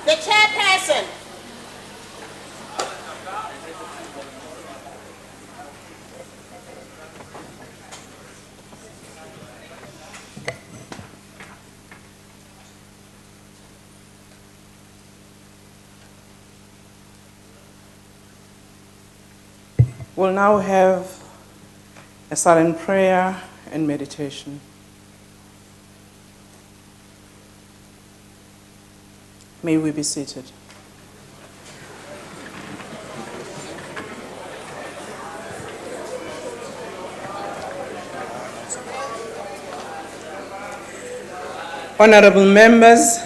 The chairperson. We'll now have a silent prayer and meditation. May we be seated. Honorable members,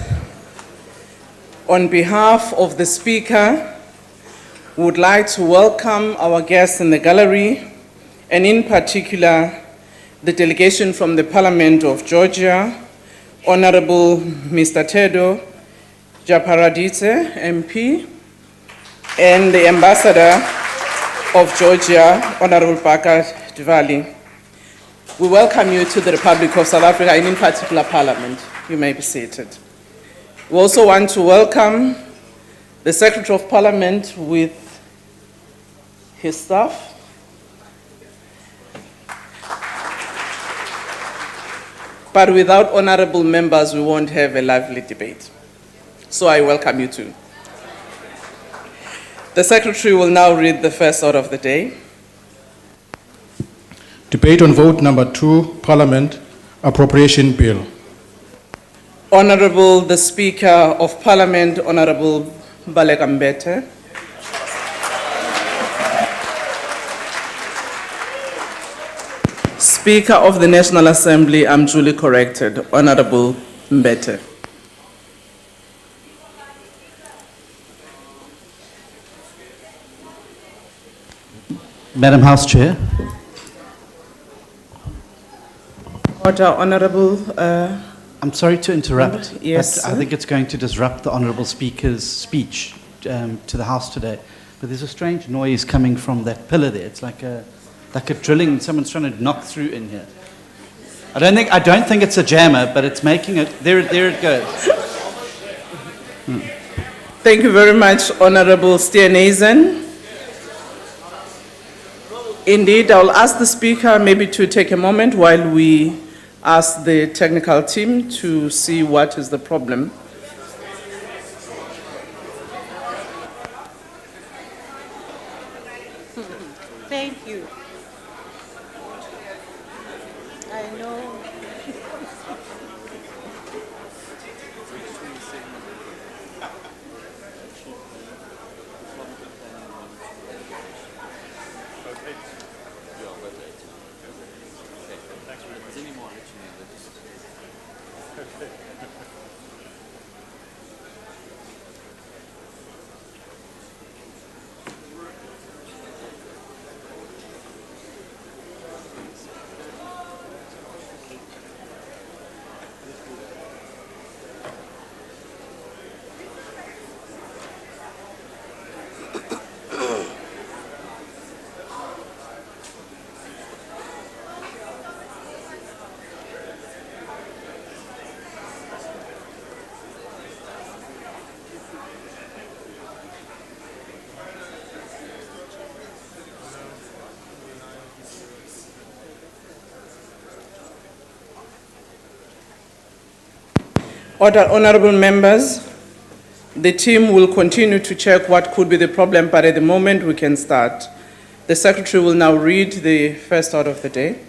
on behalf of the Speaker, we would like to welcome our guests in the gallery, and in particular, the delegation from the Parliament of Georgia, Honorable Mr. Tedo Japaraditse, MP, and the Ambassador of Georgia, Honorable Baka Dvali. We welcome you to the Republic of South Africa, and in particular, Parliament. You may be seated. We also want to welcome the Secretary of Parliament with his staff. But without honorable members, we won't have a lively debate. So I welcome you too. The Secretary will now read the first order of the day. Debate on vote number 2, Parliament Appropriation Bill. Honorable the Speaker of Parliament, Honorable Baleka Mbete. Speaker of the National Assembly, I'm duly corrected, Honorable Mbete. Madam House Chair. Order, Honorable. I'm sorry to interrupt, yes, but I think it's going to disrupt the Honourable Speaker's speech to the House today. But there's a strange noise coming from that pillar there. It's like a drilling. Someone's trying to knock through in here. I don't think it's a jammer, but it's making it. There it goes. Thank you very much, Honorable Steenhuisen. Indeed, I'll ask the Speaker maybe to take a moment while we ask the technical team to see what is the problem. Thank you. I know. Order, honorable members, the team will continue to check what could be the problem, but at the moment we can start. The Secretary will now read the first order of the day.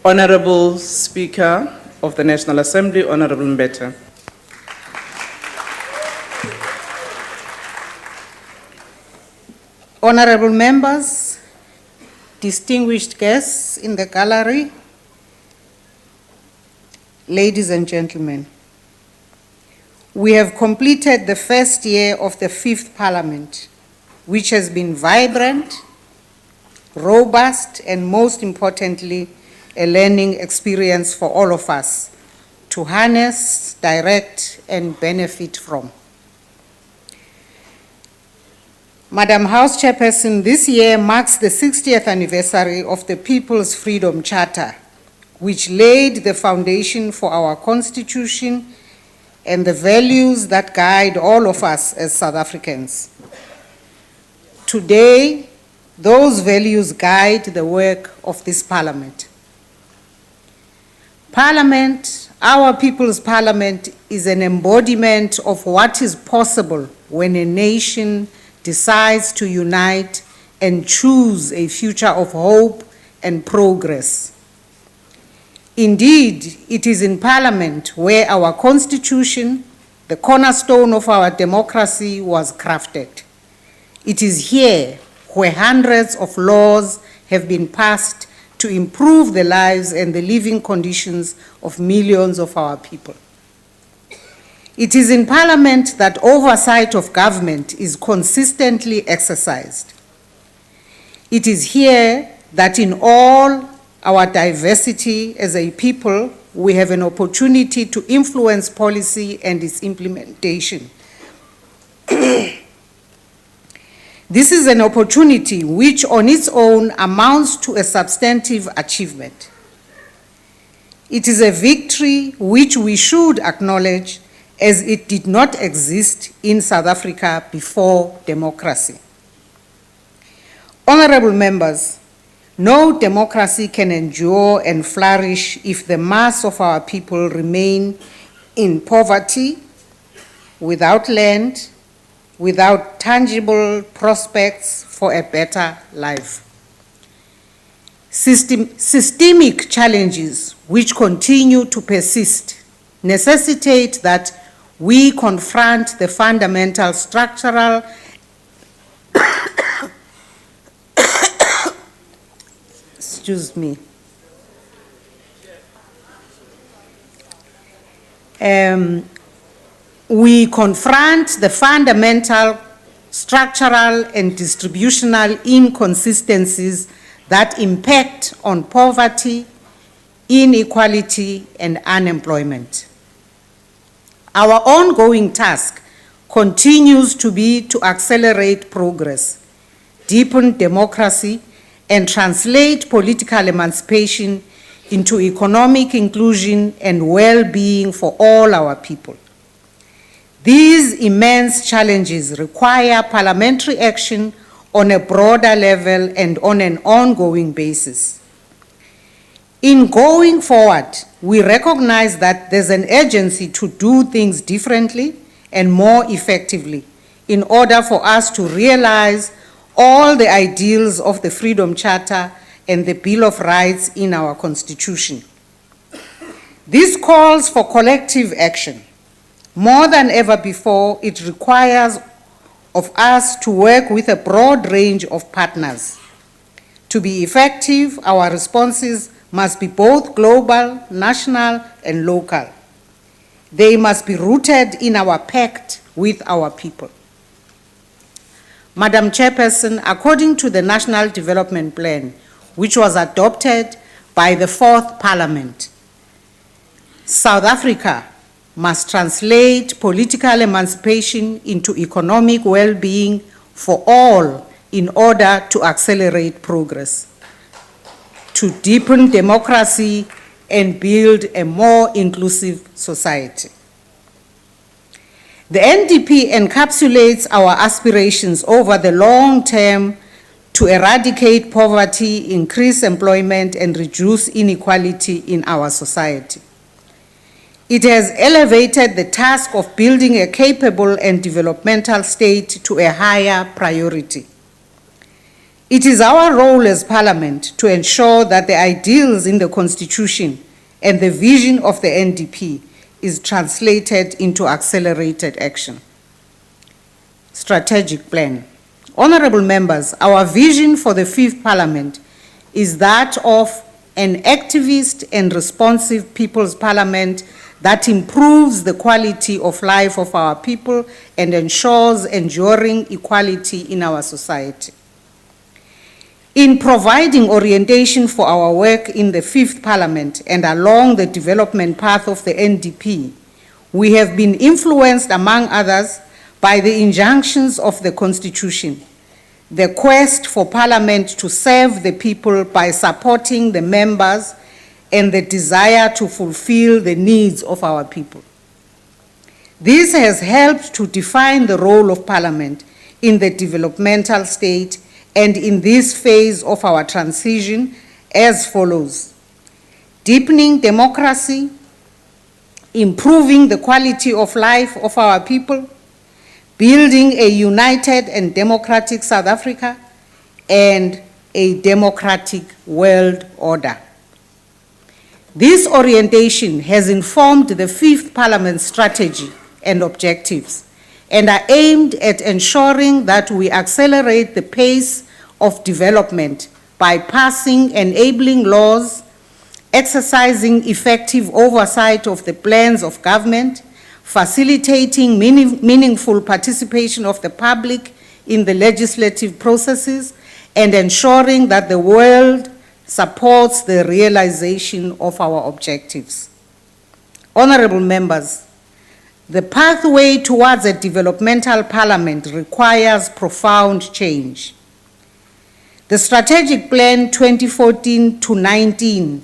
Honorable Speaker of the National Assembly, Honorable Mbete. Honorable members, distinguished guests in the gallery, ladies and gentlemen, we have completed the first year of the 5th Parliament, which has been vibrant, robust, and most importantly, a learning experience for all of us to harness, direct, and benefit from. Madam House Chairperson, this year marks the 60th anniversary of the People's Freedom Charter which laid the foundation for our Constitution and the values that guide all of us as South Africans. Today, those values guide the work of this Parliament. Parliament, our People's Parliament, is an embodiment of what is possible when a nation decides to unite and choose a future of hope and progress. Indeed, it is in Parliament where our Constitution, the cornerstone of our democracy, was crafted. It is here where hundreds of laws have been passed to improve the lives and the living conditions of millions of our people. It is in Parliament that oversight of government is consistently exercised. It is here that in all our diversity as a people, we have an opportunity to influence policy and its implementation. This is an opportunity which on its own amounts to a substantive achievement. It is a victory which we should acknowledge, as it did not exist in South Africa before democracy. Honorable members, no democracy can endure and flourish if the mass of our people remain in poverty, without land, without tangible prospects for a better life. Systemic challenges which continue to persist necessitate that we confront the fundamental structural we confront the fundamental structural and distributional inconsistencies that impact on poverty, inequality, and unemployment. Our ongoing task continues to be to accelerate progress, deepen democracy, and translate political emancipation into economic inclusion and well-being for all our people. These immense challenges require parliamentary action on a broader level and on an ongoing basis. In going forward, we recognize that there's an urgency to do things differently and more effectively in order for us to realize all the ideals of the Freedom Charter and the Bill of Rights in our Constitution. This calls for collective action. More than ever before, it requires of us to work with a broad range of partners. To be effective, our responses must be both global, national, and local. They must be rooted in our pact with our people. Madam Chairperson, according to the National Development Plan, which was adopted by the Fourth Parliament, South Africa must translate political emancipation into economic well-being for all in order to accelerate progress, to deepen democracy and build a more inclusive society. The NDP encapsulates our aspirations over the long term to eradicate poverty, increase employment, and reduce inequality in our society. It has elevated the task of building a capable and developmental state to a higher priority. It is our role as Parliament to ensure that the ideals in the Constitution and the vision of the NDP is translated into accelerated action. Strategic plan. Honorable members, our vision for the Fifth Parliament is that of an activist and responsive People's Parliament that improves the quality of life of our people and ensures enduring equality in our society. In providing orientation for our work in the Fifth Parliament and along the development path of the NDP, we have been influenced, among others, by the injunctions of the Constitution, the quest for Parliament to serve the people by supporting the members and the desire to fulfill the needs of our people. This has helped to define the role of Parliament in the developmental state and in this phase of our transition as follows: deepening democracy, improving the quality of life of our people, building a united and democratic South Africa, and a democratic world order. This orientation has informed the Fifth Parliament strategy and objectives, and are aimed at ensuring that we accelerate the pace of development by passing enabling laws, exercising effective oversight of the plans of government, facilitating meaningful participation of the public in the legislative processes, and ensuring that the world supports the realization of our objectives. Honorable members, the pathway towards a developmental parliament requires profound change. The Strategic Plan 2014-19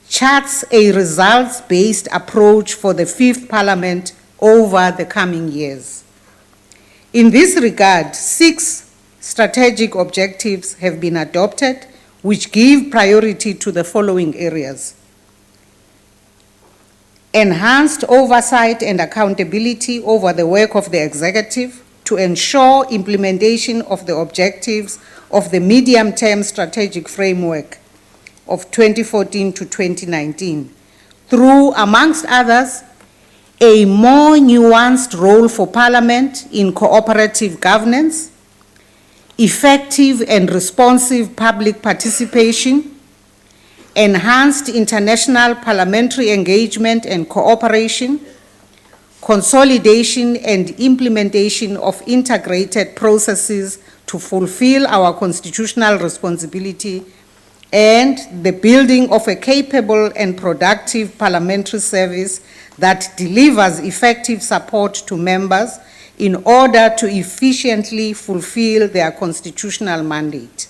charts a results-based approach for the Fifth Parliament over the coming years. In this regard, 6 strategic objectives have been adopted, which give priority to the following areas: enhanced oversight and accountability over the work of the executive to ensure implementation of the objectives of the medium-term strategic framework of 2014 to 2019 through, amongst others, a more nuanced role for Parliament in cooperative governance, effective and responsive public participation, enhanced international parliamentary engagement and cooperation, consolidation and implementation of integrated processes to fulfill our constitutional responsibility, and the building of a capable and productive parliamentary service that delivers effective support to members in order to efficiently fulfill their constitutional mandate.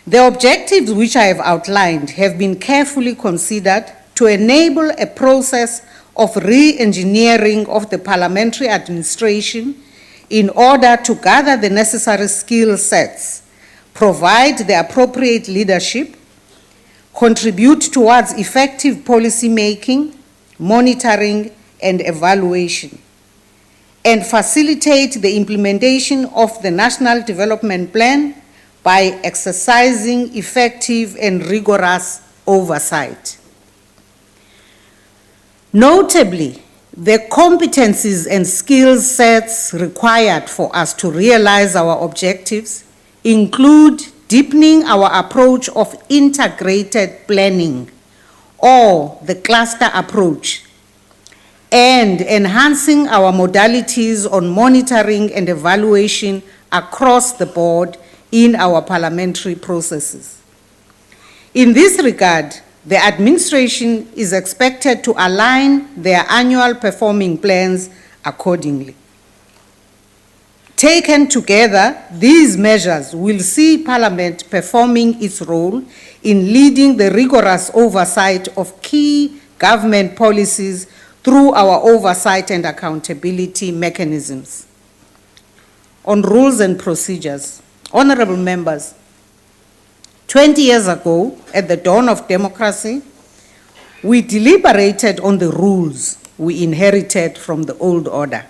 The objectives which I have outlined have been carefully considered to enable a process of re-engineering of the parliamentary administration in order to gather the necessary skill sets, provide the appropriate leadership, contribute towards effective policy making, monitoring, and evaluation, and facilitate the implementation of the National Development Plan by exercising effective and rigorous oversight. Notably, the competencies and skill sets required for us to realize our objectives include deepening our approach of integrated planning, or the cluster approach, and enhancing our modalities on monitoring and evaluation across the board in our parliamentary processes. In this regard, the administration is expected to align their annual performing plans accordingly. Taken together, these measures will see Parliament performing its role in leading the rigorous oversight of key government policies through our oversight and accountability mechanisms. On rules and procedures, honorable members, 20 years ago, at the dawn of democracy, we deliberated on the rules we inherited from the old order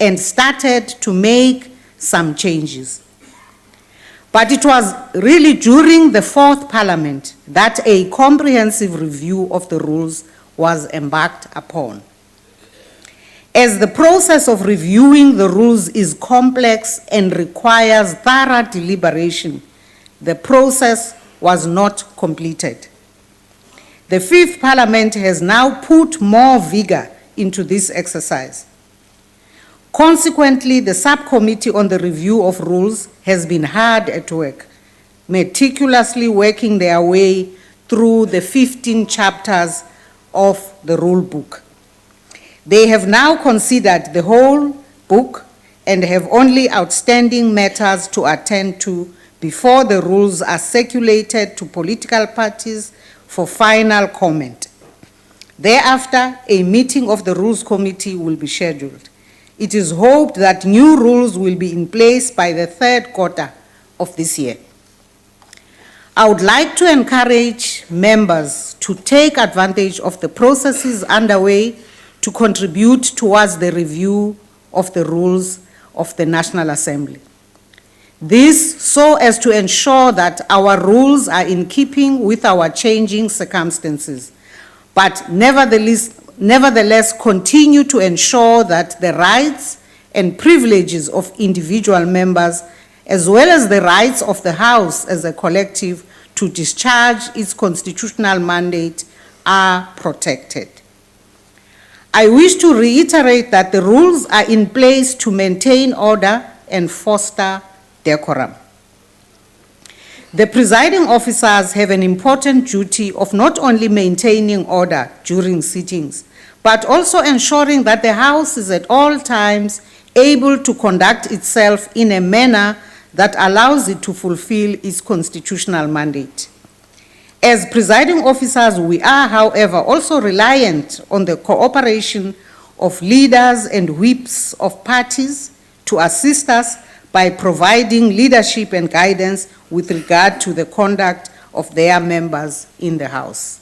and started to make some changes. But it was really during the Fourth Parliament that a comprehensive review of the rules was embarked upon. As the process of reviewing the rules is complex and requires thorough deliberation, the process was not completed. The Fifth Parliament has now put more vigor into this exercise. Consequently, the subcommittee on the review of rules has been hard at work, meticulously working their way through the 15 chapters of the rule book. They have now considered the whole book and have only outstanding matters to attend to before the rules are circulated to political parties for final comment. Thereafter, a meeting of the Rules Committee will be scheduled. It is hoped that new rules will be in place by the third quarter of this year. I would like to encourage members to take advantage of the processes underway to contribute towards the review of the rules of the National Assembly. This so as to ensure that our rules are in keeping with our changing circumstances, but nevertheless continue to ensure that the rights and privileges of individual members, as well as the rights of the House as a collective to discharge its constitutional mandate, are protected. I wish to reiterate that the rules are in place to maintain order and foster decorum. The presiding officers have an important duty of not only maintaining order during sittings, but also ensuring that the House is at all times able to conduct itself in a manner that allows it to fulfill its constitutional mandate. As presiding officers, we are, however, also reliant on the cooperation of leaders and whips of parties to assist us by providing leadership and guidance with regard to the conduct of their members in the House.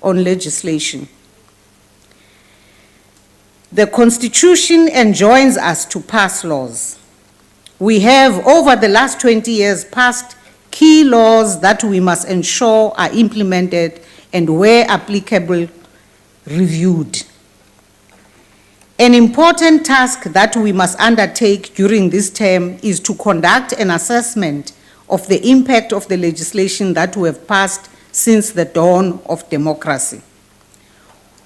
On legislation. The Constitution enjoins us to pass laws. We have, over the last 20 years, passed key laws that we must ensure are implemented and, where applicable, reviewed. An important task that we must undertake during this term is to conduct an assessment of the impact of the legislation that we have passed since the dawn of democracy.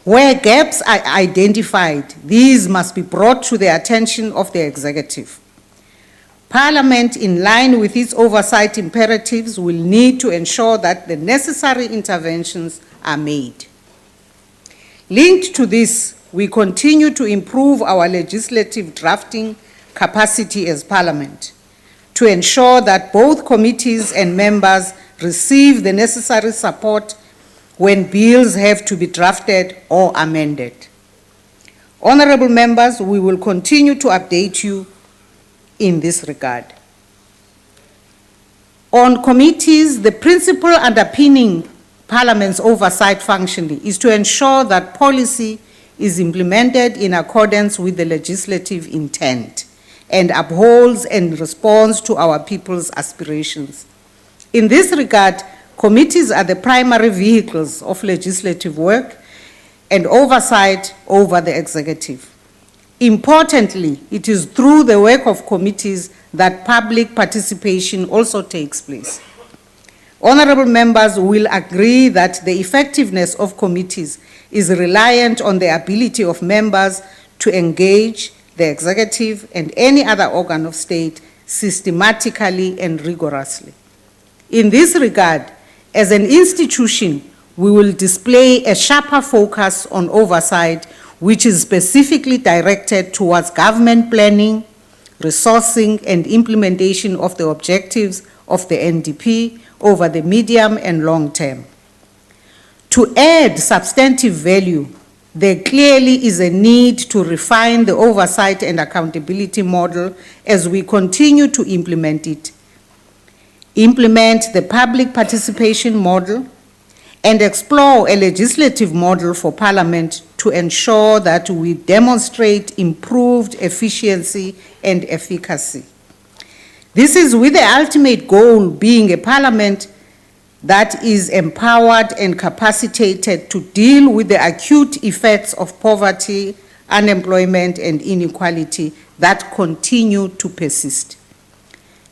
Where gaps are identified, these must be brought to the attention of the executive. Parliament, in line with its oversight imperatives, will need to ensure that the necessary interventions are made. Linked to this, we continue to improve our legislative drafting capacity as Parliament to ensure that both committees and members receive the necessary support when bills have to be drafted or amended. Honorable members, we will continue to update you in this regard. On committees, the principle underpinning Parliament's oversight functioning is to ensure that policy is implemented in accordance with the legislative intent and upholds and responds to our people's aspirations. In this regard, committees are the primary vehicles of legislative work and oversight over the executive. Importantly, it is through the work of committees that public participation also takes place. Honorable members will agree that the effectiveness of committees is reliant on the ability of members to engage the executive and any other organ of state systematically and rigorously. In this regard, as an institution, we will display a sharper focus on oversight, which is specifically directed towards government planning, resourcing, and implementation of the objectives of the NDP over the medium and long term. To add substantive value, there clearly is a need to refine the oversight and accountability model as we continue to implement it. Implement the public participation model and explore a legislative model for Parliament to ensure that we demonstrate improved efficiency and efficacy. This is with the ultimate goal being a Parliament that is empowered and capacitated to deal with the acute effects of poverty, unemployment, and inequality that continue to persist.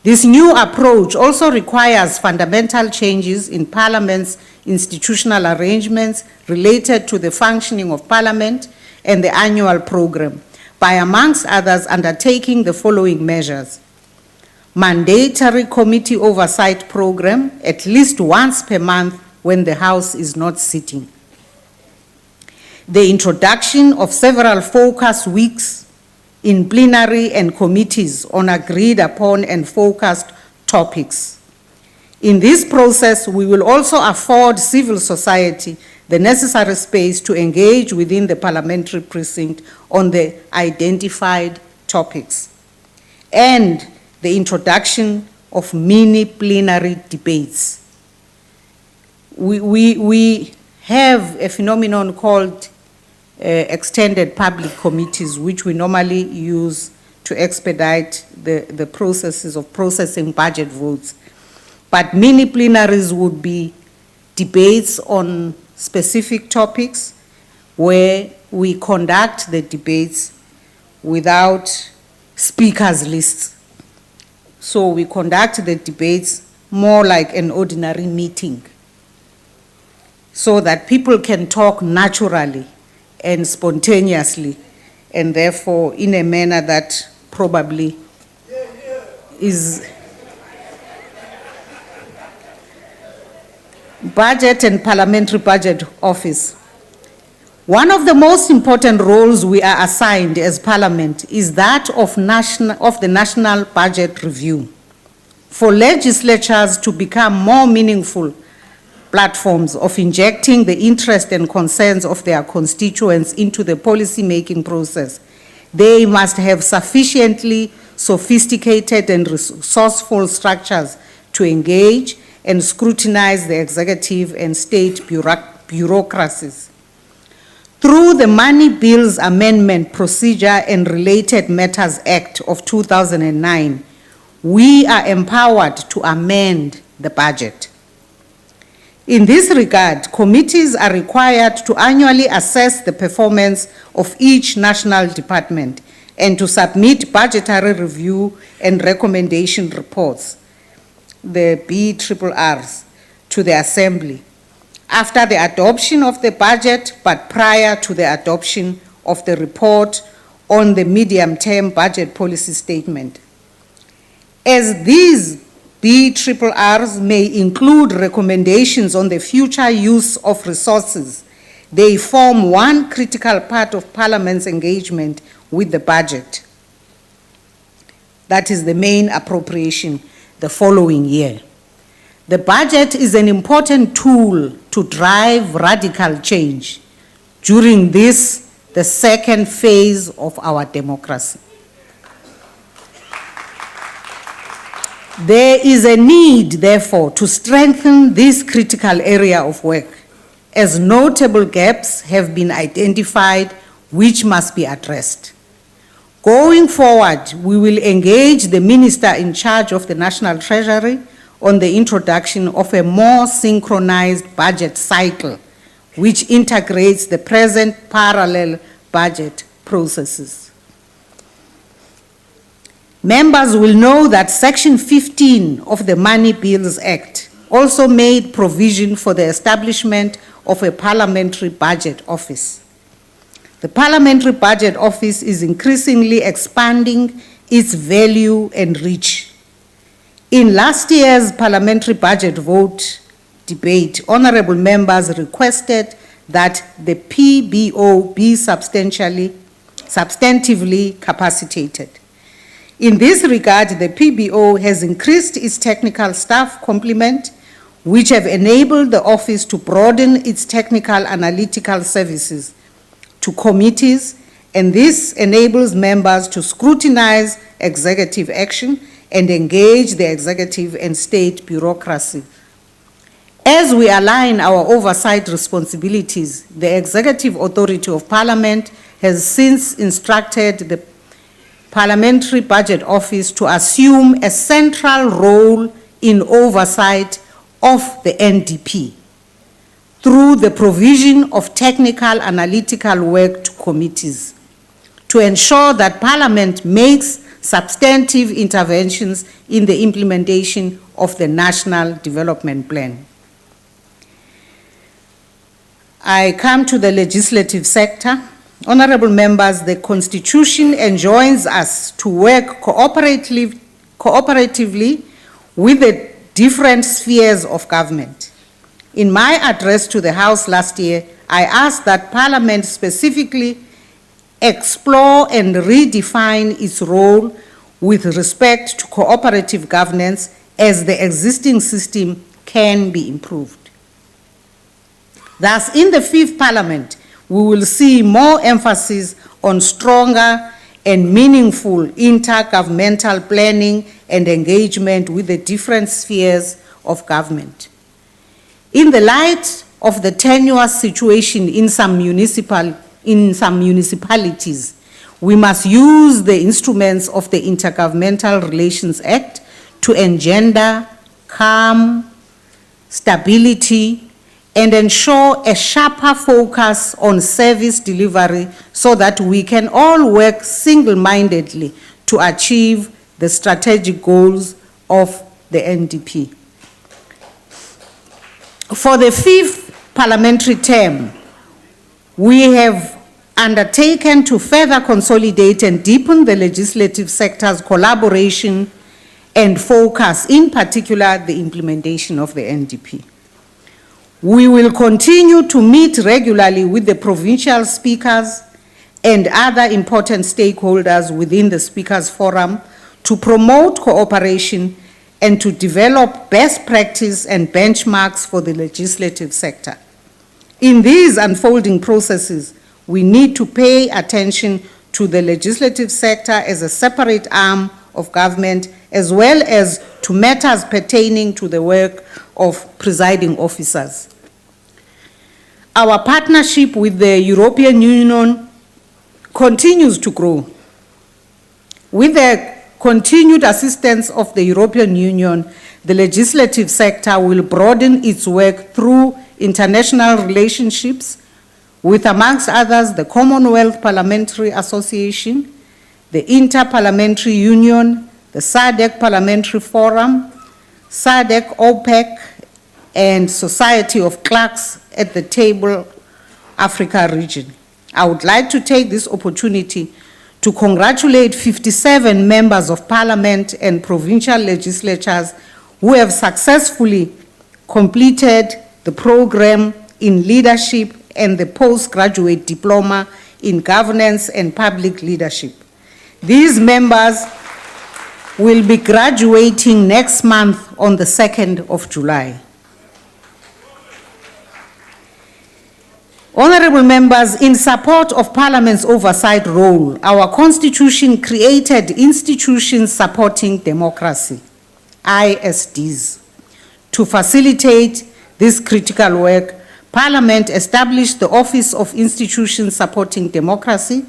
This new approach also requires fundamental changes in Parliament's institutional arrangements related to the functioning of Parliament and the annual program, by, amongst others, undertaking the following measures: mandatory committee oversight program at least once per month when the House is not sitting. The introduction of several focus weeks in plenary and committees on agreed upon and focused topics. In this process, we will also afford civil society the necessary space to engage within the parliamentary precinct on the identified topics, and the introduction of mini plenary debates. We have a phenomenon called extended public committees, which we normally use to expedite the processes of processing budget votes. But mini plenaries would be debates on specific topics where we conduct the debates without speakers lists. So we conduct the debates more like an ordinary meeting, so that people can talk naturally and spontaneously, and therefore in a manner that probably is. Budget and Parliamentary Budget Office. One of the most important roles we are assigned as Parliament is that of the National Budget Review. For legislatures to become more meaningful platforms of injecting the interest and concerns of their constituents into the policy-making process, they must have sufficiently sophisticated and resourceful structures to engage and scrutinize the executive and state bureaucracies. Through the Money Bills Amendment Procedure and Related Matters Act of 2009, we are empowered to amend the budget. In this regard, committees are required to annually assess the performance of each national department and to submit budgetary review and recommendation reports, the BRRRs, to the Assembly after the adoption of the budget, but prior to the adoption of the report on the medium-term budget policy statement. As these BRRRs may include recommendations on the future use of resources, they form one critical part of Parliament's engagement with the budget. That is the main appropriation the following year. The budget is an important tool to drive radical change during this, the second phase of our democracy. There is a need, therefore, to strengthen this critical area of work, as notable gaps have been identified which must be addressed. Going forward, we will engage the Minister in charge of the National Treasury on the introduction of a more synchronized budget cycle, which integrates the present parallel budget processes. Members will know that Section 15 of the Money Bills Act also made provision for the establishment of a Parliamentary Budget Office. The Parliamentary Budget Office is increasingly expanding its value and reach. In last year's parliamentary budget vote debate, honorable members requested that the PBO be substantively capacitated. In this regard, the PBO has increased its technical staff complement, which have enabled the office to broaden its technical analytical services to committees, and this enables members to scrutinize executive action and engage the executive and state bureaucracy. As we align our oversight responsibilities, the Executive Authority of Parliament has since instructed the Parliamentary Budget Office to assume a central role in oversight of the NDP through the provision of technical analytical work to committees to ensure that Parliament makes substantive interventions in the implementation of the National Development Plan. I come to the legislative sector. Honorable members, the Constitution enjoins us to work cooperatively with the different spheres of government. In my address to the House last year, I asked that Parliament specifically explore and redefine its role with respect to cooperative governance as the existing system can be improved. Thus, in the fifth parliament, we will see more emphasis on stronger and meaningful intergovernmental planning and engagement with the different spheres of government. In the light of the tenuous situation in some municipalities, we must use the instruments of the Intergovernmental Relations Act to engender calm, stability, and ensure a sharper focus on service delivery so that we can all work single-mindedly to achieve the strategic goals of the NDP. For the fifth parliamentary term, we have undertaken to further consolidate and deepen the legislative sector's collaboration and focus, in particular, the implementation of the NDP. We will continue to meet regularly with the provincial speakers and other important stakeholders within the Speakers Forum to promote cooperation and to develop best practice and benchmarks for the legislative sector. In these unfolding processes, we need to pay attention to the legislative sector as a separate arm of government, as well as to matters pertaining to the work of presiding officers. Our partnership with the European Union continues to grow. With the continued assistance of the European Union, the legislative sector will broaden its work through international relationships with, amongst others, the Commonwealth Parliamentary Association, the Inter-Parliamentary Union, the SADC Parliamentary Forum, SADC OPEC, and Society of Clerks at the Table Africa region. I would like to take this opportunity to congratulate 57 members of parliament and provincial legislatures who have successfully completed the program in leadership and the postgraduate diploma in governance and public leadership. These members will be graduating next month on the 2nd of July. Honorable members, in support of Parliament's oversight role, our Constitution created institutions supporting democracy, ISDs. To facilitate this critical work, Parliament established the Office of Institutions Supporting Democracy,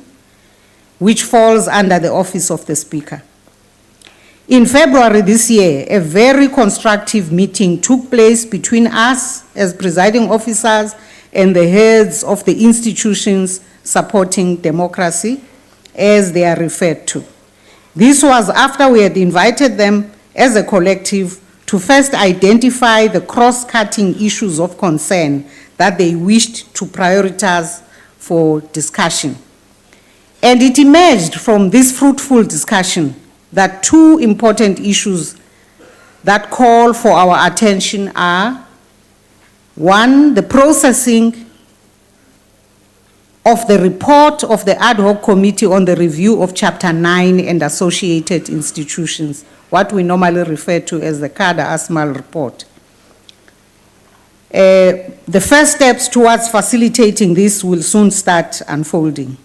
which falls under the Office of the Speaker. In February this year, a very constructive meeting took place between us as presiding officers and the heads of the institutions supporting democracy, as they are referred to. This was after we had invited them as a collective to first identify the cross-cutting issues of concern that they wished to prioritize for discussion. And it emerged from this fruitful discussion that two important issues that call for our attention are: one, the processing of the report of the ad hoc committee on the review of Chapter 9 and associated institutions, what we normally refer to as the Kada Asmal report. The first steps towards facilitating this will soon start unfolding.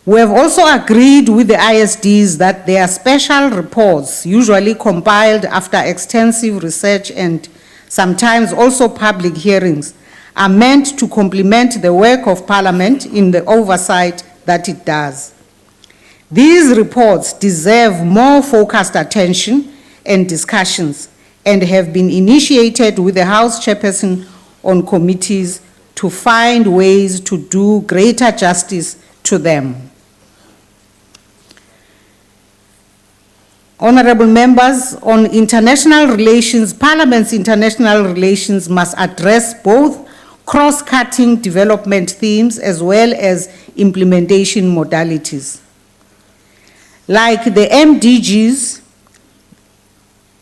We have also agreed with the ISDs that their special reports, usually compiled after extensive research and sometimes also public hearings, are meant to complement the work of Parliament in the oversight that it does. These reports deserve more focused attention and discussions and have been initiated with the House Chairperson on committees to find ways to do greater justice to them. Honorable members, on international relations, Parliament's international relations must address both cross-cutting development themes as well as implementation modalities. Like the MDGs,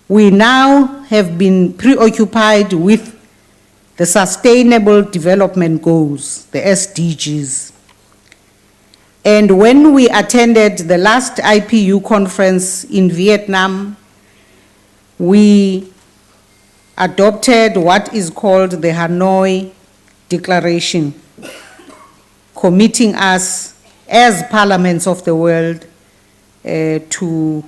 we now have been preoccupied with the Sustainable Development Goals, the SDGs. And when we attended the last IPU conference in Vietnam, we adopted what is called the Hanoi Declaration, committing us as parliaments of the world to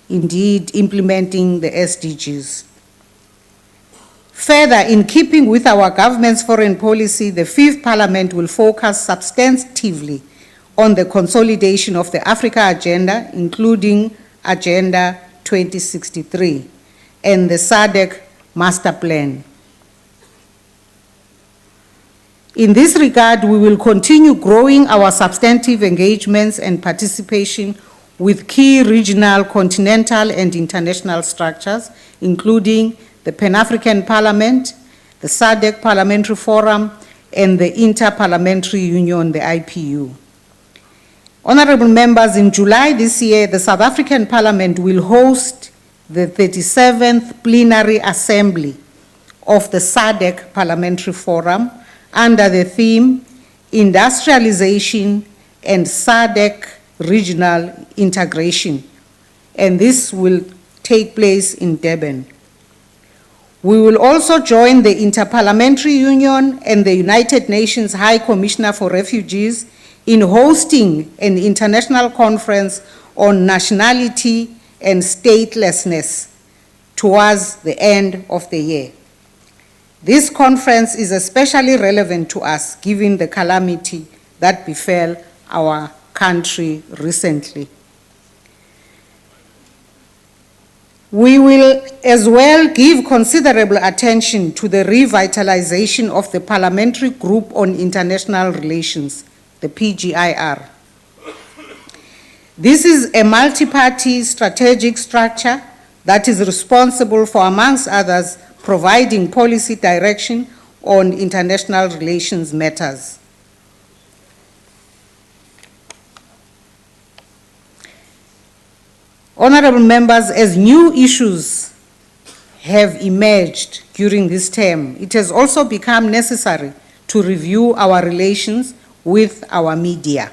indeed implementing the SDGs. Further, in keeping with our government's foreign policy, the Fifth Parliament will focus substantively on the consolidation of the Africa Agenda, including Agenda 2063 and the SADC Master Plan. In this regard, we will continue growing our substantive engagements and participation with key regional, continental, and international structures, including the Pan-African Parliament, the SADC Parliamentary Forum, and the Inter-Parliamentary Union, the IPU. Honorable members, in July this year, the South African Parliament will host the 37th Plenary Assembly of the SADC Parliamentary Forum under the theme Industrialization and SADC Regional Integration, and this will take place in Durban. We will also join the Inter-Parliamentary Union and the United Nations High Commissioner for Refugees in hosting an international conference on nationality and statelessness towards the end of the year. This conference is especially relevant to us given the calamity that befell our country recently. We will as well give considerable attention to the revitalization of the Parliamentary Group on International Relations, the PGIR. This is a multi-party strategic structure that is responsible for, amongst others, providing policy direction on international relations matters. Honorable members, as new issues have emerged during this term, it has also become necessary to review our relations with our media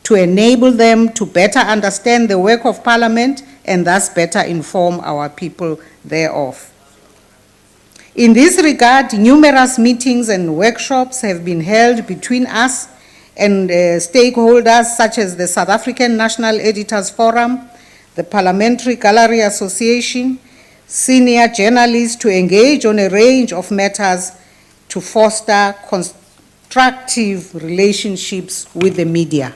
to enable them to better understand the work of Parliament and thus better inform our people thereof. In this regard, numerous meetings and workshops have been held between us and stakeholders such as the South African National Editors Forum, the Parliamentary Gallery Association, senior journalists to engage on a range of matters to foster constructive relationships with the media,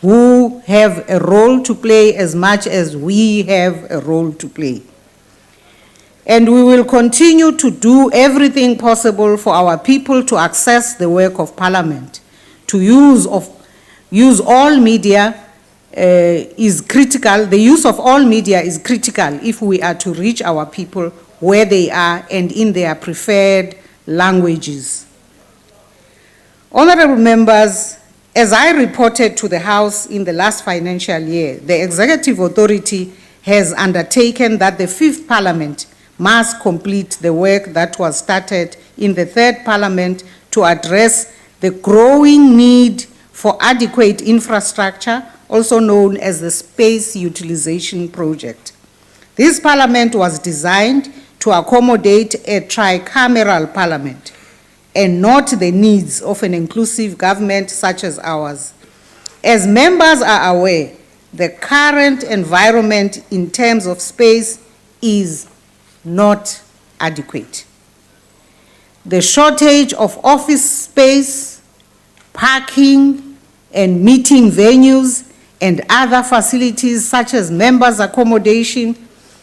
who have a role to play as much as we have a role to play. And we will continue to do everything possible for our people to access the work of Parliament. To use all media is critical. The use of all media is critical if we are to reach our people where they are and in their preferred languages. Honorable members, as I reported to the House in the last financial year, the Executive Authority has undertaken that the Fifth Parliament must complete the work that was started in the Third Parliament to address the growing need for adequate infrastructure, also known as the Space Utilization Project. This Parliament was designed to accommodate a tricameral Parliament and not the needs of an inclusive government such as ours. As members are aware, the current environment in terms of space is not adequate. The shortage of office space, parking, and meeting venues and other facilities such as members' accommodation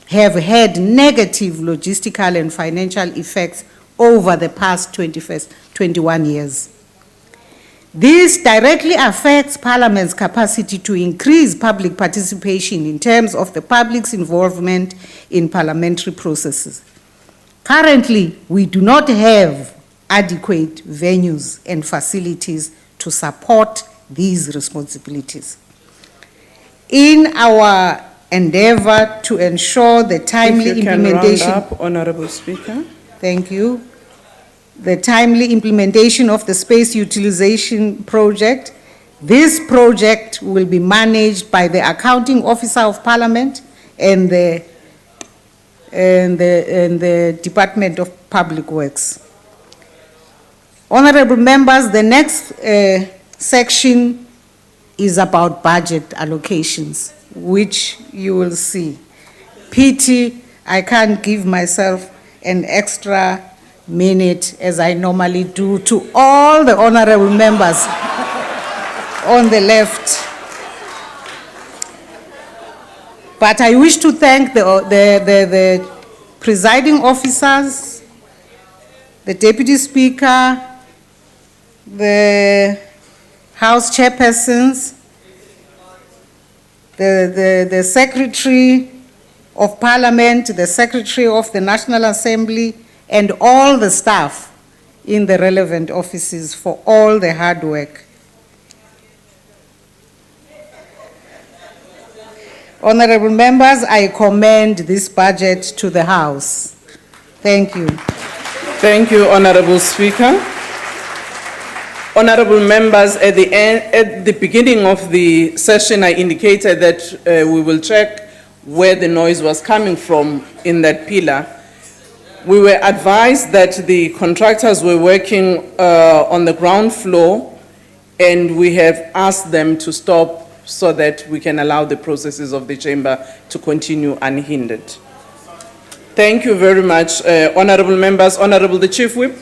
have had negative logistical and financial effects over the past 21 years. This directly affects Parliament's capacity to increase public participation in terms of the public's involvement in parliamentary processes. Currently, we do not have adequate venues and facilities to support these responsibilities. In our endeavor to ensure the timely If you can implementation... round up, Honorable Speaker. Thank you. The timely implementation of the Space Utilization Project. This project will be managed by the Accounting Officer of Parliament and the and the Department of Public Works. Honorable members, the next section is about budget allocations, which you will see. Pity, I can't give myself an extra minute as I normally do to all the honorable members on the left. But I wish to thank the presiding officers, the Deputy Speaker, the House chairpersons, the Secretary of Parliament, the Secretary of the National Assembly, and all the staff in the relevant offices for all the hard work. Honorable members, I commend this budget to the House. Thank you. Thank you, Honorable Speaker. Honorable members, at the beginning of the session, I indicated that we will check where the noise was coming from in that pillar. We were advised that the contractors were working on the ground floor, and we have asked them to stop so that we can allow the processes of the chamber to continue unhindered. Thank you very much, honorable members. Honorable the Chief Whip.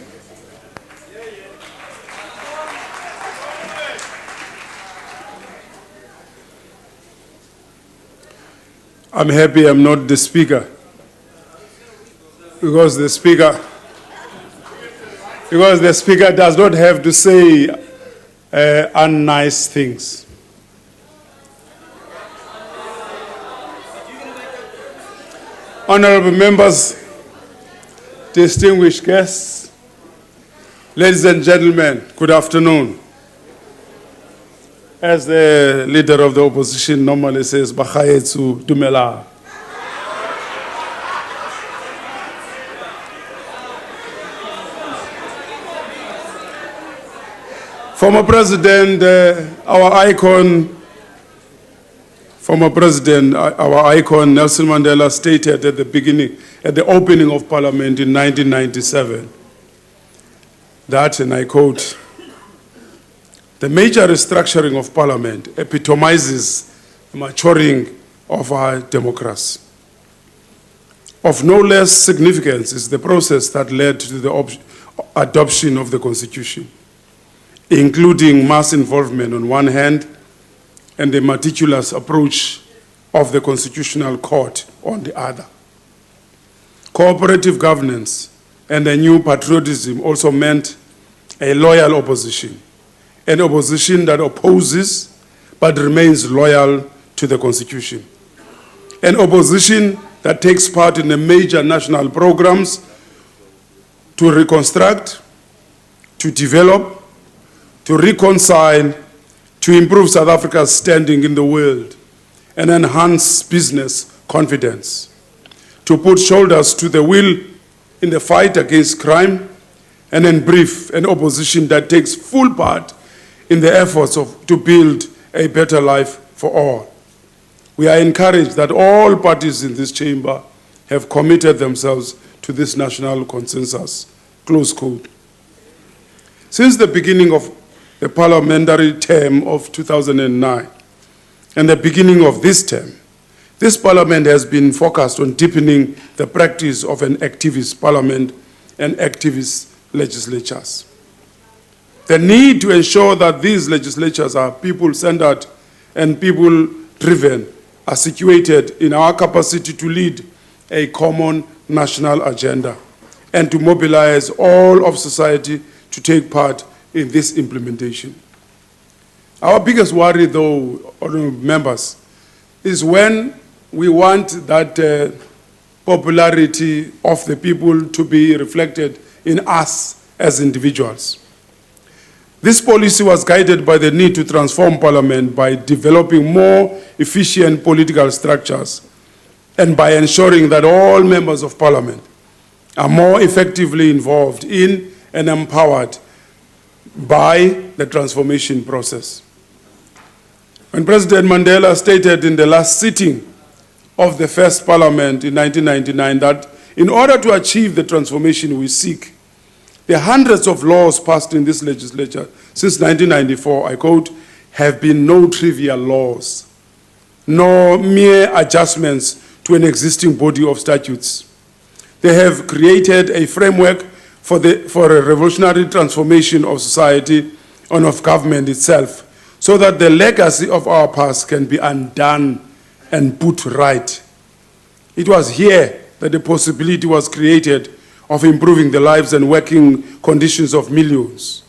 I'm happy I'm not the speaker, because the speaker does not have to say unnice things. Honorable members, distinguished guests, ladies and gentlemen, good afternoon. As the leader of the opposition normally says, Bakhaetsu Dumela. Former President, our icon, Nelson Mandela stated at the opening of Parliament in 1997, that, and I quote, "The major restructuring of Parliament epitomizes the maturing of our democracy. Of no less significance is the process that led to the adoption of the Constitution, including mass involvement on one hand and the meticulous approach of the Constitutional Court on the other. Cooperative governance and a new patriotism also meant a loyal opposition, an opposition that opposes but remains loyal to the Constitution, an opposition that takes part in the major national programs to reconstruct, to develop, to reconcile, to improve South Africa's standing in the world and enhance business confidence, to put shoulders to the wheel in the fight against crime, and in brief, an opposition that takes full part in the efforts to build a better life for all. We are encouraged that all parties in this chamber have committed themselves to this national consensus." Close quote. Since the beginning of the parliamentary term of 2009 and the beginning of this term, this parliament has been focused on deepening the practice of an activist parliament and activist legislatures. The need to ensure that these legislatures are people-centered and people-driven are situated in our capacity to lead a common national agenda and to mobilize all of society to take part in this implementation. Our biggest worry, though, honorable members, is when we want that popularity of the people to be reflected in us as individuals. This policy was guided by the need to transform Parliament by developing more efficient political structures and by ensuring that all members of Parliament are more effectively involved in and empowered by the transformation process. When President Mandela stated in the last sitting of the first parliament in 1999 that in order to achieve the transformation we seek, the hundreds of laws passed in this legislature since 1994, I quote, have been no trivial laws, nor mere adjustments to an existing body of statutes. They have created a framework for a revolutionary transformation of society and of government itself, so that the legacy of our past can be undone and put right. It was here that the possibility was created of improving the lives and working conditions of millions.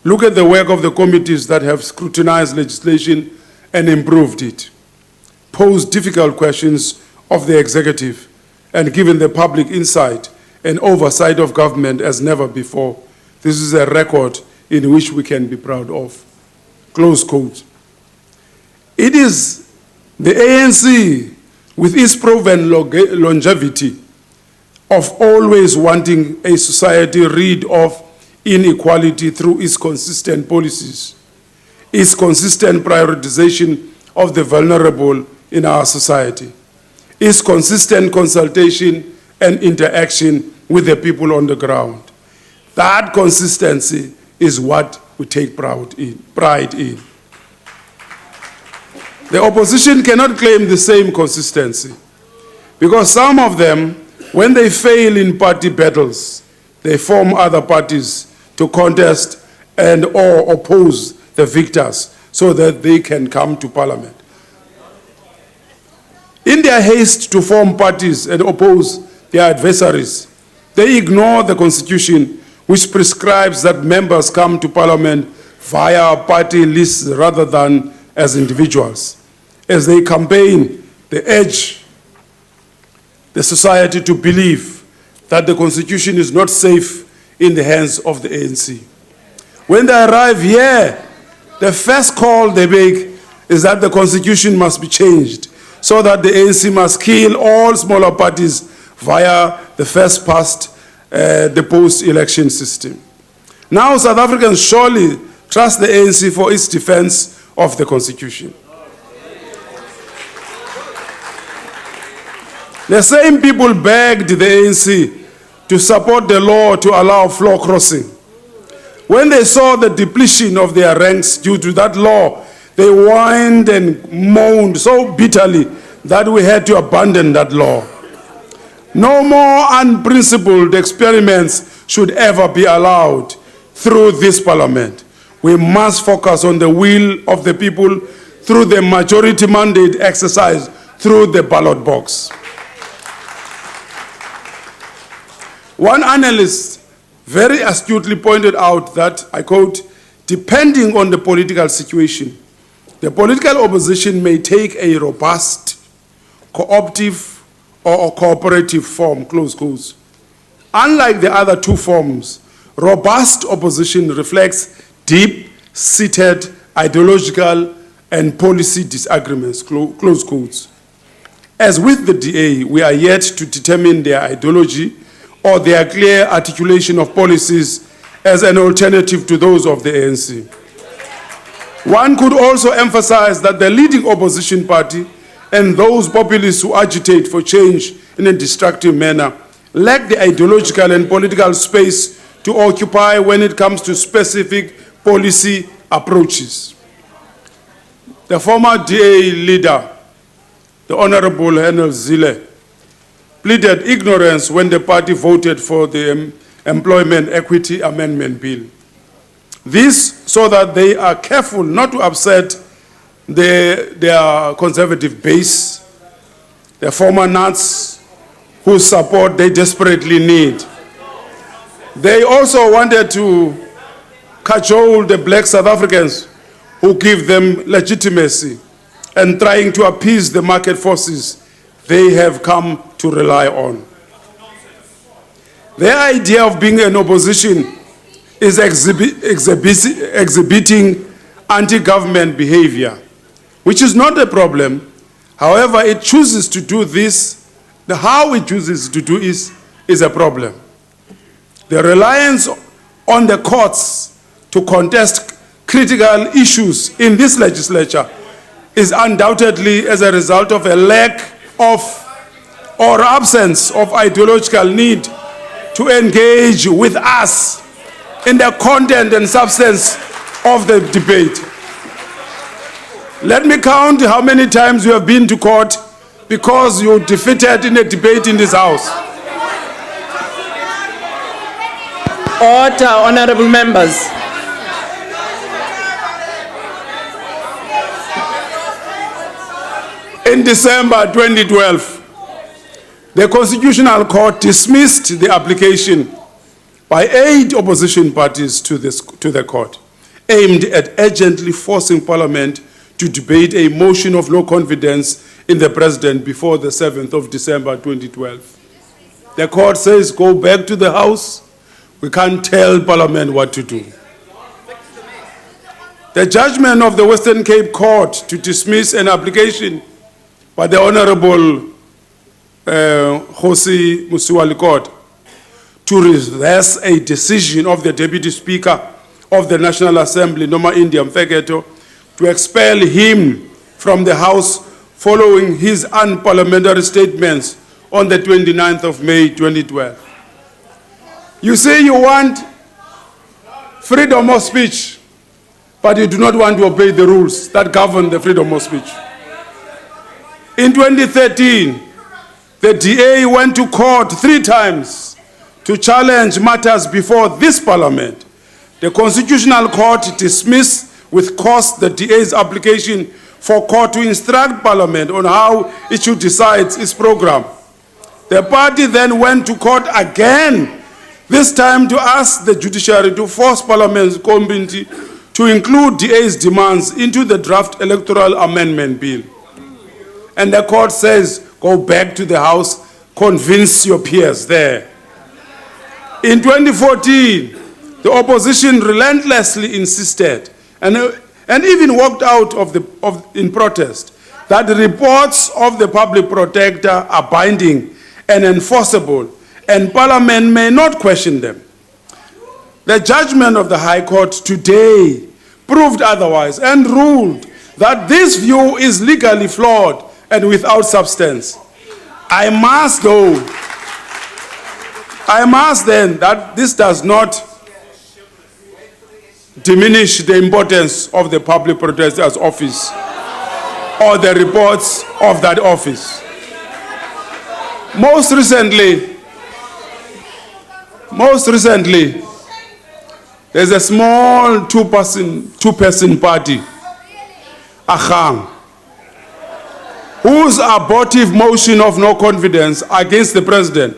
Look at the work of the committees that have scrutinized legislation and improved it, posed difficult questions of the executive, and given the public insight and oversight of government as never before. This is a record in which we can be proud of. Close quote. It is the ANC, with its proven longevity of always wanting a society rid of inequality through its consistent policies, its consistent prioritization of the vulnerable in our society, its consistent consultation and interaction with the people on the ground. That consistency is what we take pride in. The opposition cannot claim the same consistency because some of them, when they fail in party battles, they form other parties to contest and or oppose the victors so that they can come to parliament. In their haste to form parties and oppose their adversaries, they ignore the constitution which prescribes that members come to parliament via party lists rather than as individuals. As they campaign, they urge the society to believe that the constitution is not safe in the hands of the ANC. When they arrive here, the first call they make is that the constitution must be changed so that the ANC must kill all smaller parties via the first past the post-election system. Now South Africans surely trust the ANC for its defense of the constitution. The same people begged the ANC to support the law to allow floor crossing. When they saw the depletion of their ranks due to that law, they whined and moaned so bitterly that we had to abandon that law. No more unprincipled experiments should ever be allowed through this parliament. We must focus on the will of the people through the majority mandate exercise through the ballot box. One analyst very astutely pointed out that, I quote, depending on the political situation, the political opposition may take a robust, cooperative, or cooperative form, close quotes. Unlike the other two forms, robust opposition reflects deep-seated ideological and policy disagreements, close quotes. As with the DA, we are yet to determine their ideology or their clear articulation of policies as an alternative to those of the ANC. One could also emphasize that the leading opposition party and those populists who agitate for change in a destructive manner lack the ideological and political space to occupy when it comes to specific policy approaches. The former DA leader, the Honorable Henel Zille, pleaded ignorance when the party voted for the Employment Equity Amendment Bill. This so that they are careful not to upset their conservative base, the former nuts whose support they desperately need. They also wanted to cajole the black South Africans who give them legitimacy and trying to appease the market forces they have come to rely on. Their idea of being an opposition is exhibiting anti-government behavior, which is not a problem. However, it chooses to do this, how it chooses to do is a problem. The reliance on the courts to contest critical issues in this legislature is undoubtedly as a result of a lack of or absence of ideological need to engage with us in the content and substance of the debate. Let me count how many times you have been to court because you defeated in a debate in this house. Order, honorable members. In December 2012, the Constitutional Court dismissed the application by 8 opposition parties to the court, aimed at urgently forcing Parliament to debate a motion of no confidence in the President before the 7th of December 2012. The court says, go back to the House. We can't tell Parliament what to do. The judgment of the Western Cape Court to dismiss an application by the Honorable Khosi Musiwali Court to reverse a decision of the Deputy Speaker of the National Assembly, Noma India Mfeketo, to expel him from the House following his unparliamentary statements on the 29th of May 2012. You say you want freedom of speech, but you do not want to obey the rules that govern the freedom of speech. In 2013, the DA went to court 3 times to challenge matters before this Parliament. The Constitutional Court dismissed with cause the DA's application for court to instruct Parliament on how it should decide its program. The party then went to court again, this time to ask the judiciary to force Parliament's committee to include DA's demands into the draft electoral amendment bill. And the court says, go back to the House, convince your peers there. In 2014, the opposition relentlessly insisted and even walked out in protest that the reports of the public protector are binding and enforceable, and Parliament may not question them. The judgment of the High Court today proved otherwise and ruled that this view is legally flawed and without substance. I must then that this does not diminish the importance of the public protector's office or the reports of that office. Most recently, there's a small two-person party, Akhang, whose abortive motion of no confidence against the President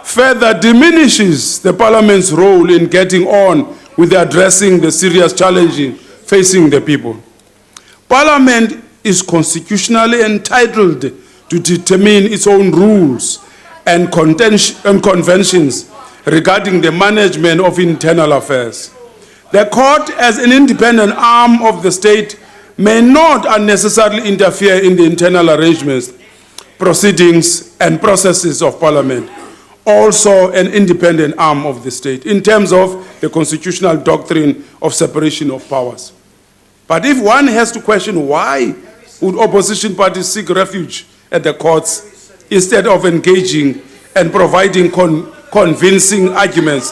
further diminishes the Parliament's role in getting on with addressing the serious challenges facing the people. Parliament is constitutionally entitled to determine its own rules and conventions regarding the management of internal affairs. The court, as an independent arm of the state, may not unnecessarily interfere in the internal arrangements, proceedings, and processes of Parliament, also an independent arm of the state, in terms of the constitutional doctrine of separation of powers. But if one has to question why would opposition parties seek refuge at the courts instead of engaging and providing convincing arguments,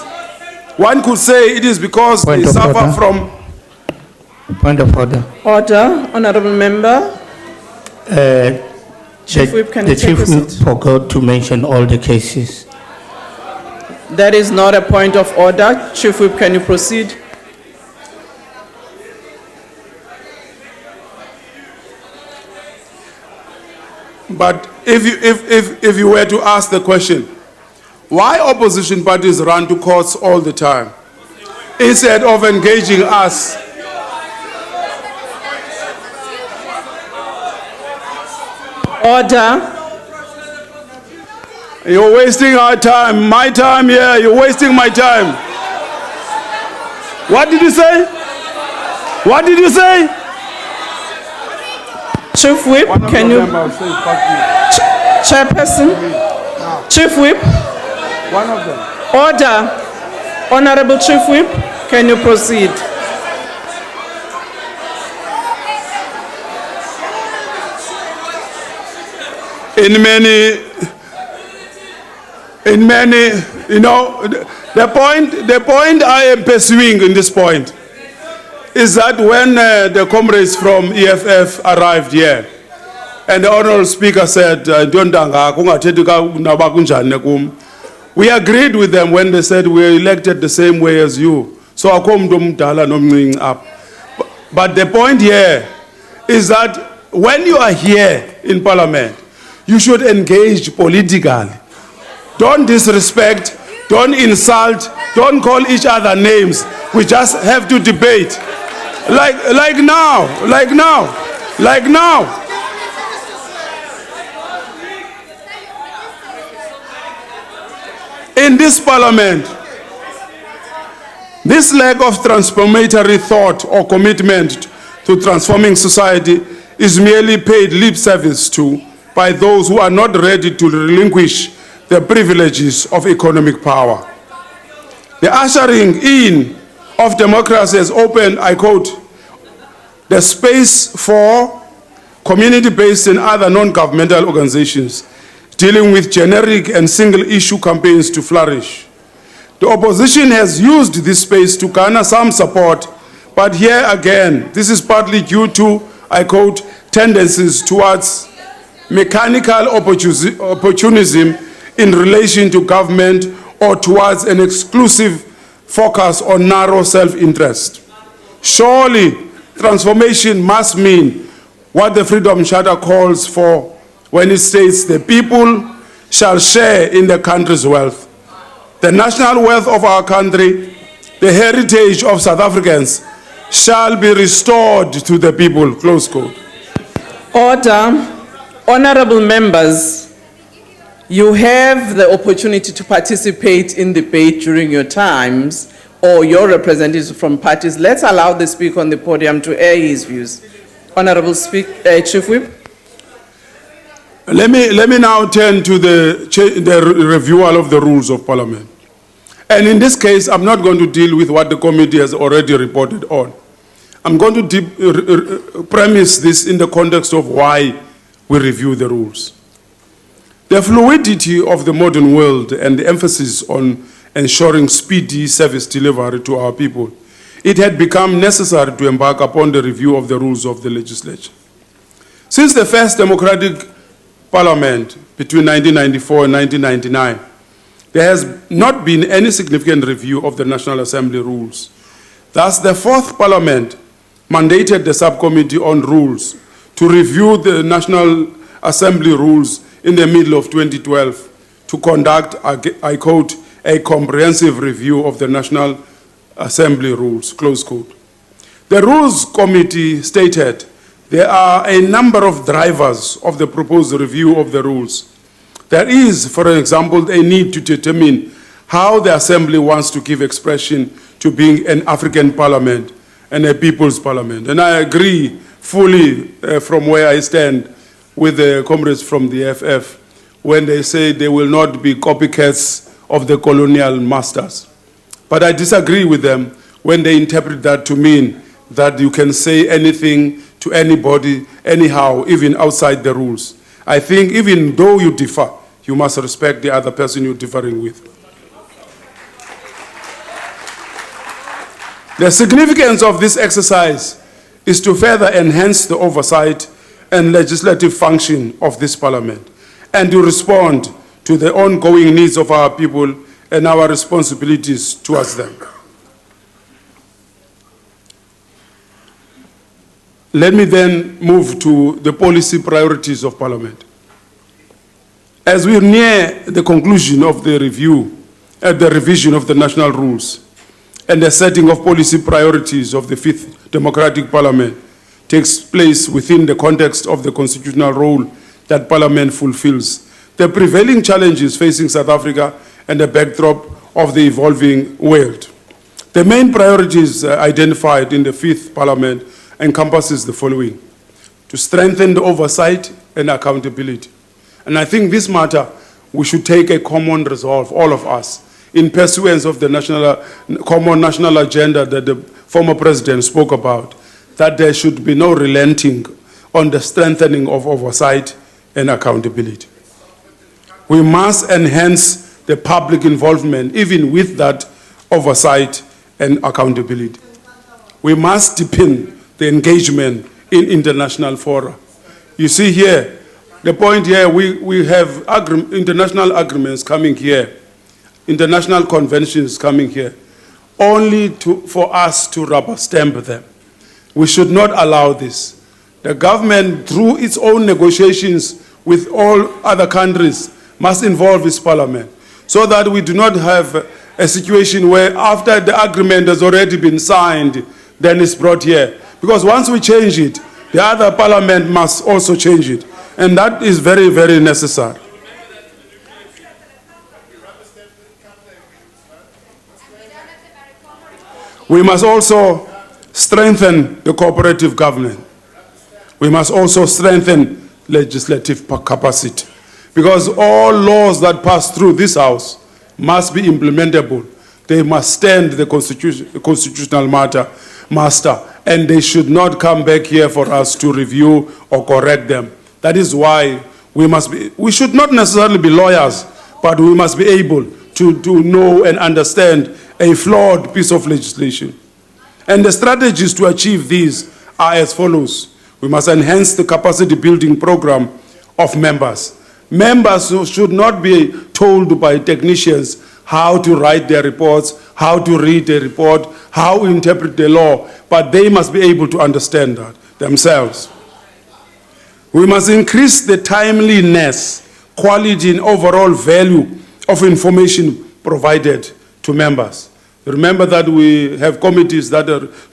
one could say it is because they suffer from... Point of order. Order, honorable member. Chief Whip, can you the take Chief a Whip seat? forgot to mention all the cases. That is not a point of order. Chief Whip, can you proceed? But if you were to ask the question, why opposition parties run to courts all the time instead of engaging us? Order. You're wasting our time, my time here, you're wasting my time. What did you say? What did you say? Chief Whip, can you... Chairperson? Chief Whip? One of them. Order. Honorable Chief Whip, can you proceed? in many, you know, the point I am pursuing in this point is that when the comrades from EFF arrived here, and the Honorable Speaker said, we agreed with them when they said we are elected the same way as you. So I come to up. But the point here is that when you are here in Parliament, you should engage politically. Don't disrespect, don't insult, don't call each other names. We just have to debate. Like now. In this Parliament, this lack of transformatory thought or commitment to transforming society is merely paid lip service to by those who are not ready to relinquish the privileges of economic power. The ushering in of democracy has opened, I quote, the space for community-based and other non-governmental organizations dealing with generic and single-issue campaigns to flourish. The opposition has used this space to garner some support, but here again, this is partly due to, I quote, tendencies towards mechanical opportunism in relation to government or towards an exclusive focus on narrow self-interest. Surely, transformation must mean what the Freedom Charter calls for when it states the people shall share in the country's wealth. The national wealth of our country, the heritage of South Africans, shall be restored to the people, close quote. Order. Honorable members, you have the opportunity to participate in debate during your times or your representatives from parties. Let's allow the speaker on the podium to air his views. Honorable Chief Whip. Let me now turn to the reviewal of the rules of Parliament. And in this case, I'm not going to deal with what the committee has already reported on. I'm going to premise this in the context of why we review the rules. The fluidity of the modern world and the emphasis on ensuring speedy service delivery to our people, it had become necessary to embark upon the review of the rules of the legislature. Since the first democratic Parliament between 1994 and 1999, there has not been any significant review of the National Assembly rules. Thus, the fourth Parliament mandated the subcommittee on rules to review the National Assembly rules in the middle of 2012 to conduct, I quote, a comprehensive review of the National Assembly rules, close quote. The Rules Committee stated there are a number of drivers of the proposed review of the rules. There is, for example, a need to determine how the Assembly wants to give expression to being an African parliament and a people's parliament. And I agree fully from where I stand with the comrades from the FF when they say they will not be copycats of the colonial masters. But I disagree with them when they interpret that to mean that you can say anything to anybody, anyhow, even outside the rules. I think even though you differ, you must respect the other person you're differing with. The significance of this exercise is to further enhance the oversight and legislative function of this Parliament and to respond to the ongoing needs of our people and our responsibilities towards them. Let me then move to the policy priorities of Parliament. As we near the conclusion of the revision of the national rules and the setting of policy priorities of the Fifth Democratic Parliament takes place within the context of the constitutional role that Parliament fulfills, the prevailing challenges facing South Africa and the backdrop of the evolving world. The main priorities identified in the Fifth Parliament encompasses the following: to strengthen the oversight and accountability. And I think this matter, we should take a common resolve, all of us, in pursuance of the common national agenda that the former president spoke about, that there should be no relenting on the strengthening of oversight and accountability. We must enhance the public involvement, even with that oversight and accountability. We must deepen the engagement in international fora. You see here, the point here, we have international agreements coming here, international conventions coming here, only for us to rubber stamp them. We should not allow this. The government, through its own negotiations with all other countries, must involve its parliament, so that we do not have a situation where after the agreement has already been signed, then it's brought here. Because once we change it, the other parliament must also change it. And that is very, very necessary. We must also strengthen the cooperative government. We must also strengthen legislative capacity. Because all laws that pass through this House must be implementable. They must stand the constitutional master, and they should not come back here for us to review or correct them. That is why we should not necessarily be lawyers, but we must be able to know and understand a flawed piece of legislation. And the strategies to achieve these are as follows. We must enhance the capacity building program of members. Members should not be told by technicians how to write their reports, how to read a report, how to interpret the law, but they must be able to understand that themselves. We must increase the timeliness, quality, and overall value of information provided to members. Remember that we have committees that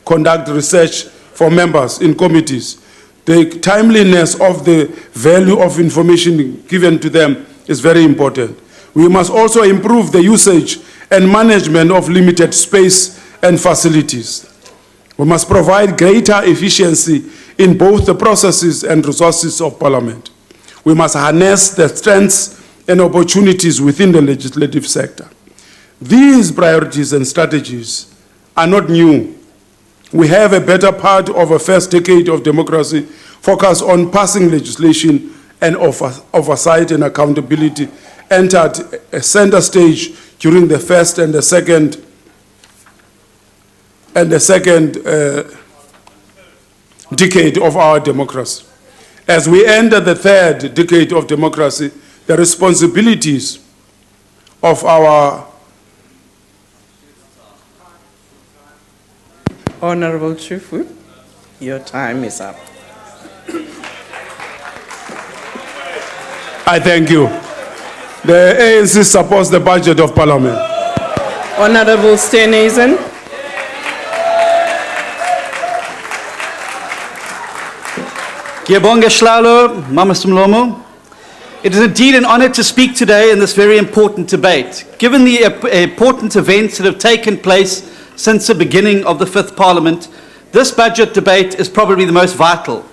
conduct research for members in committees. The timeliness of the value of information given to them is very important. We must also improve the usage and management of limited space and facilities. We must provide greater efficiency in both the processes and resources of Parliament. We must harness the strengths and opportunities within the legislative sector. These priorities and strategies are not new. We have a better part of a first decade of democracy focused on passing legislation, and oversight and accountability entered a center stage during the first and the second decade of our democracy. As we enter the third decade of democracy, the responsibilities of our Honorable Chief Whip, your time is up. I thank you. The ANC supports the budget of Parliament. Honorable Steenhuisen. Ngiyabonga Shlalo, Mama Mlomo. It is indeed an honor to speak today in this very important debate. Given the important events that have taken place since the beginning of the Fifth Parliament, this budget debate is probably the most vital.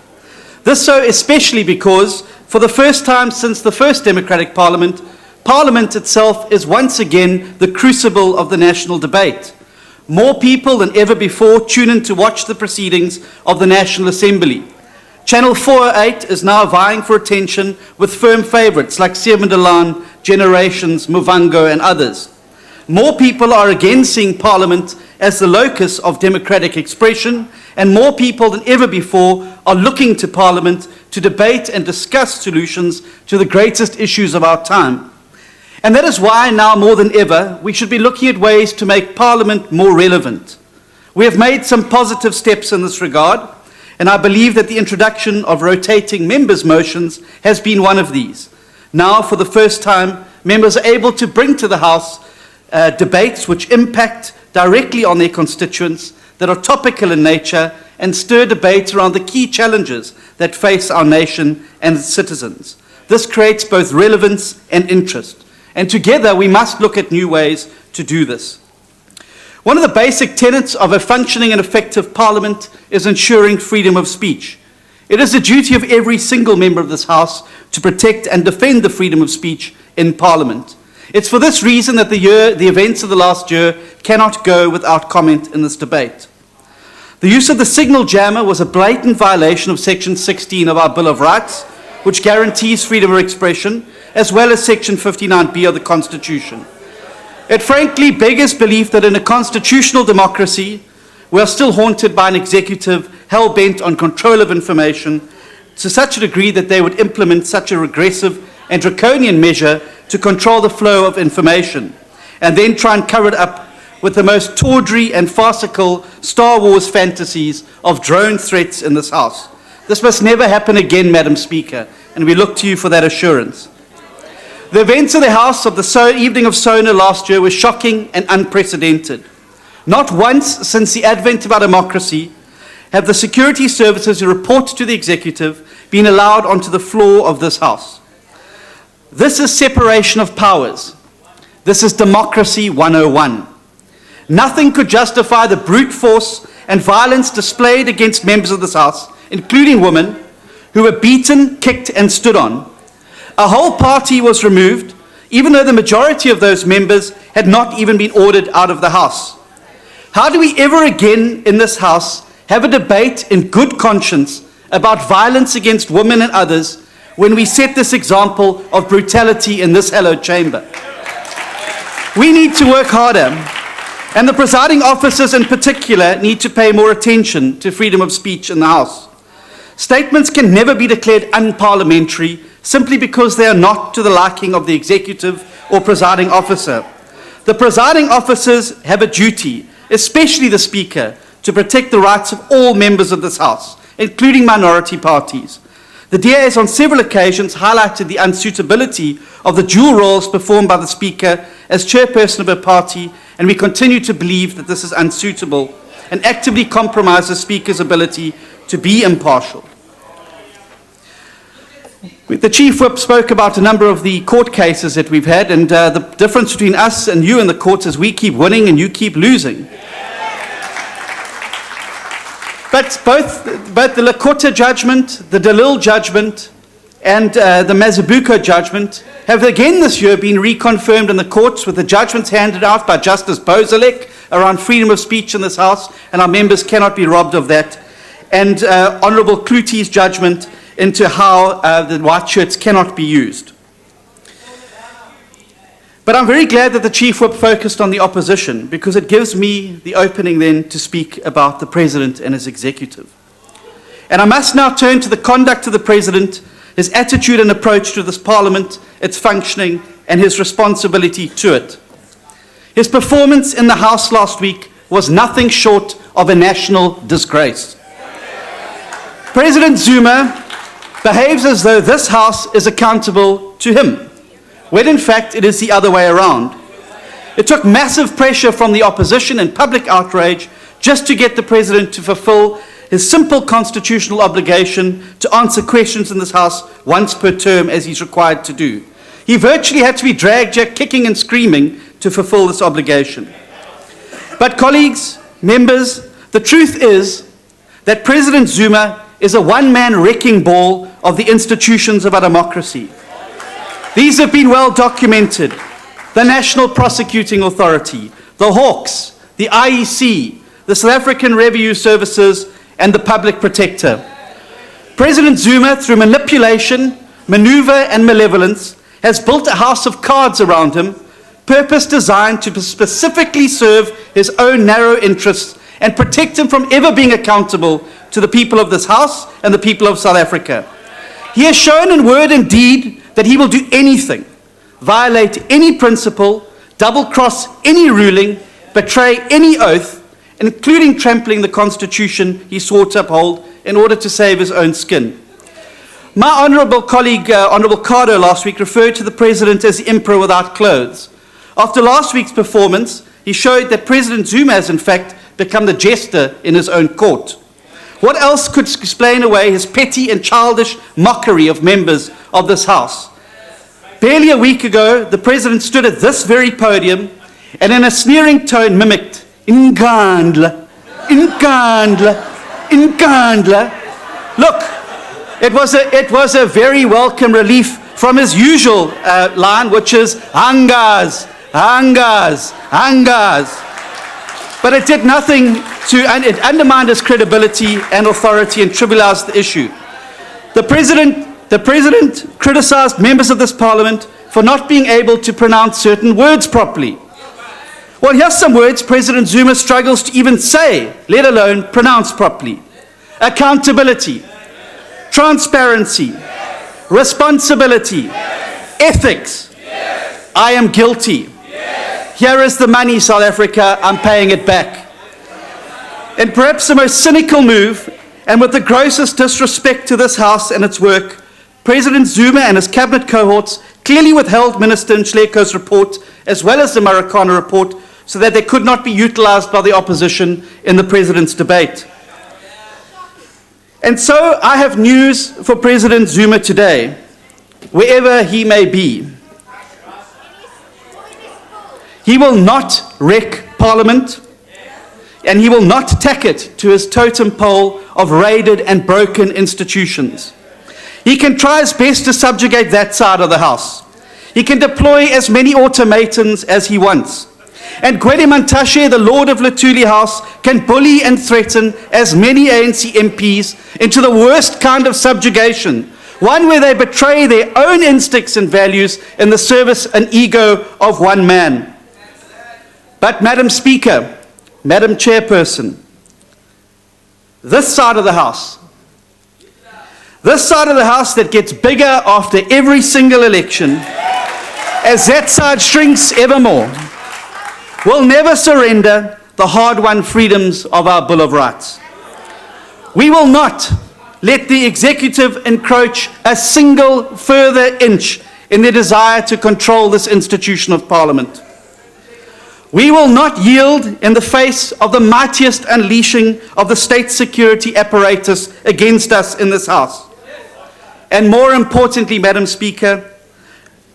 This so especially because, for the first time since the first democratic Parliament, Parliament itself is once again the crucible of the national debate. More people than ever before tune in to watch the proceedings of the National Assembly. Channel 408 is now vying for attention with firm favourites like Siebendelaan, Generations, Muvhango and others. More people are again seeing Parliament as the locus of democratic expression, and more people than ever before are looking to Parliament to debate and discuss solutions to the greatest issues of our time. And that is why now more than ever we should be looking at ways to make Parliament more relevant. We have made some positive steps in this regard, and I believe that the introduction of rotating members' motions has been one of these. Now, for the first time, members are able to bring to the House debates which impact directly on their constituents, that are topical in nature, and stir debates around the key challenges that face our nation and its citizens. This creates both relevance and interest, and together we must look at new ways to do this. One of the basic tenets of a functioning and effective Parliament is ensuring freedom of speech. It is the duty of every single member of this House to protect and defend the freedom of speech in Parliament. It's for this reason that the events of the last year cannot go without comment in this debate. The use of the signal jammer was a blatant violation of Section 16 of our Bill of Rights, which guarantees freedom of expression, as well as Section 59B of the Constitution. It frankly beggars belief that in a constitutional democracy, we are still haunted by an executive hell-bent on control of information to such a degree that they would implement such a regressive and draconian measure to control the flow of information, and then try and cover it up with the most tawdry and farcical Star Wars fantasies of drone threats in this House. This must never happen again, Madam Speaker, and we look to you for that assurance. The events of the House of the evening of Sona last year were shocking and unprecedented. Not once since the advent of our democracy have the security services who report to the executive been allowed onto the floor of this House. This is separation of powers. This is democracy 101. Nothing could justify the brute force and violence displayed against members of this House, including women, who were beaten, kicked, and stood on. A whole party was removed, even though the majority of those members had not even been ordered out of the House. How do we ever again in this House have a debate in good conscience about violence against women and others when we set this example of brutality in this hallowed chamber? We need to work harder, and the presiding officers in particular need to pay more attention to freedom of speech in the House. Statements can never be declared unparliamentary simply because they are not to the liking of the executive or presiding officer. The presiding officers have a duty, especially the Speaker, to protect the rights of all members of this House, including minority parties. The DA has on several occasions highlighted the unsuitability of the dual roles performed by the Speaker as chairperson of a party, and we continue to believe that this is unsuitable and actively compromises the Speaker's ability to be impartial. The Chief Whip spoke about a number of the court cases that we've had, and the difference between us and you in the courts is we keep winning and you keep losing. But both the Lakota judgment, the Dalil judgment, and the Mazabuko judgment have again this year been reconfirmed in the courts with the judgments handed out by Justice Bozalek around freedom of speech in this House, and our members cannot be robbed of that, and Honourable Kluti's judgment into how the white shirts cannot be used. But I'm very glad that the Chief Whip focused on the opposition, because it gives me the opening then to speak about the President and his executive. And I must now turn to the conduct of the President, his attitude and approach to this Parliament, its functioning, and his responsibility to it. His performance in the House last week was nothing short of a national disgrace. President Zuma behaves as though this House is accountable to him, when in fact it is the other way around. It took massive pressure from the opposition and public outrage just to get the President to fulfill his simple constitutional obligation to answer questions in this House once per term, as he's required to do. He virtually had to be dragged here kicking and screaming to fulfill this obligation. But colleagues, members, the truth is that President Zuma is a one-man wrecking ball of the institutions of our democracy. These have been well documented. The National Prosecuting Authority, the Hawks, the IEC, the South African Revenue Services, and the Public Protector. President Zuma, through manipulation, maneuver, and malevolence, has built a house of cards around him, purpose designed to specifically serve his own narrow interests and protect him from ever being accountable to the people of this House and the people of South Africa. He has shown in word and deed that he will do anything, violate any principle, double-cross any ruling, betray any oath, including trampling the Constitution he swore to uphold in order to save his own skin. My honourable colleague, Honourable Cardo, last week referred to the President as the emperor without clothes. After last week's performance, he showed that President Zuma has in fact become the jester in his own court. What else could explain away his petty and childish mockery of members of this House? Barely a week ago, the President stood at this very podium and in a sneering tone mimicked, "Ingandla, Ingandla, Ingandla." Look, it was a very welcome relief from his usual line, which is "Hangas, Hangas, Hangas." But it did nothing and it undermined his credibility and authority and trivialized the issue. The President The President criticized members of this Parliament for not being able to pronounce certain words properly. Well, here's some words President Zuma struggles to even say, let alone pronounce properly. Accountability, transparency, responsibility, ethics. I am guilty. Here is the money, South Africa, I'm paying it back. And perhaps the most cynical move, and with the grossest disrespect to this House and its work, President Zuma and his cabinet cohorts clearly withheld Minister Nhleko's report as well as the Marikana report so that they could not be utilized by the opposition in the President's debate. And so I have news for President Zuma today, wherever he may be. He will not wreck Parliament, and he will not tack it to his totem pole of raided and broken institutions. He can try his best to subjugate that side of the House. He can deploy as many automatons as he wants. And Gwede Mantashe, the Lord of Luthuli House, can bully and threaten as many ANC MPs into the worst kind of subjugation, one where they betray their own instincts and values in the service and ego of one man. But Madam Speaker, Madam Chairperson, this side of the House that gets bigger after every single election, as that side shrinks evermore, will never surrender the hard-won freedoms of our Bill of Rights. We will not let the executive encroach a single further inch in their desire to control this institution of Parliament. We will not yield in the face of the mightiest unleashing of the state security apparatus against us in this House. And more importantly, Madam Speaker,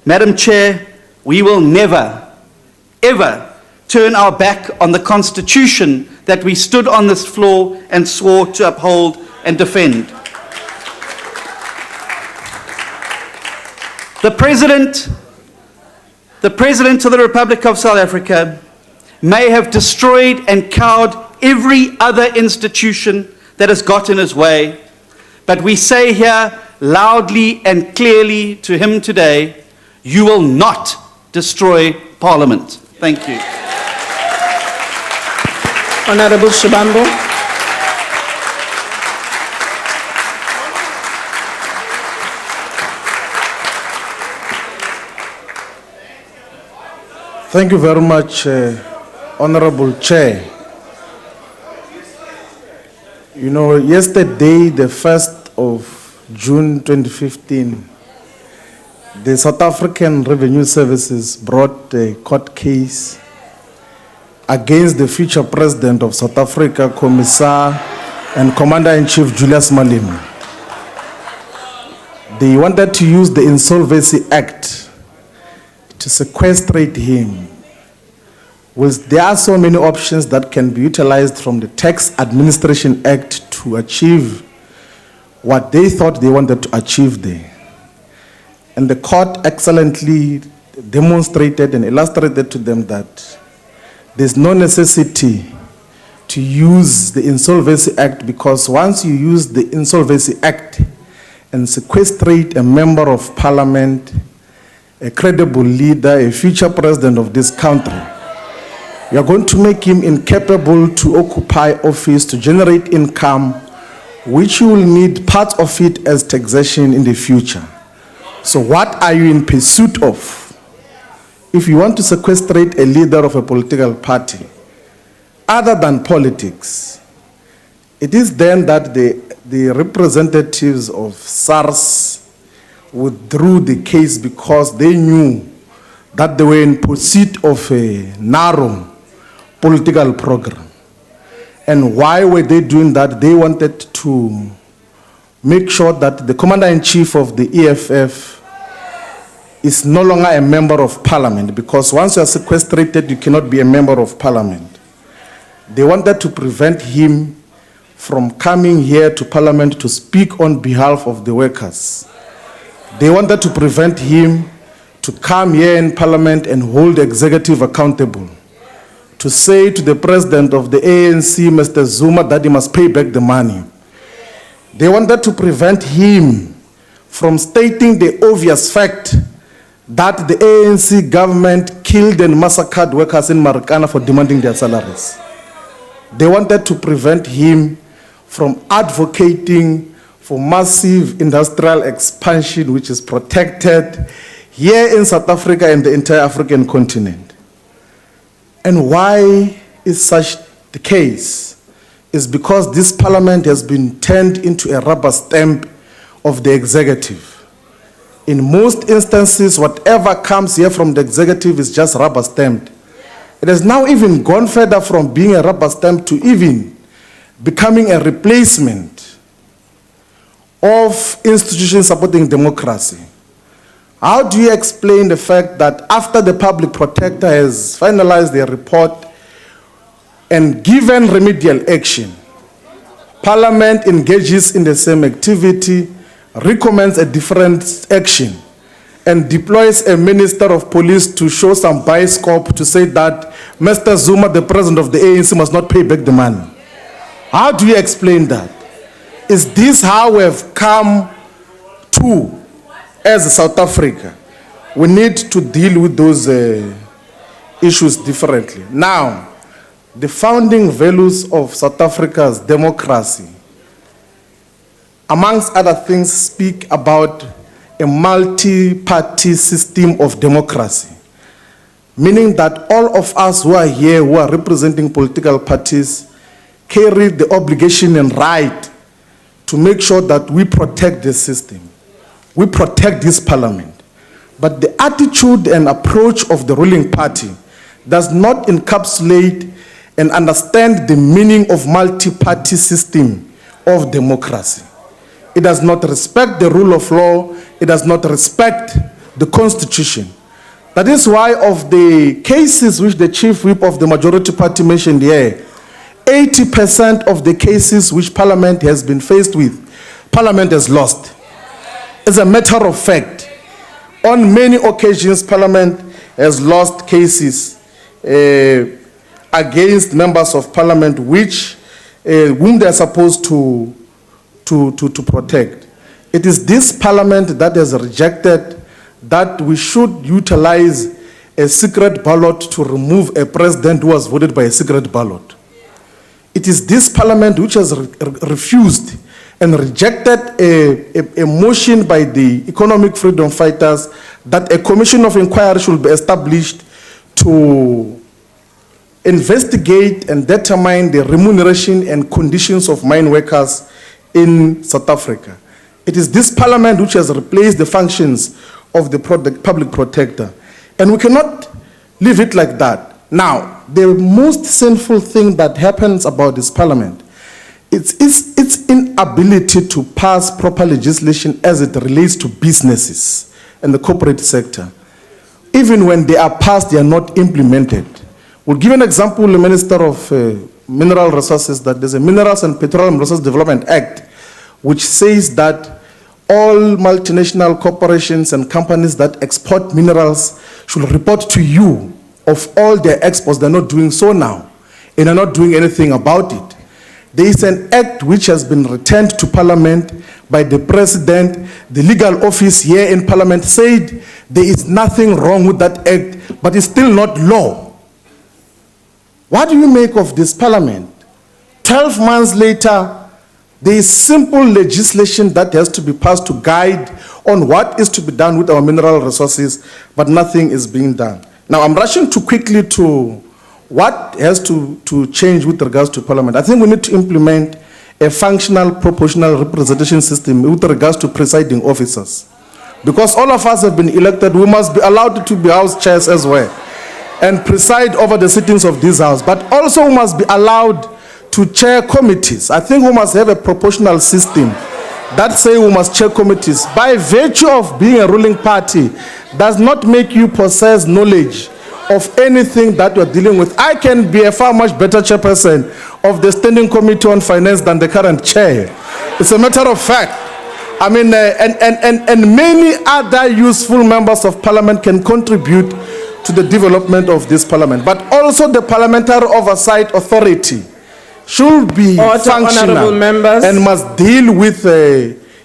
Madam Chair, we will never, ever turn our back on the Constitution that we stood on this floor and swore to uphold and defend. The President of the Republic of South Africa may have destroyed and cowed every other institution that has got in his way, but we say here loudly and clearly to him today, you will not destroy Parliament. Thank you. Honorable Shibambo. Thank you very much, Honorable Chair. You know, yesterday, the 1st of June 2015, the South African Revenue Services brought a court case against the future President of South Africa, Commissar and Commander-in-Chief Julius Malema. They wanted to use the Insolvency Act to sequestrate him. Well, there are so many options that can be utilized from the Tax Administration Act to achieve what they thought they wanted to achieve there. And the court excellently demonstrated and illustrated to them that there's no necessity to use the Insolvency Act, because once you use the Insolvency Act and sequestrate a member of Parliament, a credible leader, a future president of this country, you are going to make him incapable to occupy office, to generate income, which you will need part of it as taxation in the future. So what are you in pursuit of? If you want to sequestrate a leader of a political party, other than politics, it is then that the representatives of SARS withdrew the case because they knew that they were in pursuit of a narrow political program. And why were they doing that? They wanted to make sure that the Commander-in-Chief of the EFF is no longer a member of Parliament, because once you are sequestrated, you cannot be a member of Parliament. They wanted to prevent him from coming here to Parliament to speak on behalf of the workers. They wanted to prevent him to come here in Parliament and hold the executive accountable, to say to the president of the ANC, Mr. Zuma, that he must pay back the money. They wanted to prevent him from stating the obvious fact that the ANC government killed and massacred workers in Marikana for demanding their salaries. They wanted to prevent him from advocating for massive industrial expansion, which is protected here in South Africa and the entire African continent. And why is such the case? Is because this parliament has been turned into a rubber stamp of the executive. In most instances, whatever comes here from the executive is just rubber stamped. It has now even gone further from being a rubber stamp to even becoming a replacement of institutions supporting democracy. How do you explain the fact that after the public protector has finalized their report and given remedial action, Parliament engages in the same activity, recommends a different action, and deploys a minister of police to show some bioscope to say that Mr. Zuma, the president of the ANC, must not pay back the money? How do you explain that? Is this how we have come to as South Africa? We need to deal with those issues differently. Now, the founding values of South Africa's democracy, amongst other things, speak about a multi-party system of democracy, meaning that all of us who are here, who are representing political parties, carry the obligation and right to make sure that we protect the system, we protect this parliament. But the attitude and approach of the ruling party does not encapsulate and understand the meaning of multi-party system of democracy. It does not respect the rule of law. It does not respect the constitution. That is why of the cases which the chief whip of the majority party mentioned here, 80% of the cases which Parliament has been faced with, Parliament has lost. As a matter of fact, on many occasions, Parliament has lost cases against members of Parliament whom they are supposed to protect. It is this Parliament that has rejected that we should utilize a secret ballot to remove a president who was voted by a secret ballot. It is this Parliament which has refused and rejected a motion by the economic freedom fighters that a commission of inquiry should be established to investigate and determine the remuneration and conditions of mine workers in South Africa. It is this Parliament which has replaced the functions of the public protector. And we cannot leave it like that. Now, the most sinful thing that happens about this Parliament, it's its inability to pass proper legislation as it relates to businesses and the corporate sector. Even when they are passed, they are not implemented. We'll give an example, the Minister of Mineral Resources, that there's a Minerals and Petroleum Resources Development Act, which says that all multinational corporations and companies that export minerals should report to you of all their exports. They're not doing so now, and are not doing anything about it. There is an act which has been returned to Parliament by the President. The legal office here in Parliament said there is nothing wrong with that act, but it's still not law. What do you make of this Parliament? 12 months later, there is simple legislation that has to be passed to guide on what is to be done with our mineral resources, but nothing is being done. Now, I'm rushing too quickly to what has to change with regards to Parliament. I think we need to implement a functional proportional representation system with regards to presiding officers. Because all of us have been elected, we must be allowed to be house chairs as well and preside over the sittings of this house, but also we must be allowed to chair committees. I think we must have a proportional system that say we must chair committees. By virtue of being a ruling party does not make you possess knowledge of anything that you're dealing with. I can be a far much better chairperson of the Standing Committee on Finance than the current chair. It's a matter of fact. I mean, and many other useful members of Parliament can contribute to the development of this Parliament. But also the Parliamentary Oversight Authority should be functional honorable members, and must deal with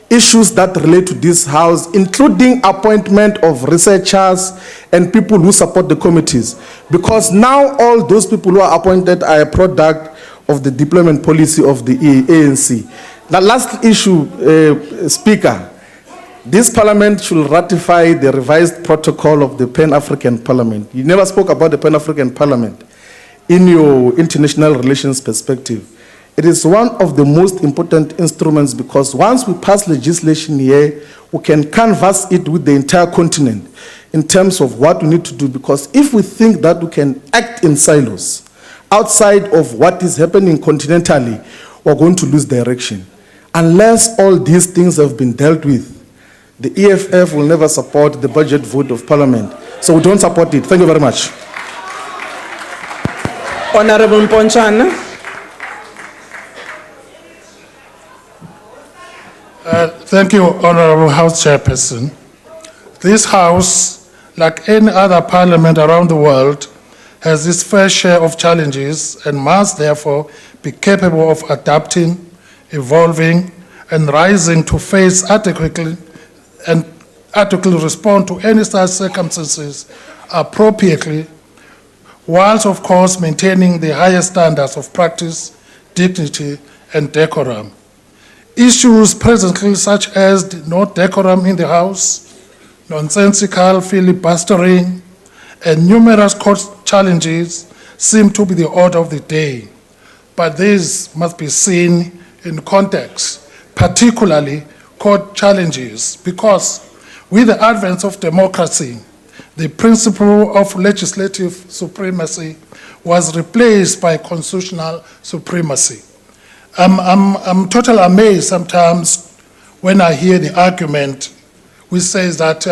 issues that relate to this house, including appointment of researchers and people who support the committees. Because now all those people who are appointed are a product of the deployment policy of the ANC. The last issue, Speaker, this Parliament should ratify the revised protocol of the Pan-African Parliament. You never spoke about the Pan-African Parliament in your international relations perspective. It is one of the most important instruments because once we pass legislation here, we can canvass it with the entire continent in terms of what we need to do. Because if we think that we can act in silos outside of what is happening continentally, we're going to lose direction. Unless all these things have been dealt with, the EFF will never support the budget vote of Parliament. So we don't support it. Thank you very much. Honorable Mponchana. Thank you, Honorable House Chairperson. This House, like any other parliament around the world, has its fair share of challenges and must therefore be capable of adapting, evolving, and rising to face adequately respond to any such circumstances appropriately, whilst of course maintaining the highest standards of practice, dignity, and decorum. Issues presently such as no decorum in the House, nonsensical filibustering, and numerous court challenges seem to be the order of the day. But these must be seen in context, particularly court challenges, because with the advent of democracy, the principle of legislative supremacy was replaced by constitutional supremacy. I'm totally amazed sometimes when I hear the argument which says that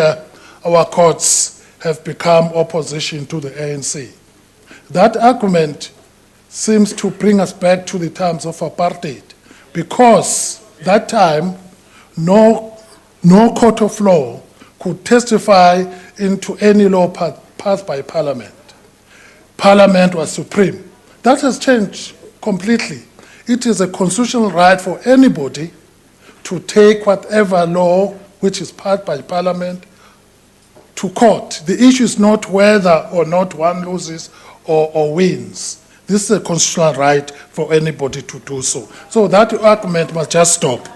our courts have become opposition to the ANC. That argument seems to bring us back to the times of apartheid, because that time no court of law could testify into any law passed by Parliament. Parliament was supreme. That has changed completely. It is a constitutional right for anybody to take whatever law which is passed by Parliament to court. The issue is not whether or not one loses or wins. This is a constitutional right for anybody to do so. So that argument must just stop.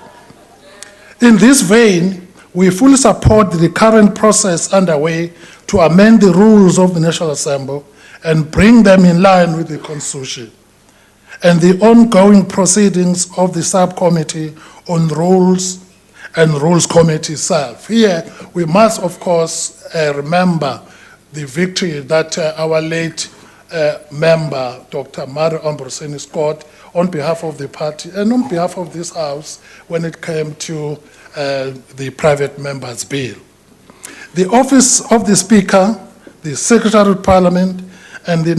In this vein, we fully support the current process underway to amend the rules of the National Assembly and bring them in line with the Constitution, and the ongoing proceedings of the subcommittee on rules and rules committee itself. Here, we must, of course, remember the victory that our late member, Dr. Mario Ambrosini, scored on behalf of the party and on behalf of this House when it came to the private members' bill. The office of the Speaker, the Secretary of Parliament, and the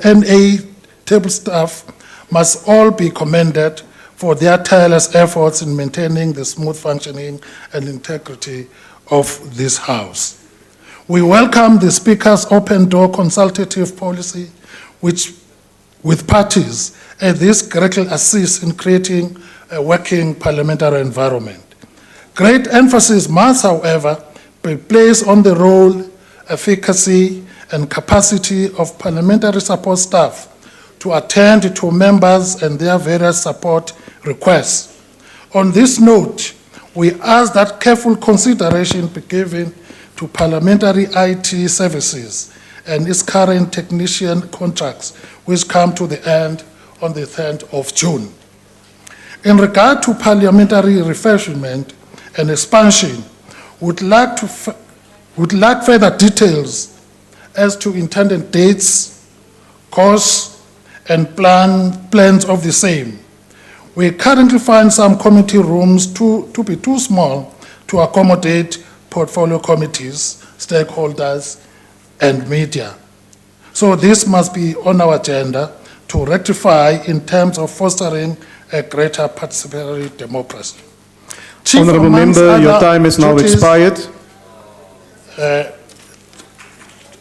NA table staff must all be commended for their tireless efforts in maintaining the smooth functioning and integrity of this House. We welcome the Speaker's open door consultative policy, which with parties, and this greatly assists in creating a working parliamentary environment. Great emphasis must, however, be placed on the role, efficacy, and capacity of parliamentary support staff to attend to members and their various support requests. On this note, we ask that careful consideration be given to parliamentary IT services and its current technician contracts, which come to the end on the 10th of June. In regard to parliamentary refreshment and expansion, would like further details as to intended dates, costs, and plans of the same. We currently find some committee rooms to be too small to accommodate portfolio committees, stakeholders, and media. So this must be on our agenda to rectify in terms of fostering a greater participatory democracy. Chief, Honourable Member, your time is now expired.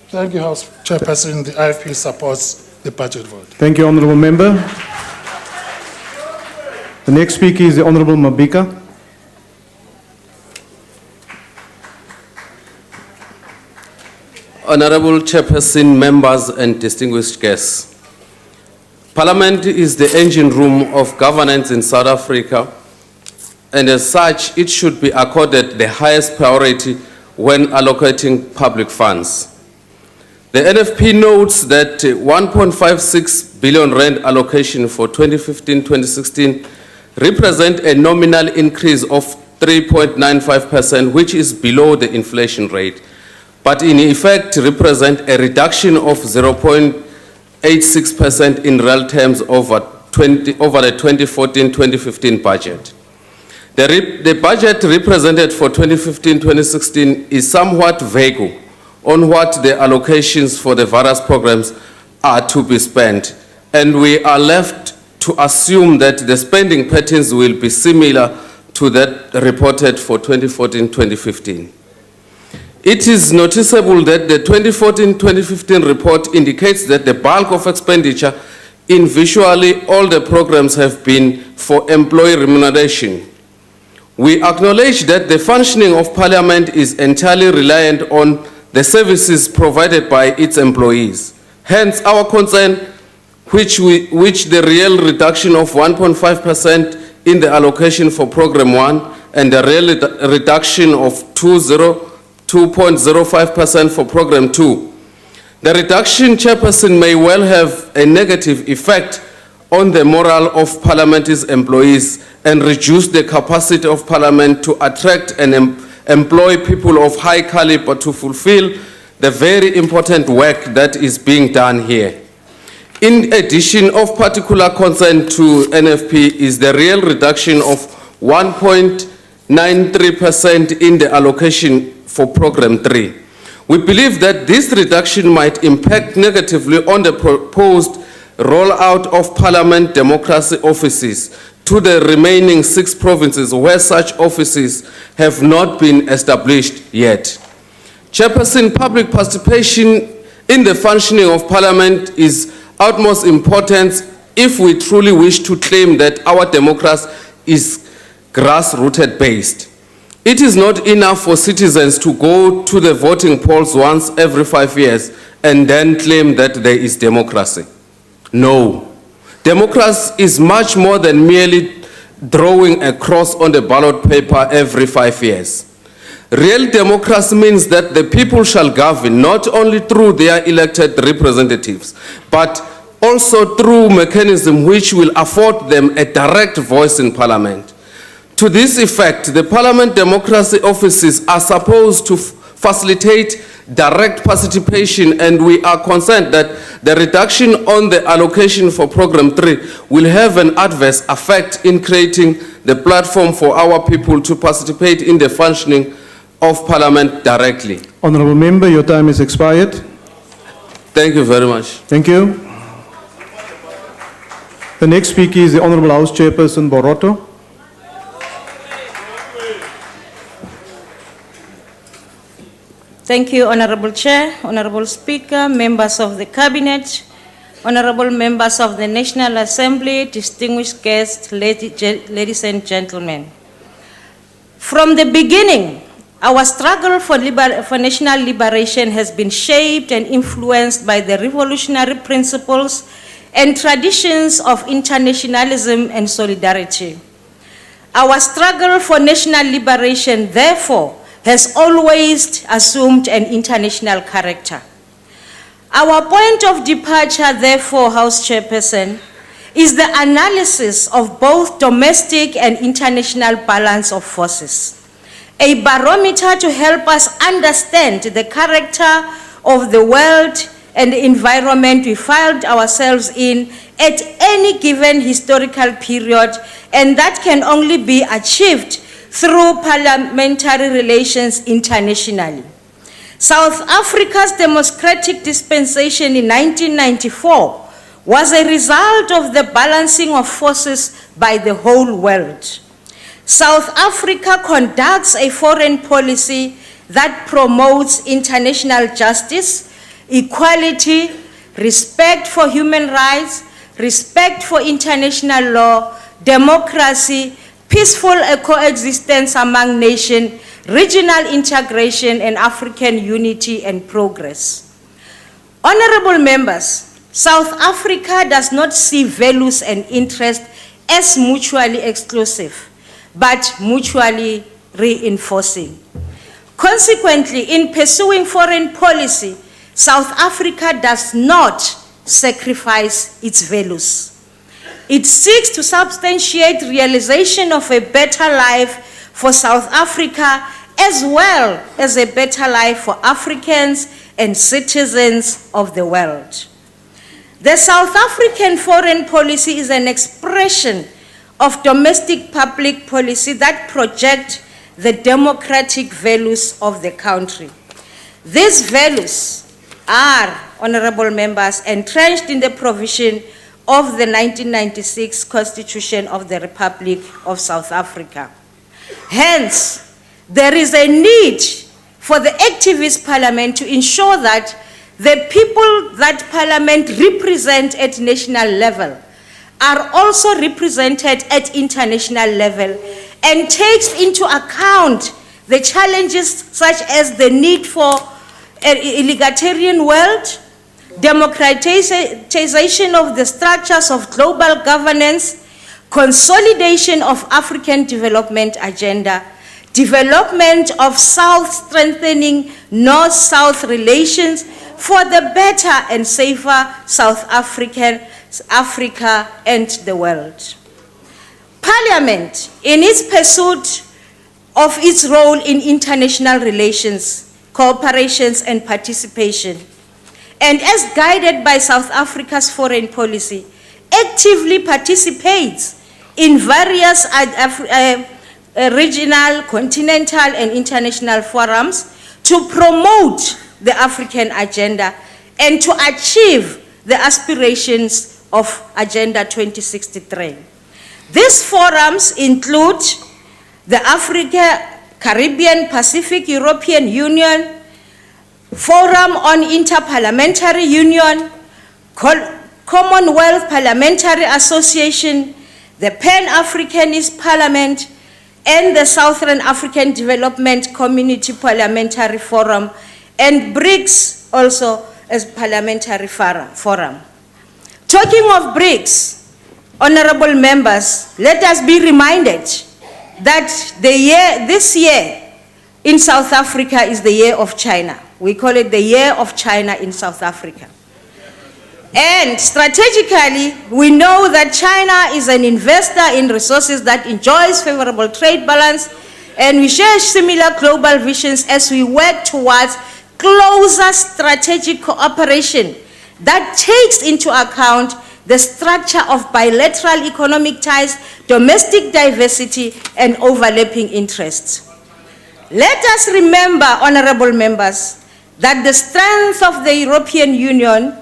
Thank you, House Chairperson. The IFP supports the budget vote. Thank you, Honourable Member. The next speaker is the Honourable Mabika. Honorable Chairperson, members and distinguished guests. Parliament is the engine room of governance in South Africa, and as such, it should be accorded the highest priority when allocating public funds. The NFP notes that 1.56 billion rand allocation for 2015-2016 represent a nominal increase of 3.95%, which is below the inflation rate, but in effect represent a reduction of 0.86% in real terms over the 2014-2015 budget. The budget represented for 2015-2016 is somewhat vague on what the allocations for the various programs are to be spent, and we are left to assume that the spending patterns will be similar to that reported for 2014-2015. It is noticeable that the 2014-2015 report indicates that the bulk of expenditure in virtually all the programs have been for employee remuneration. We acknowledge that the functioning of Parliament is entirely reliant on the services provided by its employees. Hence, our concern, which the real reduction of 1.5% in the allocation for Program 1 and the real reduction of 2.05% for Program 2. The reduction, Chairperson, may well have a negative effect on the morale of Parliament's employees and reduce the capacity of Parliament to attract and employ people of high caliber to fulfill the very important work that is being done here. In addition, of particular concern to NFP is the real reduction of 1.93% in the allocation for Program 3. We believe that this reduction might impact negatively on the proposed rollout of Parliament democracy offices to the remaining 6 provinces where such offices have not been established yet. Chairperson, public participation in the functioning of Parliament is utmost importance if we truly wish to claim that our democracy is grassrooted based. It is not enough for citizens to go to the voting polls once every 5 years and then claim that there is democracy. No. Democracy is much more than merely drawing a cross on the ballot paper every 5 years. Real democracy means that the people shall govern not only through their elected representatives, but also through mechanisms which will afford them a direct voice in Parliament. To this effect, the Parliament democracy offices are supposed to facilitate direct participation, and we are concerned that the reduction on the allocation for Program 3 will have an adverse effect in creating the platform for our people to participate in the functioning of Parliament directly. Honourable Member, your time is expired. Thank you very much. Thank you. The next speaker is the Honourable House Chairperson Boroto. Thank you, Honourable Chair, Honourable Speaker, members of the Cabinet, honourable members of the National Assembly, distinguished guests, ladies and gentlemen. From the beginning, our struggle for national liberation has been shaped and influenced by the revolutionary principles and traditions of internationalism and solidarity. Our struggle for national liberation, therefore, has always assumed an international character. Our point of departure, therefore, House Chairperson, is the analysis of both domestic and international balance of forces, a barometer to help us understand the character of the world and the environment we find ourselves in at any given historical period, and that can only be achieved through parliamentary relations internationally. South Africa's democratic dispensation in 1994 was a result of the balancing of forces by the whole world. South Africa conducts a foreign policy that promotes international justice, equality, respect for human rights, respect for international law, democracy, peaceful coexistence among nations, regional integration, and African unity and progress. Honorable members, South Africa does not see values and interests as mutually exclusive, but mutually reinforcing. Consequently, in pursuing foreign policy, South Africa does not sacrifice its values. It seeks to substantiate realization of a better life for South Africa, as well as a better life for Africans and citizens of the world. The South African foreign policy is an expression of domestic public policy that projects the democratic values of the country. These values are, honorable members, entrenched in the provision of the 1996 Constitution of the Republic of South Africa. Hence, there is a need for the activist parliament to ensure that the people that parliament represent at national level are also represented at international level and takes into account the challenges such as the need for an egalitarian world, democratization of the structures of global governance, consolidation of African development agenda, development of South strengthening North-South relations for the better and safer South Africa and the world. Parliament, in its pursuit of its role in international relations, cooperations and participation, and as guided by South Africa's foreign policy, actively participates in various regional, continental, and international forums to promote the African agenda and to achieve the aspirations of Agenda 2063. These forums include the Africa, Caribbean, Pacific, European Union, Forum on Interparliamentary Union, Commonwealth Parliamentary Association, the Pan-Africanist Parliament, and the Southern African Development Community Parliamentary Forum, and BRICS also as Parliamentary Forum. Talking of BRICS, honorable members, let us be reminded that this year in South Africa is the year of China. We call it the year of China in South Africa. And strategically, we know that China is an investor in resources that enjoys favorable trade balance, and we share similar global visions as we work towards closer strategic cooperation that takes into account the structure of bilateral economic ties, domestic diversity, and overlapping interests. Let us remember, honorable members, that the strength of the European Union,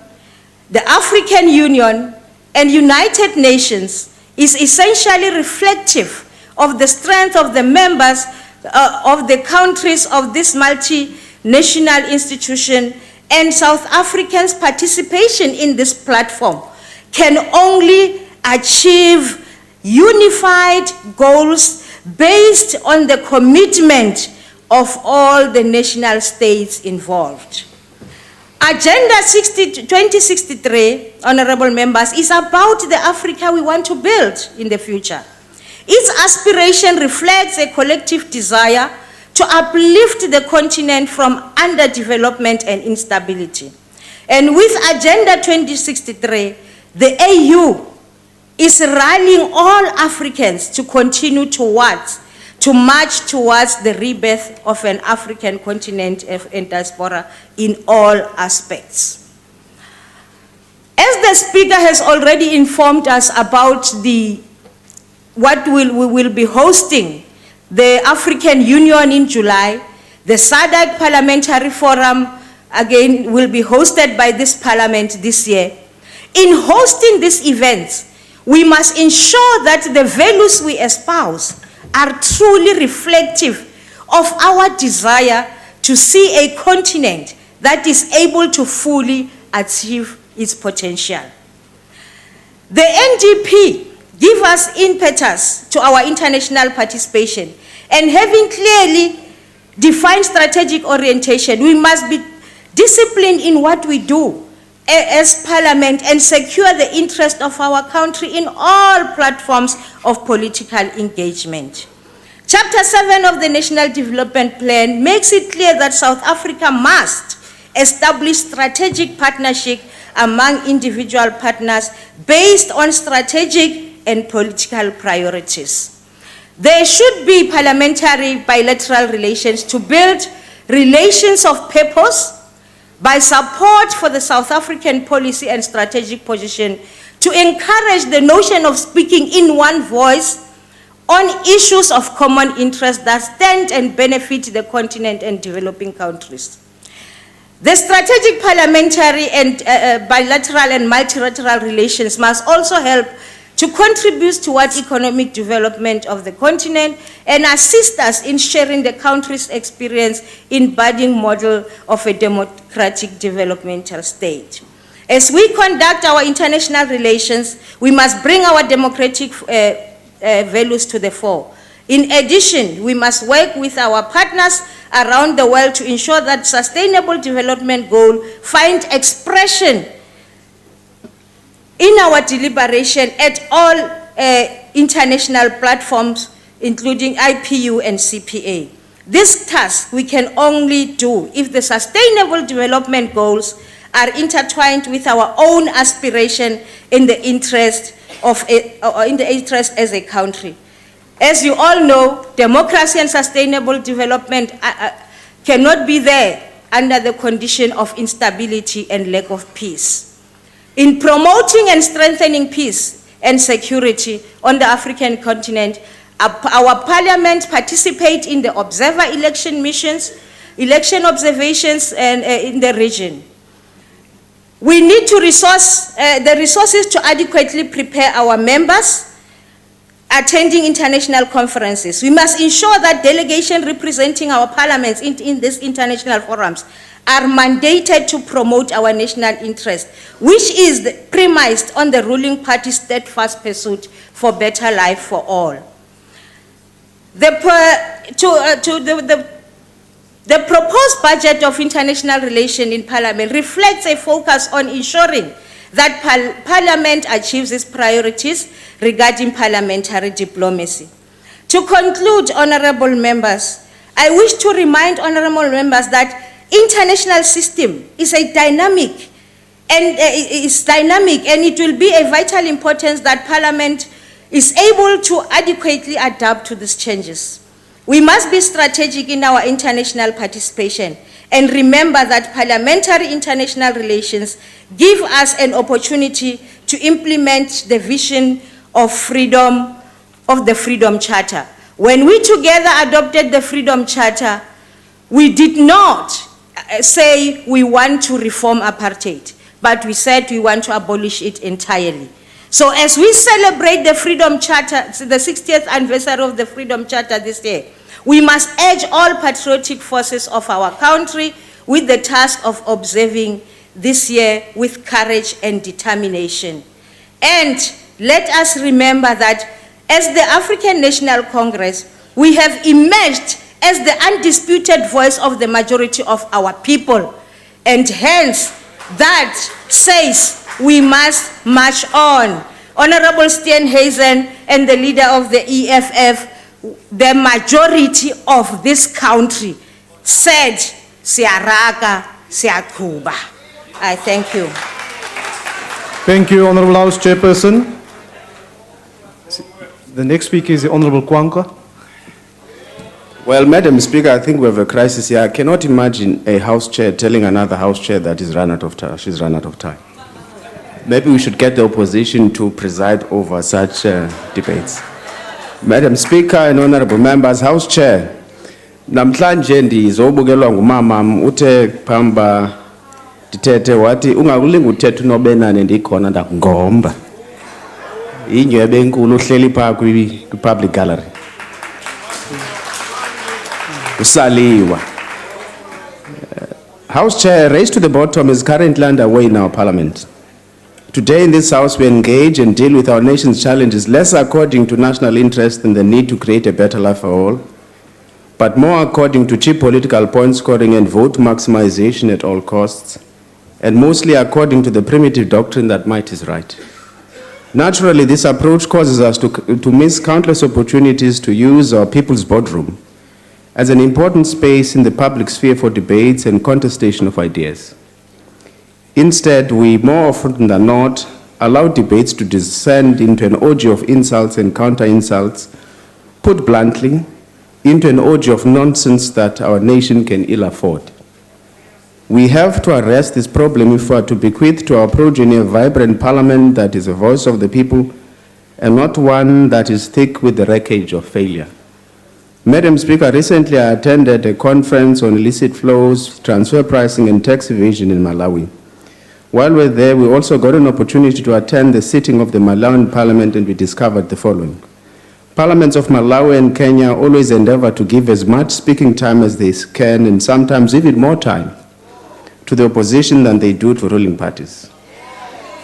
the African Union, and United Nations is essentially reflective of the strength of the members of the countries of this multinational institution, and South Africans' participation in this platform can only achieve unified goals based on the commitment of all the national states involved. Agenda 2063, honorable members, is about the Africa we want to build in the future. Its aspiration reflects a collective desire to uplift the continent from underdevelopment and instability. And with Agenda 2063, the AU is rallying all Africans to continue to march towards the rebirth of an African continent and diaspora in all aspects. As the speaker has already informed us about what we will be hosting, the African Union in July, the SADC Parliamentary Forum, again, will be hosted by this parliament this year. In hosting these events, we must ensure that the values we espouse are truly reflective of our desire to see a continent that is able to fully achieve its potential. The NDP give us impetus to our international participation. And having clearly defined strategic orientation, we must be disciplined in what we do as Parliament and secure the interest of our country in all platforms of political engagement. Chapter 7 of the National Development Plan makes it clear that South Africa must establish strategic partnership among individual partners based on strategic and political priorities. There should be parliamentary bilateral relations to build relations of purpose by support for the South African policy and strategic position, to encourage the notion of speaking in one voice on issues of common interest that stand and benefit the continent and developing countries. The strategic parliamentary and bilateral and multilateral relations must also help to contribute toward economic development of the continent and assist us in sharing the country's experience in budding model of a democratic developmental state. As we conduct our international relations, we must bring our democratic values to the fore. In addition, we must work with our partners around the world to ensure that sustainable development goals find expression in our deliberation at all international platforms, including IPU and CPA. This task we can only do if the sustainable development goals are intertwined with our own aspiration in the interest as a country. As you all know, democracy and sustainable development cannot be there under the condition of instability and lack of peace. In promoting and strengthening peace and security on the African continent, our parliament participate in the observer election missions, election observations in the region. We need to the resources to adequately prepare our members attending international conferences. We must ensure that delegations representing our parliaments in these international forums are mandated to promote our national interest, which is premised on the ruling party's steadfast pursuit for better life for all. The proposed budget of international relations in Parliament reflects a focus on ensuring that Parliament achieves its priorities regarding parliamentary diplomacy. To conclude, honorable members, I wish to remind honorable members that international system is dynamic and it will be a vital importance that Parliament is able to adequately adapt to these changes. We must be strategic in our international participation and remember that parliamentary international relations give us an opportunity to implement the vision of freedom, of the Freedom Charter. When we together adopted the Freedom Charter, we did not say we want to reform apartheid, but we said we want to abolish it entirely. So as we celebrate the Freedom Charter, the 60th anniversary of the Freedom Charter this year, we must urge all patriotic forces of our country with the task of observing this year with courage and determination. And let us remember that as the African National Congress, we have emerged as the undisputed voice of the majority of our people. And hence, that says we must march on. Honorable Steenhuisen and the leader of the EFF, the majority of this country said, "Siyaraga, siyaqhuba." I thank you. Thank you, Honorable House Chairperson. The next speaker is the Honorable Kwankwa. Well, Madam Speaker, I think we have a crisis here. I cannot imagine a House Chair telling another House Chair that she's run out of time. Maybe we should get the opposition to preside over such debates. Madam Speaker and Honorable Members, House Chair, namhlanje ndizobukelwa ngumama uthe phamba dithethe wathi ungakulinga uthetha unobenane ndikhona ndakungomba. Inywebe enkulu uhleli pha kwi-public gallery. Usaliwa. House Chair, Race to the Bottom is currently underway in our Parliament. Today in this House, we engage and deal with our nation's challenges less according to national interest and the need to create a better life for all, but more according to cheap political point scoring and vote maximization at all costs, and mostly according to the primitive doctrine that might is right. Naturally, this approach causes us to miss countless opportunities to use our people's boardroom as an important space in the public sphere for debates and contestation of ideas. Instead, we more often than not allow debates to descend into an orgy of insults and counter-insults, put bluntly, into an orgy of nonsense that our nation can ill afford. We have to arrest this problem if we are to bequeath to our progeny a vibrant parliament that is a voice of the people and not one that is thick with the wreckage of failure. Madam Speaker, recently I attended a conference on illicit flows, transfer pricing, and tax evasion in Malawi. While we were there, we also got an opportunity to attend the sitting of the Malawian Parliament, and we discovered the following. Parliaments of Malawi and Kenya always endeavor to give as much speaking time as they can, and sometimes even more time, to the opposition than they do to ruling parties.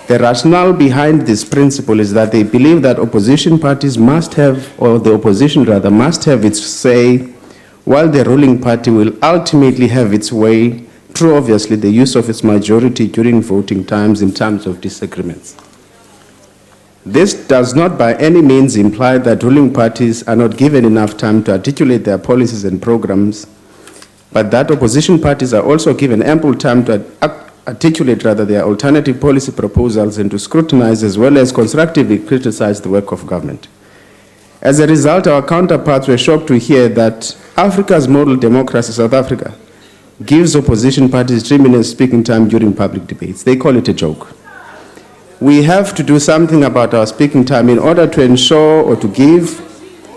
The rationale behind this principle is that they believe that opposition parties must have, or the opposition rather, must have its say, while the ruling party will ultimately have its way through, obviously, the use of its majority during voting times in terms of disagreements. This does not by any means imply that ruling parties are not given enough time to articulate their policies and programs, but that opposition parties are also given ample time to articulate their alternative policy proposals and to scrutinize as well as constructively criticize the work of government. As a result, our counterparts were shocked to hear that Africa's model democracy, South Africa, gives opposition parties 3 minutes speaking time during public debates. They call it a joke. We have to do something about our speaking time in order to ensure or to give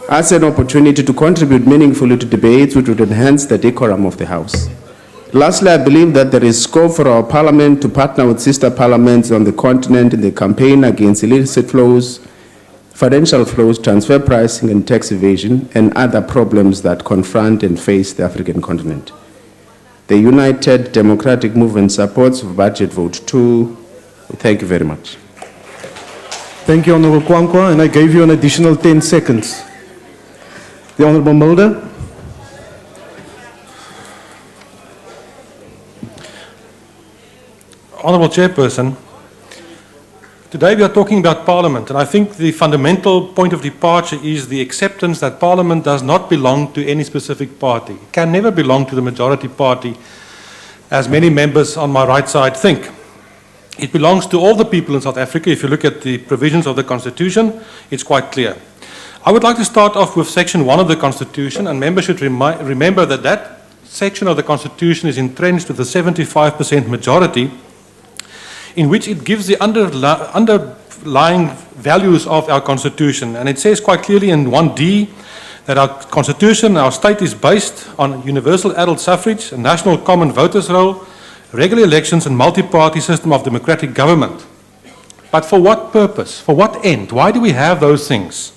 us an opportunity to contribute meaningfully to debates which would enhance the decorum of the House. Lastly, I believe that there is scope for our parliament to partner with sister parliaments on the continent in the campaign against illicit flows, financial flows, transfer pricing, and tax evasion, and other problems that confront and face the African continent. The United Democratic Movement supports budget vote 2. Thank you very much. Thank you, Honourable Kwankwa, and I gave you an additional 10 seconds. The Honourable Mulder. Honourable Chairperson, today we are talking about Parliament, and I think the fundamental point of departure is the acceptance that Parliament does not belong to any specific party. It can never belong to the majority party, as many members on my right side think. It belongs to all the people in South Africa. If you look at the provisions of the Constitution, it's quite clear. I would like to start off with Section 1 of the Constitution, and members should remember that that section of the Constitution is entrenched with a 75% majority, in which it gives the underlying values of our Constitution. And it says quite clearly in 1D that our Constitution, our state is based on universal adult suffrage, a national common voters' roll, regular elections, and multi-party system of democratic government. But for what purpose? For what end? Why do we have those things?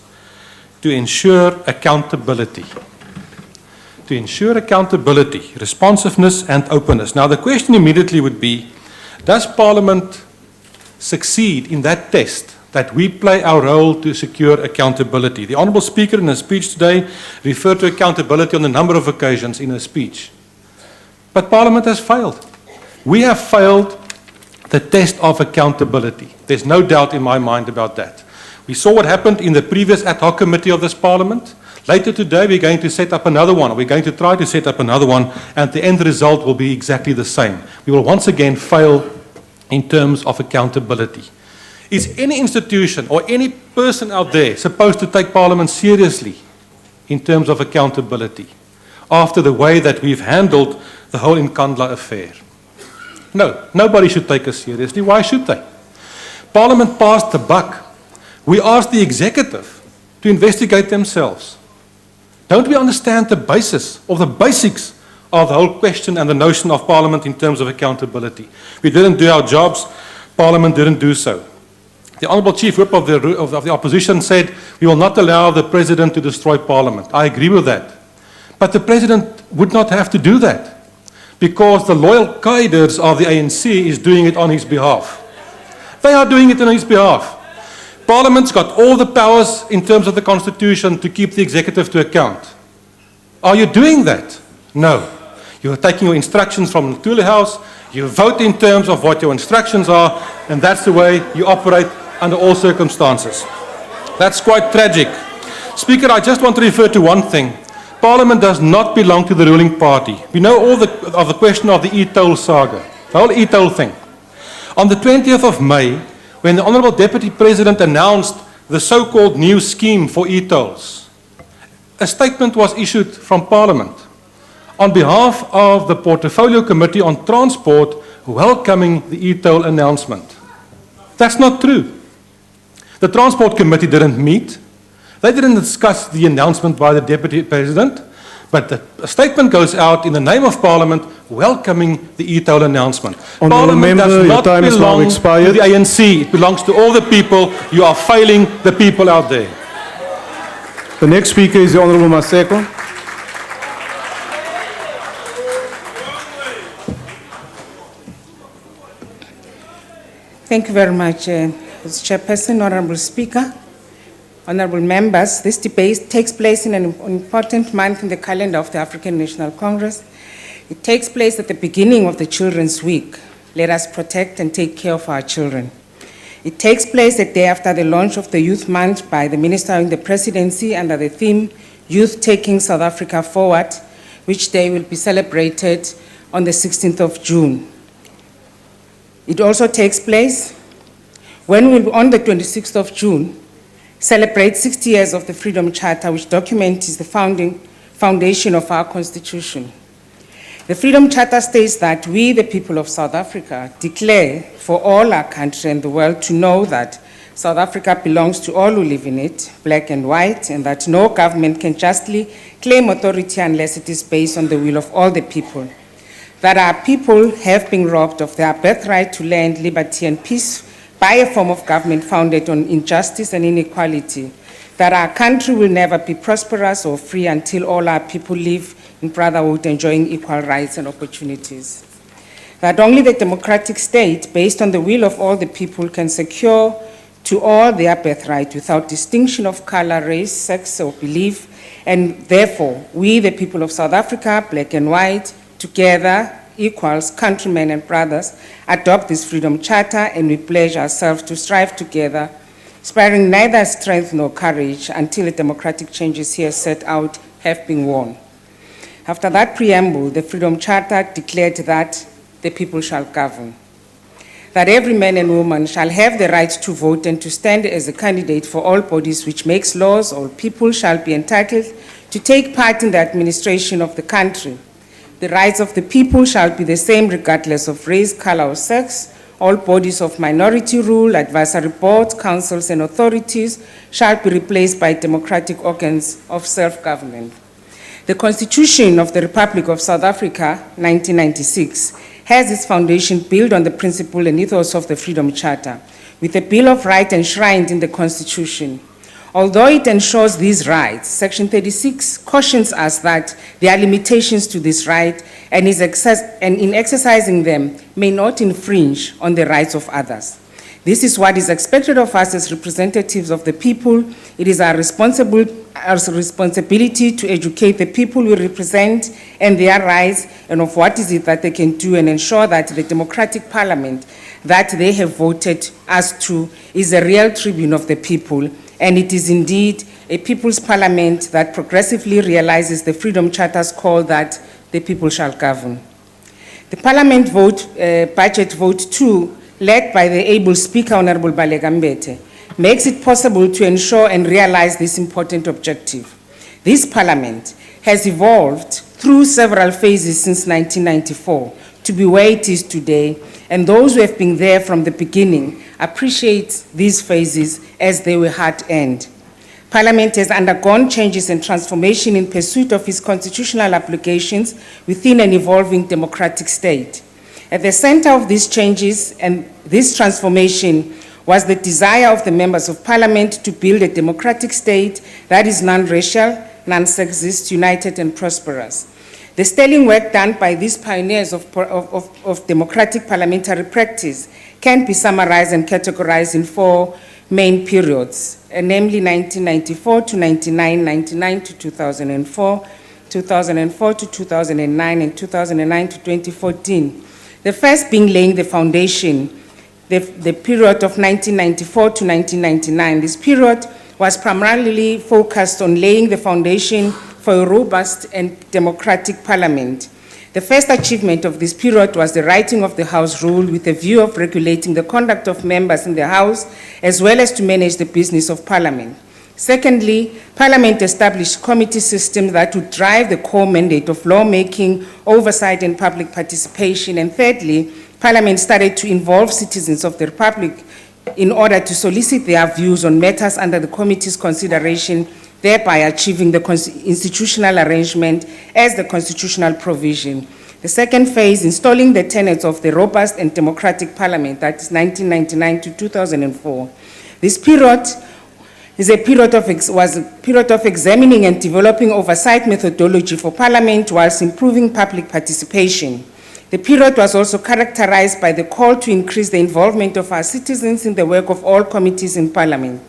To ensure accountability. To ensure accountability, responsiveness, and openness. Now the question immediately would be, does Parliament succeed in that test, that we play our role to secure accountability? The Honourable Speaker in his speech today referred to accountability on a number of occasions in his speech. But Parliament has failed. We have failed the test of accountability. There's no doubt in my mind about that. We saw what happened in the previous ad hoc committee of this Parliament. Later today, we're going to set up another one. We're going to try to set up another one, and the end result will be exactly the same. We will once again fail in terms of accountability. Is any institution or any person out there supposed to take Parliament seriously in terms of accountability after the way that we've handled the whole Nkandla affair? No, nobody should take us seriously. Why should they? Parliament passed the buck. We asked the executive to investigate themselves. Don't we understand the basis or the basics of the whole question and the notion of Parliament in terms of accountability? We didn't do our jobs. Parliament didn't do so. The Honourable Chief Whip of the Opposition said, we will not allow the President to destroy Parliament. I agree with that. But the President would not have to do that, because the loyal cadres of the ANC is doing it on his behalf. They are doing it on his behalf. Parliament's got all the powers in terms of the Constitution to keep the executive to account. Are you doing that? No. You're taking your instructions from the Thule House, you vote in terms of what your instructions are, and that's the way you operate under all circumstances. That's quite tragic. Speaker, I just want to refer to one thing. Parliament does not belong to the ruling party. We know all of the question of the e-toll saga, the whole e-toll thing. On the 20th of May, when the Honourable Deputy President announced the so-called new scheme for e-tolls, a statement was issued from Parliament on behalf of the Portfolio Committee on Transport welcoming the e-toll announcement. That's not true. The Transport Committee didn't meet. They didn't discuss the announcement by the Deputy President, but a statement goes out in the name of Parliament welcoming the e-toll announcement. Parliament does not belong to the ANC. It belongs to all the people. You are failing the people out there. The next speaker is the Honourable Maseko. Thank you very much, Mr. Chairperson, Honourable Speaker, honourable members. This debate takes place in an important month in the calendar of the African National Congress. It takes place at the beginning of the Children's Week. Let us protect and take care of our children. It takes place a day after the launch of the Youth Month by the Minister in the Presidency under the theme, Youth Taking South Africa Forward, which day will be celebrated on the 16th of June. It also takes place when we will, on the 26th of June, celebrate 60 years of the Freedom Charter, which documents the foundation of our Constitution. The Freedom Charter states that we, the people of South Africa, declare for all our country and the world to know that South Africa belongs to all who live in it, black and white, and that no government can justly claim authority unless it is based on the will of all the people. That our people have been robbed of their birthright to land, liberty, and peace by a form of government founded on injustice and inequality. That our country will never be prosperous or free until all our people live in brotherhood, enjoying equal rights and opportunities. That only the democratic state, based on the will of all the people, can secure to all their birthright without distinction of color, race, sex, or belief, and therefore, we, the people of South Africa, black and white, together, equals, countrymen and brothers, adopt this Freedom Charter, and we pledge ourselves to strive together, sparing neither strength nor courage until the democratic changes here set out have been won. After that preamble, the Freedom Charter declared that the people shall govern, that every man and woman shall have the right to vote and to stand as a candidate for all bodies which makes laws. All people shall be entitled to take part in the administration of the country. The rights of the people shall be the same regardless of race, color, or sex. All bodies of minority rule, advisory boards, councils, and authorities shall be replaced by democratic organs of self-government. The Constitution of the Republic of South Africa, 1996, has its foundation built on the principle and ethos of the Freedom Charter, with the Bill of Rights enshrined in the Constitution. Although it ensures these rights, Section 36 cautions us that there are limitations to this right, and in exercising them may not infringe on the rights of others. This is what is expected of us as representatives of the people. It is our responsibility to educate the people we represent and their rights, and of what is it that they can do, and ensure that the democratic parliament that they have voted us to is a real tribune of the people, and it is indeed a people's parliament that progressively realizes the Freedom Charter's call that the people shall govern. The parliament budget vote 2, led by the able Speaker, Honourable Baleka Mbete, makes it possible to ensure and realize this important objective. This parliament has evolved through several phases since 1994 to be where it is today, and those who have been there from the beginning appreciate these phases as they were hard-earned. Parliament has undergone changes and transformation in pursuit of its constitutional obligations within an evolving democratic state. At the center of these changes and this transformation was the desire of the members of Parliament to build a democratic state that is non-racial, non-sexist, united, and prosperous. The sterling work done by these pioneers of democratic parliamentary practice can be summarized and categorized in 4 main periods, namely 1994 to 99, 99 to 2004, 2004 to 2009, and 2009 to 2014. The first being laying the foundation, the period of 1994 to 1999. This period was primarily focused on laying the foundation for a robust and democratic parliament. The first achievement of this period was the writing of the House Rule with a view of regulating the conduct of members in the House as well as to manage the business of Parliament. Secondly, Parliament established committee systems that would drive the core mandate of lawmaking, oversight, and public participation. And thirdly, Parliament started to involve citizens of the Republic in order to solicit their views on matters under the committee's consideration, thereby achieving the institutional arrangement as the constitutional provision. The second phase, installing the tenets of the robust and democratic Parliament, that is 1999 to 2004. This period was a period of examining and developing oversight methodology for Parliament whilst improving public participation. The period was also characterized by the call to increase the involvement of our citizens in the work of all committees in Parliament.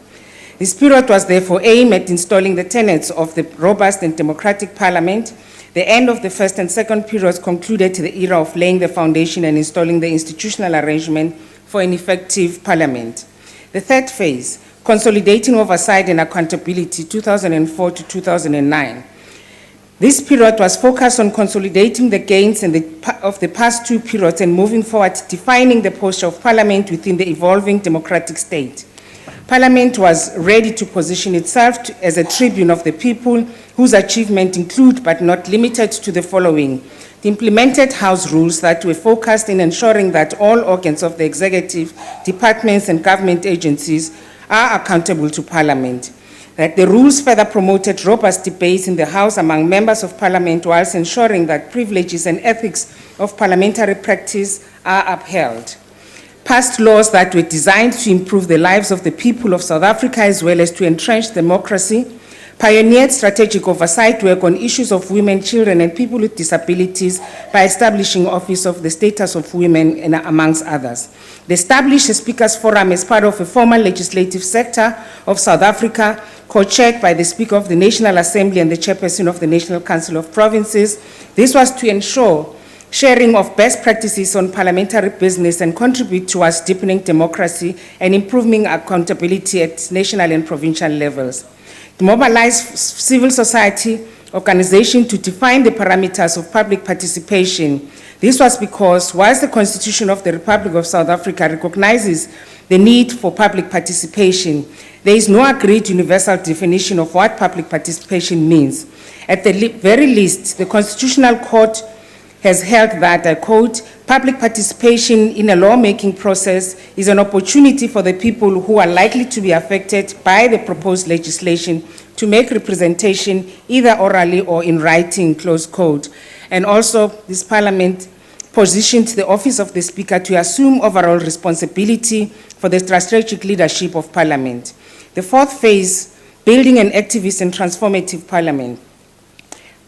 This period was therefore aimed at installing the tenets of the robust and democratic Parliament. The end of the first and second periods concluded the era of laying the foundation and installing the institutional arrangement for an effective Parliament. The third phase, consolidating oversight and accountability, 2004 to 2009. This period was focused on consolidating the gains of the past 2 periods and moving forward, defining the posture of Parliament within the evolving democratic state. Parliament was ready to position itself as a tribune of the people whose achievements include but not limited to the following: the implemented House rules that were focused in ensuring that all organs of the executive, departments and government agencies are accountable to Parliament. That the rules further promoted robust debates in the House among members of Parliament whilst ensuring that privileges and ethics of parliamentary practice are upheld. Passed laws that were designed to improve the lives of the people of South Africa as well as to entrench democracy, pioneered strategic oversight work on issues of women, children, and people with disabilities by establishing Office of the Status of Women, and amongst others. They established a Speakers Forum as part of a formal legislative sector of South Africa, co-chaired by the Speaker of the National Assembly and the Chairperson of the National Council of Provinces. This was to ensure sharing of best practices on parliamentary business and contribute towards deepening democracy and improving accountability at national and provincial levels. To mobilize civil society organization to define the parameters of public participation. This was because whilst the Constitution of the Republic of South Africa recognizes the need for public participation, there is no agreed universal definition of what public participation means. At the very least, the Constitutional Court has held that, I quote, public participation in a lawmaking process is an opportunity for the people who are likely to be affected by the proposed legislation to make representation either orally or in writing, close quote. And also, this Parliament positioned the Office of the Speaker to assume overall responsibility for the strategic leadership of Parliament. The fourth phase, building an activist and transformative Parliament.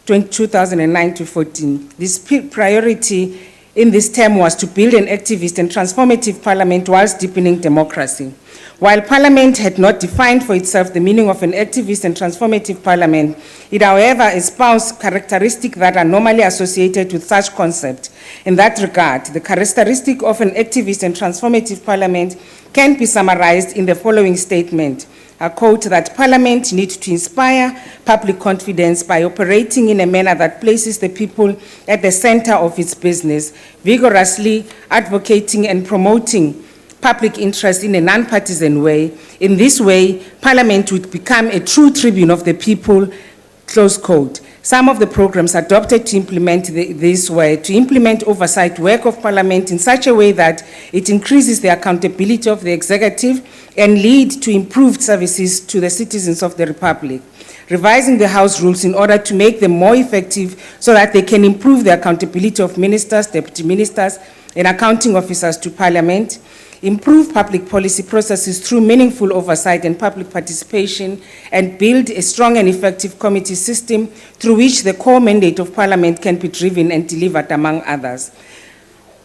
2009 to 14. This priority in this term was to build an activist and transformative Parliament whilst deepening democracy. While Parliament had not defined for itself the meaning of an activist and transformative Parliament, it however espoused characteristics that are normally associated with such concept. In that regard, the characteristic of an activist and transformative Parliament can be summarized in the following statement. I quote that Parliament needs to inspire public confidence by operating in a manner that places the people at the center of its business, vigorously advocating and promoting public interest in a non-partisan way. In this way, Parliament would become a true tribune of the people, close quote. Some of the programs adopted to implement this were to implement oversight work of Parliament in such a way that it increases the accountability of the executive and lead to improved services to the citizens of the Republic. Revising the House rules in order to make them more effective so that they can improve the accountability of ministers, deputy ministers, and accounting officers to Parliament, improve public policy processes through meaningful oversight and public participation, and build a strong and effective committee system through which the core mandate of Parliament can be driven and delivered, among others.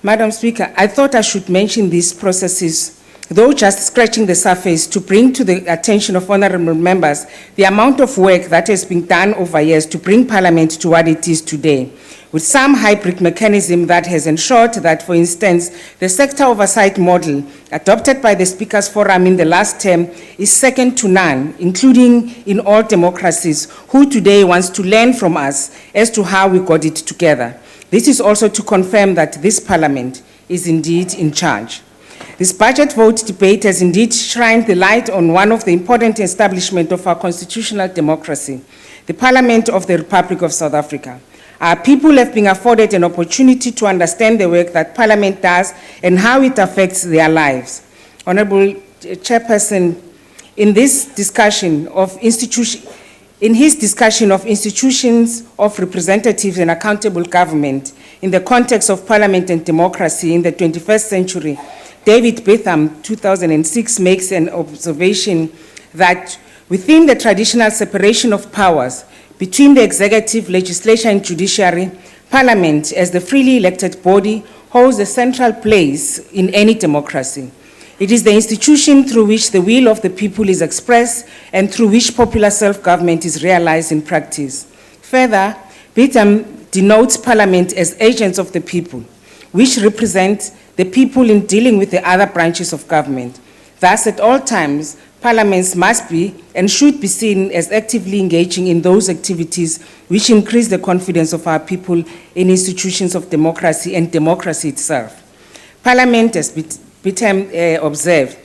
Madam Speaker, I thought I should mention these processes, though just scratching the surface, to bring to the attention of honorable members the amount of work that has been done over years to bring Parliament to what it is today, with some hybrid mechanism that has ensured that, for instance, the sector oversight model adopted by the Speakers Forum in the last term is second to none, including in all democracies, who today wants to learn from us as to how we got it together. This is also to confirm that this Parliament is indeed in charge. This budget vote debate has indeed shined the light on one of the important establishments of our constitutional democracy, the Parliament of the Republic of South Africa. Our people have been afforded an opportunity to understand the work that Parliament does and how it affects their lives. Honorable Chairperson, in his discussion of institutions of representatives and accountable government in the context of Parliament and democracy in the 21st century, David Betham, 2006, makes an observation that within the traditional separation of powers between the executive, legislature, and judiciary, Parliament, as the freely elected body, holds a central place in any democracy. It is the institution through which the will of the people is expressed and through which popular self-government is realized in practice. Further, Betham denotes Parliament as agents of the people, which represent the people in dealing with the other branches of government. Thus, at all times, parliaments must be and should be seen as actively engaging in those activities which increase the confidence of our people in institutions of democracy and democracy itself. Parliament, as Betham observed,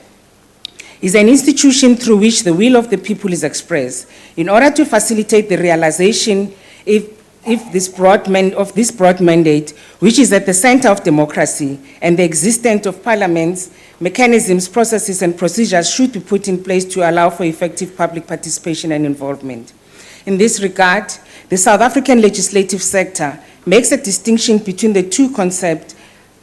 is an institution through which the will of the people is expressed. In order to facilitate the realization of this broad mandate, which is at the center of democracy, and the existence of parliaments, mechanisms, processes, and procedures should be put in place to allow for effective public participation and involvement. In this regard, the South African legislative sector makes a distinction between the two concepts,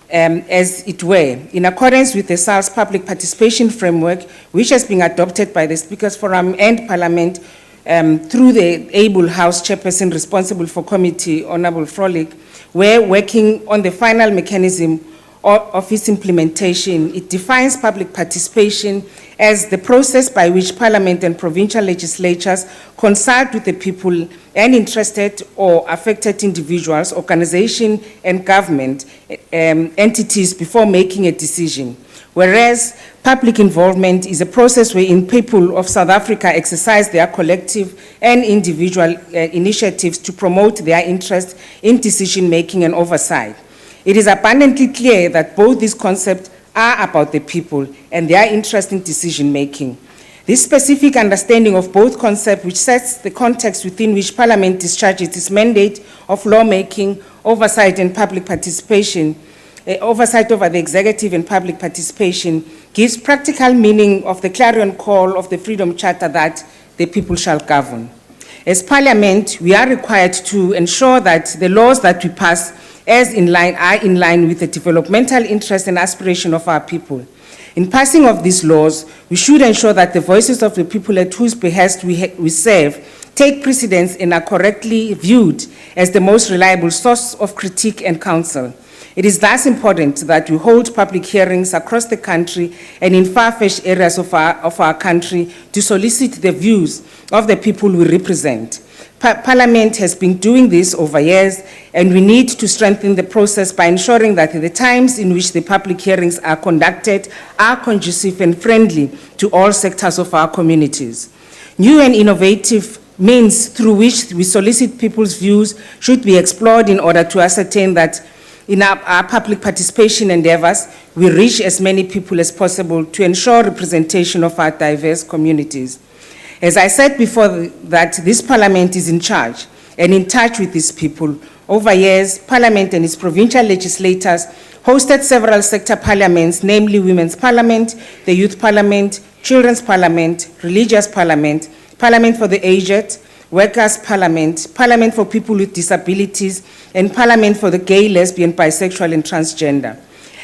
as it were, in accordance with the SARS public participation framework, which has been adopted by the Speakers Forum and Parliament through the able House Chairperson responsible for committee, Honorable Frolick, where working on the final mechanism of its implementation. It defines public participation as the process by which Parliament and provincial legislatures consult with the people and interested or affected individuals, organizations, and government entities before making a decision. Whereas public involvement is a process wherein people of South Africa exercise their collective and individual initiatives to promote their interest in decision-making and oversight. It is abundantly clear that both these concepts are about the people and their interest in decision-making. This specific understanding of both concepts, which sets the context within which Parliament discharges its mandate of lawmaking, oversight and public participation, oversight over the executive and public participation, gives practical meaning of the clarion call of the Freedom Charter that the people shall govern. As Parliament, we are required to ensure that the laws that we pass are in line with the developmental interest and aspiration of our people. In passing of these laws, we should ensure that the voices of the people at whose behest we serve take precedence and are correctly viewed as the most reliable source of critique and counsel. It is thus important that we hold public hearings across the country and in far-fetched areas of our country to solicit the views of the people we represent. Parliament has been doing this over years, and we need to strengthen the process by ensuring that the times in which the public hearings are conducted are conducive and friendly to all sectors of our communities. New and innovative means through which we solicit people's views should be explored in order to ascertain that in our public participation endeavors, we reach as many people as possible to ensure representation of our diverse communities. As I said before, that this Parliament is in charge and in touch with these people. Over years, Parliament and its provincial legislators hosted several sector parliaments, namely Women's Parliament, the Youth Parliament, Children's Parliament, Religious Parliament, Parliament for the Aged, Workers' Parliament, Parliament for People with Disabilities, and Parliament for the Gay, Lesbian, Bisexual, and Transgender.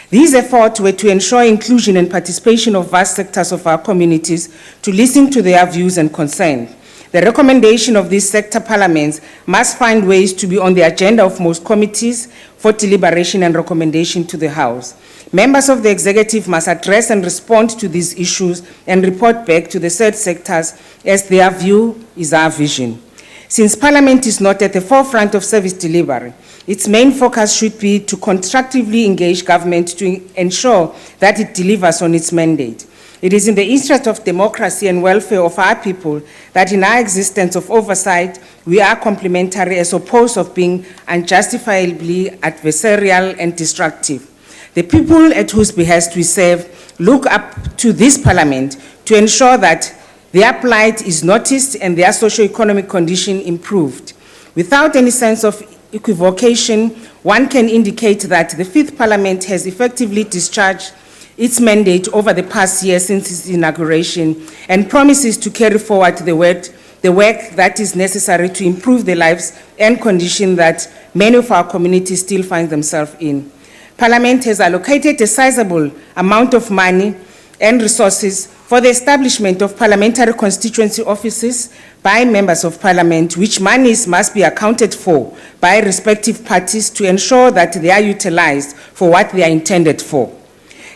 These efforts were to ensure inclusion and participation of vast sectors of our communities, to listen to their views and concerns. The recommendation of these sector parliaments must find ways to be on the agenda of most committees for deliberation and recommendation to the House. Members of the executive must address and respond to these issues and report back to the said sectors as their view is our vision. Since Parliament is not at the forefront of service delivery, its main focus should be to constructively engage government to ensure that it delivers on its mandate. It is in the interest of democracy and welfare of our people that in our existence of oversight, we are complementary as opposed to being unjustifiably adversarial and destructive. The people at whose behest we serve look up to this Parliament to ensure that their plight is noticed and their socio-economic condition improved. Without any sense of equivocation, one can indicate that the Fifth Parliament has effectively discharged its mandate over the past year since its inauguration and promises to carry forward the work that is necessary to improve the lives and conditions that many of our communities still find themselves in. Parliament has allocated a sizable amount of money and resources for the establishment of parliamentary constituency offices by members of Parliament, which monies must be accounted for by respective parties to ensure that they are utilized for what they are intended for.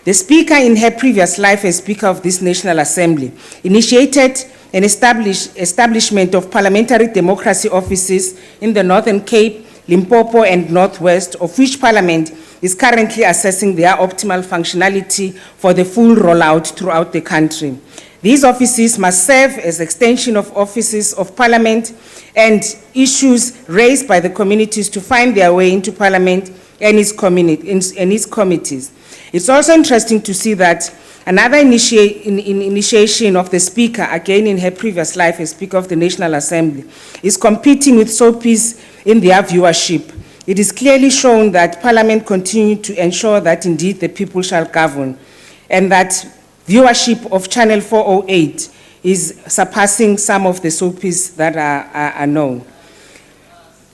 The Speaker, in her previous life as Speaker of this National Assembly, initiated an establishment of parliamentary democracy offices in the Northern Cape, Limpopo, and Northwest, of which Parliament is currently assessing their optimal functionality for the full rollout throughout the country. These offices must serve as extension of offices of Parliament and issues raised by the communities to find their way into Parliament and its committees. It's also interesting to see that another initiation of the Speaker, again in her previous life as Speaker of the National Assembly, is competing with soapies in their viewership. It is clearly shown that Parliament continues to ensure that indeed the people shall govern, and that viewership of Channel 408 is surpassing some of the soapies that are known.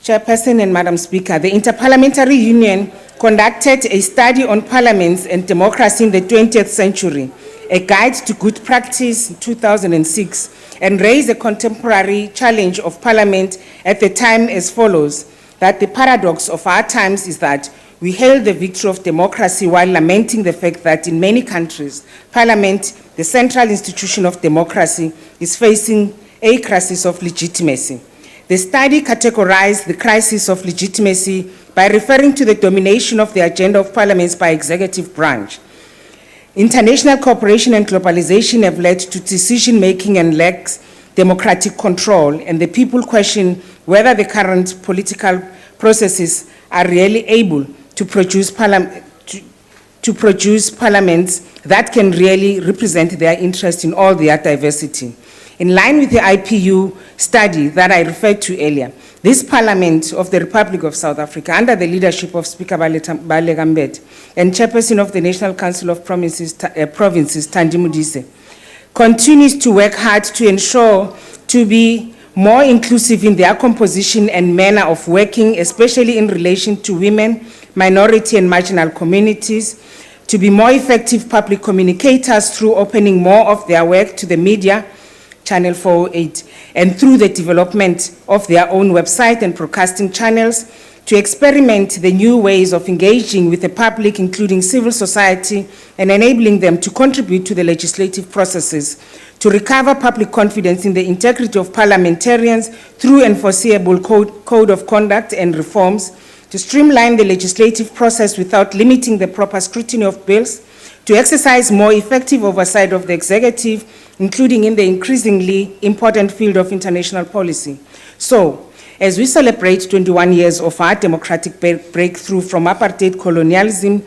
Chairperson and Madam Speaker, the Interparliamentary Union conducted a study on parliaments and democracy in the 20th century, a guide to good practice in 2006, and raised a contemporary challenge of Parliament at the time as follows: that the paradox of our times is that we hail the victory of democracy while lamenting the fact that in many countries, Parliament, the central institution of democracy, is facing a crisis of legitimacy. The study categorized the crisis of legitimacy by referring to the domination of the agenda of parliaments by executive branch. International cooperation and globalization have led to decision-making and lacks democratic control, and the people question whether the current political processes are really able to produce parliaments that can really represent their interest in all their diversity. In line with the IPU study that I referred to earlier, this Parliament of the Republic of South Africa, under the leadership of Speaker Balegambet and Chairperson of the National Council of Provinces, Thandi Modise, continues to work hard to ensure to be more inclusive in their composition and manner of working, especially in relation to women, minority and marginal communities, to be more effective public communicators through opening more of their work to the media, Channel 408, and through the development of their own website and broadcasting channels, to experiment the new ways of engaging with the public, including civil society, and enabling them to contribute to the legislative processes, to recover public confidence in the integrity of parliamentarians through an foreseeable code of conduct and reforms, to streamline the legislative process without limiting the proper scrutiny of bills, to exercise more effective oversight of the executive, including in the increasingly important field of international policy. So, as we celebrate 21 years of our democratic breakthrough from apartheid colonialism,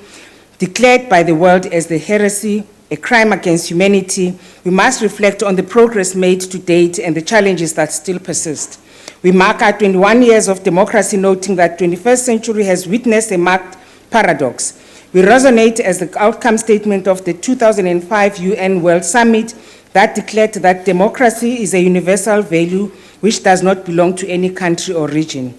declared by the world as the heresy, a crime against humanity, we must reflect on the progress made to date and the challenges that still persist. We mark our 21 years of democracy, noting that 21st century has witnessed a marked paradox. We resonate as the outcome statement of the 2005 UN World Summit that declared that democracy is a universal value which does not belong to any country or region.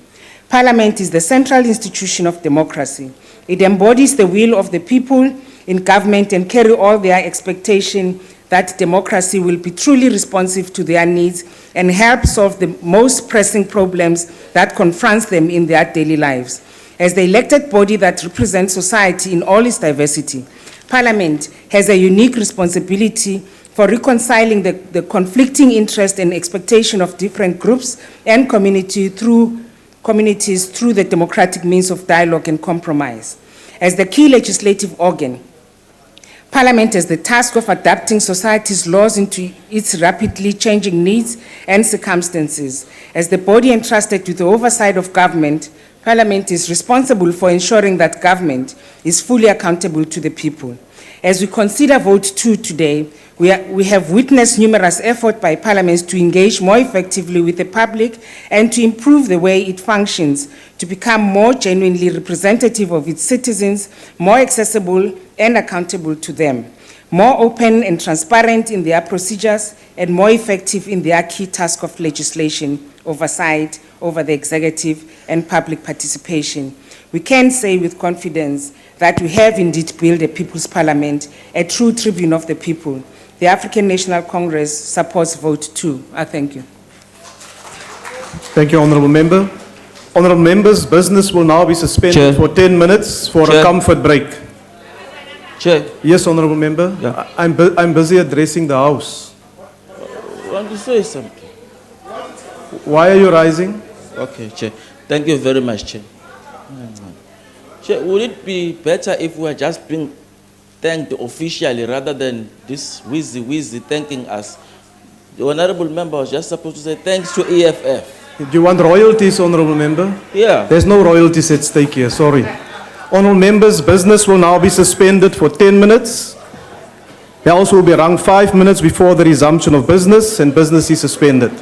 Parliament is the central institution of democracy. It embodies the will of the people in government and carry all their expectation that democracy will be truly responsive to their needs and help solve the most pressing problems that confront them in their daily lives. As the elected body that represents society in all its diversity, Parliament has a unique responsibility for reconciling the conflicting interest and expectation of different groups and communities through the democratic means of dialogue and compromise. As the key legislative organ, Parliament has the task of adapting society's laws into its rapidly changing needs and circumstances. As the body entrusted with the oversight of government, Parliament is responsible for ensuring that government is fully accountable to the people. As we consider vote 2 today, we have witnessed numerous efforts by parliaments to engage more effectively with the public and to improve the way it functions, to become more genuinely representative of its citizens, more accessible and accountable to them, more open and transparent in their procedures, and more effective in their key task of legislation, oversight over the executive and public participation. We can say with confidence that we have indeed built a people's parliament, a true tribune of the people. The African National Congress supports vote 2. I thank you. Thank you, Honourable Member. Honourable Members, business will now be suspended Chair. for 10 minutes for Chair. a comfort break. Chair, Yes, Honourable Member. Yeah. I'm busy addressing the House. I want to say something. Why are you rising? Okay, Chair. Thank you very much, Chair. Chair, would it be better if we were just being thanked officially rather than this wheezy thanking us? The Honourable Member was just supposed to say thanks to EFF. Do you want royalties, Honourable Member? Yeah. There's no royalties at stake here, sorry. Honourable Members, business will now be suspended for 10 minutes. Bells will be rung 5 minutes before the resumption of business, and business is suspended.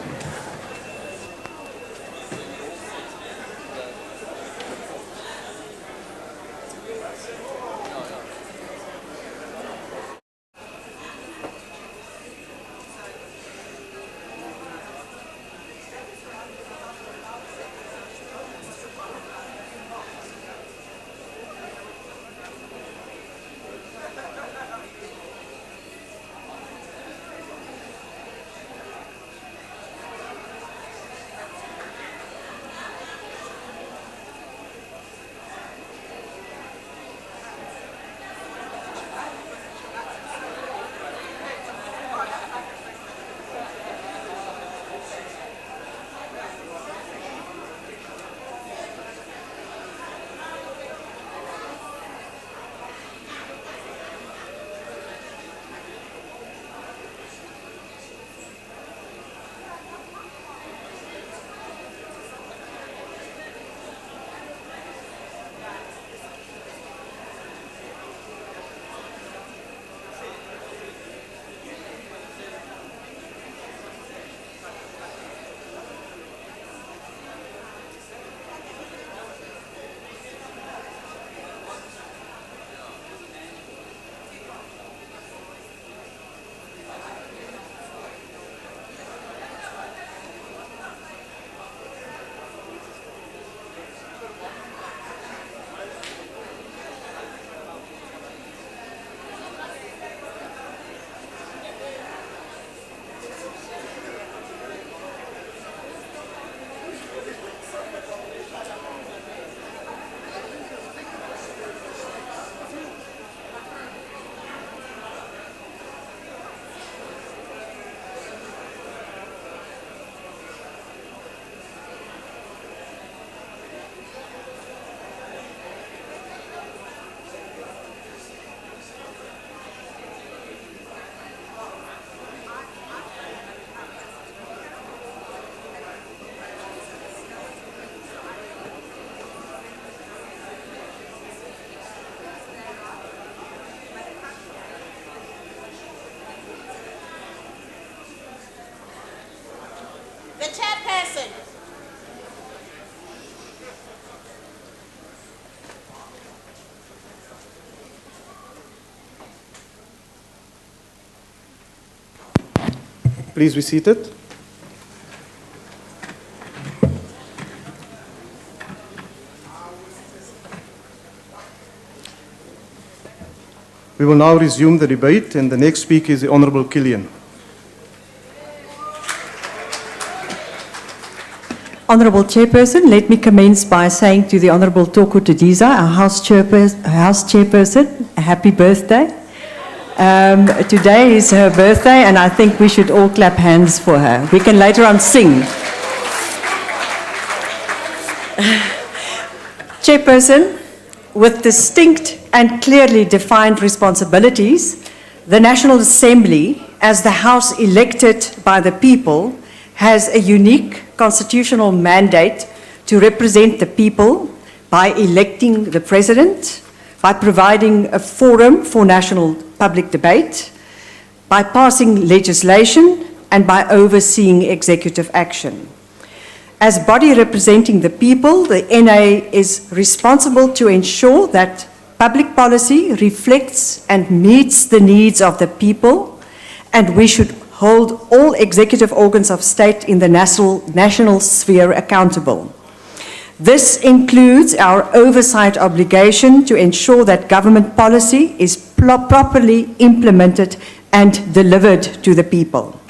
The chairperson. Please be seated. We will now resume the debate, and the next speaker is the Honourable Killian. Honourable Chairperson, let me commence by saying to the Honourable Toko Tediza, our House Chairperson, a happy birthday. Today is her birthday, and I think we should all clap hands for her. We can later on sing. Chairperson, with distinct and clearly defined responsibilities, the National Assembly, as the House elected by the people, has a unique constitutional mandate to represent the people by electing the President, by providing a forum for national public debate, by passing legislation, and by overseeing executive action. As body representing the people, the NA is responsible to ensure that public policy reflects and meets the needs of the people, and we should hold all executive organs of state in the national sphere accountable. This includes our oversight obligation to ensure that government policy is properly implemented and delivered to the people.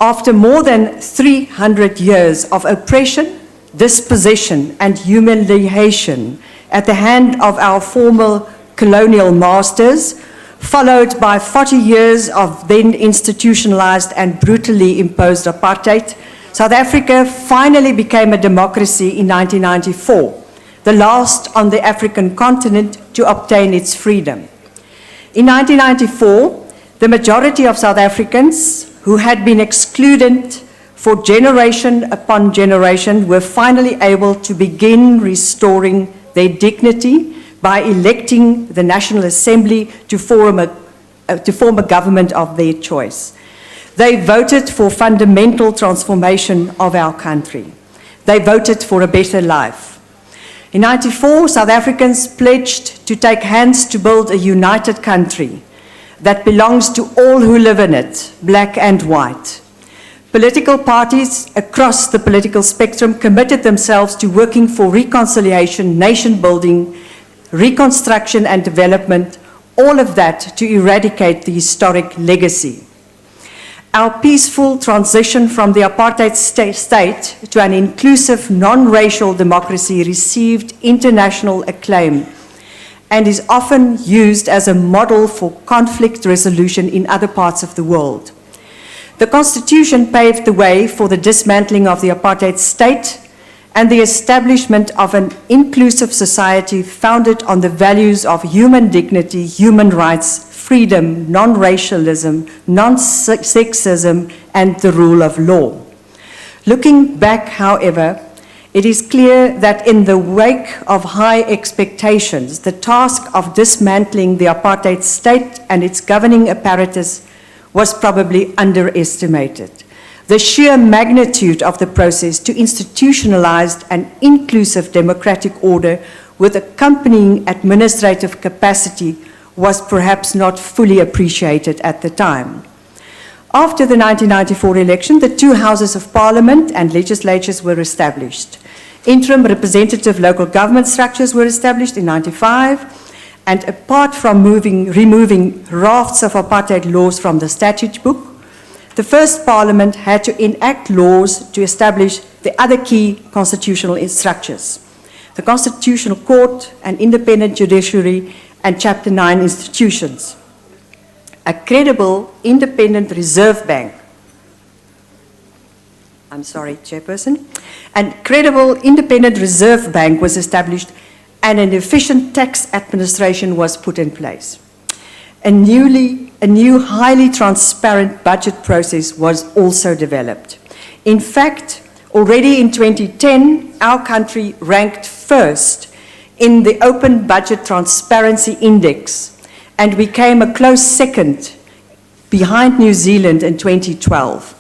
After more than 300 years of oppression, dispossession, and humiliation at the hand of our former colonial masters, followed by 40 years of then institutionalized and brutally imposed apartheid, South Africa finally became a democracy in 1994, the last on the African continent to obtain its freedom. In 1994, the majority of South Africans who had been excluded for generation upon generation were finally able to begin restoring their dignity by electing the National Assembly to form a government of their choice. They voted for fundamental transformation of our country. They voted for a better life. In 1994, South Africans pledged to take hands to build a united country that belongs to all who live in it, black and white. Political parties across the political spectrum committed themselves to working for reconciliation, nation building, reconstruction and development, all of that to eradicate the historic legacy. Our peaceful transition from the apartheid state to an inclusive, non-racial democracy received international acclaim and is often used as a model for conflict resolution in other parts of the world. The Constitution paved the way for the dismantling of the apartheid state and the establishment of an inclusive society founded on the values of human dignity, human rights, freedom, non-racialism, non-sexism, and the rule of law. Looking back, however, it is clear that in the wake of high expectations, the task of dismantling the apartheid state and its governing apparatus was probably underestimated. The sheer magnitude of the process to institutionalize an inclusive democratic order with accompanying administrative capacity was perhaps not fully appreciated at the time. After the 1994 election, the two houses of parliament and legislatures were established. Interim representative local government structures were established in 1995, and apart from removing rafts of apartheid laws from the statute book, the first parliament had to enact laws to establish the other key constitutional structures: the Constitutional Court, an independent judiciary, and Chapter 9 institutions. A credible independent reserve bank, Chairperson, and credible independent reserve bank was established, and an efficient tax administration was put in place. A new highly transparent budget process was also developed. In fact, already in 2010, our country ranked first in the Open Budget Transparency Index, and we came a close second behind New Zealand in 2012.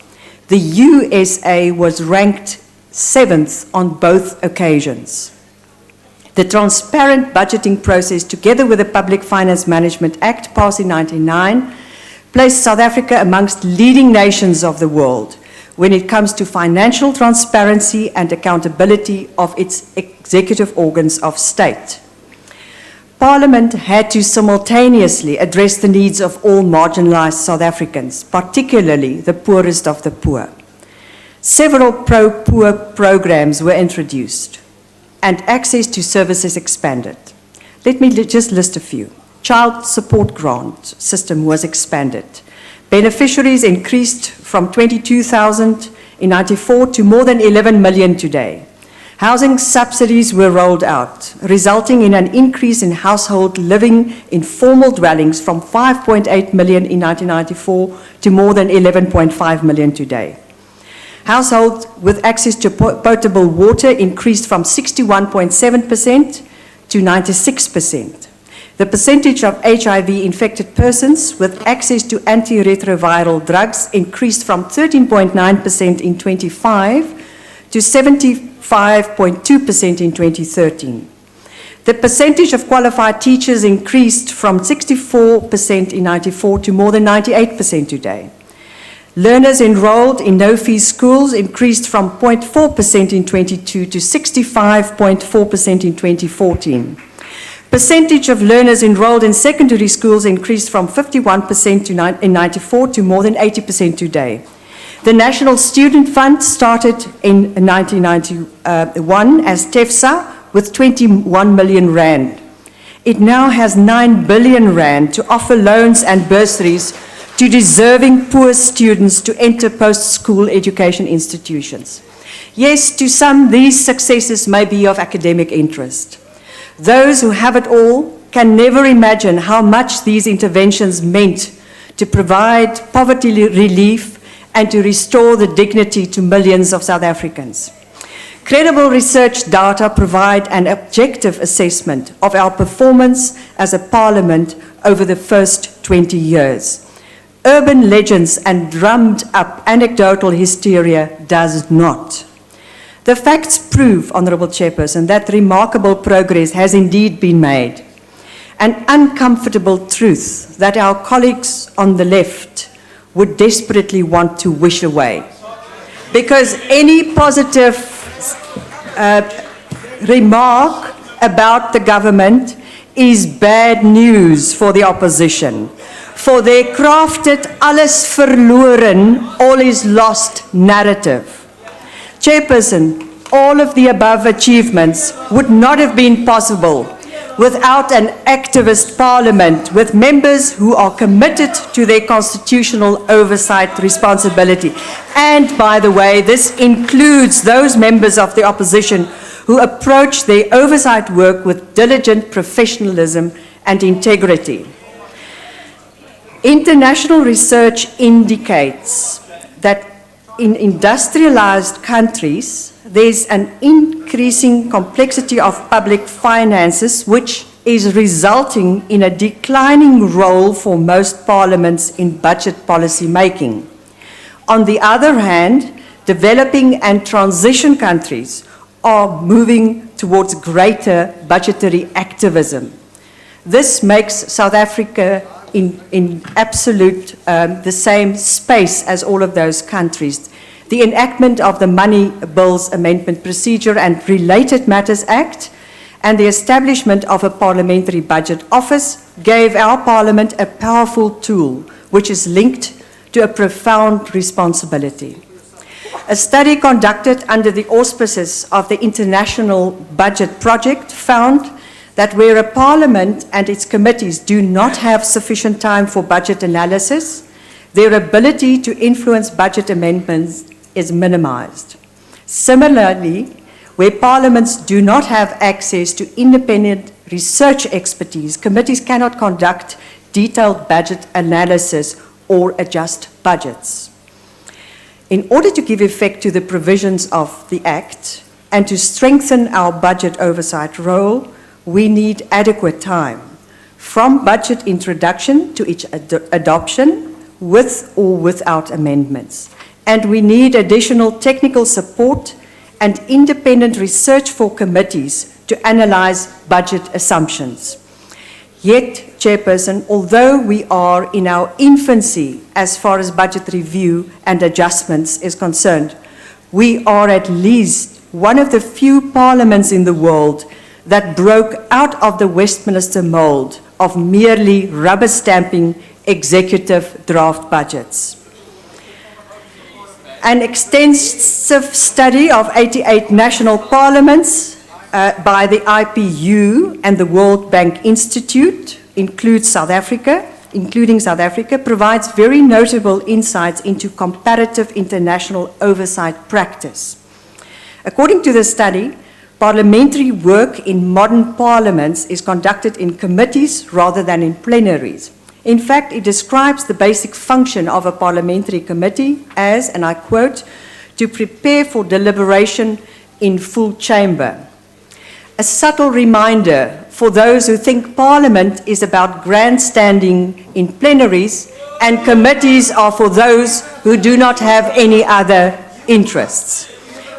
The USA was ranked 7th on both occasions. The transparent budgeting process, together with the Public Finance Management Act passed in 1999, placed South Africa amongst leading nations of the world when it comes to financial transparency and accountability of its executive organs of state. Parliament had to simultaneously address the needs of all marginalized South Africans, particularly the poorest of the poor. Several pro-poor programs were introduced and access to services expanded. Let me just list a few. Child support grant system was expanded. Beneficiaries increased from 22,000 in 94 to more than 11 million today. Housing subsidies were rolled out, resulting in an increase in household living in formal dwellings from 5.8 million in 1994 to more than 11.5 million today. Households with access to potable water increased from 61.7% to 96%. The percentage of HIV-infected persons with access to antiretroviral drugs increased from 13.9% in 25 to 75.2% in 2013. The percentage of qualified teachers increased from 64% in 94 to more than 98% today. Learners enrolled in no-fee schools increased from 0.4% in 22 to 65.4% in 2014. Percentage of learners enrolled in secondary schools increased from 51% in 94 to more than 80% today. The National Student Fund started in 1991 as TEFSA with 21 million rand. It now has 9 billion rand to offer loans and bursaries to deserving poor students to enter post-school education institutions. Yes, to some, these successes may be of academic interest. Those who have it all can never imagine how much these interventions meant to provide poverty relief and to restore the dignity to millions of South Africans. Credible research data provide an objective assessment of our performance as a parliament over the first 20 years. Urban legends and drummed up anecdotal hysteria does not. The facts prove, Honourable Chairperson, that remarkable progress has indeed been made. An uncomfortable truth that our colleagues on the left would desperately want to wish away. Because any positive remark about the government is bad news for the opposition. For their crafted alles verloren, all is lost narrative. Chairperson, all of the above achievements would not have been possible without an activist parliament with members who are committed to their constitutional oversight responsibility. And by the way, this includes those members of the opposition who approach their oversight work with diligent professionalism and integrity. International research indicates that in industrialized countries, there's an increasing complexity of public finances, which is resulting in a declining role for most parliaments in budget policy making. On the other hand, developing and transition countries are moving towards greater budgetary activism. This makes South Africa in absolute the same space as all of those countries. The enactment of the Money Bills Amendment Procedure and Related Matters Act and the establishment of a Parliamentary Budget Office gave our Parliament a powerful tool which is linked to a profound responsibility. A study conducted under the auspices of the International Budget Project found that where a parliament and its committees do not have sufficient time for budget analysis, their ability to influence budget amendments is minimized. Similarly, where parliaments do not have access to independent research expertise, committees cannot conduct detailed budget analysis or adjust budgets. In order to give effect to the provisions of the Act and to strengthen our budget oversight role, we need adequate time, from budget introduction to its adoption, with or without amendments. And we need additional technical support and independent research for committees to analyze budget assumptions. Yet, Chairperson, although we are in our infancy as far as budget review and adjustments is concerned, we are at least one of the few parliaments in the world that broke out of the Westminster mold of merely rubber stamping executive draft budgets. An extensive study of 88 national parliaments by the IPU and the World Bank Institute, including South Africa, provides very notable insights into comparative international oversight practice. According to the study, parliamentary work in modern parliaments is conducted in committees rather than in plenaries. In fact, it describes the basic function of a parliamentary committee as, and I quote, to prepare for deliberation in full chamber. A subtle reminder for those who think Parliament is about grandstanding in plenaries and committees are for those who do not have any other interests.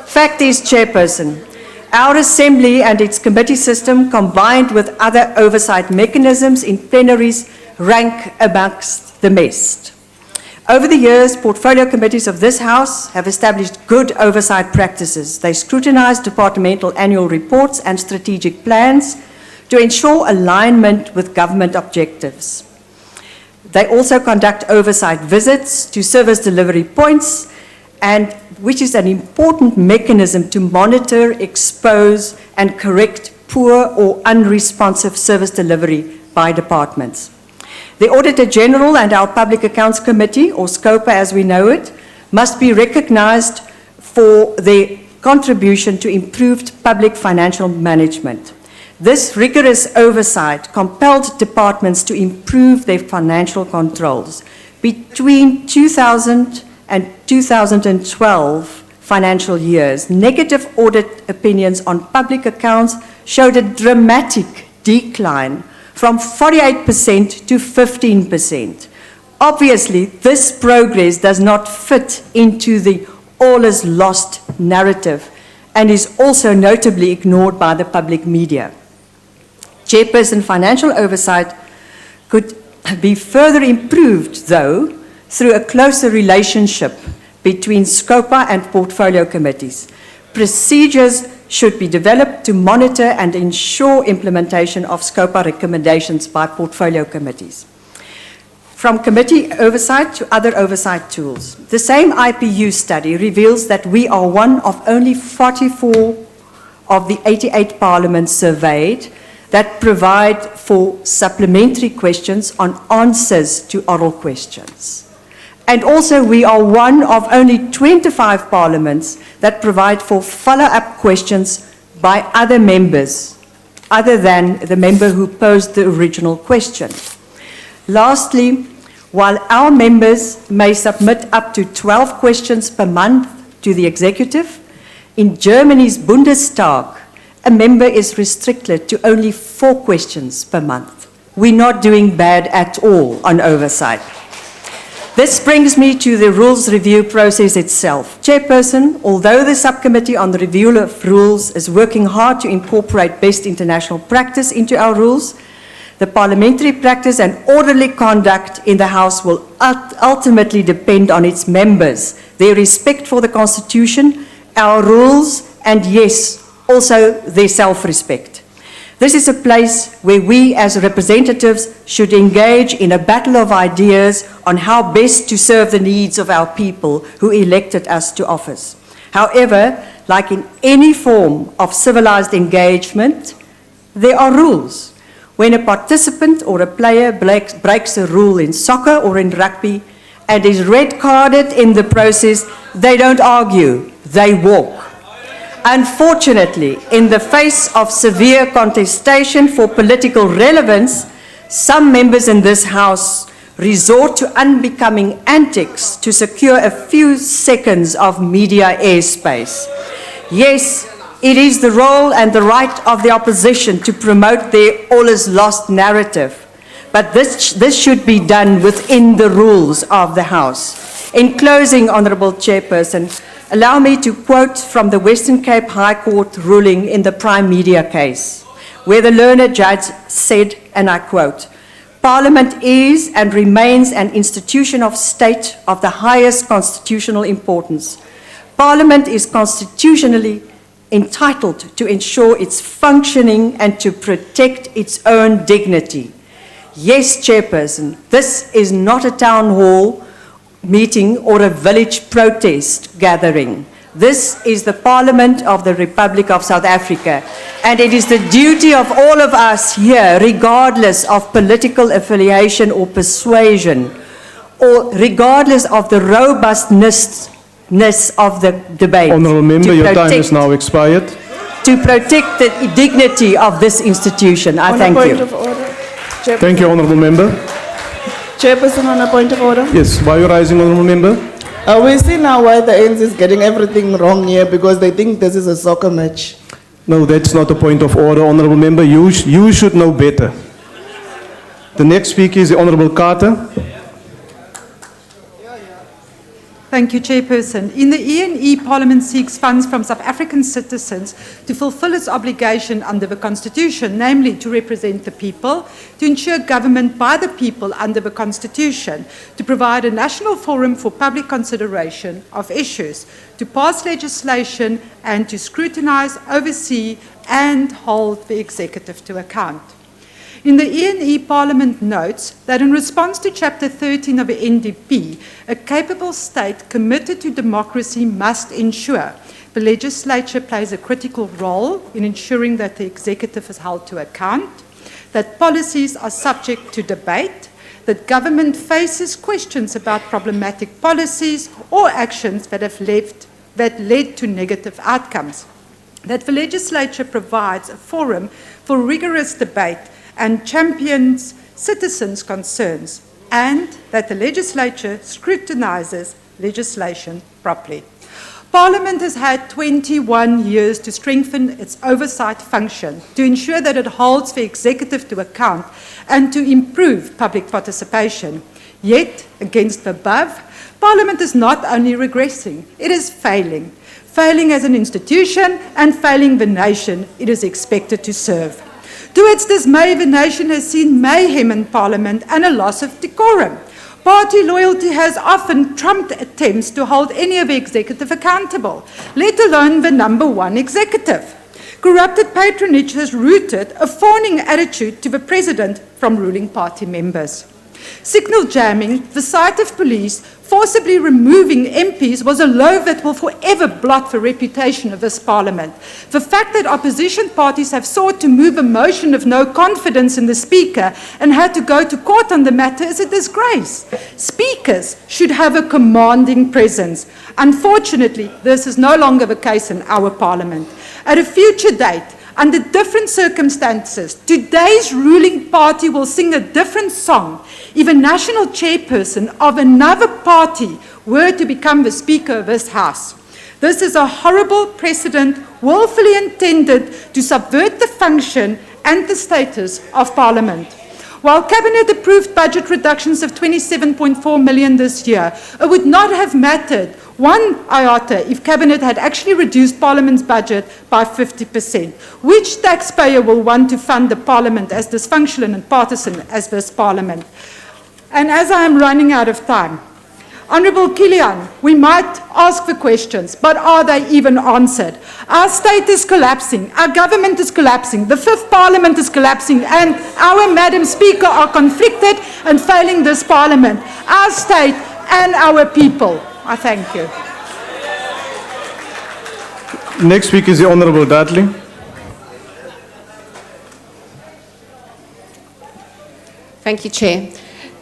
Fact is, Chairperson, our Assembly and its committee system, combined with other oversight mechanisms in plenaries, rank amongst the best. Over the years, portfolio committees of this House have established good oversight practices. They scrutinize departmental annual reports and strategic plans to ensure alignment with government objectives. They also conduct oversight visits to service delivery points, and which is an important mechanism to monitor, expose, and correct poor or unresponsive service delivery by departments. The Auditor General and our Public Accounts Committee, or SCOPA as we know it, must be recognized for their contribution to improved public financial management. This rigorous oversight compelled departments to improve their financial controls. Between 2000 and 2012 financial years, negative audit opinions on public accounts showed a dramatic decline from 48% to 15%. Obviously, this progress does not fit into the all is lost narrative and is also notably ignored by the public media. Chairperson, financial oversight could be further improved, though, through a closer relationship between SCOPA and portfolio committees. Procedures should be developed to monitor and ensure implementation of SCOPA recommendations by portfolio committees. From committee oversight to other oversight tools, the same IPU study reveals that we are one of only 44 of the 88 parliaments surveyed that provide for supplementary questions on answers to oral questions. And also, we are one of only 25 parliaments that provide for follow-up questions by other members, other than the member who posed the original question. Lastly, while our members may submit up to 12 questions per month to the executive, in Germany's Bundestag, a member is restricted to only 4 questions per month. We're not doing bad at all on oversight. This brings me to the rules review process itself. Chairperson, although the subcommittee on the review of rules is working hard to incorporate best international practice into our rules, the parliamentary practice and orderly conduct in the House will ultimately depend on its members, their respect for the Constitution, our rules, and yes, also their self-respect. This is a place where we as representatives should engage in a battle of ideas on how best to serve the needs of our people who elected us to office. However, like in any form of civilized engagement, there are rules. When a participant or a player breaks a rule in soccer or in rugby and is red-carded in the process, they don't argue, they walk. Unfortunately, in the face of severe contestation for political relevance, some members in this House resort to unbecoming antics to secure a few seconds of media airspace. Yes, it is the role and the right of the opposition to promote their all is lost narrative, but this should be done within the rules of the House. In closing, Honourable Chairperson, allow me to quote from the Western Cape High Court ruling in the Prime Media case, where the learned judge said, and I quote, "Parliament is and remains an institution of state of the highest constitutional importance. Parliament is constitutionally entitled to ensure its functioning and to protect its own dignity. Yes, Chairperson, this is not a town hall meeting or a village protest gathering. This is the Parliament of the Republic of South Africa, and it is the duty of all of us here, regardless of political affiliation or persuasion, or regardless of the robustness of the debate. Honourable Member, your time is now expired. To protect the dignity of this institution. I thank point you. of order. Thank you, Honourable Member. Chairperson, on a point of order. Yes, why are you rising, Honourable Member? We see now why the ANC is getting everything wrong here because they think this is a soccer match. No, that's not a point of order, Honourable Member. You should know better. The next speaker is the Honourable Carter. Thank you, Chairperson. In the E&E, Parliament seeks funds from South African citizens to fulfil its obligation under the Constitution, namely to represent the people, to ensure government by the people under the Constitution, to provide a national forum for public consideration of issues, to pass legislation, and to scrutinise, oversee, and hold the executive to account. In the E&E, Parliament notes that in response to Chapter 13 of the NDP, a capable state committed to democracy must ensure the legislature plays a critical role in ensuring that the executive is held to account, that policies are subject to debate, that government faces questions about problematic policies or actions that led to negative outcomes, that the legislature provides a forum for rigorous debate and champions citizens' concerns, and that the legislature scrutinises legislation properly. Parliament has had 21 years to strengthen its oversight function, to ensure that it holds the executive to account, and to improve public participation. Yet, against the above, Parliament is not only regressing, it is failing. Failing as an institution and failing the nation it is expected to serve. To its dismay, the nation has seen mayhem in Parliament and a loss of decorum. Party loyalty has often trumped attempts to hold any of the executive accountable, let alone the number one executive. Corrupted patronage has rooted a fawning attitude to the president from ruling party members. Signal jamming, the sight of police forcibly removing MPs was a low that will forever blot the reputation of this Parliament. The fact that opposition parties have sought to move a motion of no confidence in the Speaker and had to go to court on the matter is a disgrace. Speakers should have a commanding presence. Unfortunately, this is no longer the case in our Parliament. At a future date, under different circumstances, today's ruling party will sing a different song if a national chairperson of another party were to become the Speaker of this House. This is a horrible precedent willfully intended to subvert the function and the status of Parliament. While Cabinet approved budget reductions of 27.4 million this year, it would not have mattered one iota if Cabinet had actually reduced Parliament's budget by 50%. Which taxpayer will want to fund the Parliament as dysfunctional and partisan as this Parliament? And as I am running out of time, Honourable Kilian, we might ask the questions, but are they even answered? Our state is collapsing, our government is collapsing, the fifth Parliament is collapsing, and our Madam Speaker are conflicted and failing this Parliament, our state and our people. I thank you. Next speaker is the Honourable Dudley. Thank you, Chair.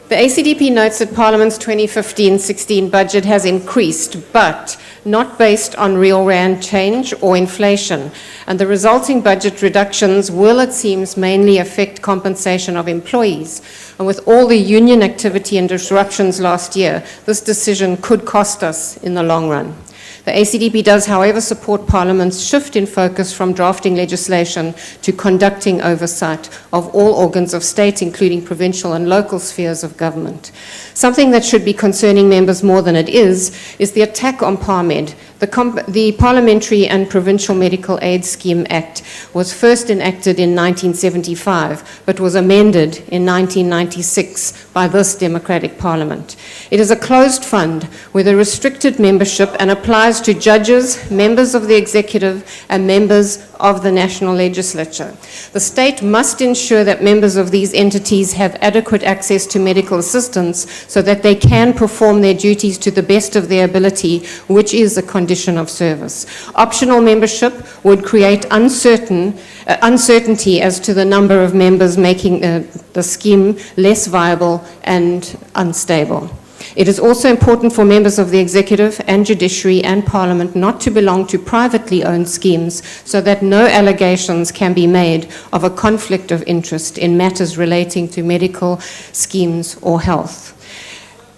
The ACDP notes that Parliament's 2015-16 budget has increased, but not based on real rand change or inflation, and the resulting budget reductions will, it seems, mainly affect compensation of employees. And with all the union activity and disruptions last year, this decision could cost us in the long run. The ACDP does, however, support Parliament's shift in focus from drafting legislation to conducting oversight of all organs of state, including provincial and local spheres of government. Something that should be concerning members more than it is the attack on PARMED The Parliamentary and Provincial Medical Aid Scheme Act was first enacted in 1975, but was amended in 1996 by this democratic parliament. It is a closed fund with a restricted membership and applies to judges, members of the executive, and members of the national legislature. The state must ensure that members of these entities have adequate access to medical assistance so that they can perform their duties to the best of their ability, which is a condition of service. Optional membership would create uncertainty as to the number of members, making the scheme less viable and unstable. It is also important for members of the executive and judiciary and parliament not to belong to privately owned schemes so that no allegations can be made of a conflict of interest in matters relating to medical schemes or health.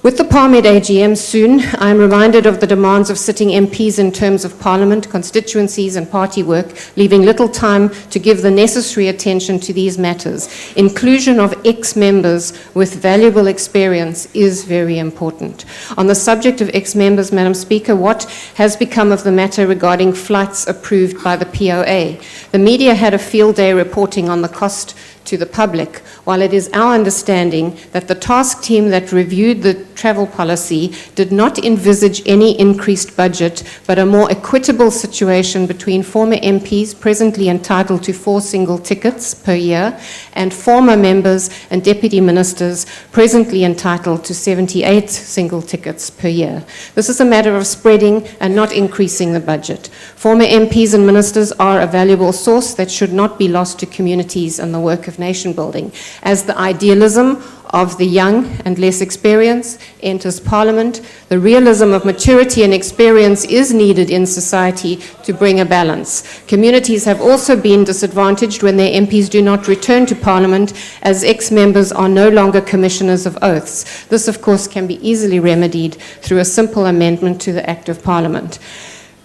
With the Parliament AGM soon, I am reminded of the demands of sitting MPs in terms of Parliament, constituencies and party work, leaving little time to give the necessary attention to these matters. Inclusion of ex-members with valuable experience is very important. On the subject of ex-members, Madam Speaker, what has become of the matter regarding flights approved by the POA? The media had a field day reporting on the cost to the public, while it is our understanding that the task team that reviewed the travel policy did not envisage any increased budget, but a more equitable situation between former MPs presently entitled to 4 single tickets per year and former members and deputy ministers presently entitled to 78 single tickets per year. This is a matter of spreading and not increasing the budget. Former MPs and ministers are a valuable source that should not be lost to communities and the work of nation building. As the idealism of the young and less experienced enters Parliament, the realism of maturity and experience is needed in society to bring a balance. Communities have also been disadvantaged when their MPs do not return to Parliament, as ex-members are no longer commissioners of oaths. This, of course, can be easily remedied through a simple amendment to the Act of Parliament.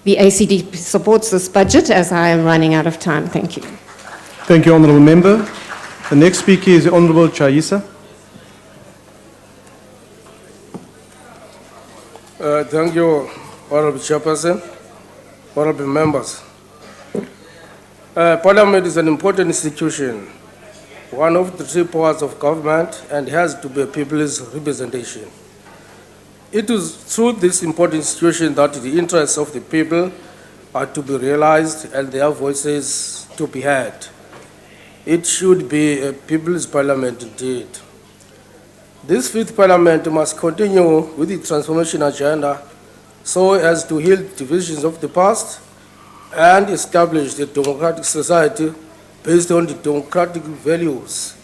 The ACDP supports this budget, as I am running out of time. Thank you. Thank you, Honourable Member. The next speaker is the Honourable Chaisa. Thank you, Honourable Chairperson, Honourable Members. Parliament is an important institution, one of the 3 powers of government, and has to be a people's representation. It is through this important institution that the interests of the people are to be realized and their voices to be heard. It should be a people's parliament indeed. This 5th parliament must continue with the transformation agenda so as to heal divisions of the past and establish a democratic society based on the democratic values,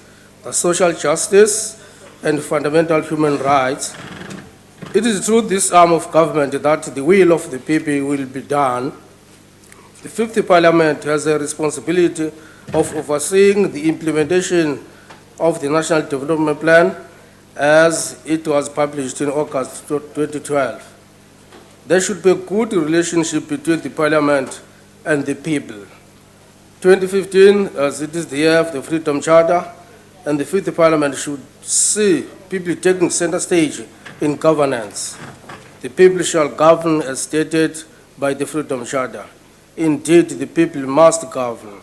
the social justice and fundamental human rights. It is through this arm of government that the will of the people will be done. The 5th parliament has a responsibility of overseeing the implementation of the National Development Plan as it was published in August 2012. There should be a good relationship between the Parliament and the people. 2015, as it is the year of the Freedom Charter, and the 5th Parliament should see people taking center stage in governance. The people shall govern as stated by the Freedom Charter. Indeed, the people must govern.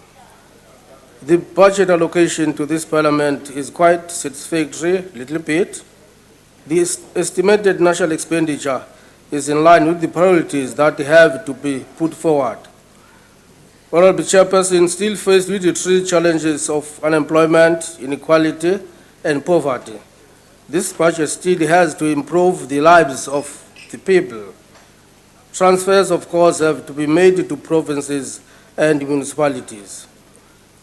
The budget allocation to this Parliament is quite satisfactory, little bit. The estimated national expenditure is in line with the priorities that have to be put forward. Honourable Chairperson, still faced with the 3 challenges of unemployment, inequality, and poverty, this budget still has to improve the lives of the people. Transfers, of course, have to be made to provinces and municipalities.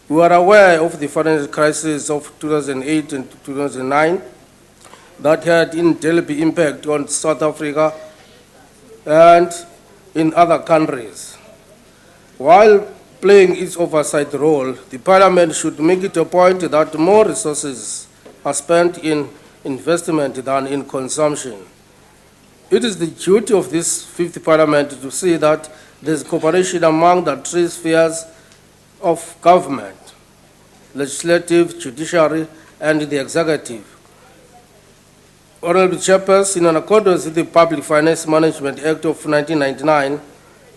We are aware of the financial crisis of 2008 and 2009 that had indelible impact on South Africa and in other countries. While playing its oversight role, the Parliament should make it a point that more resources are spent in investment than in consumption. It is the duty of this 5th Parliament to see that there is cooperation among the 3 spheres of government: legislative, judiciary, and the executive. Honourable Chairperson, in accordance with the Public Finance Management Act of 1999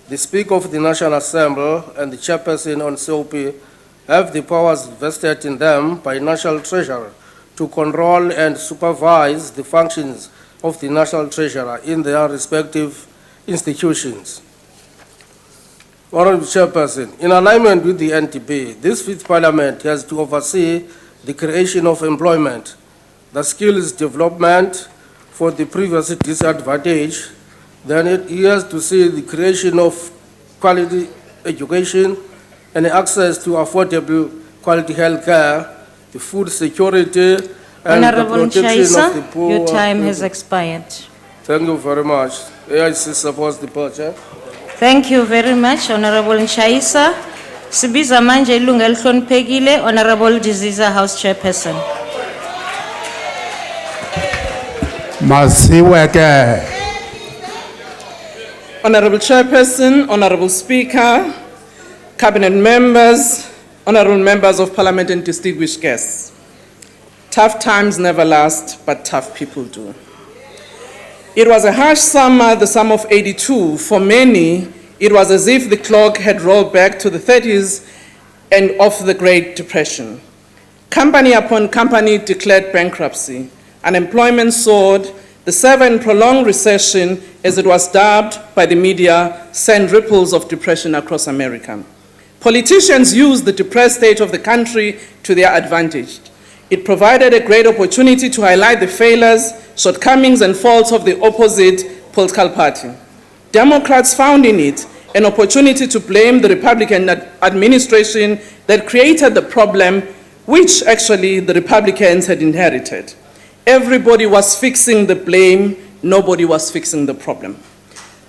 the Speaker of the National Assembly and the Chairperson on COP have the powers vested in them by National Treasurer to control and supervise the functions of the National Treasurer in their respective institutions. Honorable Chairperson, in alignment with the NTB, this Fifth Parliament has to oversee the creation of employment, the skills development for the previously disadvantaged. Then it has to see the creation of quality education and access to affordable quality health care, the food security, and Honorable the protection of the Shaisa, poor. your time has expired. Thank you very much. AIC supports the budget. Thank you very much, Honorable Shaisa. Sibiza manje ilunga elihloniphekile, Honorable Diziza, House Chairperson. Masiweke. Honorable Chairperson, Honorable Speaker, Cabinet members, Honorable members of Parliament and distinguished guests. Tough times never last, but tough people do. It was a harsh summer, the summer of '82. For many, it was as if the clock had rolled back to the 30s and of the Great Depression. Company upon company declared bankruptcy. Unemployment soared. The severe and prolonged recession, as it was dubbed by the media, sent ripples of depression across America. Politicians used the depressed state of the country to their advantage. It provided a great opportunity to highlight the failures, shortcomings, and faults of the opposite political party. Democrats found in it an opportunity to blame the Republican administration that created the problem, which actually the Republicans had inherited. Everybody was fixing the blame, nobody was fixing the problem.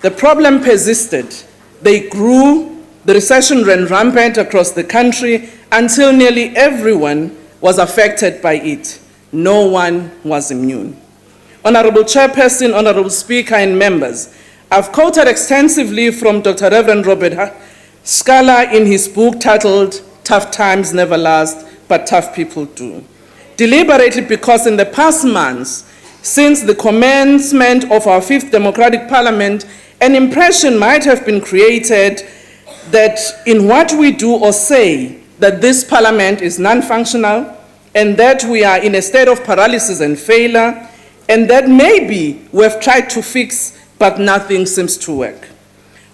The problem persisted. They grew, the recession ran rampant across the country until nearly everyone was affected by it. No one was immune. Honorable Chairperson, Honorable Speaker, and members, I've quoted extensively from Dr. Reverend Robert Scala in his book titled Tough Times Never Last, but Tough People Do. Deliberately because in the past months, since the commencement of our Fifth Democratic Parliament, an impression might have been created that in what we do or say, that this Parliament is non-functional, and that we are in a state of paralysis and failure, and that maybe we have tried to fix, but nothing seems to work.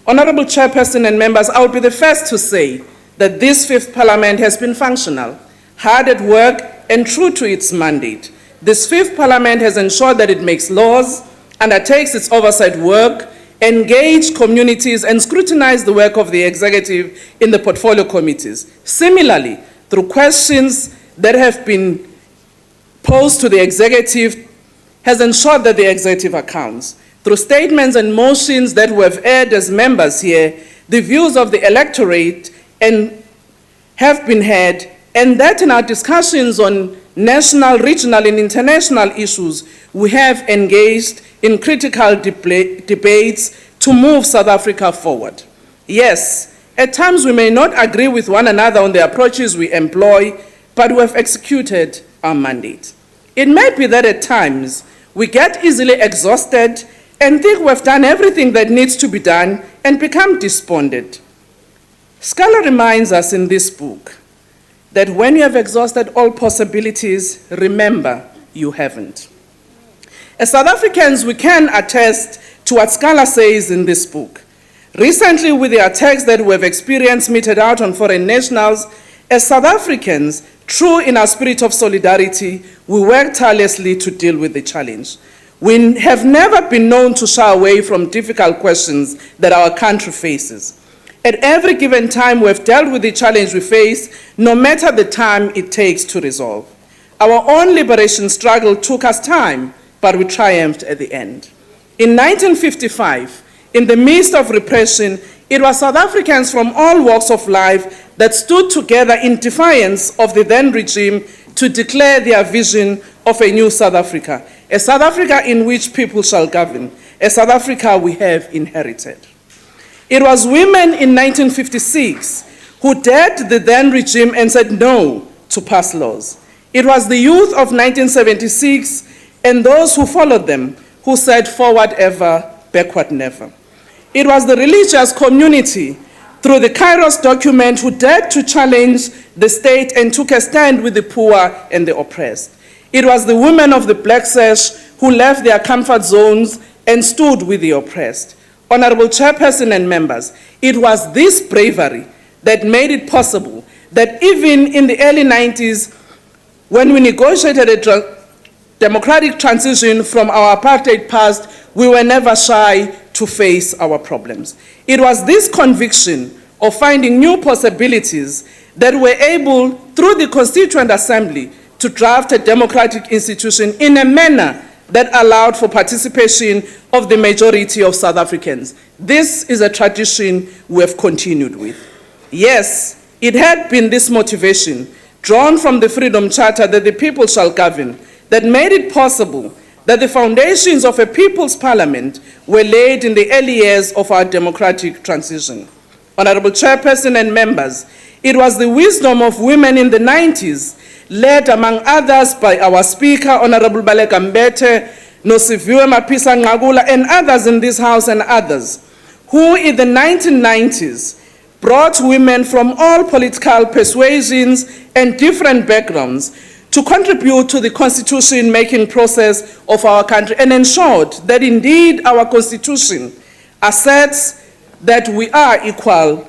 Honorable Chairperson and members, I will be the first to say that this Fifth Parliament has been functional, hard at work, and true to its mandate. This Fifth Parliament has ensured that it makes laws, undertakes its oversight work, engage communities, and scrutinize the work of the executive in the portfolio committees. Similarly, through questions that have been posed to the executive, has ensured that the executive accounts. Through statements and motions that we have aired as members here, the views of the electorate have been heard, and that in our discussions on national, regional, and international issues, we have engaged in critical debates to move South Africa forward. Yes, at times we may not agree with one another on the approaches we employ, but we have executed our mandate. It may be that at times we get easily exhausted and think we've done everything that needs to be done and become despondent. Scala reminds us in this book that when you have exhausted all possibilities, remember you haven't. As South Africans, we can attest to what Scala says in this book. Recently, with the attacks that we have experienced meted out on foreign nationals, as South Africans, true in our spirit of solidarity, we work tirelessly to deal with the challenge. We have never been known to shy away from difficult questions that our country faces. At every given time, we have dealt with the challenge we face, no matter the time it takes to resolve. Our own liberation struggle took us time, but we triumphed at the end. In 1955, in the midst of repression, it was South Africans from all walks of life that stood together in defiance of the then regime to declare their vision of a new South Africa, a South Africa in which people shall govern, a South Africa we have inherited. It was women in 1956 who dared the then regime and said no to pass laws. It was the youth of 1976 and those who followed them who said forward ever, backward never. It was the religious community, through the Kairos document, who dared to challenge the state and took a stand with the poor and the oppressed. It was the women of the Black Sash who left their comfort zones and stood with the oppressed. Honorable Chairperson and members, it was this bravery that made it possible that even in the early 90s, when we negotiated a democratic transition from our apartheid past, we were never shy to face our problems. It was this conviction of finding new possibilities that were able, through the Constituent Assembly, to draft a democratic institution in a manner that allowed for participation of the majority of South Africans. This is a tradition we have continued with. Yes, it had been this motivation, drawn from the Freedom Charter that the people shall govern, that made it possible that the foundations of a people's parliament were laid in the early years of our democratic transition. Honorable Chairperson and members, it was the wisdom of women in the 90s, led among others by our Speaker, Honorable Baleka Mbete, Nosiviwe Mapisa Ngagula, and others in this House and others, who in the 1990s brought women from all political persuasions and different backgrounds to contribute to the constitution-making process of our country and ensured that indeed our constitution asserts that we are equal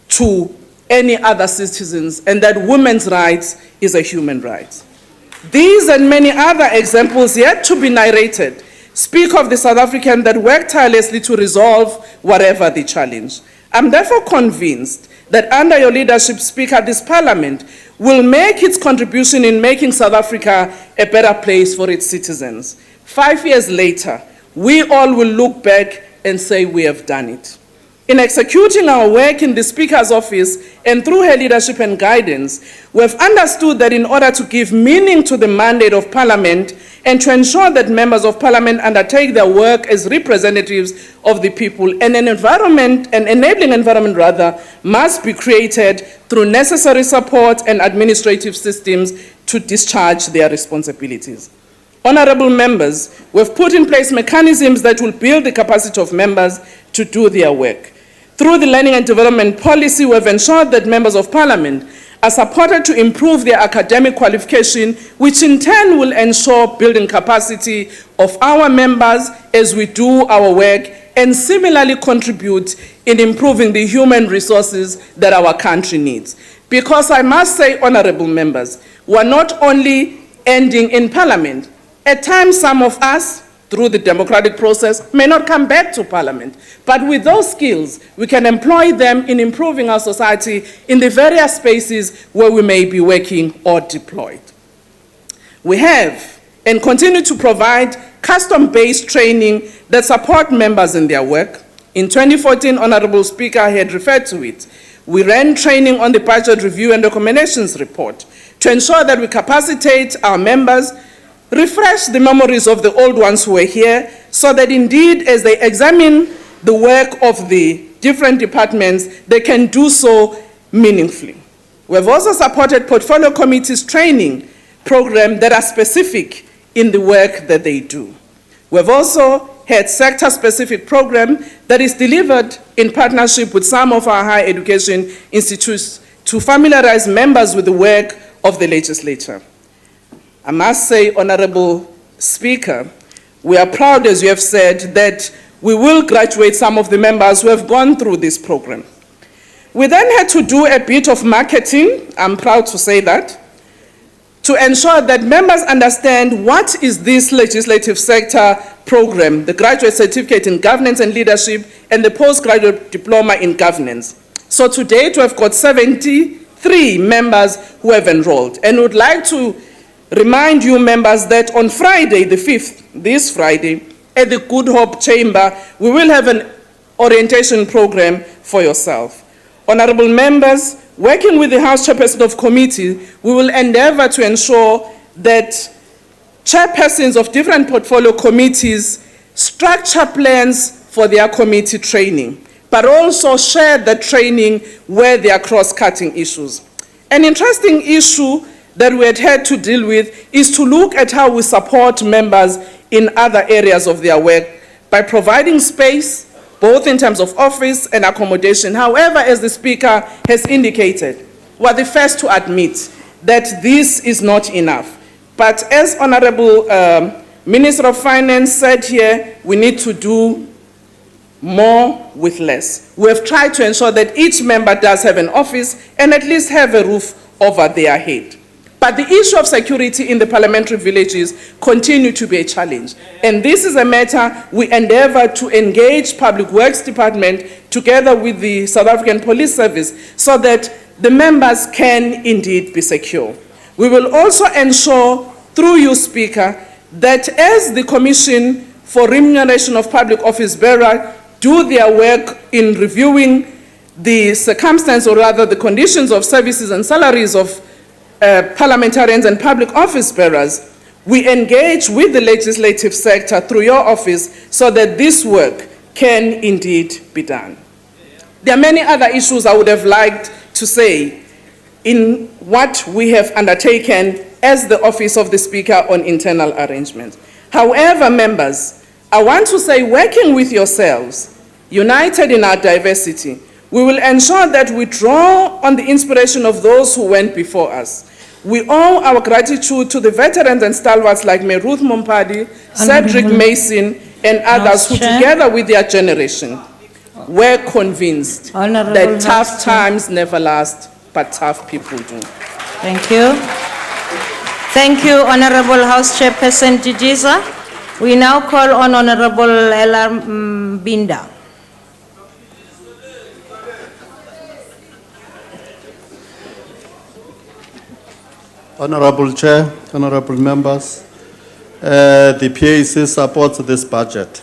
to any other citizens and that women's rights is a human right. These and many other examples yet to be narrated speak of the South African that worked tirelessly to resolve whatever the challenge. I'm therefore convinced that under your leadership, Speaker, this Parliament will make its contribution in making South Africa a better place for its citizens. 5 years later, we all will look back and say we have done it. In executing our work in the Speaker's office and through her leadership and guidance, we have understood that in order to give meaning to the mandate of Parliament and to ensure that members of Parliament undertake their work as representatives of the people, an enabling environment must be created through necessary support and administrative systems to discharge their responsibilities. Honorable members, we have put in place mechanisms that will build the capacity of members to do their work. Through the learning and development policy, we have ensured that members of Parliament are supported to improve their academic qualification, which in turn will ensure building capacity of our members as we do our work and similarly contribute in improving the human resources that our country needs. Because I must say, honorable members, we are not only ending in Parliament. At times, some of us, through the democratic process, may not come back to Parliament. But with those skills, we can employ them in improving our society in the various spaces where we may be working or deployed. We have and continue to provide custom-based training that support members in their work. In 2014, Honorable Speaker had referred to it. We ran training on the budget review and recommendations report to ensure that we capacitate our members, refresh the memories of the old ones who were here, so that indeed, as they examine the work of the different departments, they can do so meaningfully. We have also supported portfolio committees training programs that are specific in the work that they do. We have also had sector-specific program that is delivered in partnership with some of our higher education institutes to familiarize members with the work of the legislature. I must say, Honorable Speaker, we are proud, as you have said, that we will graduate some of the members who have gone through this program. We then had to do a bit of marketing, I'm proud to say that, to ensure that members understand what is this legislative sector program, the Graduate Certificate in Governance and Leadership and the Postgraduate Diploma in Governance. So to date, we have got 73 members who have enrolled, and would like to remind you members that on Friday, the 5th, this Friday, at the Good Hope Chamber, we will have an orientation program for yourself. Honorable members, working with the House Chairperson of Committee, we will endeavor to ensure that chairpersons of different portfolio committees structure plans for their committee training, but also share the training where there are cross-cutting issues. An interesting issue that we had to deal with is to look at how we support members in other areas of their work by providing space, both in terms of office and accommodation. However, as the Speaker has indicated, we're the first to admit that this is not enough. But as Honorable Minister of Finance said here, we need to do more with less. We have tried to ensure that each member does have an office and at least have a roof over their head. But the issue of security in the parliamentary villages continue to be a challenge. And this is a matter we endeavor to engage Public Works Department together with the South African Police Service so that the members can indeed be secure. We will also ensure, through you, Speaker, that as the Commission for Remuneration of Public Office Bearers do their work in reviewing the circumstance, or rather the conditions of services and salaries of parliamentarians and public office bearers, we engage with the legislative sector through your office so that this work can indeed be done. There are many other issues I would have liked to say in what we have undertaken as the Office of the Speaker on internal arrangements. However, members, I want to say, working with yourselves, united in our diversity, we will ensure that we draw on the inspiration of those who went before us. We owe our gratitude to the veterans and stalwarts like May Ruth Mompadi, Cedric Mason, and others who, together with their generation, were convinced that tough times never last, but tough people do. Thank you. Thank you, Honorable House Chairperson Jijiza. We now call on Honorable Ella Binda. Honorable Chair, honorable members, the PAC supports this budget.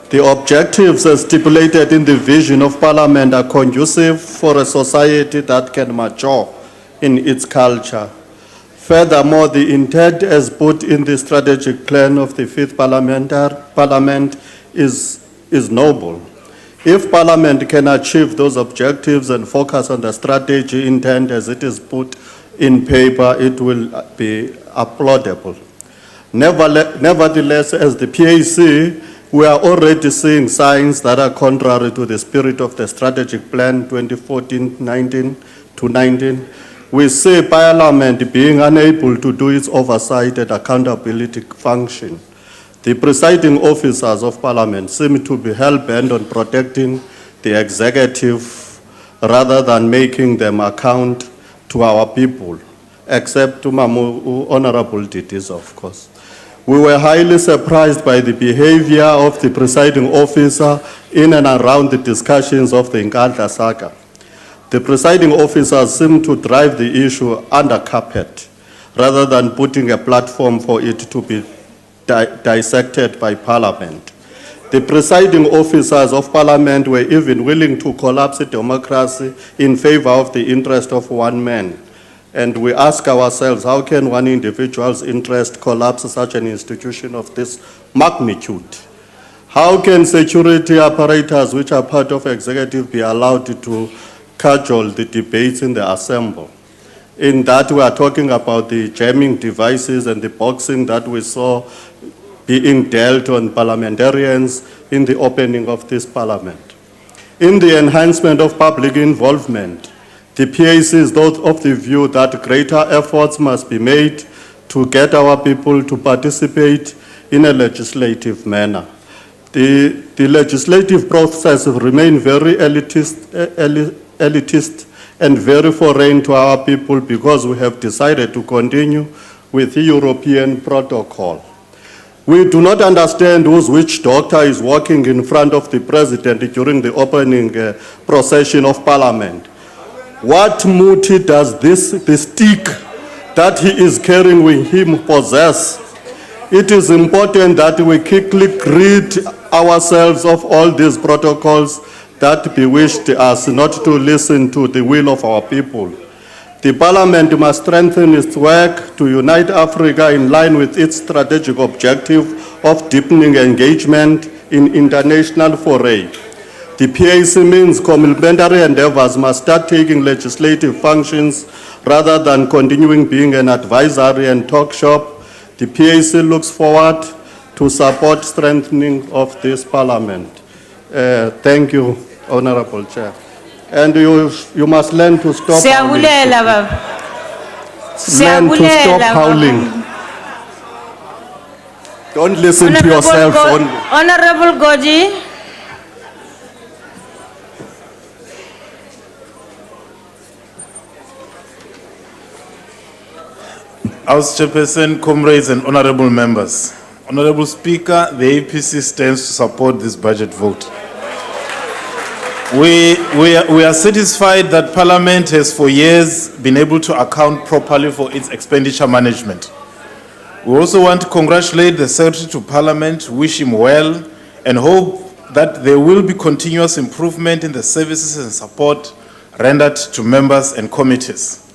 The objectives as stipulated in the vision of Parliament are conducive for a society that can mature in its culture. Furthermore, the intent as put in the strategic plan of the 5th Parliament is noble. If Parliament can achieve those objectives and focus on the strategy intent as it is put in paper, it will be applaudable. Nevertheless, as the PAC, we are already seeing signs that are contrary to the spirit of the strategic plan 2014-19 to 19. We see Parliament being unable to do its oversight and accountability function. The presiding officers of Parliament seem to be hell-bent on protecting the executive rather than making them account to our people, except to Mamu, Honorable Didiz, of course. We were highly surprised by the behavior of the presiding officer in and around the discussions of the Nkandla saga. The presiding officers seem to drive the issue under carpet rather than putting a platform for it to be dissected by Parliament. The presiding officers of Parliament were even willing to collapse democracy in favor of the interest of one man. And we ask ourselves, how can one individual's interest collapse such an institution of this magnitude? How can security apparatus which are part of executive be allowed to cajole the debates in the assembly? In that we are talking about the jamming devices and the boxing that we saw being dealt on parliamentarians in the opening of this Parliament. In the enhancement of public involvement, the PAC is of the view that greater efforts must be made to get our people to participate in a legislative manner. The legislative process remains very elitist and very foreign to our people because we have decided to continue with the European protocol. We do not understand whose witch doctor is walking in front of the president during the opening procession of Parliament. What motive does the stick that he is carrying with him possess? It is important that we quickly rid ourselves of all these protocols that bewitched us not to listen to the will of our people. The Parliament must strengthen its work to unite Africa in line with its strategic objective of deepening engagement in international foray. The PAC means complementary endeavors must start taking legislative functions rather than continuing being an advisory and talk shop. The PAC looks forward to support strengthening of this Parliament. Thank you, Honorable Chair. And you must learn to stop howling. Siyabulela baba. Learn to stop Siyabulela, howling. Don't listen to yourself only. Honorable Goji. House Chairperson, comrades and honorable members. Honorable Speaker, the APC stands to support this budget vote. We are satisfied that Parliament has for years been able to account properly for its expenditure management. We also want to congratulate the Secretary to Parliament, wish him well, and hope that there will be continuous improvement in the services and support rendered to members and committees.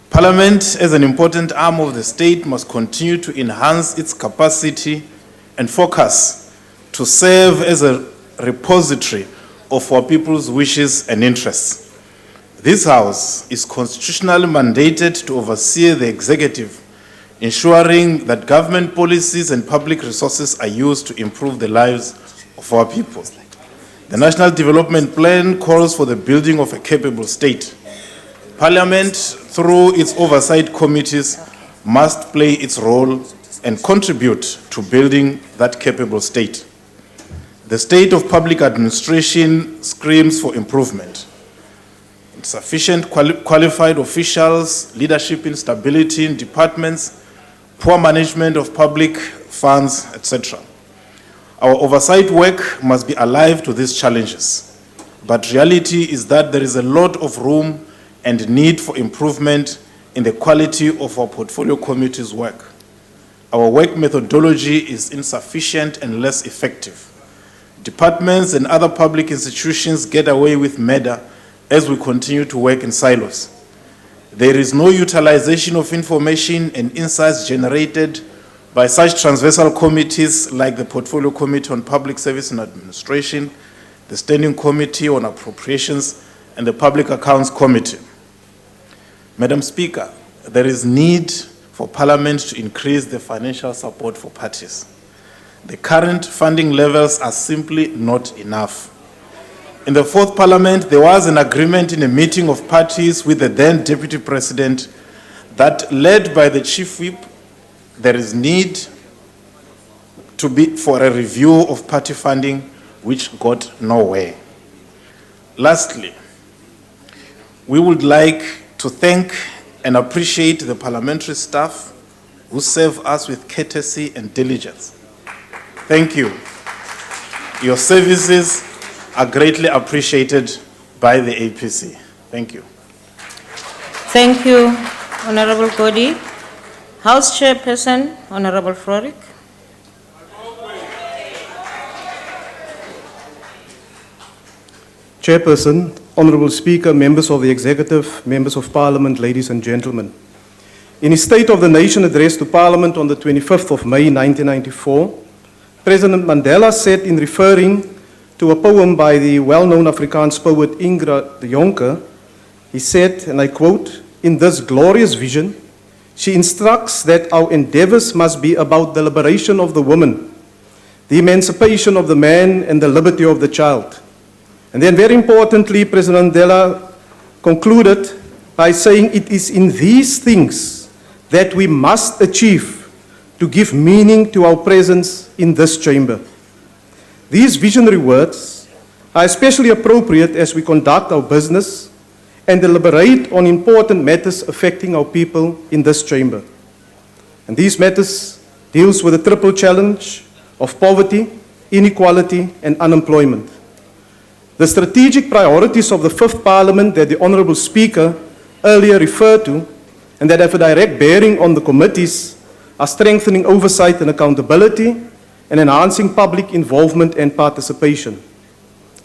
Parliament, as an important arm of the state, must continue to enhance its capacity and focus to serve as a repository of our people's wishes and interests. This House is constitutionally mandated to oversee the executive, ensuring that government policies and public resources are used to improve the lives of our people. The National Development Plan calls for the building of a capable state. Parliament, through its oversight committees, must play its role and contribute to building that capable state. The state of public administration screams for improvement. Insufficient qualified officials, leadership instability in departments, poor management of public funds, etc. Our oversight work must be alive to these challenges. But reality is that there is a lot of room and need for improvement in the quality of our portfolio committee's work. Our work methodology is insufficient and less effective. Departments and other public institutions get away with murder as we continue to work in silos. There is no utilization of information and insights generated by such transversal committees like the Portfolio Committee on Public Service and Administration, the Standing Committee on Appropriations, and the Public Accounts Committee. Madam Speaker, there is need for Parliament to increase the financial support for parties. The current funding levels are simply not enough. In the fourth Parliament, there was an agreement in a meeting of parties with the then Deputy President that, led by the Chief Whip, there is need for a review of party funding, which got nowhere. Lastly, we would like to thank and appreciate the parliamentary staff who serve us with courtesy and diligence. Thank you. Your services are greatly appreciated by the APC. Thank you. Thank you, Honorable Godi. House Chairperson, Honorable Floric. Chairperson, Honorable Speaker, members of the Executive, members of Parliament, ladies and gentlemen. In his State of the Nation address to Parliament on the 25th of May 1994, President Mandela said, in referring to a poem by the well-known Afrikaans poet Ingrid de Jonker, he said, and I quote, "In this glorious vision, she instructs that our endeavors must be about the liberation of the woman, the emancipation of the man, and the liberty of the child." And then very importantly, President Mandela concluded by saying, "It is in these things that we must achieve to give meaning to our presence in this chamber." These visionary words are especially appropriate as we conduct our business and deliberate on important matters affecting our people in this chamber. And these matters deals with the triple challenge of poverty, inequality, and unemployment. The strategic priorities of the Fifth Parliament that the Honourable Speaker earlier referred to, and that have a direct bearing on the committees, are strengthening oversight and accountability and enhancing public involvement and participation.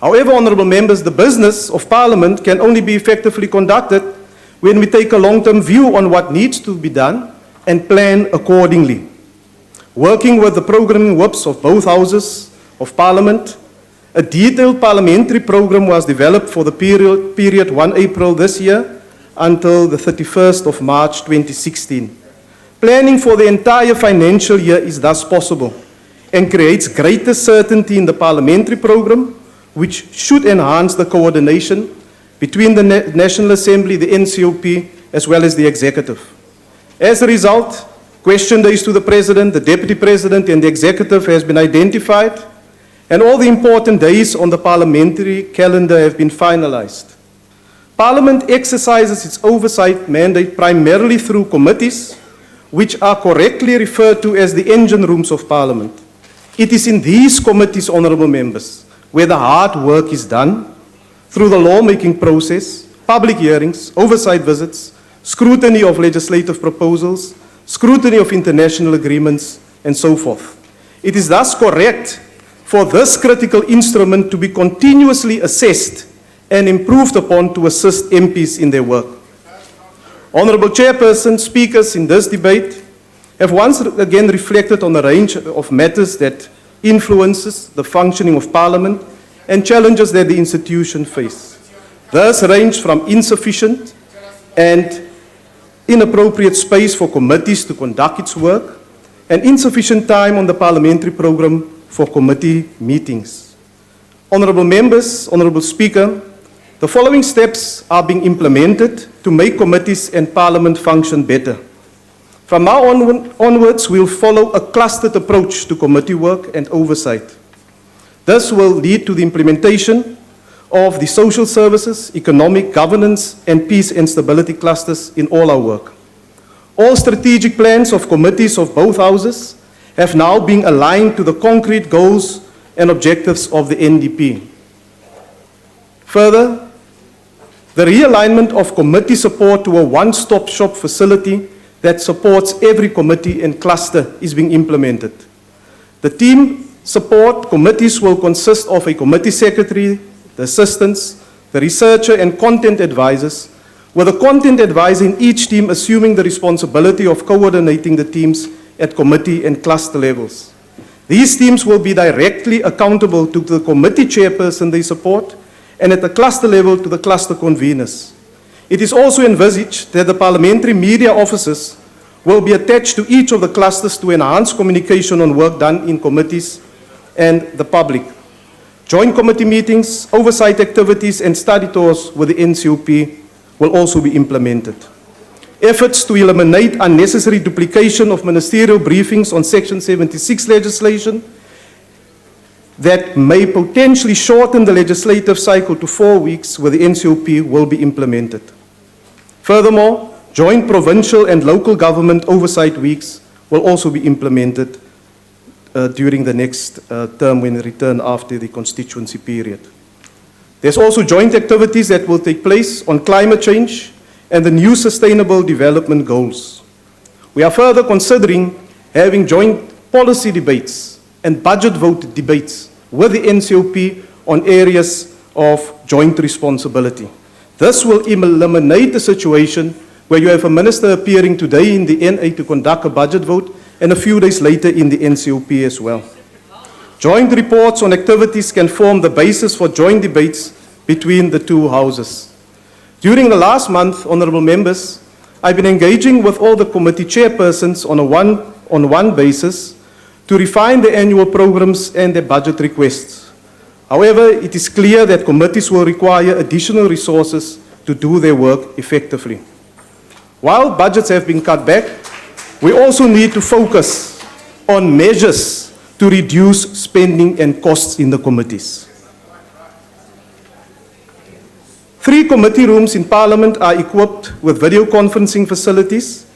However, honourable members, the business of Parliament can only be effectively conducted when we take a long-term view on what needs to be done and plan accordingly. Working with the programming whips of both houses of Parliament, a detailed parliamentary program was developed for the period 1 April this year until the 31st of March 2016. Planning for the entire financial year is thus possible and creates greater certainty in the parliamentary program which should enhance the coordination between the National Assembly, the NCOP, as well as the executive. As a result, question days to the President, the Deputy President, and the executive has been identified, and all the important days on the parliamentary calendar have been finalized. Parliament exercises its oversight mandate primarily through committees, which are correctly referred to as the engine rooms of Parliament. It is in these committees, honourable members, where the hard work is done through the lawmaking process, public hearings, oversight visits, scrutiny of legislative proposals, scrutiny of international agreements, and so forth. It is thus correct for this critical instrument to be continuously assessed and improved upon to assist MPs in their work. Honourable Chairperson, speakers in this debate have once again reflected on a range of matters that influences the functioning of Parliament and challenges that the institution face. Thus range from insufficient and inappropriate space for committees to conduct its work and insufficient time on the parliamentary program for committee meetings. Honourable members, Honourable Speaker, the following steps are being implemented to make committees and Parliament function better. From now onwards, we'll follow a clustered approach to committee work and oversight. This will lead to the implementation of the social services, economic governance, and peace and stability clusters in all our work. All strategic plans of committees of both houses have now been aligned to the concrete goals and objectives of the NDP. Further, the realignment of committee support to a one-stop shop facility that supports every committee and cluster is being implemented. The team support committees will consist of a committee secretary, the assistants, the researcher, and content advisors, with the content advisor in each team assuming the responsibility of coordinating the teams at committee and cluster levels. These teams will be directly accountable to the committee chairperson they support, and at the cluster level to the cluster conveners. It is also envisaged that the parliamentary media officers will be attached to each of the clusters to enhance communication on work done in committees and the public. Joint committee meetings, oversight activities, and study tours with the NCOP will also be implemented. Efforts to eliminate unnecessary duplication of ministerial briefings on Section 76 legislation that may potentially shorten the legislative cycle to 4 weeks with the NCOP will be implemented. Furthermore, joint provincial and local government oversight weeks will also be implemented during the next term when we return after the constituency period. There's also joint activities that will take place on climate change and the new sustainable development goals. We are further considering having joint policy debates and budget vote debates with the NCOP on areas of joint responsibility. This will eliminate the situation where you have a minister appearing today in the NA to conduct a budget vote and a few days later in the NCOP as well. Joint reports on activities can form the basis for joint debates between the two houses. During the last month, honourable members, I've been engaging with all the committee chairpersons on a one-on-one basis to refine the annual programs and their budget requests. However, it is clear that committees will require additional resources to do their work effectively. While budgets have been cut back, we also need to focus on measures to reduce spending and costs in the committees. 3 committee rooms in Parliament are equipped with video conferencing facilities,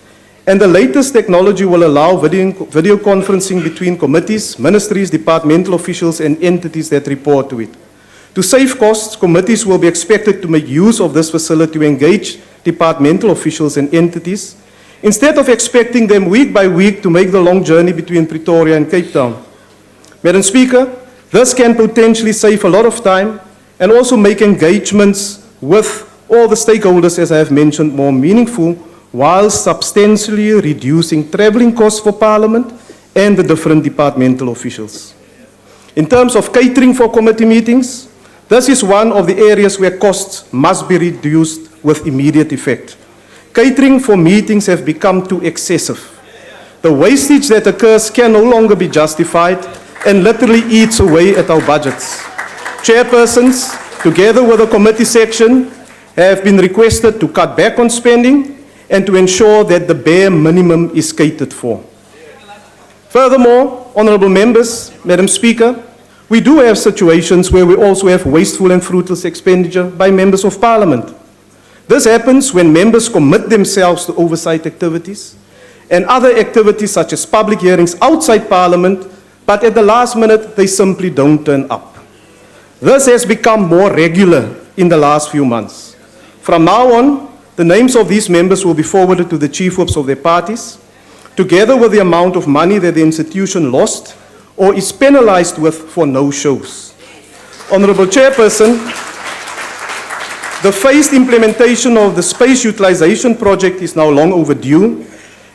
and the latest technology will allow video conferencing between committees, ministries, departmental officials, and entities that report to it. To save costs, committees will be expected to make use of this facility to engage departmental officials and entities, instead of expecting them week by week to make the long journey between Pretoria and Cape Town. Madam Speaker, this can potentially save a lot of time and also make engagements with all the stakeholders, as I have mentioned, more meaningful, while substantially reducing travelling costs for Parliament and the different departmental officials. In terms of catering for committee meetings, this is one of the areas where costs must be reduced with immediate effect. Catering for meetings have become too excessive. The wastage that occurs can no longer be justified and literally eats away at our budgets. chairpersons, together with the committee section, have been requested to cut back on spending and to ensure that the bare minimum is catered for. Furthermore, honourable members, Madam Speaker, we do have situations where we also have wasteful and fruitless expenditure by members of parliament. This happens when members commit themselves to oversight activities and other activities such as public hearings outside parliament, but at the last minute they simply don't turn up. This has become more regular in the last few months. From now on, the names of these members will be forwarded to the chief whips of their parties, together with the amount of money that the institution lost or is penalized with for no-shows. Honourable Chairperson, the phased implementation of the space utilisation project is now long overdue,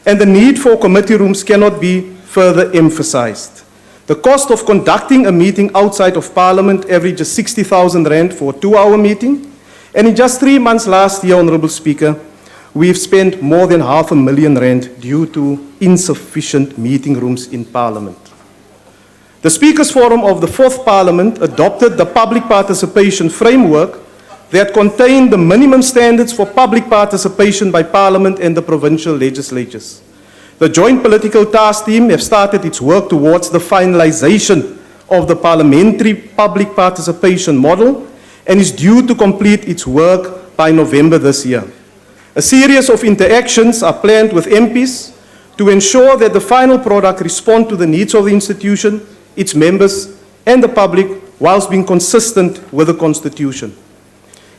and the need for committee rooms cannot be further emphasised. The cost of conducting a meeting outside of Parliament averages 60,000 rand for a 2-hour meeting, and in just 3 months last year, Honourable Speaker, we've spent more than R500,000 rand due to insufficient meeting rooms in Parliament. The Speakers' Forum of the 4th Parliament adopted the public participation framework that contained the minimum standards for public participation by Parliament and the provincial legislatures. The Joint Political Task Team have started its work towards the finalization of the parliamentary public participation model and is due to complete its work by November this year. A series of interactions are planned with MPs to ensure that the final product responds to the needs of the institution, its members, and the public, whilst being consistent with the Constitution.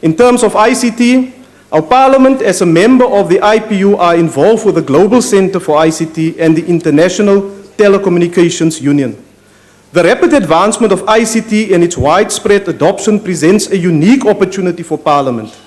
In terms of ICT, our Parliament, as a member of the IPU, are involved with the Global Centre for ICT and the International Telecommunications Union. The rapid advancement of ICT and its widespread adoption presents a unique opportunity for Parliament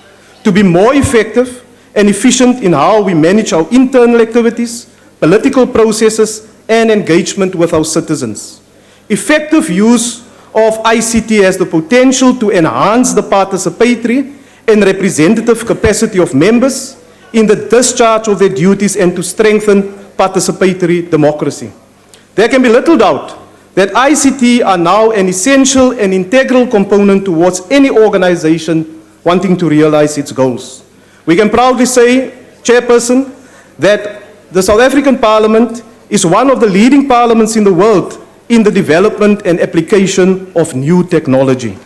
to be more effective and efficient in how we manage our internal activities, political processes, and engagement with our citizens. Effective use of ICT has the potential to enhance the participatory and representative capacity of members in the discharge of their duties and to strengthen participatory democracy. There can be little doubt that ICT are now an essential and integral component towards any organization wanting to realize its goals. We can proudly say, Chairperson, that the South African Parliament is one of the leading parliaments in the world in the development and application of new technology.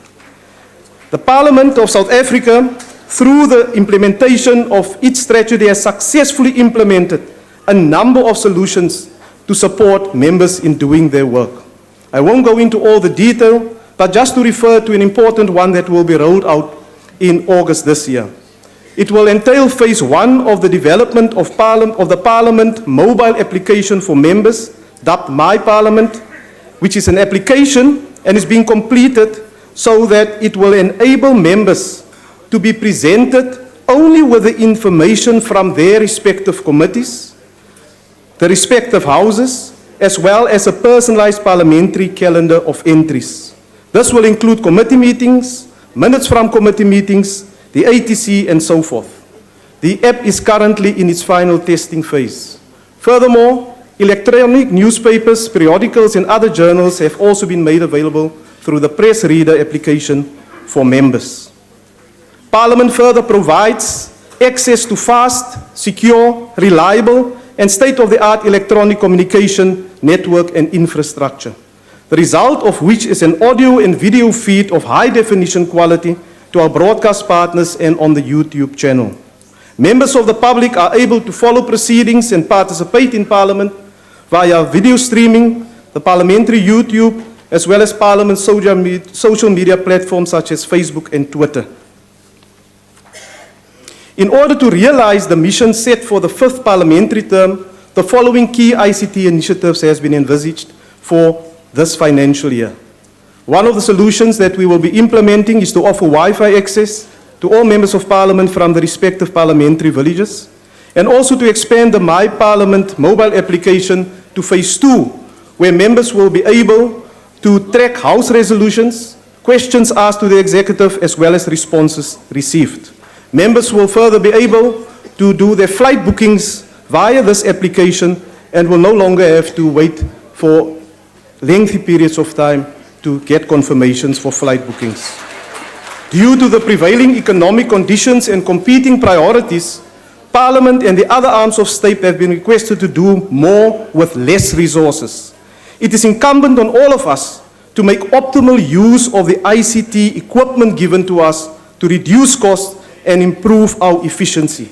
The Parliament of South Africa, through the implementation of its strategy, has successfully implemented a number of solutions to support members in doing their work. I won't go into all the detail, but just to refer to an important one that will be rolled out in August this year. It will entail phase 1 of the development of the Parliament mobile application for members, dubbed My Parliament, which is an application and is being completed so that it will enable members to be presented only with the information from their respective committees, the respective houses, as well as a personalized parliamentary calendar of entries. This will include committee meetings, minutes from committee meetings, the ATC, and so forth. The app is currently in its final testing phase. Furthermore, electronic newspapers, periodicals, and other journals have also been made available through the press reader application for members. Parliament further provides access to fast, secure, reliable, and state-of-the-art electronic communication network and infrastructure, the result of which is an audio and video feed of high-definition quality to our broadcast partners and on the YouTube channel. Members of the public are able to follow proceedings and participate in Parliament via video streaming, the parliamentary YouTube, as well as Parliament social media platforms such as Facebook and Twitter. In order to realize the mission set for the 5th parliamentary term, the following key ICT initiatives has been envisaged for this financial year. One of the solutions that we will be implementing is to offer Wi-Fi access to all members of Parliament from the respective parliamentary villages, and also to expand the My Parliament mobile application to phase 2, where members will be able to track House resolutions, questions asked to the executive, as well as responses received. Members will further be able to do their flight bookings via this application and will no longer have to wait for lengthy periods of time to get confirmations for flight bookings. Due to the prevailing economic conditions and competing priorities, Parliament and the other arms of state have been requested to do more with less resources. It is incumbent on all of us to make optimal use of the ICT equipment given to us to reduce costs and improve our efficiency.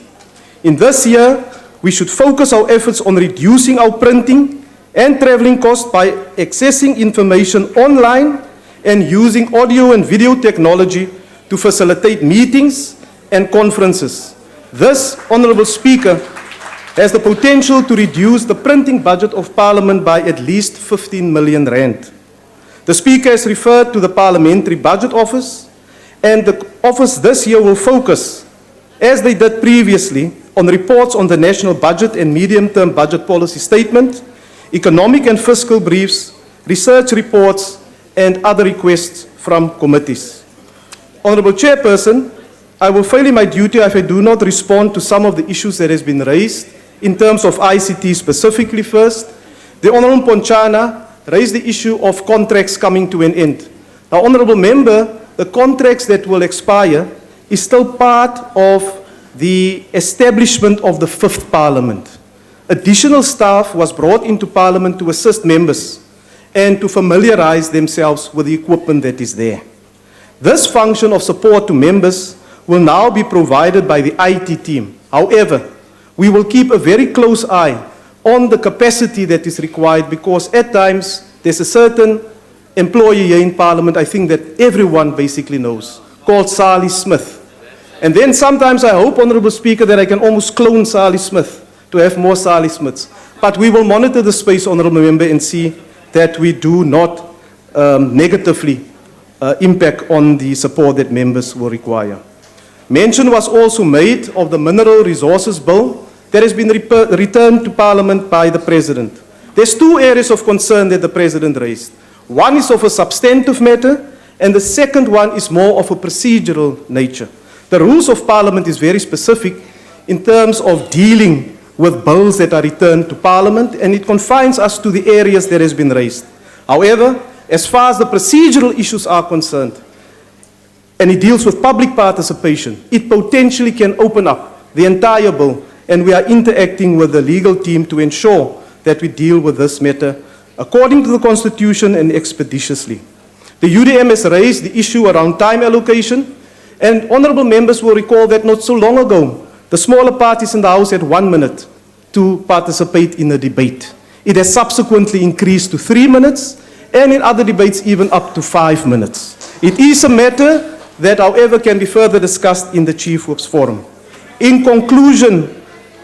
In this year, we should focus our efforts on reducing our printing and traveling costs by accessing information online and using audio and video technology to facilitate meetings and conferences. This, Honourable Speaker, has the potential to reduce the printing budget of Parliament by at least 15 million rand. The Speaker has referred to the Parliamentary Budget Office, and the office this year will focus, as they did previously, on reports on the national budget and medium-term budget policy statement, economic and fiscal briefs, research reports, and other requests from committees. Honourable Chairperson, I will fail in my duty if I do not respond to some of the issues that has been raised in terms of ICT specifically first. The Honourable Ponchana raised the issue of contracts coming to an end. Now, Honourable Member, the contracts that will expire is still part of the establishment of the 5th Parliament. Additional staff was brought into Parliament to assist members and to familiarize themselves with the equipment that is there. This function of support to members will now be provided by the IT team. However, we will keep a very close eye on the capacity that is required, because at times there's a certain employee here in Parliament, I think that everyone basically knows, called Sally Smith. And then sometimes I hope, Honourable Speaker, that I can almost clone Sally Smith to have more Sally Smiths. But we will monitor the space, Honourable Member, and see that we do not negatively impact on the support that members will require. Mention was also made of the Mineral Resources Bill that has been returned to Parliament by the President. There's two areas of concern that the President raised. One is of a substantive matter, and the second one is more of a procedural nature. The rules of Parliament is very specific in terms of dealing with bills that are returned to Parliament, and it confines us to the areas that has been raised. However, as far as the procedural issues are concerned, and it deals with public participation, it potentially can open up the entire bill, and we are interacting with the legal team to ensure that we deal with this matter according to the Constitution and expeditiously. The UDM has raised the issue around time allocation, and honourable members will recall that not so long ago, the smaller parties in the House had 1 minute to participate in a debate. It has subsequently increased to 3 minutes, and in other debates even up to 5 minutes. It is a matter that, however, can be further discussed in the Chief Whip's forum. In conclusion,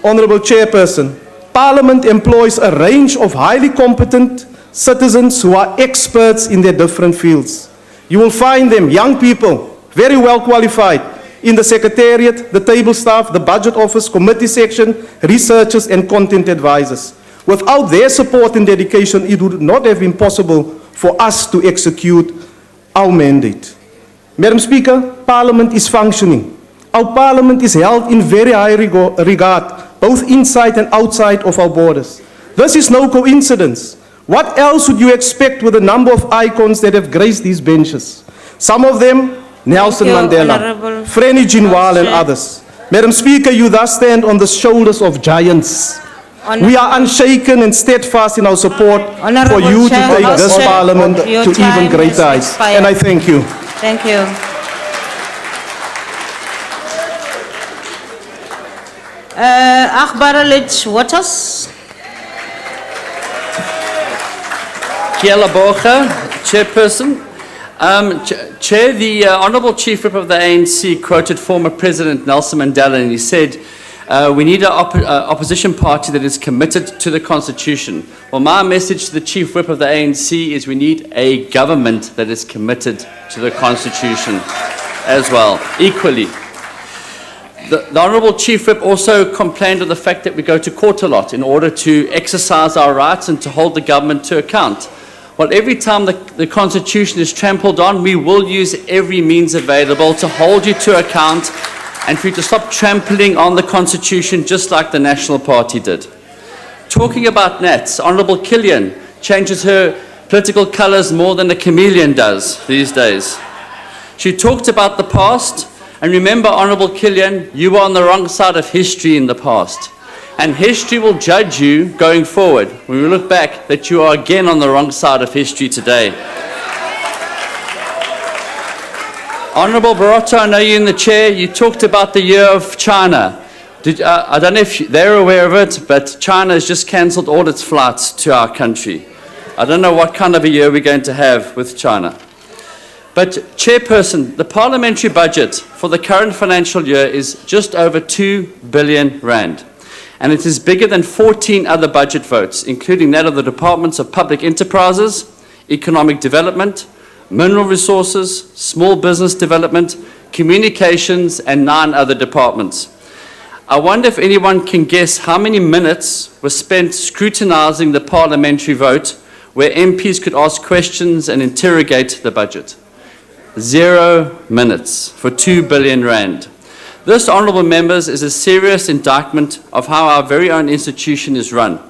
Honourable Chairperson, Parliament employs a range of highly competent citizens who are experts in their different fields. You will find them, young people, very well qualified, in the Secretariat, the table staff, the Budget Office, Committee Section, researchers and content advisors. Without their support and dedication, it would not have been possible for us to execute our mandate. Madam Speaker, Parliament is functioning. Our Parliament is held in very high regard, both inside and outside of our borders. This is no coincidence. What else would you expect with the number of icons that have graced these benches? Some of them, Nelson Mandela, Frene Ginwala and others. Madam Speaker, you thus stand on the shoulders of giants. We are unshaken and steadfast in our support for you to take this Parliament to even greater heights. And I thank you. Thank you. Akhbaralij Waters. Kiela Borja, Chairperson. Chair, the Honourable Chief Whip of the ANC quoted former President Nelson Mandela, and he said, we need an opposition party that is committed to the Constitution. Well, my message to the Chief Whip of the ANC is we need a government that is committed to the Constitution as well, equally. The Honourable Chief Whip also complained of the fact that we go to court a lot in order to exercise our rights and to hold the government to account. Well, every time the Constitution is trampled on, we will use every means available to hold you to account and for you to stop trampling on the Constitution just like the National Party did. Talking about Nats, Honourable Killian changes her political colours more than a chameleon does these days. She talked about the past, and remember, Honourable Killian, you were on the wrong side of history in the past. And history will judge you going forward when we look back that you are again on the wrong side of history today. Honourable Barotto, I know you're in the chair. You talked about the year of China. I don't know if they're aware of it, but China has just cancelled all its flights to our country. I don't know what kind of a year we're going to have with China. But, Chairperson, the parliamentary budget for the current financial year is just over 2 billion rand. And it is bigger than 14 other budget votes, including that of the Departments of Public Enterprises, Economic Development, Mineral Resources, Small Business Development, Communications, and 9 other departments. I wonder if anyone can guess how many minutes were spent scrutinising the parliamentary vote where MPs could ask questions and interrogate the budget. 0 minutes for 2 billion rand. This, honourable members, is a serious indictment of how our very own institution is run.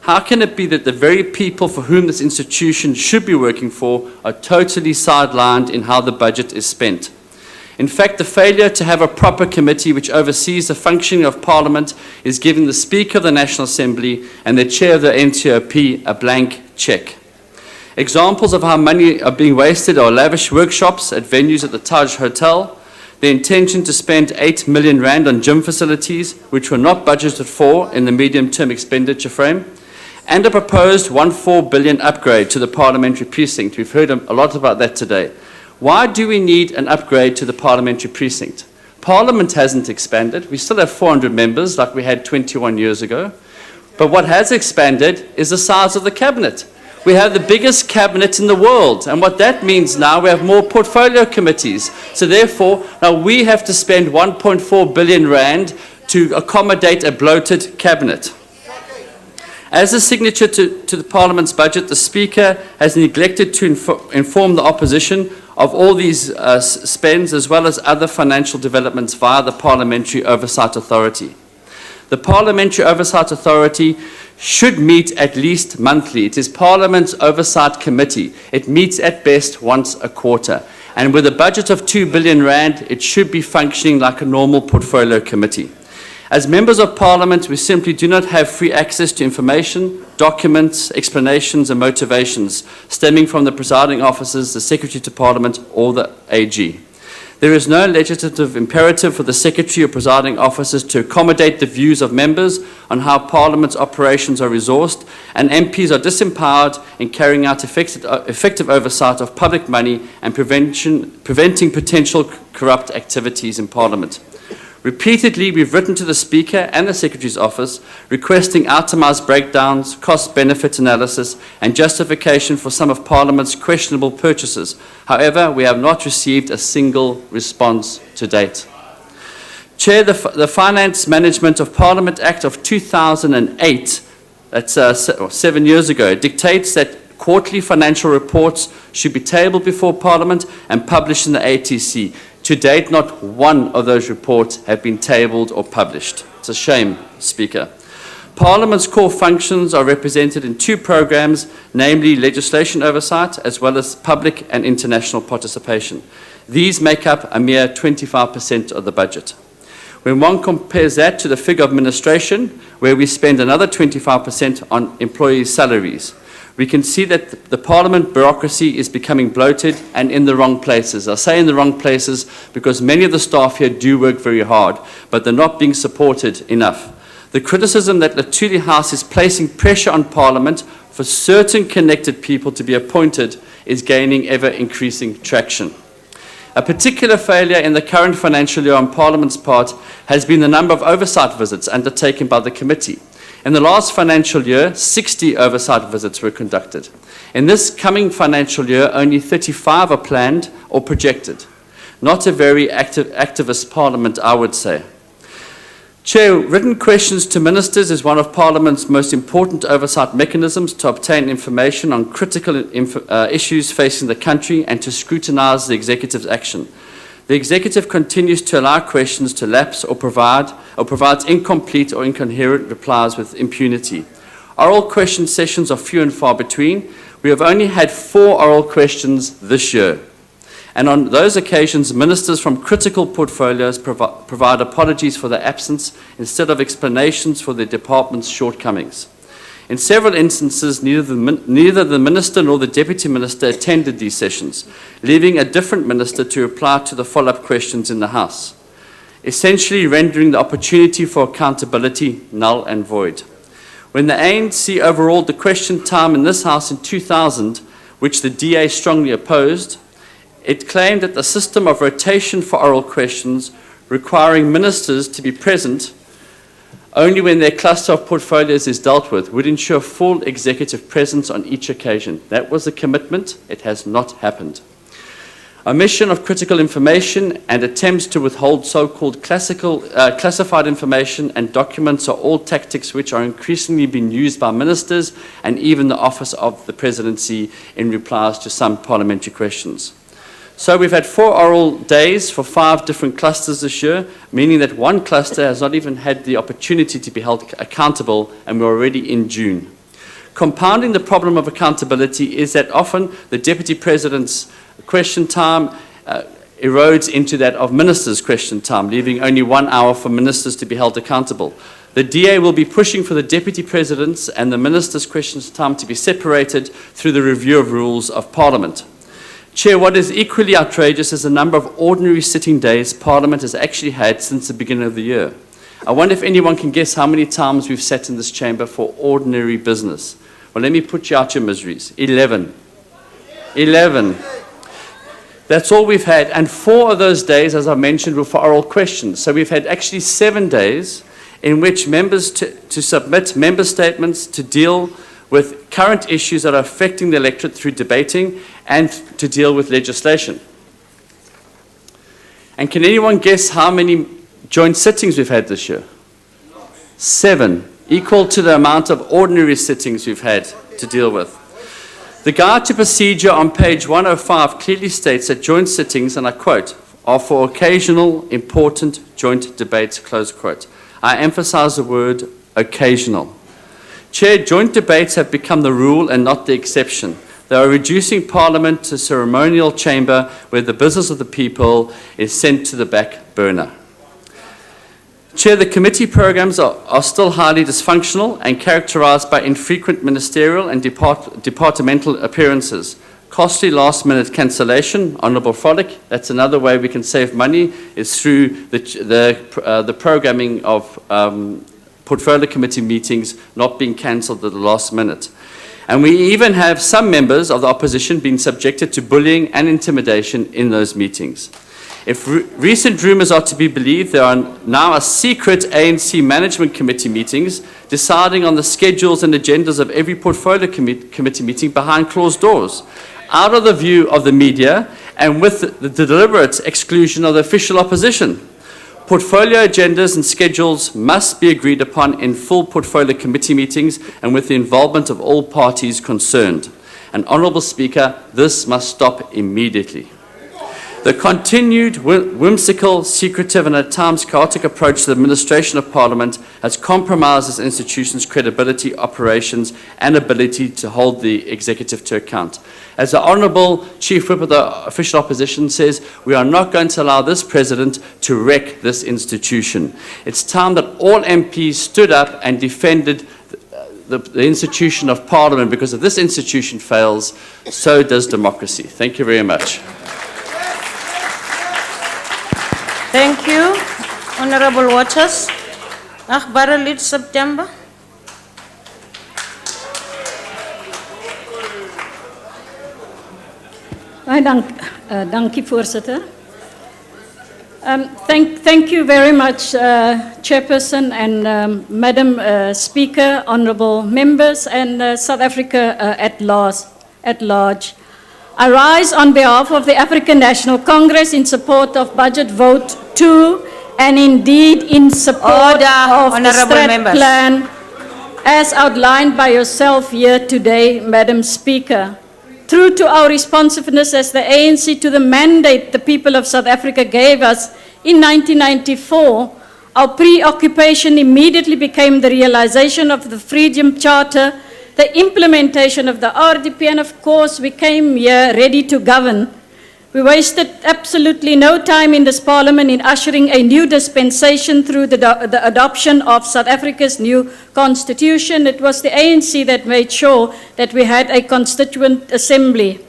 How can it be that the very people for whom this institution should be working for are totally sidelined in how the budget is spent? In fact, the failure to have a proper committee which oversees the functioning of Parliament is giving the Speaker of the National Assembly and the Chair of the NTOP a blank cheque. Examples of how money are being wasted are lavish workshops at venues at the Taj Hotel, the intention to spend 8 million rand on gym facilities, which were not budgeted for in the medium-term expenditure frame, and a proposed 1.4 billion upgrade to the parliamentary precinct. We've heard a lot about that today. Why do we need an upgrade to the parliamentary precinct? Parliament hasn't expanded. We still have 400 members like we had 21 years ago. But what has expanded is the size of the cabinet. We have the biggest cabinet in the world, and what that means now, we have more portfolio committees. So therefore, now we have to spend 1.4 billion rand to accommodate a bloated cabinet. As a signature to the Parliament's budget, the Speaker has neglected to inform the opposition of all these spends, as well as other financial developments via the Parliamentary Oversight Authority. The Parliamentary Oversight Authority should meet at least monthly. It is Parliament's Oversight Committee. It meets at best once a quarter. And with a budget of 2 billion rand, it should be functioning like a normal portfolio committee. As members of Parliament, we simply do not have free access to information, documents, explanations and motivations stemming from the presiding officers, the Secretary to Parliament or the AG. There is no legislative imperative for the Secretary or presiding officers to accommodate the views of members on how Parliament's operations are resourced, and MPs are disempowered in carrying out effective oversight of public money and preventing potential corrupt activities in Parliament. Repeatedly, we've written to the Speaker and the Secretary's office requesting itemized breakdowns, cost-benefit analysis and justification for some of Parliament's questionable purchases. However, we have not received a single response to date. Chair, the Finance Management of Parliament Act of 2008, that's 7 years ago, dictates that quarterly financial reports should be tabled before Parliament and published in the ATC. To date, not one of those reports have been tabled or published. It's a shame, Speaker. Parliament's core functions are represented in 2 programs, namely legislation oversight as well as public and international participation. These make up a mere 25% of the budget. When one compares that to the figure of administration, where we spend another 25% on employees' salaries, we can see that the Parliament bureaucracy is becoming bloated and in the wrong places. I say in the wrong places because many of the staff here do work very hard, but they're not being supported enough. The criticism that Latuli House is placing pressure on Parliament for certain connected people to be appointed is gaining ever-increasing traction. A particular failure in the current financial year on Parliament's part has been the number of oversight visits undertaken by the committee. In the last financial year, 60 oversight visits were conducted. In this coming financial year, only 35 are planned or projected. Not a very activist Parliament, I would say. Chair, written questions to ministers is one of Parliament's most important oversight mechanisms to obtain information on critical issues facing the country and to scrutinise the Executive's action. The Executive continues to allow questions to lapse or provides incomplete or incoherent replies with impunity. Oral question sessions are few and far between. We have only had 4 oral questions this year. And on those occasions, ministers from critical portfolios provide apologies for their absence instead of explanations for their department's shortcomings. In several instances, neither the minister nor the deputy minister attended these sessions, leaving a different minister to reply to the follow-up questions in the House, essentially rendering the opportunity for accountability null and void. When the ANC overruled the question time in this House in 2000, which the DA strongly opposed, it claimed that the system of rotation for oral questions requiring ministers to be present only when their cluster of portfolios is dealt with would ensure full executive presence on each occasion. That was a commitment. It has not happened. Omission of critical information and attempts to withhold so-called classified information and documents are all tactics which are increasingly being used by ministers and even the Office of the Presidency in replies to some parliamentary questions. So we've had 4 oral days for 5 different clusters this year, meaning that one cluster has not even had the opportunity to be held accountable, and we're already in June. Compounding the problem of accountability is that often the Deputy President's question time erodes into that of ministers' question time, leaving only 1 hour for ministers to be held accountable. The DA will be pushing for the Deputy President's and the ministers' questions time to be separated through the review of rules of Parliament. Chair, what is equally outrageous is the number of ordinary sitting days Parliament has actually had since the beginning of the year. I wonder if anyone can guess how many times we've sat in this chamber for ordinary business. Well, let me put you out your miseries. 11. 11. That's all we've had. And 4 of those days, as I mentioned, were for oral questions. So we've had actually 7 days in which members to submit member statements to deal with current issues that are affecting the electorate through debating and to deal with legislation. And can anyone guess how many joint sittings we've had this year? 7, equal to the amount of ordinary sittings we've had to deal with. The guide to procedure on page 105 clearly states that joint sittings, and I quote, are for occasional, important joint debates, close quote. I emphasize the word occasional. Chair, joint debates have become the rule and not the exception. They are reducing Parliament to a ceremonial chamber where the business of the people is sent to the back burner. Chair, the committee programs are still highly dysfunctional and characterized by infrequent ministerial and departmental appearances. Costly last-minute cancellation, Honourable Frolic, that's another way we can save money, is through the programming of portfolio committee meetings not being cancelled at the last minute. And we even have some members of the opposition being subjected to bullying and intimidation in those meetings. If recent rumours are to be believed, there are now a secret ANC management committee meetings deciding on the schedules and agendas of every portfolio committee meeting behind closed doors, out of the view of the media and with the deliberate exclusion of the official opposition. Portfolio agendas and schedules must be agreed upon in full portfolio committee meetings and with the involvement of all parties concerned. And Honourable Speaker, this must stop immediately. The continued whimsical, secretive and at times chaotic approach to the administration of Parliament has compromised this institution's credibility, operations and ability to hold the executive to account. As the Honourable Chief Whip of the official opposition says, we are not going to allow this President to wreck this institution. It's time that all MPs stood up and defended the institution of Parliament, because if this institution fails, so does democracy. Thank you very much. Thank you, Honourable Waters. Agbare lid September. Dankie, voorzitter. Thank you very much, Chairperson and Madam Speaker, honourable members and South Africa at large. I rise on behalf of the African National Congress in support of Budget Vote 2 and indeed in support of the Strat Plan as outlined by yourself here today, Madam Speaker. True to our responsiveness as the ANC to the mandate the people of South Africa gave us in 1994, our preoccupation immediately became the realization of the Freedom Charter the implementation of the RDP, and of course we came here ready to govern. We wasted absolutely no time in this parliament in ushering a new dispensation through the adoption of South Africa's new constitution. It was the ANC that made sure that we had a constituent assembly.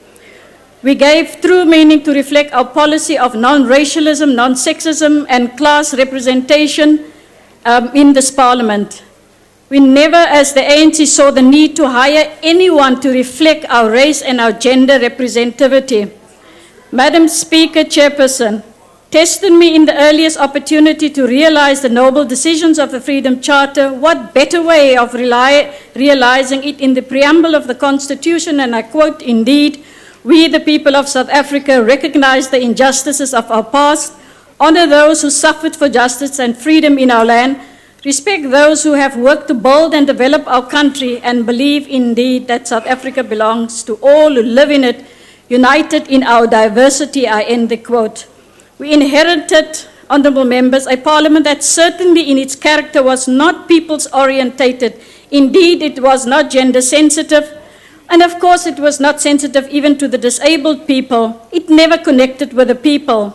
We gave true meaning to reflect our policy of non-racialism, non-sexism, and class representation in this parliament. We never, as the ANC, saw the need to hire anyone to reflect our race and our gender representativity. Madam Speaker, Chairperson, tested me in the earliest opportunity to realize the noble decisions of the Freedom Charter. What better way of realizing it in the preamble of the Constitution, and I quote, "Indeed, we, the people of South Africa, recognize the injustices of our past, honor those who suffered for justice and freedom in our land, respect those who have worked to build and develop our country, and believe indeed that South Africa belongs to all who live in it, united in our diversity," I end the quote. We inherited, honorable members, a parliament that certainly in its character was not people's orientated. Indeed, it was not gender sensitive. And of course, it was not sensitive even to the disabled people. It never connected with the people.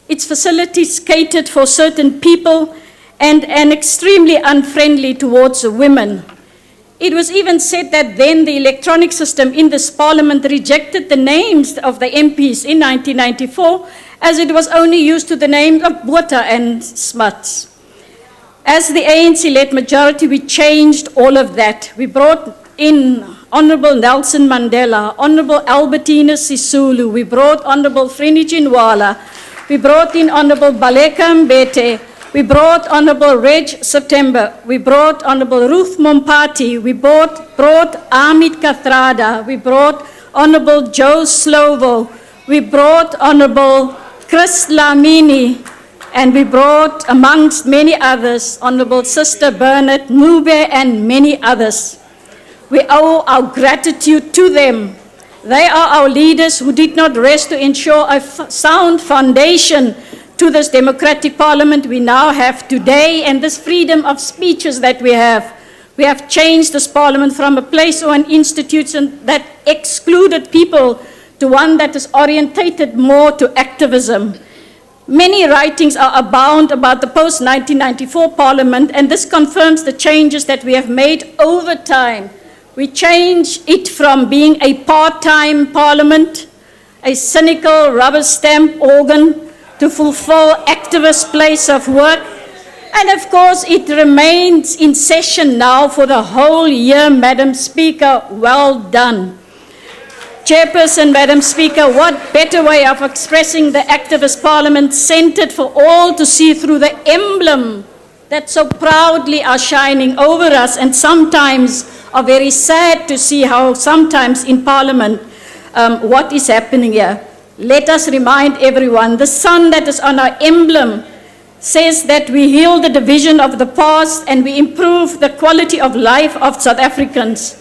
Its facilities catered for certain people and extremely unfriendly towards the women. It was even said that then the electronic system in this parliament rejected the names of the MPs in 1994, as it was only used to the names of Botha and Smuts. As the ANC-led majority, we changed all of that. We brought in Honorable Nelson Mandela, Honorable Albertina Sisulu, we brought Honorable Friniji Nwala, we brought in Honorable Baleka Mbete, we brought Honorable Reg September, we brought Honorable Ruth Mompati, we brought Amit Kathrada, we brought Honorable Joe Slovo, we brought Honorable Chris Lamini, and we brought, amongst many others, Honorable Sister Bernard Mube and many others. We owe our gratitude to them. They are our leaders who did not rest to ensure a sound foundation to this democratic parliament we now have today, and this freedom of speeches that we have. We have changed this parliament from a place or an institution that excluded people to one that is orientated more to activism. Many writings are abound about the post-1994 parliament, and this confirms the changes that we have made over time. We changed it from being a part-time parliament, a cynical rubber stamp organ, to fulfill activist place of work. And of course, it remains in session now for the whole year, Madam Speaker. Well done. Chairperson, Madam Speaker, what better way of expressing the activist parliament centered for all to see through the emblem that so proudly are shining over us, and sometimes are very sad to see how sometimes in parliament what is happening here. Let us remind everyone, the sun that is on our emblem says that we heal the division of the past and we improve the quality of life of South Africans.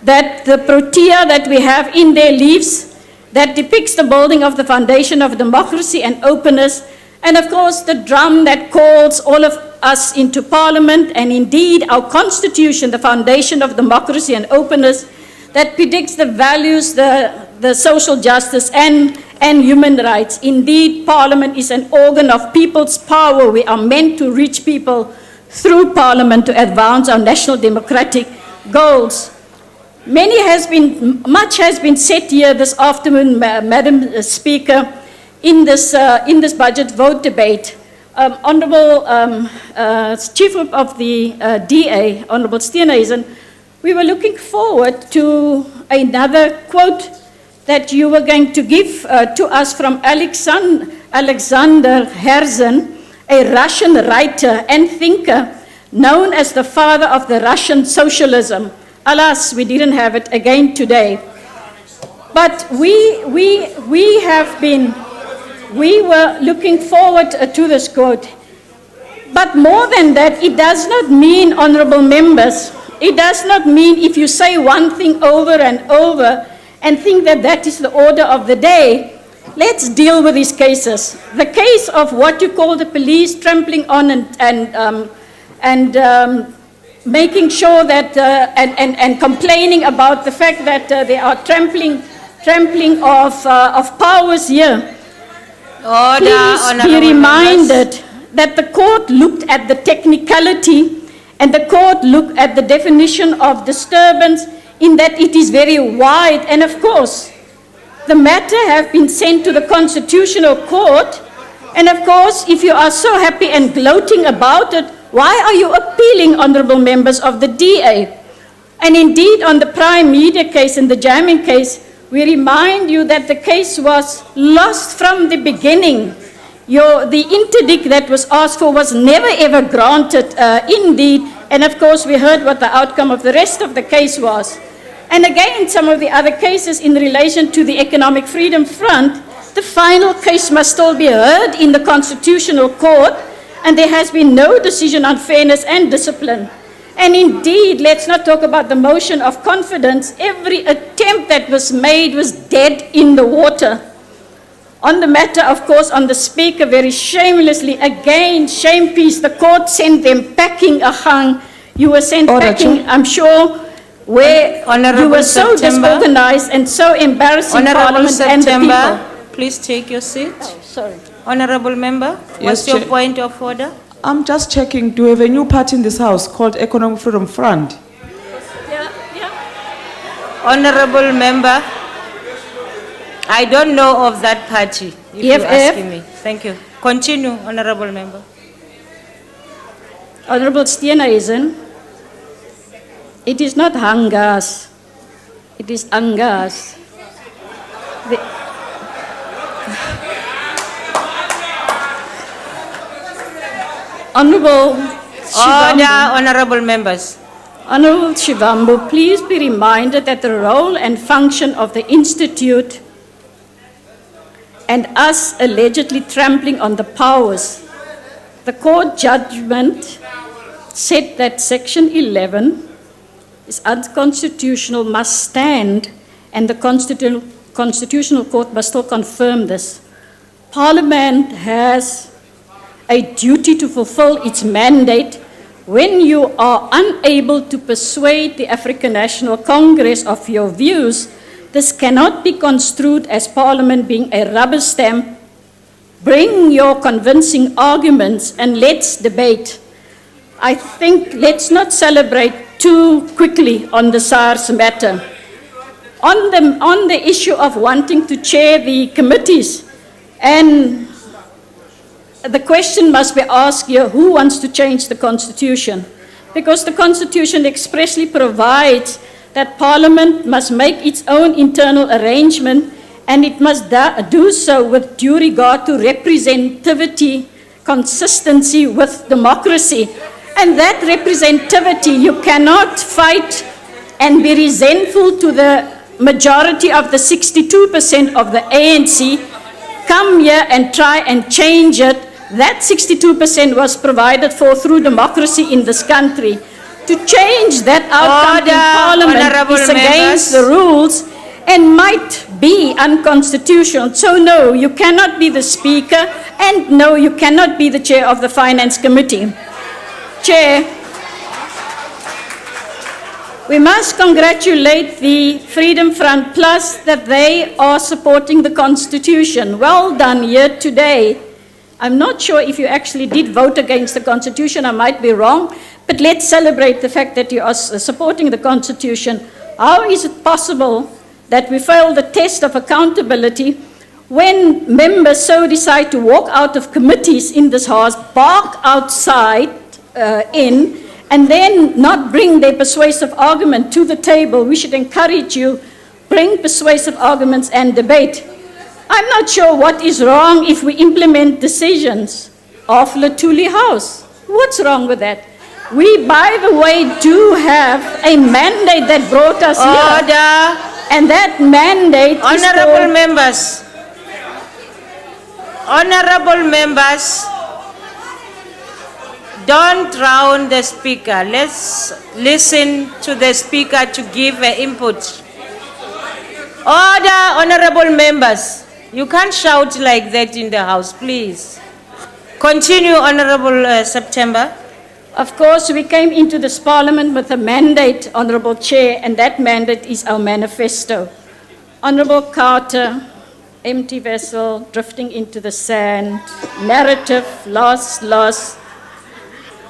That the protea that we have in their leaves, that depicts the building of the foundation of democracy and openness, and of course the drum that calls all of us into parliament, and indeed our constitution, the foundation of democracy and openness, that predicts the values, the social justice and human rights. Indeed, parliament is an organ of people's power. We are meant to reach people through parliament to advance our national democratic goals. Much has been said here this afternoon, Madam Speaker, in this budget vote debate. Honorable Chief of the DA, Honorable Steenhuisen, we were looking forward to another quote that you were going to give to us from Alexander Herzen, a Russian writer and thinker known as the father of the Russian socialism. Alas, we didn't have it again today. But we were looking forward to this quote. But more than that, it does not mean, honorable members, it does not mean if you say one thing over and over and think that that is the order of the day. Let's deal with these cases. The case of what you call the police trampling on and making sure that, and complaining about the fact that they are trampling of powers here. Please be reminded that the court looked at the technicality and the court looked at the definition of disturbance in that it is very wide. And of course, the matter have been sent to the Constitutional Court. And of course, if you are so happy and gloating about it, why are you appealing, honorable members of the DA? And indeed, on the Prime Media case and the jamming case, we remind you that the case was lost from the beginning. The interdict that was asked for was never ever granted, indeed. And of course, we heard what the outcome of the rest of the case was. And again, some of the other cases in relation to the Economic Freedom Front, the final case must still be heard in the Constitutional Court, and there has been no decision on fairness and discipline. And indeed, let's not talk about the motion of confidence. Every attempt that was made was dead in the water. On the matter, of course, on the Speaker, very shamelessly, again, shame piece, the court sent them packing a hang. You were sent packing, I'm sure, where you were so disorganized and so embarrassing Parliament and the people. Please take your seat. Oh, sorry. Honorable Member, what's your point of order? I'm just checking, do we have a new party in this house called Economic Freedom Front? Honorable Member, I don't know of that party, if you're asking me. Thank you. Continue, Honorable Member. Honorable Steenhuisen, it is not hangas, it is angas. Honorable Shivambu, honorable members. Honorable Shivambu, please be reminded that the role and function of the Institute and us allegedly trampling on the powers. The court judgment said that Section 11 is unconstitutional, must stand, and the Constitutional Court must still confirm this. Parliament has a duty to fulfill its mandate. When you are unable to persuade the African National Congress of your views, this cannot be construed as Parliament being a rubber stamp. Bring your convincing arguments and let's debate. I think let's not celebrate too quickly on the SARS matter. On the issue of wanting to chair the committees, and the question must be asked here, who wants to change the Constitution? Because the Constitution expressly provides that Parliament must make its own internal arrangement, and it must do so with due regard to representativity, consistency with democracy. And that representativity, you cannot fight and be resentful to the majority of the 62% of the ANC, come here and try and change it. That 62% was provided for through democracy in this country. To change that outcome in Parliament is against the rules and might be unconstitutional. So no, you cannot be the Speaker, and no, you cannot be the Chair of the Finance Committee. Chair, we must congratulate the Freedom Front Plus that they are supporting the Constitution. Well done here today. I'm not sure if you actually did vote against the Constitution, I might be wrong, but let's celebrate the fact that you are supporting the Constitution. How is it possible that we fail the test of accountability when members so decide to walk out of committees in this House, bark outside and then not bring their persuasive argument to the table? We should encourage you, bring persuasive arguments and debate. I'm not sure what is wrong if we implement decisions of Latuli House. What's wrong with that? We, by the way, do have a mandate that brought us here. And that mandate Honorable members. Honorable members, don't drown the Speaker. Let's listen to the Speaker to give an input. Order, honorable members. You can't shout like that in the House, please. Continue, Honorable September. Of course, we came into this parliament with a mandate, Honourable Chair, and that mandate is our manifesto. Honourable Carter, empty vessel, drifting into the sand, narrative, loss,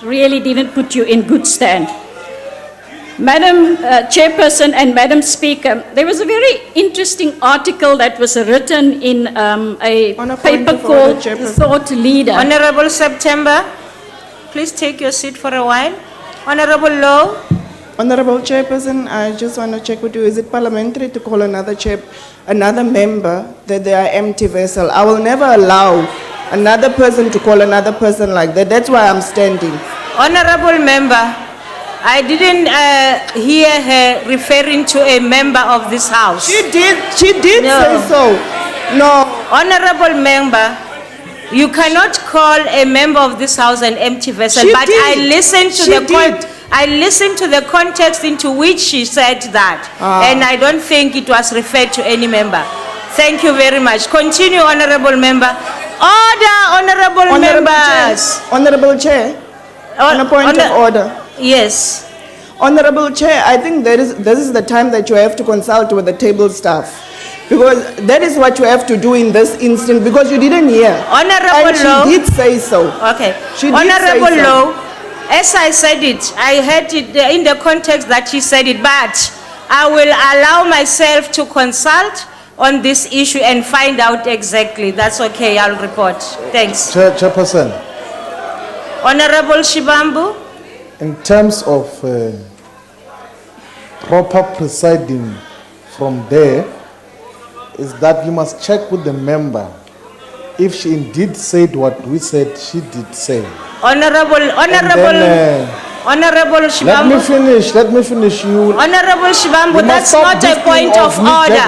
really didn't put you in good stand. Madam Chairperson and Madam Speaker, there was a very interesting article that was written in a paper called Thought Leader. Honorable September, please take your seat for a while. Honorable Low. Honorable Chairperson, I just want to check with you, is it parliamentary to call another member that they are empty vessel? I will never allow another person to call another person like that. That's why I'm standing. Honorable member, I didn't hear her referring to a member of this house. She did say so. No. Honorable member, you cannot call a member of this house an empty vessel. She but did. I listened to the context into which she said that. And I don't think it was referred to any member. Thank you very much. Continue, honorable member. Order, honorable members. Honorable Chair, on a point of order. Yes. Honorable Chair, I think this is the time that you have to consult with the table staff. Because that is what you have to do in this instance, because you didn't hear. Honorable Law. She did say so. Okay. She did Honorable say so. Law, as I said it, I heard it in the context that she said it, but I will allow myself to consult on this issue and find out exactly. That's okay, I'll report. Thanks. Chairperson, Honorable Shibambu. in terms of proper presiding from there, is that you must check with the member if she indeed said what we said she did say. Honorable Shibambu. Let me finish. Honorable Shibambu, that's not a point of order.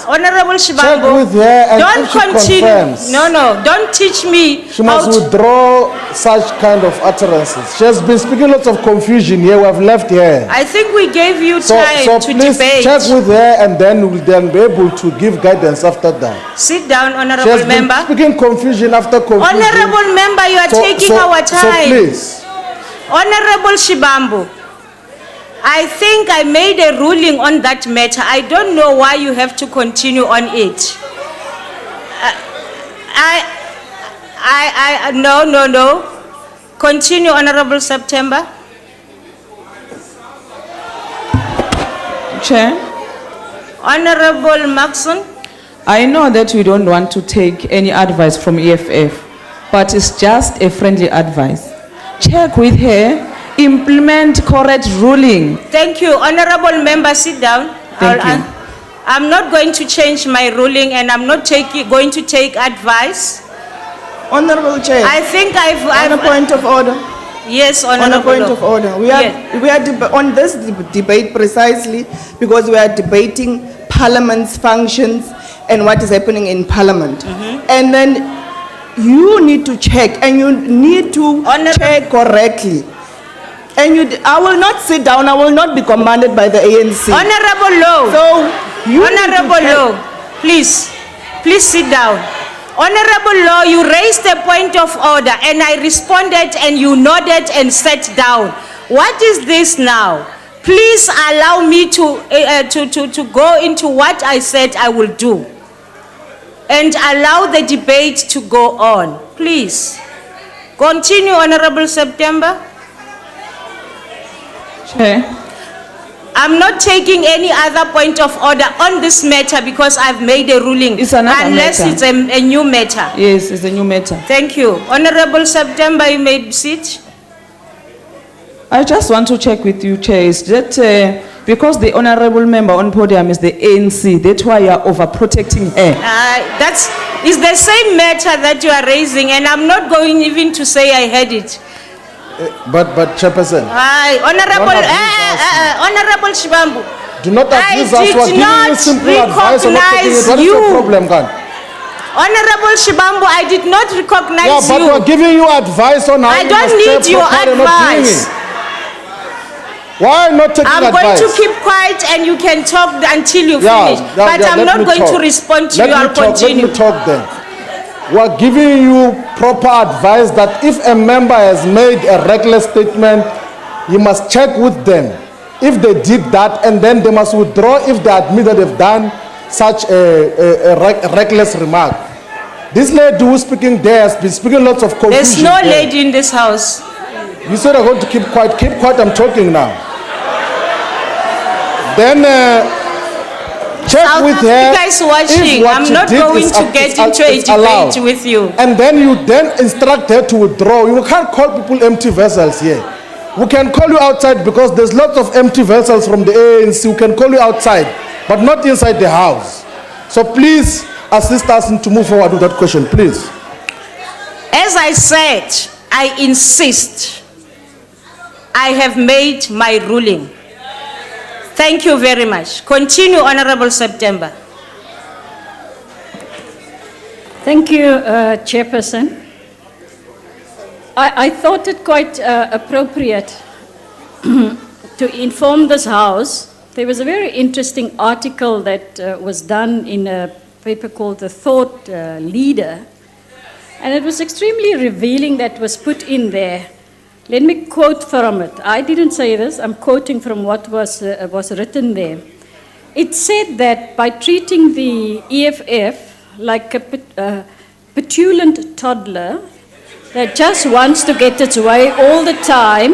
Honorable Shibambu, Check with her and don't if she continue. confirms. No, don't teach me. She must withdraw such kind of utterances. She has been speaking lots of confusion here. We have left her. I think we gave you So time to please debate. check with her and then we'll then be able to give guidance after that. Sit down, She honorable has been member. speaking confusion after confusion. Honorable member, you are taking our time. So please. Honorable Shibambu, I think I made a ruling on that matter. I don't know why you have to continue on it. No. Continue, Honorable September. Chair, Honorable Maxon. I know that we don't want to take any advice from EFF, but it's just a friendly advice. Check with her, implement correct ruling. Thank you. Honorable member, sit down. Thank you. I'm not going to change my ruling and I'm not going to take advice. Honorable Chair. I think on a point of order. Yes, on a point of order. We are on this debate precisely because we are debating Parliament's functions and what is happening in Parliament. And then you need to check and you need to check correctly. And I will not sit down, I will not be commanded by the ANC. Honorable Low. So, Honorable Low, please sit down. Honorable Law, you raised a point of order and I responded and you nodded and sat down. What is this now? Please allow me to go into what I said I will do. And allow the debate to go on. Please. Continue, Honorable September. Chair. I'm not taking any other point of order on this matter because I've made a ruling. It's another unless matter. It's a new matter. Yes, it's a new matter. Thank you. Honorable September, you may sit. I just want to check with you, Chair, is that because the honorable member on podium is the ANC, that's why you are overprotecting her. It's the same matter that you are raising, and I'm not going even to say I heard it. But Chairperson. Honorable Shibambu. Do not abuse us. We're giving you simple advice on not taking it. What is your problem, Gan? Honorable Shibambu, I did not recognize you. Yeah, but we're giving you advice on how I you don't must need stay your proper and not doing advice. it. Why not taking I'm advice? going to keep quiet and you can talk until you finish. But I'm not going to respond to you. I'll continue. Let me talk then. We are giving you proper advice that if a member has made a reckless statement, you must check with them if they did that, and then they must withdraw if they admit that they've done such a reckless remark. This lady who's speaking there has been speaking lots of confusion. There's no there. lady in this house. You said I'm going to keep quiet. Keep quiet, I'm talking now. Then check South with her. Africa is watching. if what I'm she not did going is to get into a is allowed. debate with you. And then you then instruct her to withdraw. You can't call people empty vessels here. We can call you outside because there's lots of empty vessels from the ANC. We can call you outside, but not inside the house. So please assist us to move forward with that question, please. As I said, I insist. I have made my ruling. Thank you very much. Continue, Honorable September. Thank you, Chairperson. I thought it quite appropriate to inform this House. There was a very interesting article that was done in a paper called The Thought Leader, and it was extremely revealing that was put in there. Let me quote from it. I didn't say this, I'm quoting from what was written there. It said that by treating the EFF like a petulant toddler that just wants to get its way all the time,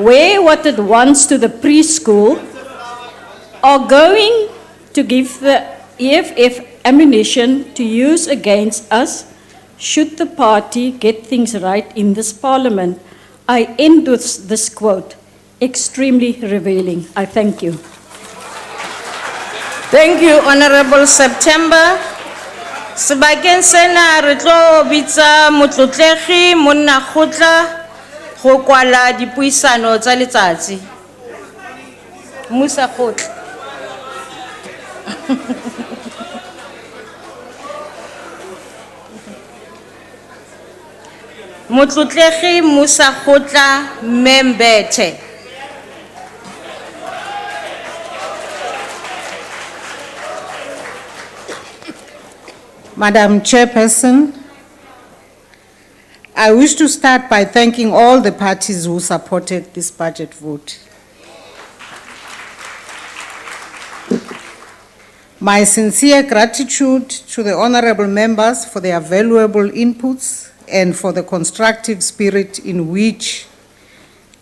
wear what it wants to the preschool, are going to give the EFF ammunition to use against us should the party get things right in this parliament. I end with this quote, extremely revealing. I thank you. Thank you, Honorable September. Sebakeng sena re tlo bitsa motlotlegi monna khotla go kwala dipuisano tsa letsatsi. Musa khotla. Motlotlegi Musa khotla Membethe. Madam Chairperson, I wish to start by thanking all the parties who supported this budget vote. My sincere gratitude to the honorable members for their valuable inputs and for the constructive spirit in which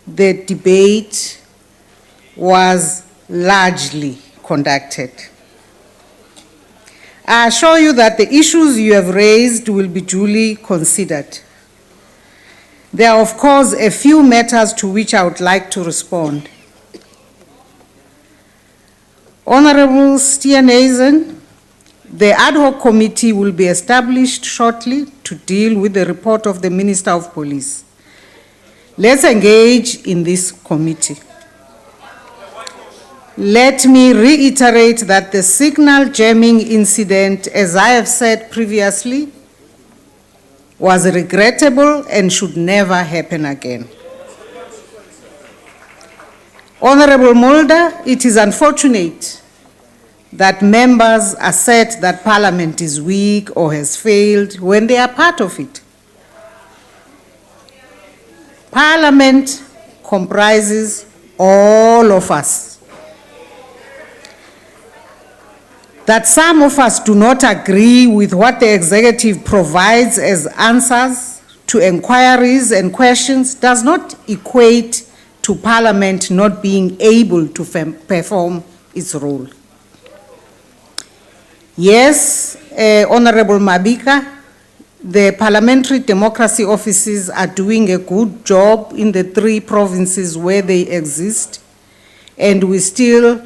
the debate was largely conducted. I assure you that the issues you have raised will be duly considered. There are, of course, a few matters to which I would like to respond. Honorable Steenhuisen, the ad hoc committee will be established shortly to deal with the report of the Minister of Police. Let's engage in this committee. Let me reiterate that the signal jamming incident, as I have said previously, was regrettable and should never happen again. Honorable Mulder, it is unfortunate that members assert that Parliament is weak or has failed when they are part of it. Parliament comprises all of us. That some of us do not agree with what the executive provides as answers to inquiries and questions does not equate to Parliament not being able to perform its role. Yes, Honorable Mabika, the parliamentary democracy offices are doing a good job in the 3 provinces where they exist, and we still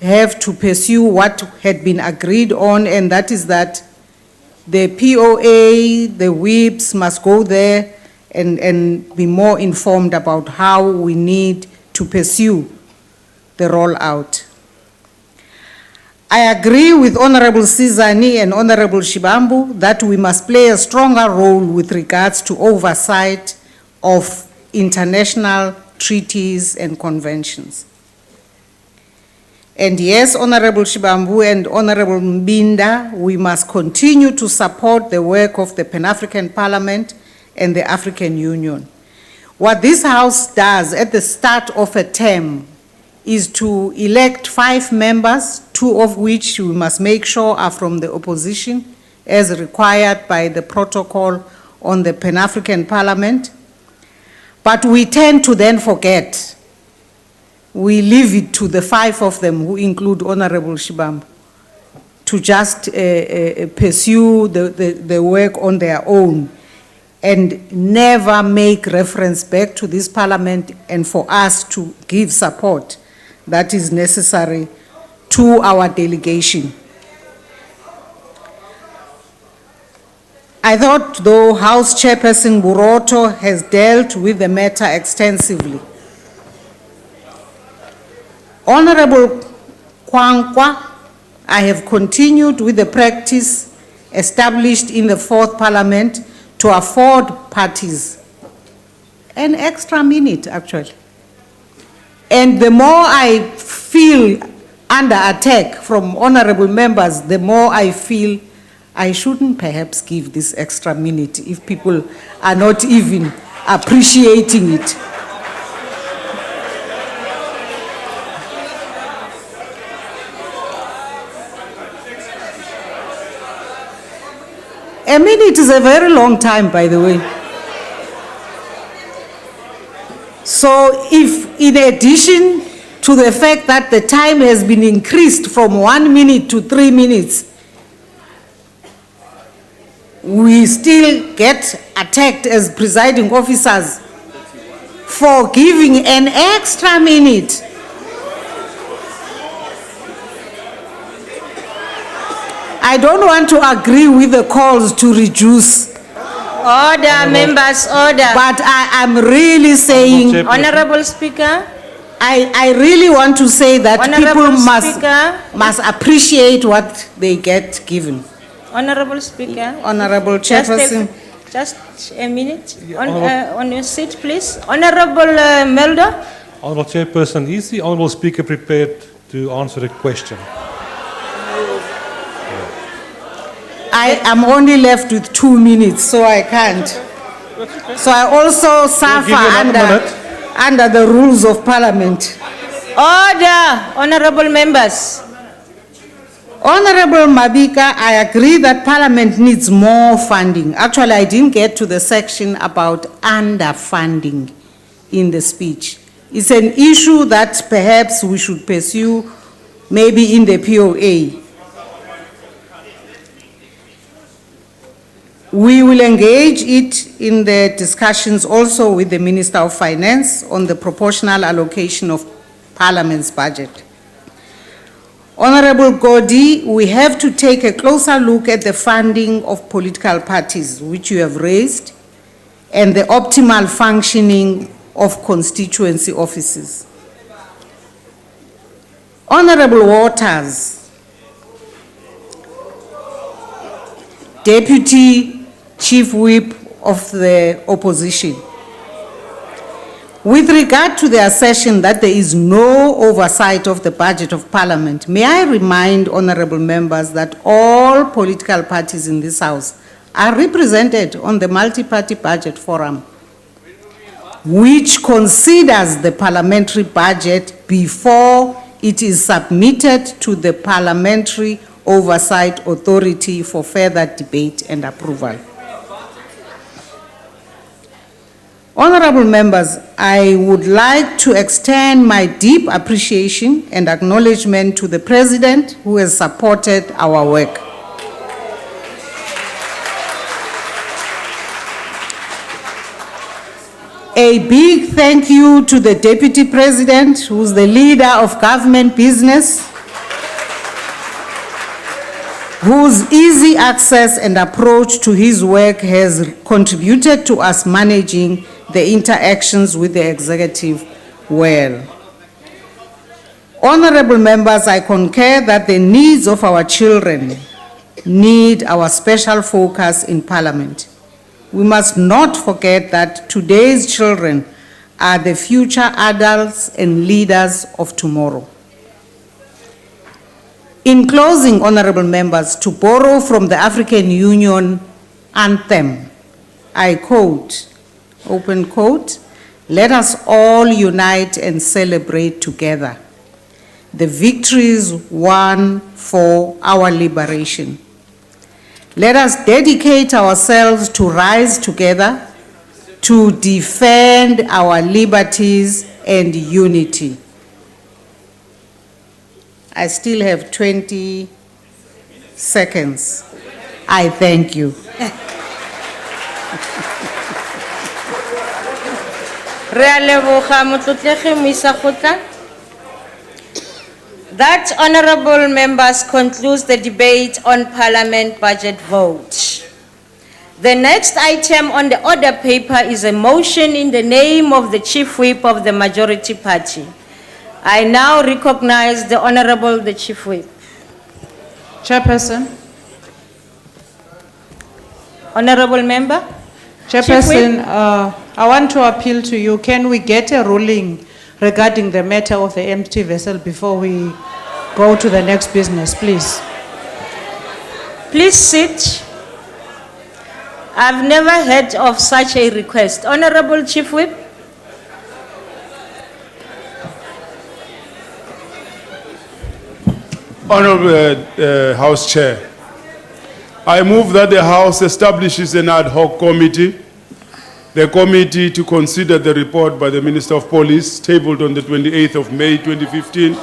have to pursue what had been agreed on, and that is that the POA, the whips must go there and be more informed about how we need to pursue the rollout. I agree with Honorable Sizani and Honorable Shibambu that we must play a stronger role with regards to oversight of international treaties and conventions. And yes, Honorable Shibambu and Honorable Mbinda, we must continue to support the work of the Pan-African Parliament and the African Union. What this House does at the start of a term is to elect 5 members, 2 of which we must make sure are from the opposition, as required by the protocol on the Pan-African Parliament. But we tend to then forget. We leave it to the 5 of them, who include Honorable Shibambu, to just pursue the work on their own and never make reference back to this Parliament and for us to give support that is necessary to our delegation. I thought, though, House Chairperson Buroto has dealt with the matter extensively. Honorable Kwankwa, I have continued with the practice established in the 4th Parliament to afford parties an extra minute, actually. And the more I feel under attack from honorable members, the more I feel I shouldn't perhaps give this extra minute if people are not even appreciating it. A minute is a very long time, by the way. So if, in addition to the fact that the time has been increased from 1 minute to 3 minutes, we still get attacked as presiding officers for giving an extra minute. I don't want to agree with the calls to reduce. Order, members, order. But I am really saying, Honorable Speaker, I really want to say that Honorable people must appreciate what they get given. Honorable Speaker. Honorable Chairperson. Just a minute. On your seat, please. Honorable Melda. Honourable Chairperson, is the Honourable Speaker prepared to answer a question? I am only left with 2 minutes, so I can't. So I also suffer under the rules of Parliament. Order, honourable members. Honorable Mabika, I agree that Parliament needs more funding. Actually, I didn't get to the section about underfunding in the speech. It's an issue that perhaps we should pursue maybe in the POA. We will engage it in the discussions also with the Minister of Finance on the proportional allocation of Parliament's budget. Honorable Godi, we have to take a closer look at the funding of political parties, which you have raised, and the optimal functioning of constituency offices. Honorable Waters, Deputy Chief Whip of the opposition. With regard to the assertion that there is no oversight of the budget of Parliament, may I remind honorable members that all political parties in this House are represented on the Multi-Party Budget Forum, which considers the parliamentary budget before it is submitted to the Parliamentary Oversight Authority for further debate and approval. Honorable members, I would like to extend my deep appreciation and acknowledgement to the President who has supported our work. A big thank you to the Deputy President, who's the leader of government business, whose easy access and approach to his work has contributed to us managing the interactions with the executive well. Honorable members, I concur that the needs of our children need our special focus in Parliament. We must not forget that today's children are the future adults and leaders of tomorrow. In closing, honorable members, to borrow from the African Union anthem, I quote, open quote, "Let us all unite and celebrate together the victories won for our liberation. Let us dedicate ourselves to rise together to defend our liberties and unity." I still have 20 seconds. I thank you. That, honorable members, concludes the debate on Parliament budget vote. The next item on the order paper is a motion in the name of the Chief Whip of the Majority Party. I now recognize the Honorable the Chief Whip. Chairperson. Honorable Member. Chairperson, I want to appeal to you. Can we get a ruling regarding the matter of the empty vessel before we go to the next business, please? Please sit. I've never heard of such a request. Honorable Chief Whip. Honorable House Chair, I move that the House establishes an ad hoc committee, the committee to consider the report by the Minister of Police tabled on the 28th of May 2015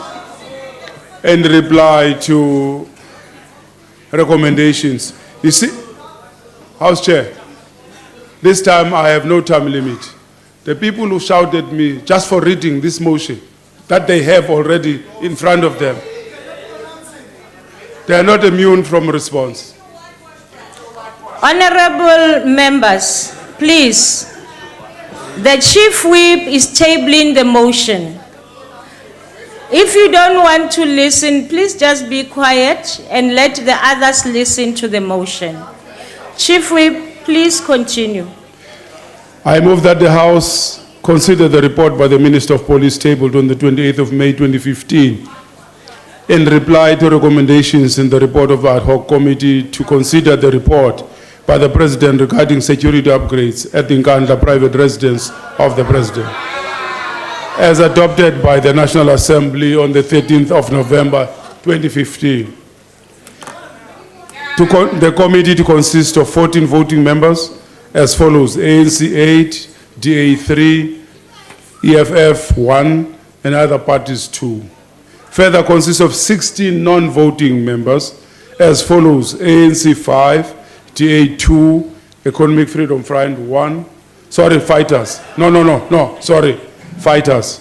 and reply to recommendations. You see, House Chair, this time I have no time limit. The people who shouted at me just for reading this motion that they have already in front of them, they are not immune from response. Honorable members, please. The Chief Whip is tabling the motion. If you don't want to listen, please just be quiet and let the others listen to the motion. Chief Whip, please continue. I move that the House consider the report by the Minister of Police tabled on the 28th of May 2015 and reply to recommendations in the report of the ad hoc committee to consider the report by the President regarding security upgrades at the Nkandla private residence of the President, as adopted by the National Assembly on the 13th of November 2015. The committee to consist of 14 voting members as follows: ANC 8, DA 3, EFF 1, and other parties 2. Further consists of 16 non-voting members as follows: ANC 5, DA 2, Economic Freedom Front 1, fighters. Fighters.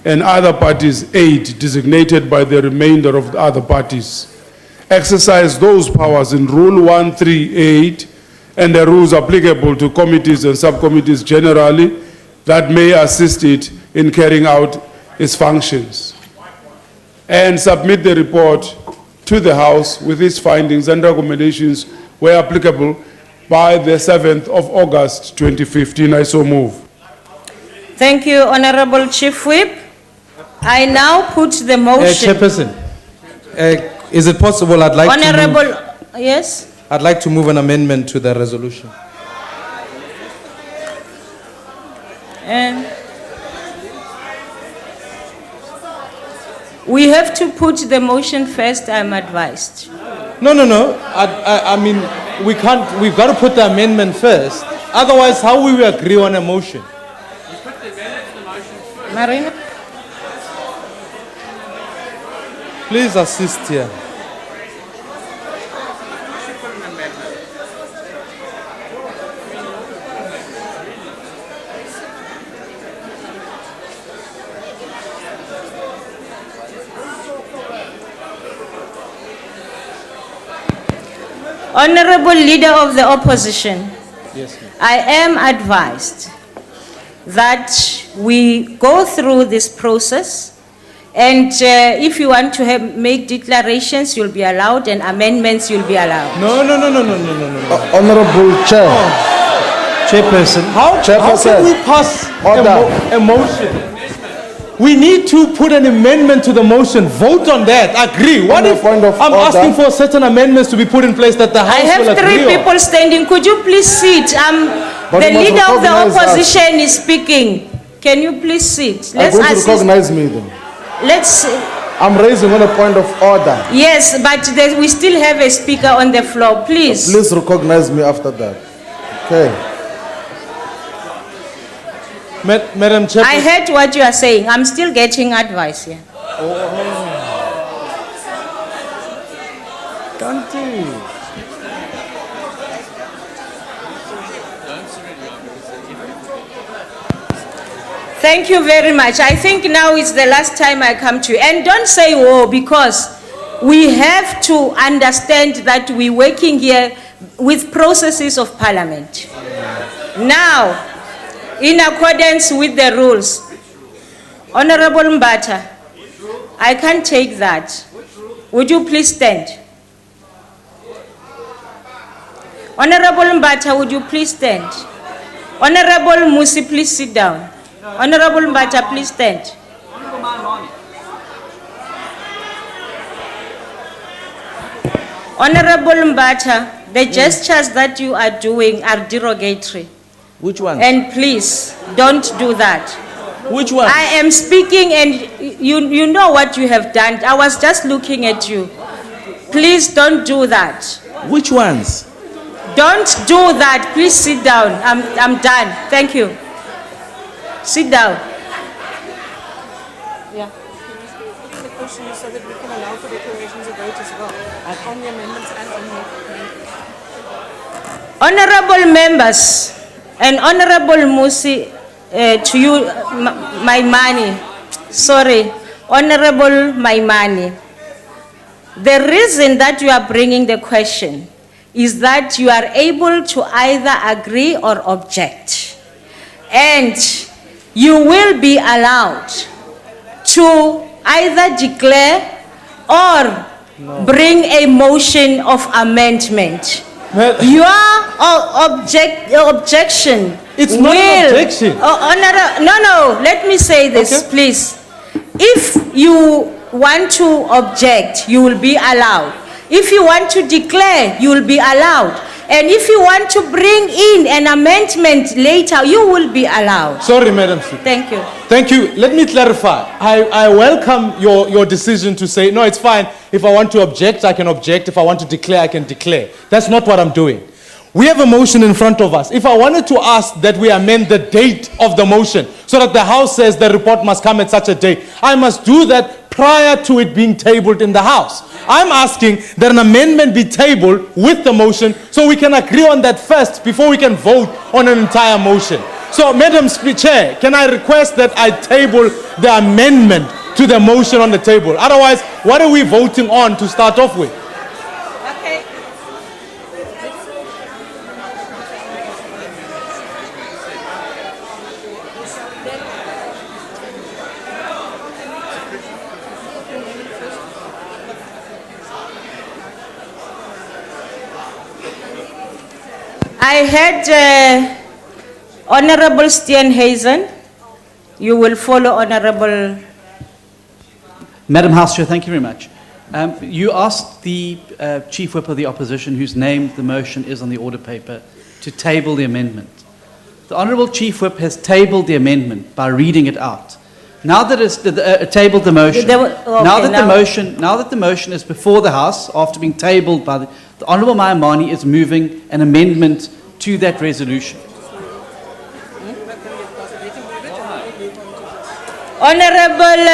And other parties 8, designated by the remainder of the other parties. Exercise those powers in Rule 138 and the rules applicable to committees and subcommittees generally that may assist it in carrying out its functions. And submit the report to the House with its findings and recommendations where applicable by the 7th of August 2015. I so move. Thank you, Honorable Chief Whip. I now put the motion. Chairperson, is it possible I'd like yes? I'd like to move an amendment to the resolution. We have to put the motion first, I'm advised. No. I mean, we've got to put the amendment first. Otherwise, how will we agree on a motion? Marina? Please assist here. Honorable Leader of the Opposition, Yes, ma'am. I am advised that we go through this process, and if you want to make declarations, you'll be allowed, and amendments, you'll be allowed. No. Honorable Chair. Chairperson, how can we pass a motion? We need to put an amendment to the motion. Vote on that. Agree. What if I'm asking for certain amendments to be put in place that the House I will have agree three on? people standing. Could you please sit? But The you must leader of the recognize us. opposition is speaking. Can you please sit? Are you going to assist- recognize me then? Let's. I'm raising on a point of order. Yes, but we still have a speaker on the floor. Please. Please recognize me after that. Okay. Madam Chair. I heard what you are saying. I'm still getting advice here. Don't you? Thank you very much. I think now is the last time I come to you. And don't say, "Whoa," because we have to understand that we're working here with processes of parliament. Now, in accordance with the rules, Honorable Mbata, I can't take that. Would you please stand? Honorable Mbata, would you please stand? Honorable Musi, please sit down. Honorable Mbata, please stand. Honorable Mbata, the gestures that you are doing are derogatory. Which one? And please, don't do that. Which one? I am speaking and you know what you have done. I was just looking at you. Please don't do that. Which ones? Don't do that. Please sit down. I'm done. Thank you. Sit down. Yeah. The question is so that we can allow for declarations of vote as well, on the amendments and on the... Honorable members and Honorable Musi, to you, my money. Sorry, Honorable my money. The reason that you are bringing the question is that you are able to either agree or object. And you will be allowed to either declare or bring a motion of amendment. Your objection. It's not an objection. No, let me say this, please. If you want to object, you will be allowed. If you want to declare, you will be allowed. And if you want to bring in an amendment later, you will be allowed. Sorry, Madam Speaker. Thank you. Thank you. Let me clarify. I welcome your decision to say, no, it's fine. If I want to object, I can object. If I want to declare, I can declare. That's not what I'm doing. We have a motion in front of us. If I wanted to ask that we amend the date of the motion so that the House says the report must come at such a date, I must do that prior to it being tabled in the House. I'm asking that an amendment be tabled with the motion so we can agree on that first before we can vote on an entire motion. So, Madam Chair, can I request that I table the amendment to the motion on the table? Otherwise, what are we voting on to start off with? I had Honorable Steenhuisen. You will follow Honorable. Madam House Chair, thank you very much. You asked the Chief Whip of the Opposition, whose name the motion is on the order paper, to table the amendment. The Honourable Chief Whip has tabled the amendment by reading it out. Now that it's tabled the motion, now that the motion is before the House, after being tabled by the Honourable Maimani is moving an amendment to that resolution. Honorable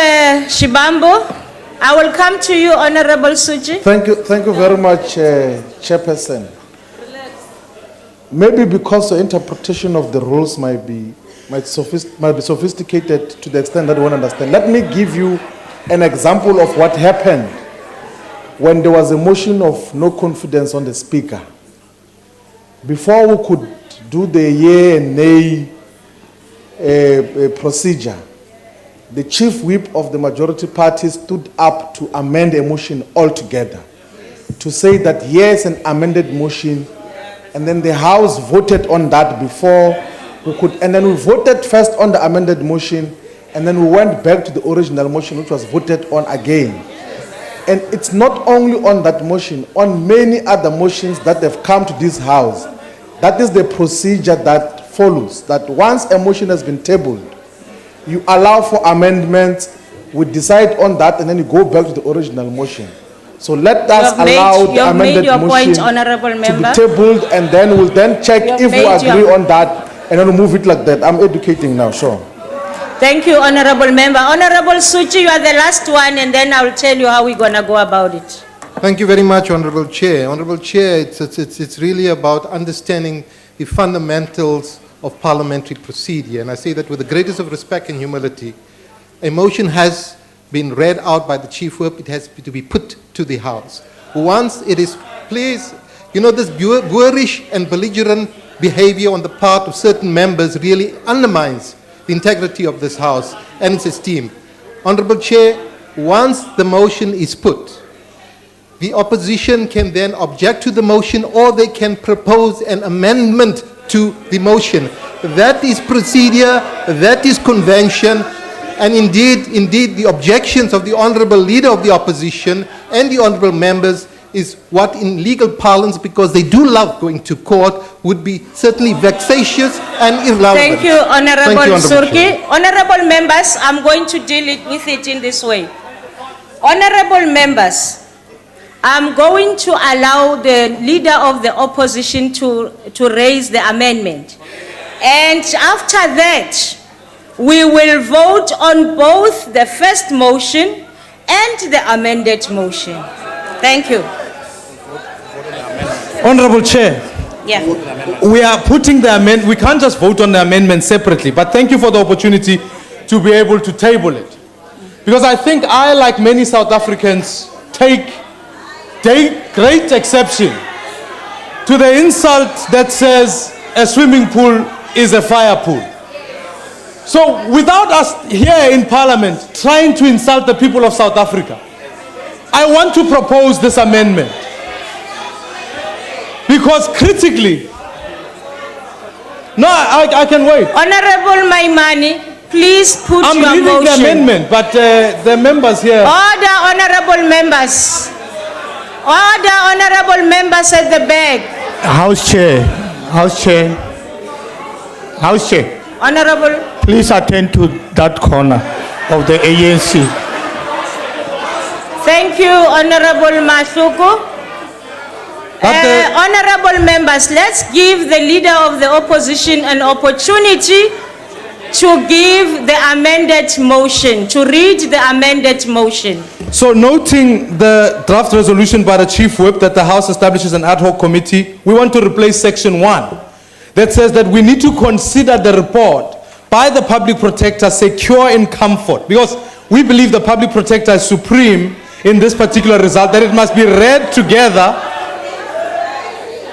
Shibambo, I will come to you, Honorable Suji. Thank you very much, Chairperson. Maybe because the interpretation of the rules might be sophisticated to the extent that we won't understand. Let me give you an example of what happened when there was a motion of no confidence on the Speaker. Before we could do the yea and nay procedure, the Chief Whip of the majority party stood up to amend a motion altogether, to say that yes, an amended motion, and then the House voted on that before we could, and then we voted first on the amended motion, and then we went back to the original motion, which was voted on again. And it's not only on that motion, on many other motions that have come to this house. That is the procedure that follows, that once a motion has been tabled, you allow for amendments, we decide on that, and then you go back to the original motion. So let us allow the amended motion to be tabled, and then we'll then check if we agree on that, and then we'll move it like that. I'm educating now, sure. Thank you, Honorable Member. Honorable Suchi, you are the last one, and then I will tell you how we're going to go about it. Thank you very much, Honorable Chair. Honorable Chair, it's really about understanding the fundamentals of parliamentary procedure, and I say that with the greatest of respect and humility. A motion has been read out by the Chief Whip, it has to be put to the House. Once it is placed, this boorish and belligerent behavior on the part of certain members really undermines the integrity of this House and its esteem. Honorable Chair, once the motion is put, the opposition can then object to the motion, or they can propose an amendment to the motion. That is procedure, that is convention, and indeed the objections of the Honorable Leader of the Opposition and the Honorable Members is what in legal parlance, because they do love going to court, would be certainly vexatious and irrelevant. Thank you, Honorable Surki. Chair. Honorable Members, I'm going to deal with it in this way. Honorable Members, I'm going to allow the Leader of the Opposition to raise the amendment. And after that, we will vote on both the first motion and the amended motion. Thank you. Honorable Chair, Yeah. we are putting the amendment, we can't just vote on the amendment separately, but thank you for the opportunity to be able to table it. Because I think I, like many South Africans, take great exception to the insult that says a swimming pool is a fire pool. So without us here in Parliament trying to insult the people of South Africa, I want to propose this amendment. Because critically, no, I can wait. Honorable Maimani, please put I'm your reading motion. the amendment, but the members here. Order, honorable members. Order, honorable members at the back. House Chair, House Chair, House Chair. Honorable. Please attend to that corner of the ANC. Thank you, Honorable Masuku. Honorable members, let's give the Leader of the Opposition an opportunity to give the amended motion, to read the amended motion. So noting the draft resolution by the Chief Whip that the House establishes an ad hoc committee, we want to replace section 1 that says that we need to consider the report by the Public Protector secure in comfort, because we believe the Public Protector is supreme in this particular result, that it must be read together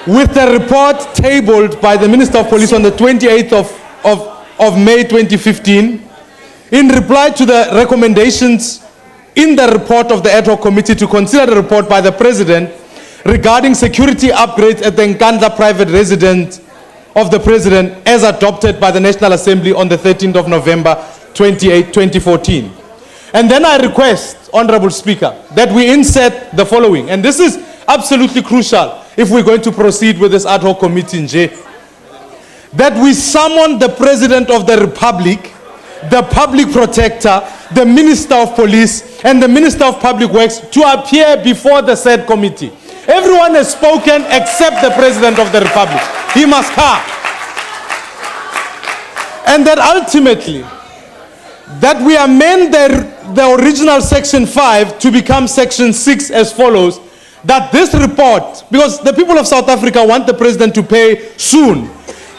with the report tabled by the Minister of Police on the 28th of May 2015 in reply to the recommendations in the report of the ad hoc committee to consider the report by the President regarding security upgrades at the Nkandla private residence of the President as adopted by the National Assembly on the 13th of November 2014. And then I request, Honorable Speaker, that we insert the following, and this is absolutely crucial if we're going to proceed with this ad hoc committee in J, that we summon the President of the Republic, the Public Protector, the Minister of Police, and the Minister of Public Works to appear before the said committee. Everyone has spoken except the President of the Republic. He must come. And that ultimately, that we amend the original section 5 to become section 6 as follows, that this report, because the people of South Africa want the President to pay soon,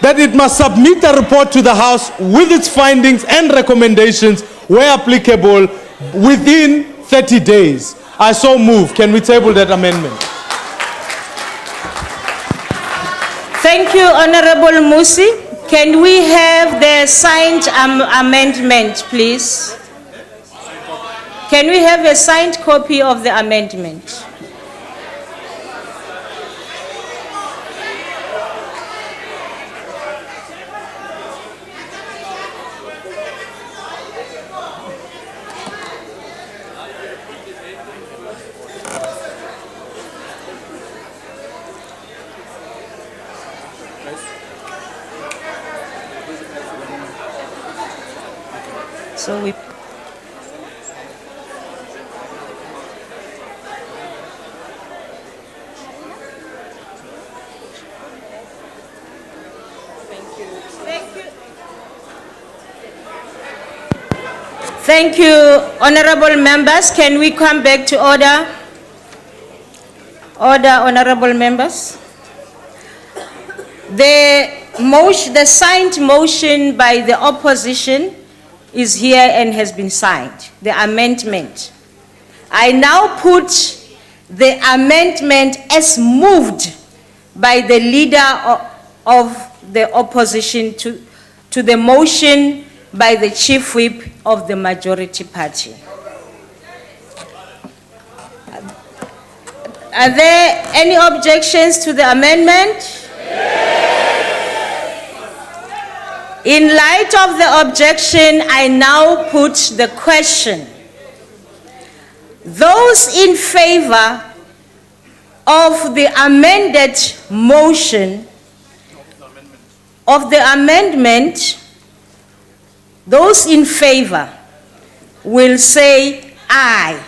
that it must submit a report to the House with its findings and recommendations, where applicable, within 30 days. I so move. Can we table that amendment? Thank you, Honorable Musi. Can we have the signed amendment, please? Can we have a signed copy of the amendment? So we. Thank you, honorable members. Can we come back to order? Order, honorable members. The signed motion by the opposition is here and has been signed, the amendment. I now put the amendment as moved by the leader of the opposition to the motion by the chief whip of the majority party. Are there any objections to the amendment? In light of the objection, I now put the question. Those in favor of the amended motion, of the amendment, those in favor will say aye.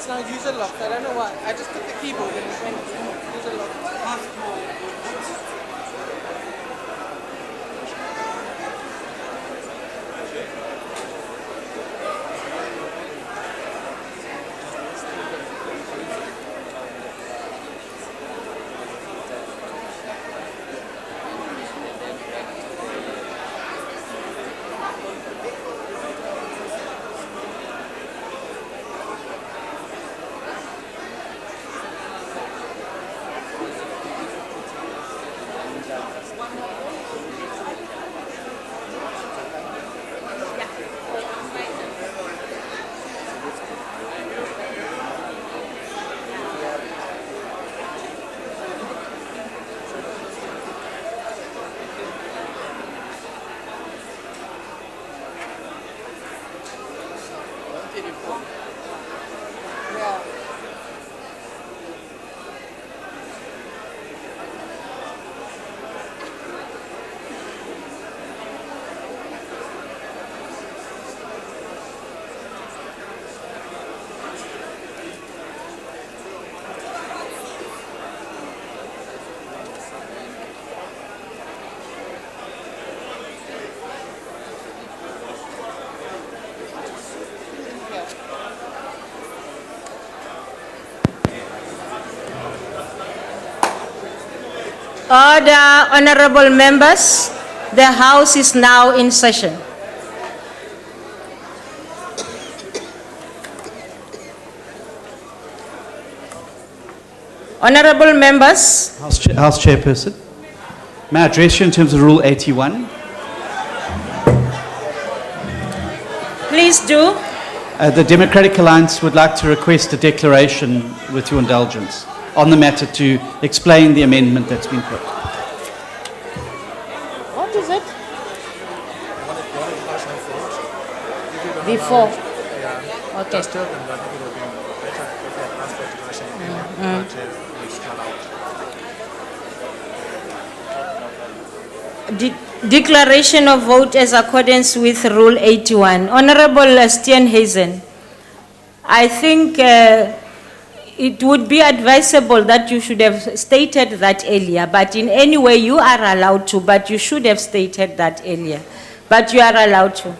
Now user lock. I don't know why. I just took the keyboard and it went user lock. Order, honorable members. The House is now in session. Honorable members. House Chairperson, may I address you in terms of Rule 81? Please do. The Democratic Alliance would like to request a declaration, with your indulgence, on the matter to explain the amendment that's been put. What is it? Before. Okay. Declaration of vote as accordance with Rule 81. Honorable Steenhuisen, I think it would be advisable that you should have stated that earlier, but in any way you are allowed to, but you should have stated that earlier. But you are allowed to.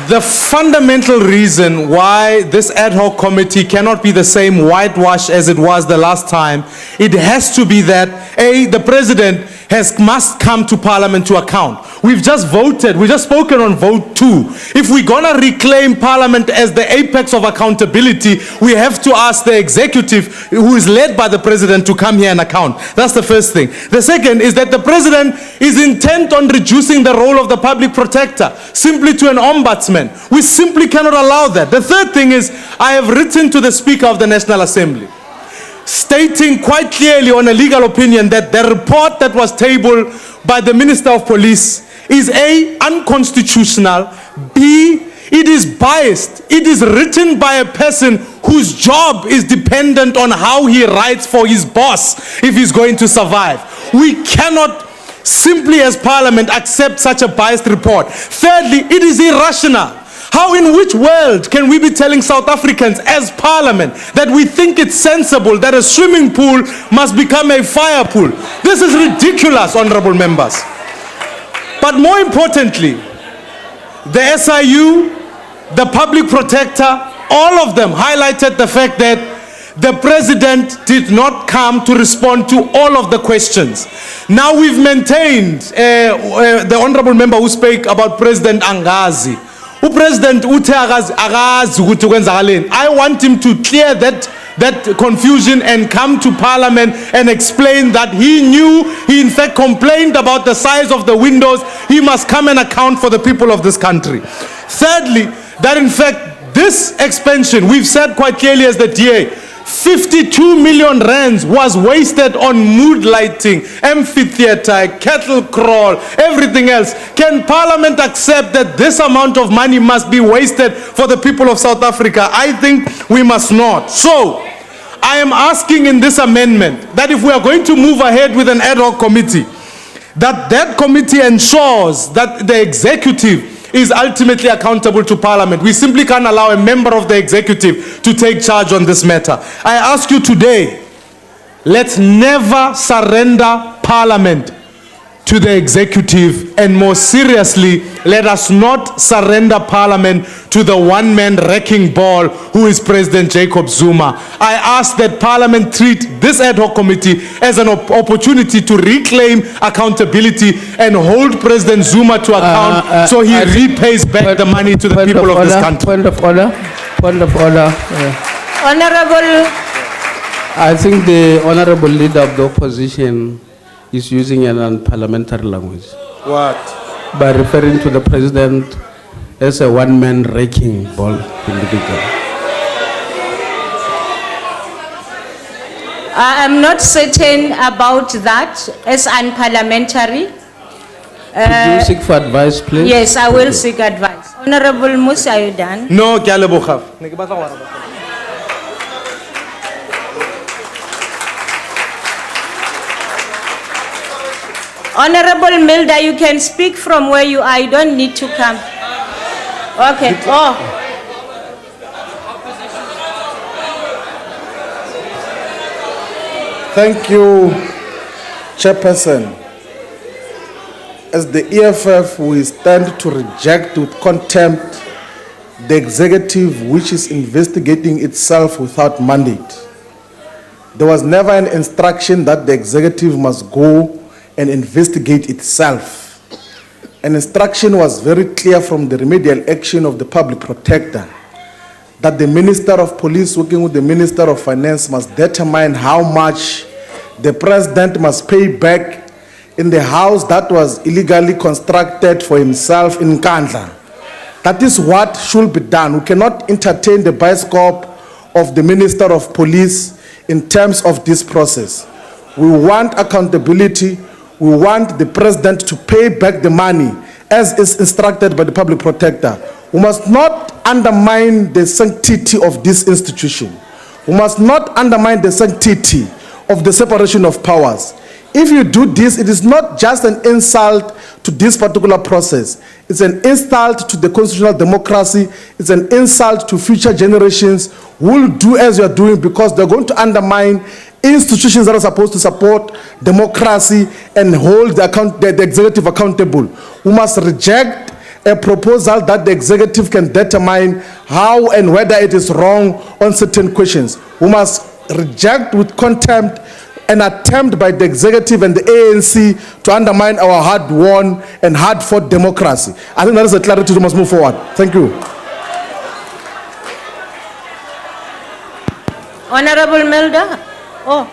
The fundamental reason why this ad hoc committee cannot be the same whitewash as it was the last time, it has to be that, A, the president must come to parliament to account. We've just voted, we just spoken on vote 2. If we're gonna reclaim parliament as the apex of accountability, we have to ask the executive, who is led by the president, to come here and account. That's the first thing. The second is that the president is intent on reducing the role of the public protector simply to an ombudsman. We simply cannot allow that. The third thing is, I have written to the Speaker of the National Assembly, stating quite clearly on a legal opinion that the report that was tabled by the Minister of Police is A, unconstitutional, B, it is biased. It is written by a person whose job is dependent on how he writes for his boss if he's going to survive. We cannot simply as Parliament accept such a biased report. Thirdly, it is irrational. How, in which world can we be telling South Africans as Parliament that we think it's sensible that a swimming pool must become a fire pool? This is ridiculous, honorable members. But more importantly, the SIU, the public protector, all of them highlighted the fact that the president did not come to respond to all of the questions. Now we've maintained, the honorable member who spoke about President Angazi. President I want him to clear that confusion and come to parliament and explain that he knew, he in fact complained about the size of the windows. He must come and account for the people of this country. Thirdly, that in fact this expansion, we've said quite clearly as the DA, 52 million rands was wasted on mood lighting, amphitheater, cattle crawl, everything else. Can Parliament accept that this amount of money must be wasted for the people of South Africa? I think we must not. So, I am asking in this amendment that if we are going to move ahead with an ad hoc committee, that committee ensures that the executive is ultimately accountable to Parliament. We simply can't allow a member of the executive to take charge on this matter. I ask you today, let's never surrender Parliament to the executive, and more seriously, let us not surrender Parliament to the one-man wrecking ball who is President Jacob Zuma. I ask that Parliament treat this ad hoc committee as an opportunity to reclaim accountability and hold President Zuma to account so he repays back the money to the people of this country. Point of order. Point of order. Honorable. I think the honorable leader of the opposition is using an unparliamentary language. What? By referring to the president as a one-man wrecking ball individual. I am not certain about that as unparliamentary. Could you seek for advice, please? Yes, I will seek advice. Honorable Musa, are you done? No, Kyaleboga. Honorable Milda, you can speak from where you are. You don't need to come. Okay. Oh. Thank you, Chairperson. as the EFF, we stand to reject with contempt the executive which is investigating itself without mandate. There was never an instruction that the executive must go and investigate itself. An instruction was very clear from the remedial action of the public protector that the Minister of Police working with the Minister of Finance must determine how much the President must pay back in the house that was illegally constructed for himself in Nkandla. That is what should be done. We cannot entertain the bioscope of the Minister of Police in terms of this process. We want accountability. We want the President to pay back the money as is instructed by the public protector. We must not undermine the sanctity of this institution. We must not undermine the sanctity of the separation of powers. If you do this, it is not just an insult to this particular process. It's an insult to the constitutional democracy. It's an insult to future generations who will do as you are doing, because they're going to undermine institutions that are supposed to support democracy and hold the executive accountable. We must reject a proposal that the executive can determine how and whether it is wrong on certain questions. We must reject with contempt an attempt by the executive and the ANC to undermine our hard-won and hard-fought democracy. I think that is a clarity we must move forward. Thank you. Honorable Melda. Oh.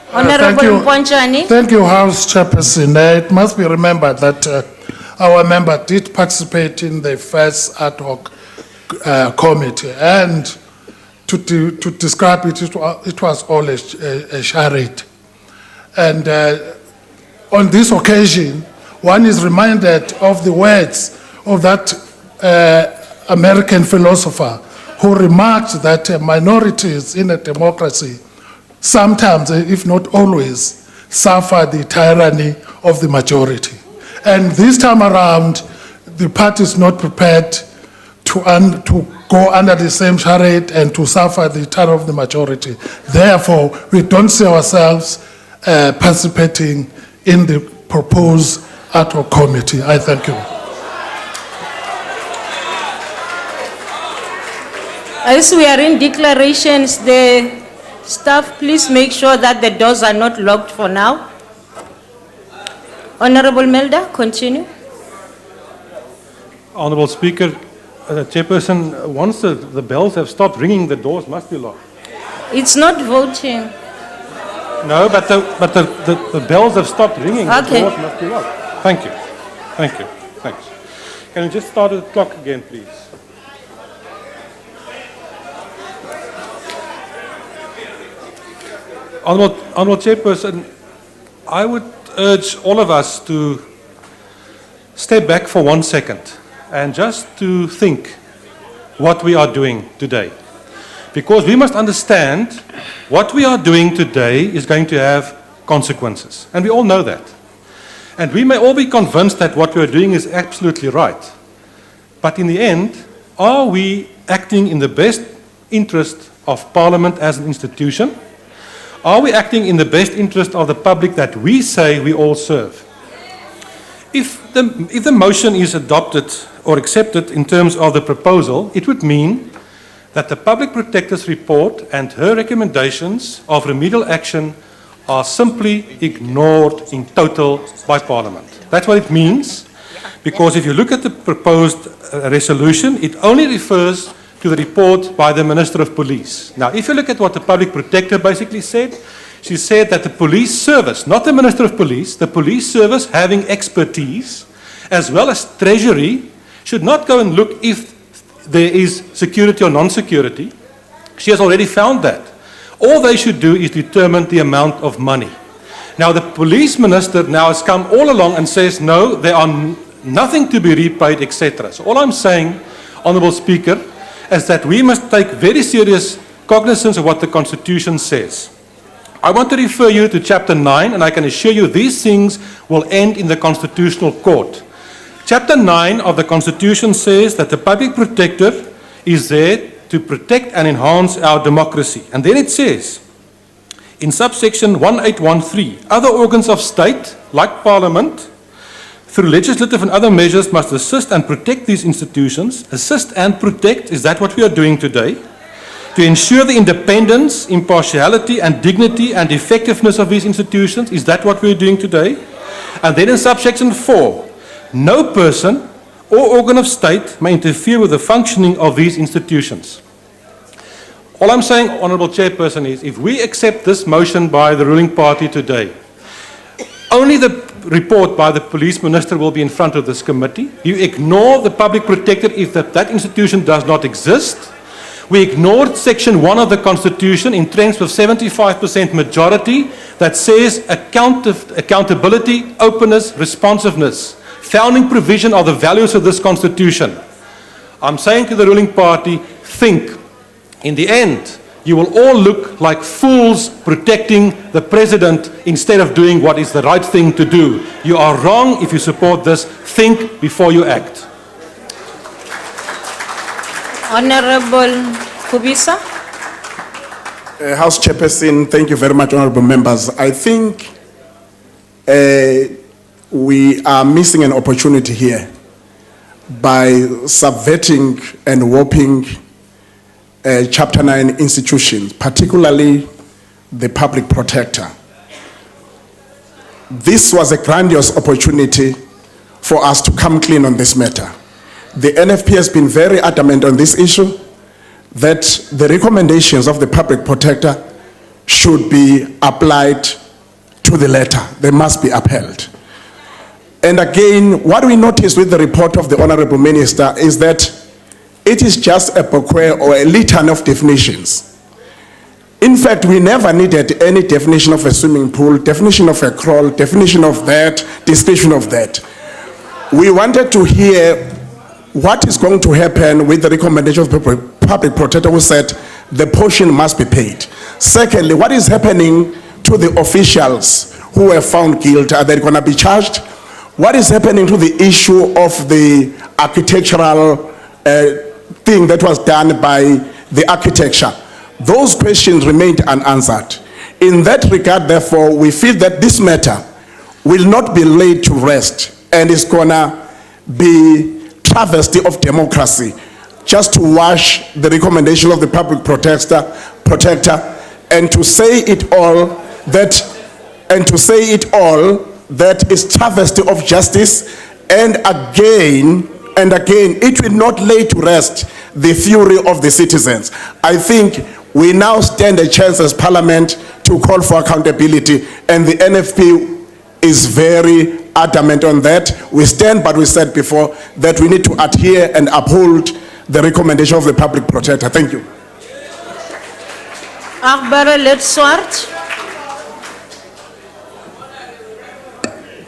Thank you. Honorable Mponchani. Thank you, House Chairperson. It must be remembered that our member did participate in the first ad hoc committee, and to describe it, it was all a charade. And on this occasion, one is reminded of the words of that American philosopher who remarked that minorities in a democracy sometimes, if not always, suffer the tyranny of the majority. And this time around, the party is not prepared to go under the same charade and to suffer the tyranny of the majority. Therefore, we don't see ourselves participating in the proposed ad hoc committee. I thank you. As we are in declarations, the staff, please make sure that the doors are not locked for now. Honorable Melda, continue. Honourable Speaker, Chairperson, once the bells have stopped ringing, the doors must be locked. It's not voting. No, but the bells have stopped ringing. Okay. The doors must be locked. Thank you. Thank you. Thanks. Can you just start the clock again, please? Honourable Chairperson, I would urge all of us to step back for 1 second and just to think what we are doing today. Because we must understand what we are doing today is going to have consequences. And we all know that. And we may all be convinced that what we are doing is absolutely right. But in the end, are we acting in the best interest of Parliament as an institution? Are we acting in the best interest of the public that we say we all serve? If the motion is adopted or accepted in terms of the proposal, it would mean that the Public Protector's report and her recommendations of remedial action are simply ignored in total by Parliament. That's what it means, because if you look at the proposed resolution, it only refers to the report by the Minister of Police. Now, if you look at what the Public Protector basically said, she said that the police service, not the Minister of Police, the police service having expertise, as well as Treasury, should not go and look if there is security or non-security. She has already found that. All they should do is determine the amount of money. Now, the police minister now has come all along and says, no, there are nothing to be repaid, etc. So all I'm saying, Honourable Speaker, is that we must take very serious cognizance of what the Constitution says. I want to refer you to Chapter 9, and I can assure you these things will end in the Constitutional Court. Chapter 9 of the Constitution says that the Public Protector is there to protect and enhance our democracy. And then it says, In subsection 1813, other organs of state, like Parliament, through legislative and other measures must assist and protect these institutions. Assist and protect, is that what we are doing today? To ensure the independence, impartiality and dignity and effectiveness of these institutions, is that what we are doing today? And then in subsection 4, no person or organ of state may interfere with the functioning of these institutions. All I'm saying, Honourable Chairperson, is if we accept this motion by the ruling party today, only the report by the police minister will be in front of this committee. You ignore the public protector if that institution does not exist. We ignored section 1 of the Constitution entrenched with 75% majority that says accountability, openness, responsiveness. Founding provision are the values of this Constitution. I'm saying to the ruling party, think. In the end, you will all look like fools protecting the president instead of doing what is the right thing to do. You are wrong if you support this. Think before you act. Honorable Kubisa. House Chairperson, thank you very much, honorable members. I think we are missing an opportunity here by subverting and warping Chapter 9 institutions, particularly the public protector. This was a grandiose opportunity for us to come clean on this matter. The NFP has been very adamant on this issue, that the recommendations of the public protector should be applied to the letter. They must be upheld. And again, what we noticed with the report of the Honorable Minister is that it is just a bouquet or a litany of definitions. In fact, we never needed any definition of a swimming pool, definition of a crawl, definition of that, description of that. We wanted to hear what is going to happen with the recommendation of the public protector who said the portion must be paid. Secondly, what is happening to the officials who were found guilty? Are they going to be charged? What is happening to the issue of the architectural thing that was done by the architecture? Those questions remained unanswered. In that regard, therefore, we feel that this matter will not be laid to rest and is gonna be travesty of democracy just to wash the recommendation of the public protector and to say it all that is travesty of justice, and again, it will not lay to rest the fury of the citizens. I think we now stand a chance as Parliament to call for accountability, and the NFP is very adamant on that. We stand, but we said before that we need to adhere and uphold the recommendation of the public protector. Thank you. Agbare Letswart.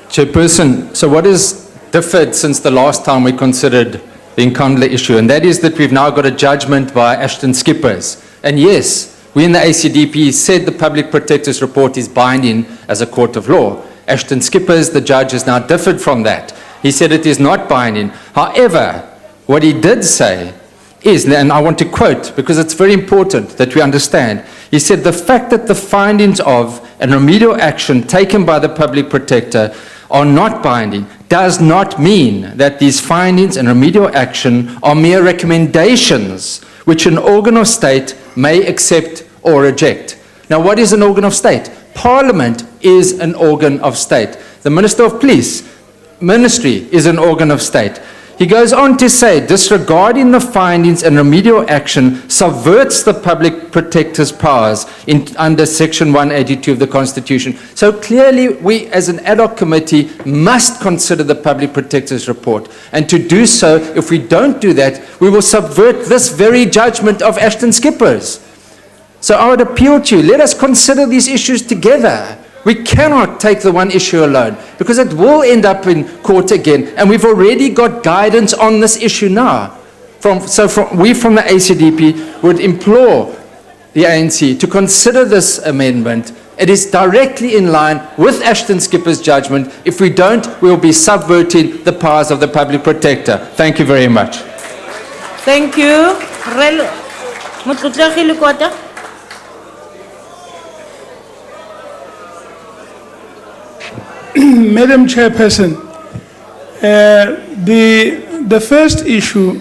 Chairperson, so what has differed since the last time we considered the Nkandla issue? And that is that we've now got a judgment by Ashton Skippers. And yes, we in the ACDP said the public protector's report is binding as a court of law. Ashton Skippers, the judge, has now differed from that. He said it is not binding. However, what he did say is, and I want to quote because it's very important that we understand, he said the fact that the findings of and remedial action taken by the public protector are not binding does not mean that these findings and remedial action are mere recommendations which an organ of state may accept or reject. Now, what is an organ of state? Parliament is an organ of state. The Minister of Police, Ministry, is an organ of state. He goes on to say, disregarding the findings and remedial action subverts the public protector's powers under Section 182 of the Constitution. So clearly, we as an ad hoc committee must consider the public protector's report. And to do so, if we don't do that, we will subvert this very judgment of Ashton Skippers. So I would appeal to you, let us consider these issues together. We cannot take the one issue alone because it will end up in court again. And we've already got guidance on this issue now. We from the ACDP would implore the ANC to consider this amendment. It is directly in line with Ashton Skipper's judgment. If we don't, we'll be subverting the powers of the public protector. Thank you very much. Thank you. Madam Chairperson, the first issue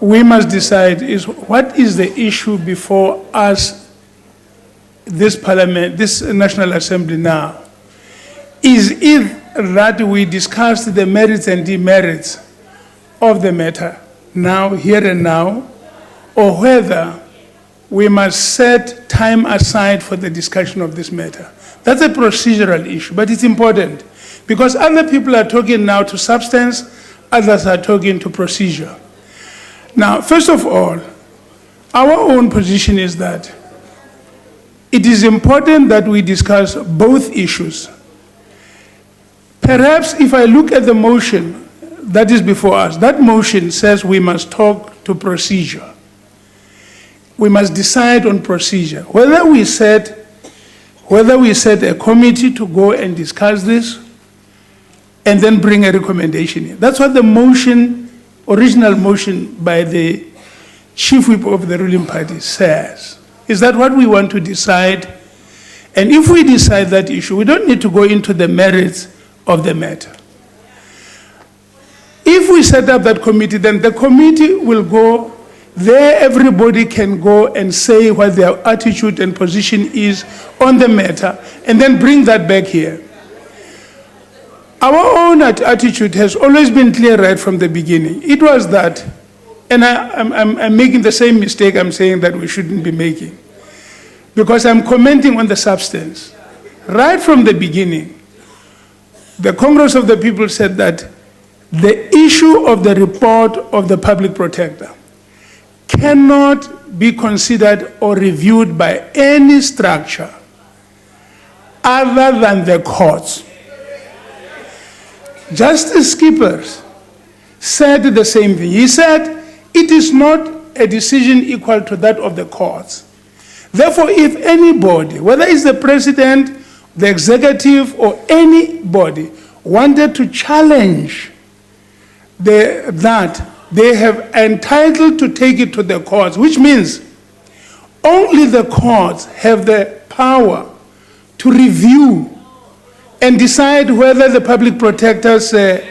we must decide is what is the issue before us, this Parliament, this National Assembly now? Is it that we discuss the merits and demerits of the matter now, here and now, or whether we must set time aside for the discussion of this matter? That's a procedural issue, but it's important because other people are talking now to substance, others are talking to procedure. Now, first of all, our own position is that it is important that we discuss both issues. Perhaps if I look at the motion that is before us, that motion says we must talk to procedure. We must decide on procedure. Whether we set a committee to go and discuss this and then bring a recommendation in. That's what the motion, original motion by the chief whip of the ruling party says. Is that what we want to decide? And if we decide that issue, we don't need to go into the merits of the matter. If we set up that committee, then the committee will go there, everybody can go and say what their attitude and position is on the matter, and then bring that back here. Our own attitude has always been clear right from the beginning. It was that, and I'm making the same mistake I'm saying that we shouldn't be making, because I'm commenting on the substance. Right from the beginning, the Congress of the People said that the issue of the report of the public protector cannot be considered or reviewed by any structure other than the courts. Justice Skippers said the same thing. He said it is not a decision equal to that of the courts. Therefore, if anybody, whether it's the president, the executive, or anybody, wanted to challenge that, they have entitled to take it to the courts, which means only the courts have the power to review and decide whether the public protectors whether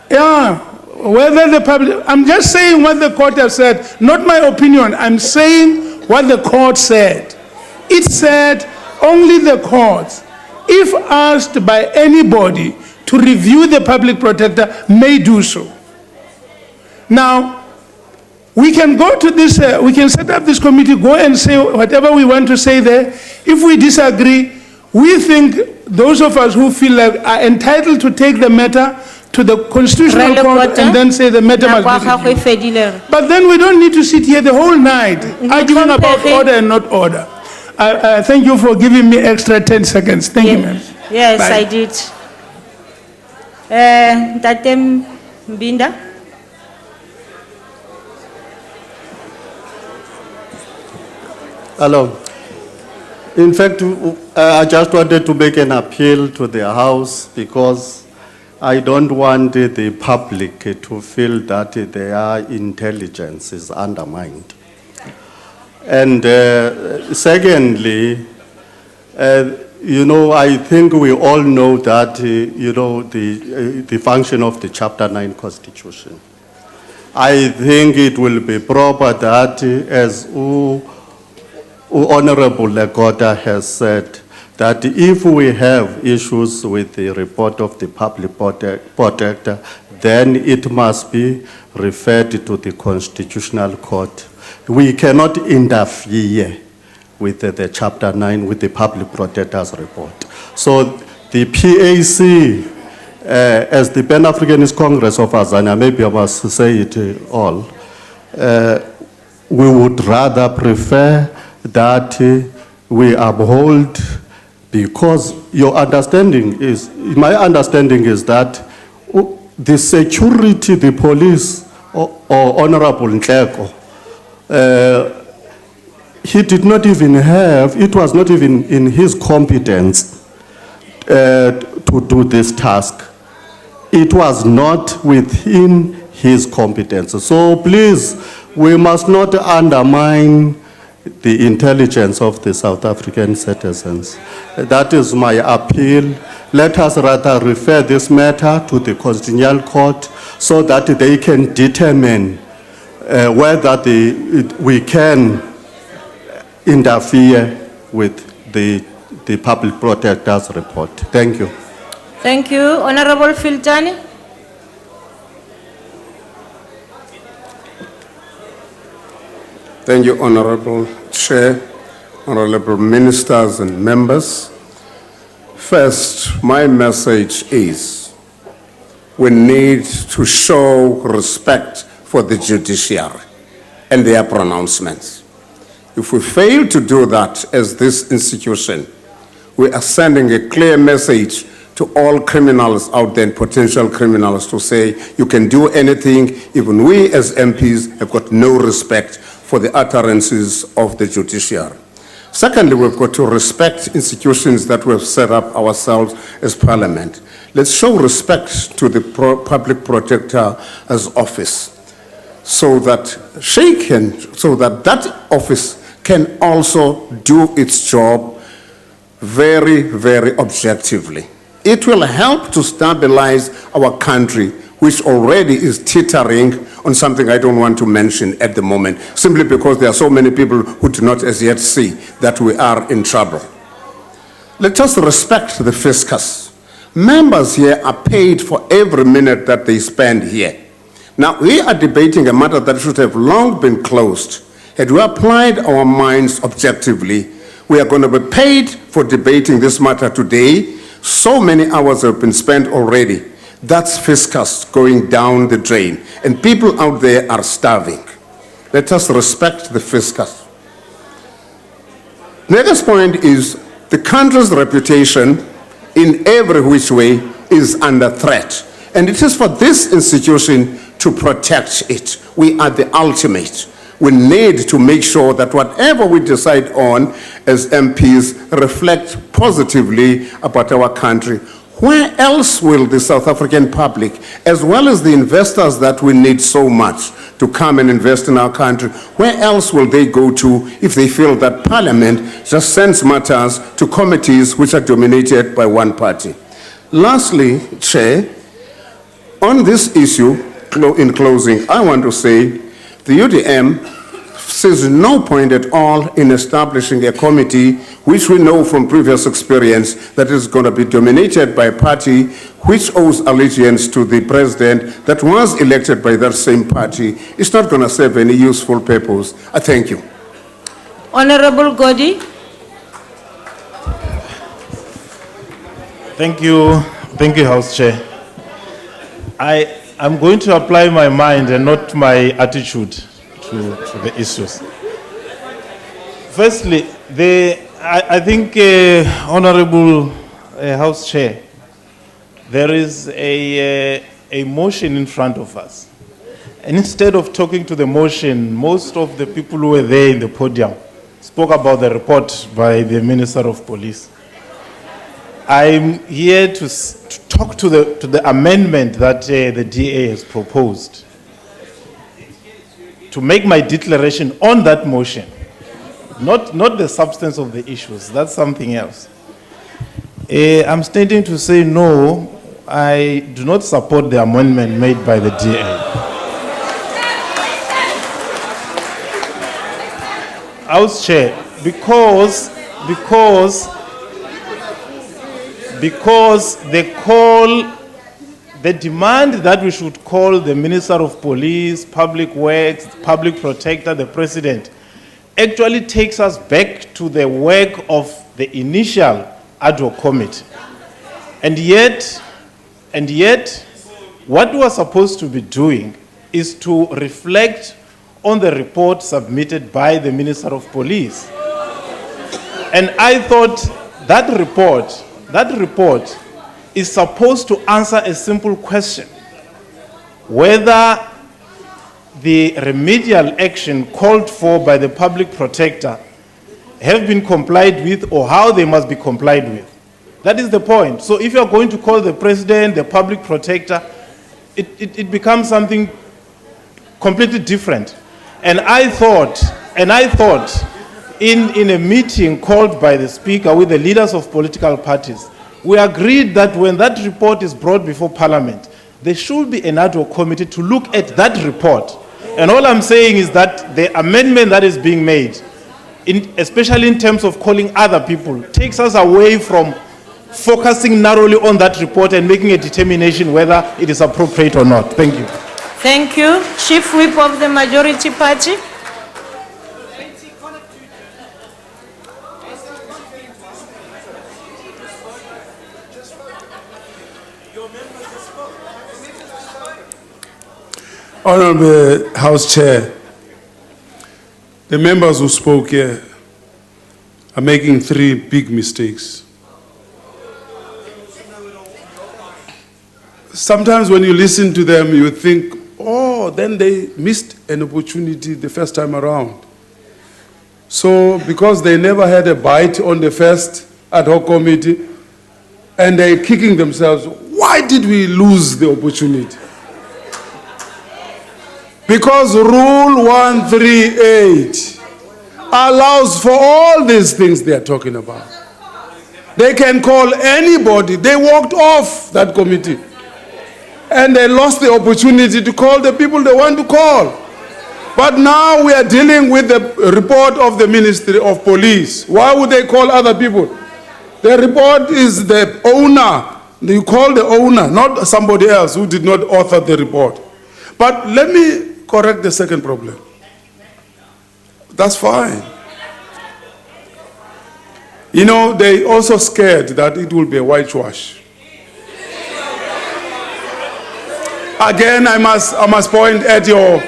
the public, I'm just saying what the court has said, not my opinion, I'm saying what the court said. It said only the courts, if asked by anybody to review the public protector, may do so. Now, we can go to this, we can set up this committee, go and say whatever we want to say there. If we disagree, we think those of us who feel like are entitled to take the matter to the Constitutional Court and then say the matter must be reviewed. But then we don't need to sit here the whole night arguing about order and not order. Thank you for giving me extra 10 seconds. Thank you, ma'am. Yes, Bye. I did. Tatem Binda. Hello. In fact, I just wanted to make an appeal to the House because I don't want the public to feel that their intelligence is undermined. And secondly, I think we all know that, the function of the Chapter 9 Constitution. I think it will be proper that, as Honorable Lekota has said, that if we have issues with the report of the public protector, then it must be referred to the Constitutional Court. We cannot interfere with the Chapter 9, with the public protector's report. So the PAC, as the Pan-Africanist Congress of Azania, maybe I must say it all, we would rather prefer that we uphold, because my understanding is that the security, the police, or Honorable Nhleko, he did not even have, it was not even in his competence to do this task. It was not within his competence. So please, we must not undermine the intelligence of the South African citizens. That is my appeal. Let us rather refer this matter to the Constitutional Court so that they can determine whether we can interfere with the Public Protector's report. Thank you. Thank you. Honorable Filtani. Thank you, Honorable Chair, Honorable Ministers and members. First, my message is we need to show respect for the judiciary and their pronouncements. If we fail to do that as this institution, we are sending a clear message to all criminals out there and potential criminals to say you can do anything. Even we as MPs have got no respect for the utterances of the judiciary. Secondly, we've got to respect institutions that we have set up ourselves as Parliament. Let's show respect to the Public Protector's office so that that office can also do its job very, very objectively. It will help to stabilize our country, which already is teetering on something I don't want to mention at the moment, simply because there are so many people who do not as yet see that we are in trouble. Let us respect the fiscus. Members here are paid for every minute that they spend here. Now, we are debating a matter that should have long been closed. Had we applied our minds objectively, we are going to be paid for debating this matter today. So many hours have been spent already. That's fiscus going down the drain, and people out there are starving. Let us respect the fiscus. The next point is the country's reputation in every which way is under threat, and it is for this institution to protect it. We are the ultimate. We need to make sure that whatever we decide on as MPs reflect positively about our country. Where else will the South African public, as well as the investors that we need so much to come and invest in our country, where else will they go to if they feel that Parliament just sends matters to committees which are dominated by one party? Lastly, Chair, on this issue, in closing, I want to say the UDM sees no point at all in establishing a committee which we know from previous experience that is going to be dominated by a party which owes allegiance to the president that was elected by that same party. It's not going to serve any useful purpose. I thank you. Honorable Godi. Thank you, House Chair. I'm going to apply my mind and not my attitude to the issues. Firstly, I think, Honorable House Chair, there is a motion in front of us. And instead of talking to the motion, most of the people who were there in the podium spoke about the report by the Minister of Police. I'm here to talk to the amendment that the DA has proposed, to make my declaration on that motion, not the substance of the issues. That's something else. I'm standing to say no, I do not support the amendment made by the DA. House Chair, because the demand that we should call the Minister of Police, Public Works, Public Protector, the President, actually takes us back to the work of the initial ad hoc committee. And yet, what we are supposed to be doing is to reflect on the report submitted by the Minister of Police. And I thought that report is supposed to answer a simple question: whether the remedial action called for by the Public Protector have been complied with, or how they must be complied with. That is the point. So if you're going to call the President the Public Protector, it becomes something completely different. And I thought in a meeting called by the Speaker with the leaders of political parties, we agreed that when that report is brought before Parliament, there should be an ad hoc committee to look at that report. And all I'm saying is that the amendment that is being made, especially in terms of calling other people, takes us away from focusing narrowly on that report and making a determination whether it is appropriate or not. Thank you. Thank you. Chief Whip of the Majority Party. Honorable House Chair, the members who spoke here are making 3 big mistakes. Sometimes when you listen to them, you think, oh, then they missed an opportunity the first time around. So because they never had a bite on the first ad hoc committee, and they're kicking themselves, why did we lose the opportunity? Because Rule 138 allows for all these things they are talking about. They can call anybody. They walked off that committee. And they lost the opportunity to call the people they want to call. But now we are dealing with the report of the Ministry of Police. Why would they call other people? The report is the owner. You call the owner, not somebody else who did not author the report. But let me correct the second problem. That's fine. You know, they also scared that it will be a whitewash. Again, I must point at your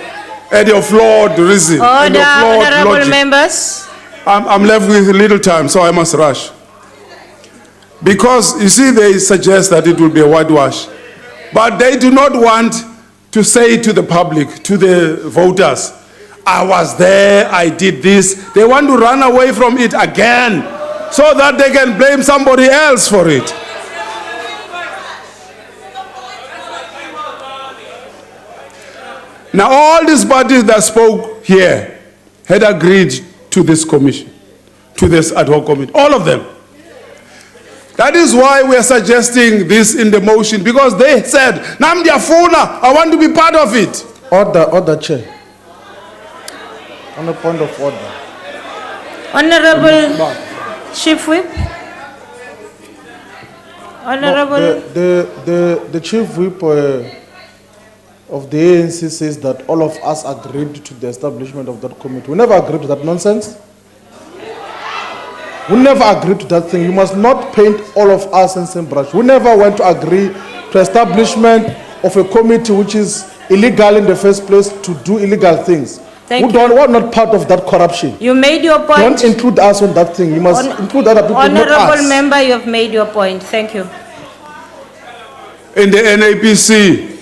flawed reason. Order, your flawed honorable logic. members. I'm left with little time, so I must rush. Because, you see, they suggest that it will be a whitewash. But they do not want to say to the public, to the voters, I was there, I did this. They want to run away from it again so that they can blame somebody else for it. Now, all these parties that spoke here had agreed to this commission, to this ad hoc committee, all of them. That is why we are suggesting this in the motion, because they said, Namdi Afuna, I want to be part of it. Order, Chair. On a point of order. Honorable Chief Whip. Honorable. The Chief Whip of the ANC says that all of us agreed to the establishment of that committee. We never agreed to that nonsense. We never agreed to that thing. You must not paint all of us in the same brush. We never went to agree to establishment of a committee which is illegal in the first place to do illegal things. We're not part of that corruption. You made your point. Don't include us on that thing. You must include other people, not us. Honorable member, you have made your point. Thank you. In the NAPC,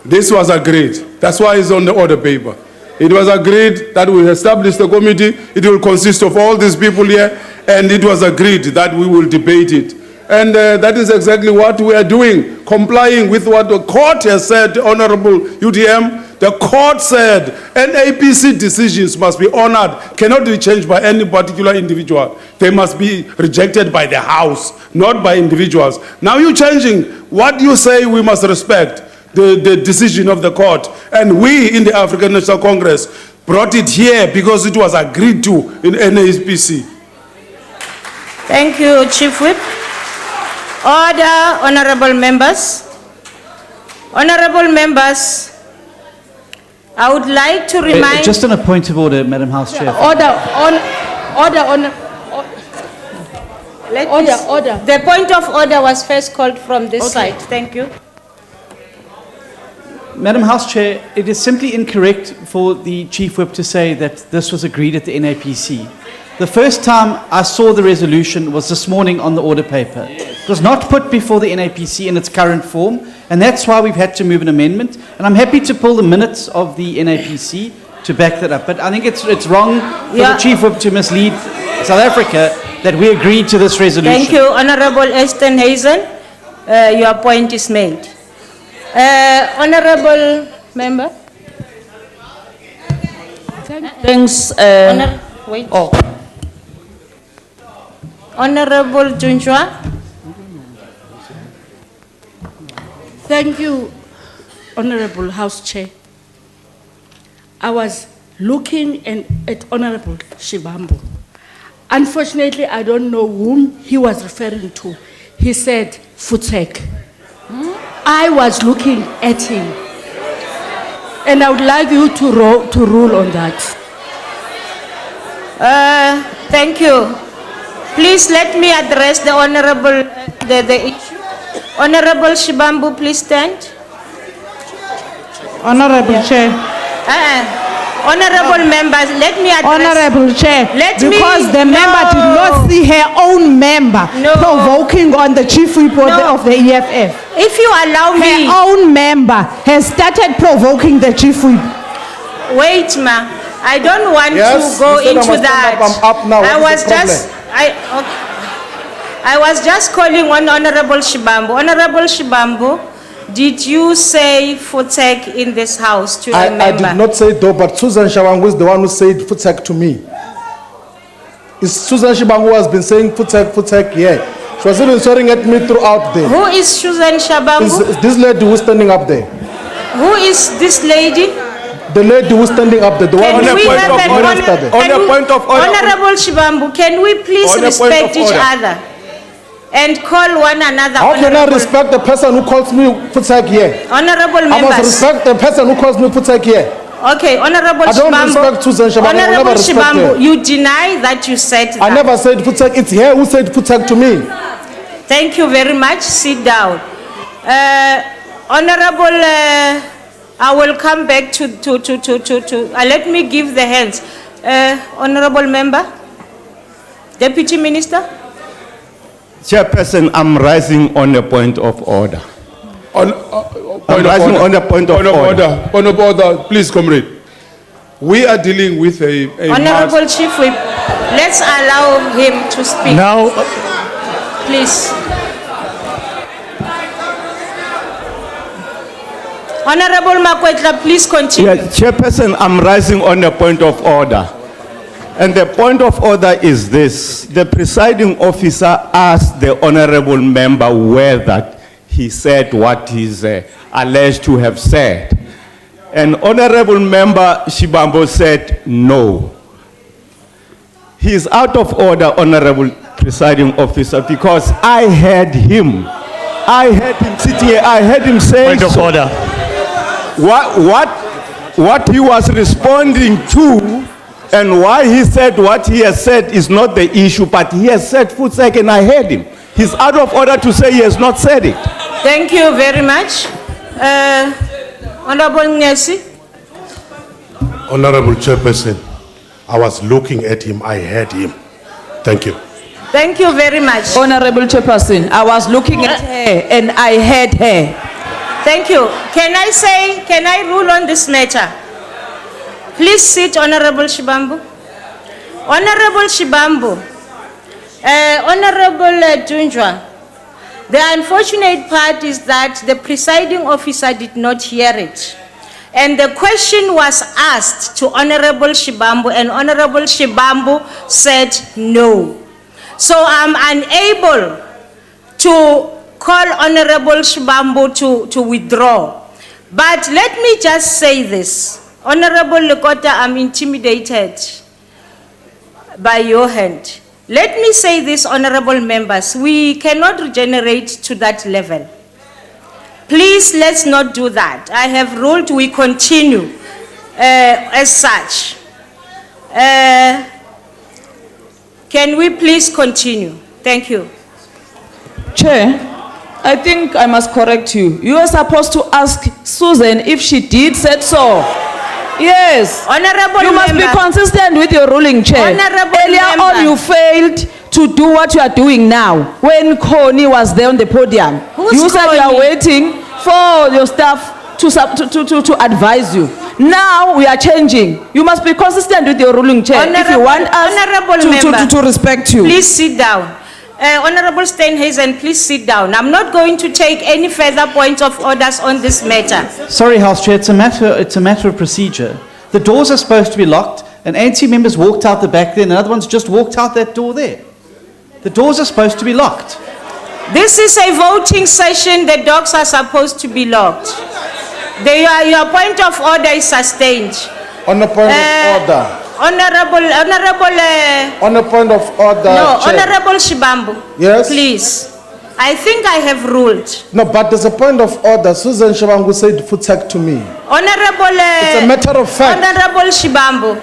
this was agreed. That's why it's on the order paper. It was agreed that we establish the committee. It will consist of all these people here, and it was agreed that we will debate it. And that is exactly what we are doing, complying with what the court has said, Honorable UDM. The court said NAPC decisions must be honored, cannot be changed by any particular individual. They must be rejected by the House, not by individuals. Now you're changing. What you say we must respect. The decision of the court, and we in the African National Congress brought it here because it was agreed to in NAPC. Thank you, Chief Whip. Order, honorable members. Honorable members, I would like to remind... Just on a point of order, Madam House Chair. Order. The point of order was first called from this side. Thank you. Madam House Chair, it is simply incorrect for the Chief Whip to say that this was agreed at the NAPC. The first time I saw the resolution was this morning on the order paper. It was not put before the NAPC in its current form, and that's why we've had to move an amendment. And I'm happy to pull the minutes of the NAPC to back that up. But I think it's wrong for the Chief Whip to mislead South Africa that we agreed to this resolution. Thank you, Honorable Esther Hazen. Your point is made. Honorable member. Thanks. wait. Honorable Junjwa. Thank you, Honorable House Chair. I was looking at Honorable Shibambo. Unfortunately, I don't know whom he was referring to. He said Futek. I was looking at him. And I would like you to rule on that. Thank you. Please let me address the honorable, the issue. Honorable Shibambu, please stand. Honorable Chair. Honorable members, let me address. Honorable Chair, because the member did not see her own member provoking on the chief whip of the EFF. If you allow me. Her own member has started provoking the chief whip. Wait, ma. I don't want Yes, to go you said I into must stand that. up, I'm up now. I What was is the just, I was just calling on Honorable Shibambu. Honorable Shibambu, did you say Futek in this house to a member? I did not say though, but Susan Shabangu is the one who said Futek to me. It's Susan Shabangu who has been saying Futek, yeah. She was even swearing at me throughout there. Who is Susan Shabangu? It's this lady who's standing up there. Who is this lady? The lady who's standing up there, the one Can who's we have an minister there. Honorable Shibambu, can we please On a point respect of each order. other and call one another How can I honorable? respect the person who calls me Futek here? Honorable I must members. respect the person who calls me Futek here. Okay, Honorable I don't Shibambu. respect Susan Shabangu. I will never Honorable respect Shibambu, her. you deny that you said that. I never said Futek. It's her who said Futek to me. Thank you very much. Sit down. Honorable, I will come back to let me give the hands. Honorable member, Deputy Minister. Chairperson, I'm rising on a point of order. I'm rising on a point of order. Point of order, please, comrade. We are dealing with a Honorable Chief Whip, let's allow him to speak. Now, please. Honorable Makwetla, please continue. Chairperson, I'm rising on a point of order. And the point of order is this. The presiding officer asked the honorable member whether he said what he's alleged to have said. And honorable member Shibambo said no. He is out of order, honorable presiding officer, because I heard him. I heard him sitting here. I heard him saying Point of order. What he was responding to and why he said what he has said is not the issue, but he has said Futsek and I heard him. He's out of order to say he has not said it. Thank you very much. Honorable Ngesi. Honorable Chairperson, I was looking at him, I heard him. Thank you. Thank you very much. Honorable Chairperson, I was looking at her and I heard her. Thank you. Can I rule on this matter? Please sit, Honorable Shibambu. Honorable Shibambu, Honorable Junjwa, the unfortunate part is that the presiding officer did not hear it. And the question was asked to Honorable Shibambu, and Honorable Shibambu said no. So I'm unable to call Honorable Shibambu to withdraw. But let me just say this. Honorable Lekota, I'm intimidated by your hand. Let me say this, honorable members, we cannot regenerate to that level. Please, let's not do that. I have ruled we continue as such. Can we please continue? Thank you. Chair, I think I must correct you. You are supposed to ask Susan if she did said so. Yes. Honorable you must member. be consistent with your ruling, Chair. Honorable Earlier member. on, you failed to do what you are doing now. When Connie was there on the podium, you said you are Connie? waiting for your staff to advise you. Now we are changing. You must be consistent with your ruling, Chair, if you want us to respect you. Please sit down. Honorable Steinhazen, please sit down. I'm not going to take any further points of orders on this matter. Sorry, House Chair, it's a matter of procedure. The doors are supposed to be locked. And 80 members walked out the back there, and another one's just walked out that door there. The doors are supposed to be locked. This is a voting session. The doors are supposed to be locked. Your point of order is sustained. On a point of order. Honorable. On a point of order. No, Chair. Honorable Shibambu. Yes? Please. I think I have ruled. No, but there's a point of order. Susan Shabangu said Futsek to me. Honorable. It's a matter of fact. Honorable Shibambu,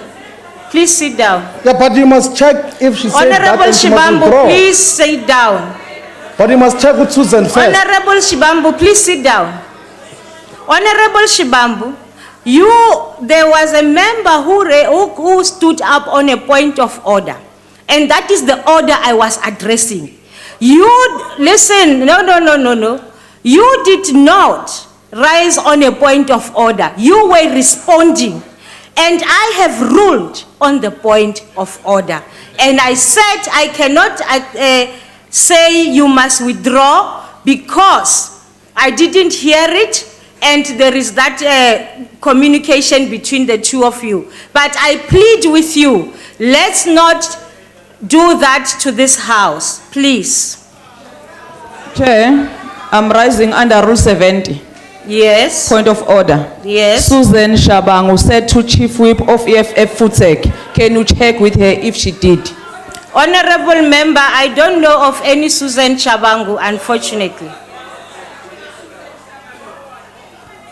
please sit down. Yeah, but you must check if she said that Honorable and she must Shibambu, withdraw. please sit down. But you must check with Susan first. Honorable Shibambu, please sit down. Honorable Shibambu, there was a member who stood up on a point of order, and that is the order I was addressing. Listen, no. You did not rise on a point of order. You were responding, and I have ruled on the point of order. And I said I cannot say you must withdraw because I didn't hear it, and there is that communication between the two of you. But I plead with you, let's not do that to this house, please. Chair, I'm rising under Rule 70. Yes. Point of order. Yes. Susan Shabangu said to Chief Whip of EFF Futsek, can you check with her if she did? Honorable member, I don't know of any Susan Shabangu, unfortunately.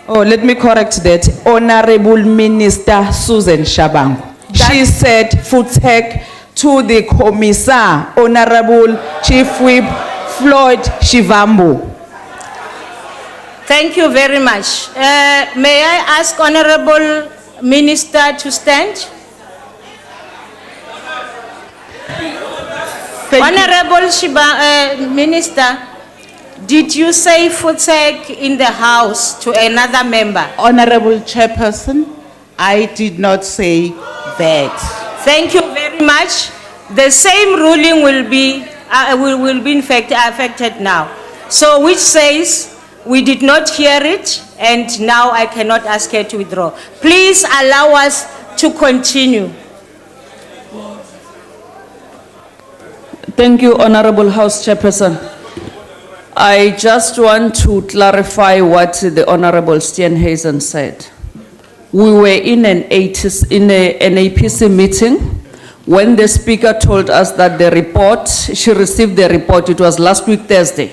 Oh, let me correct that. Honorable Minister Susan Shabangu. She said Futsek to the Commissar, Honorable Chief Whip Floyd Shivambu. Thank you very much. May I ask Honorable Minister to stand? Honorable Minister, did you say Futsek in the House to another member? Honorable Chairperson, I did not say that. Thank you very much. The same ruling will be in fact affected now. So which says we did not hear it, and now I cannot ask her to withdraw. Please allow us to continue. Thank you, Honorable House Chairperson. I just want to clarify what the Honorable Steenhuisen said. We were in an APC meeting when the speaker told us that she received the report. It was last week, Thursday.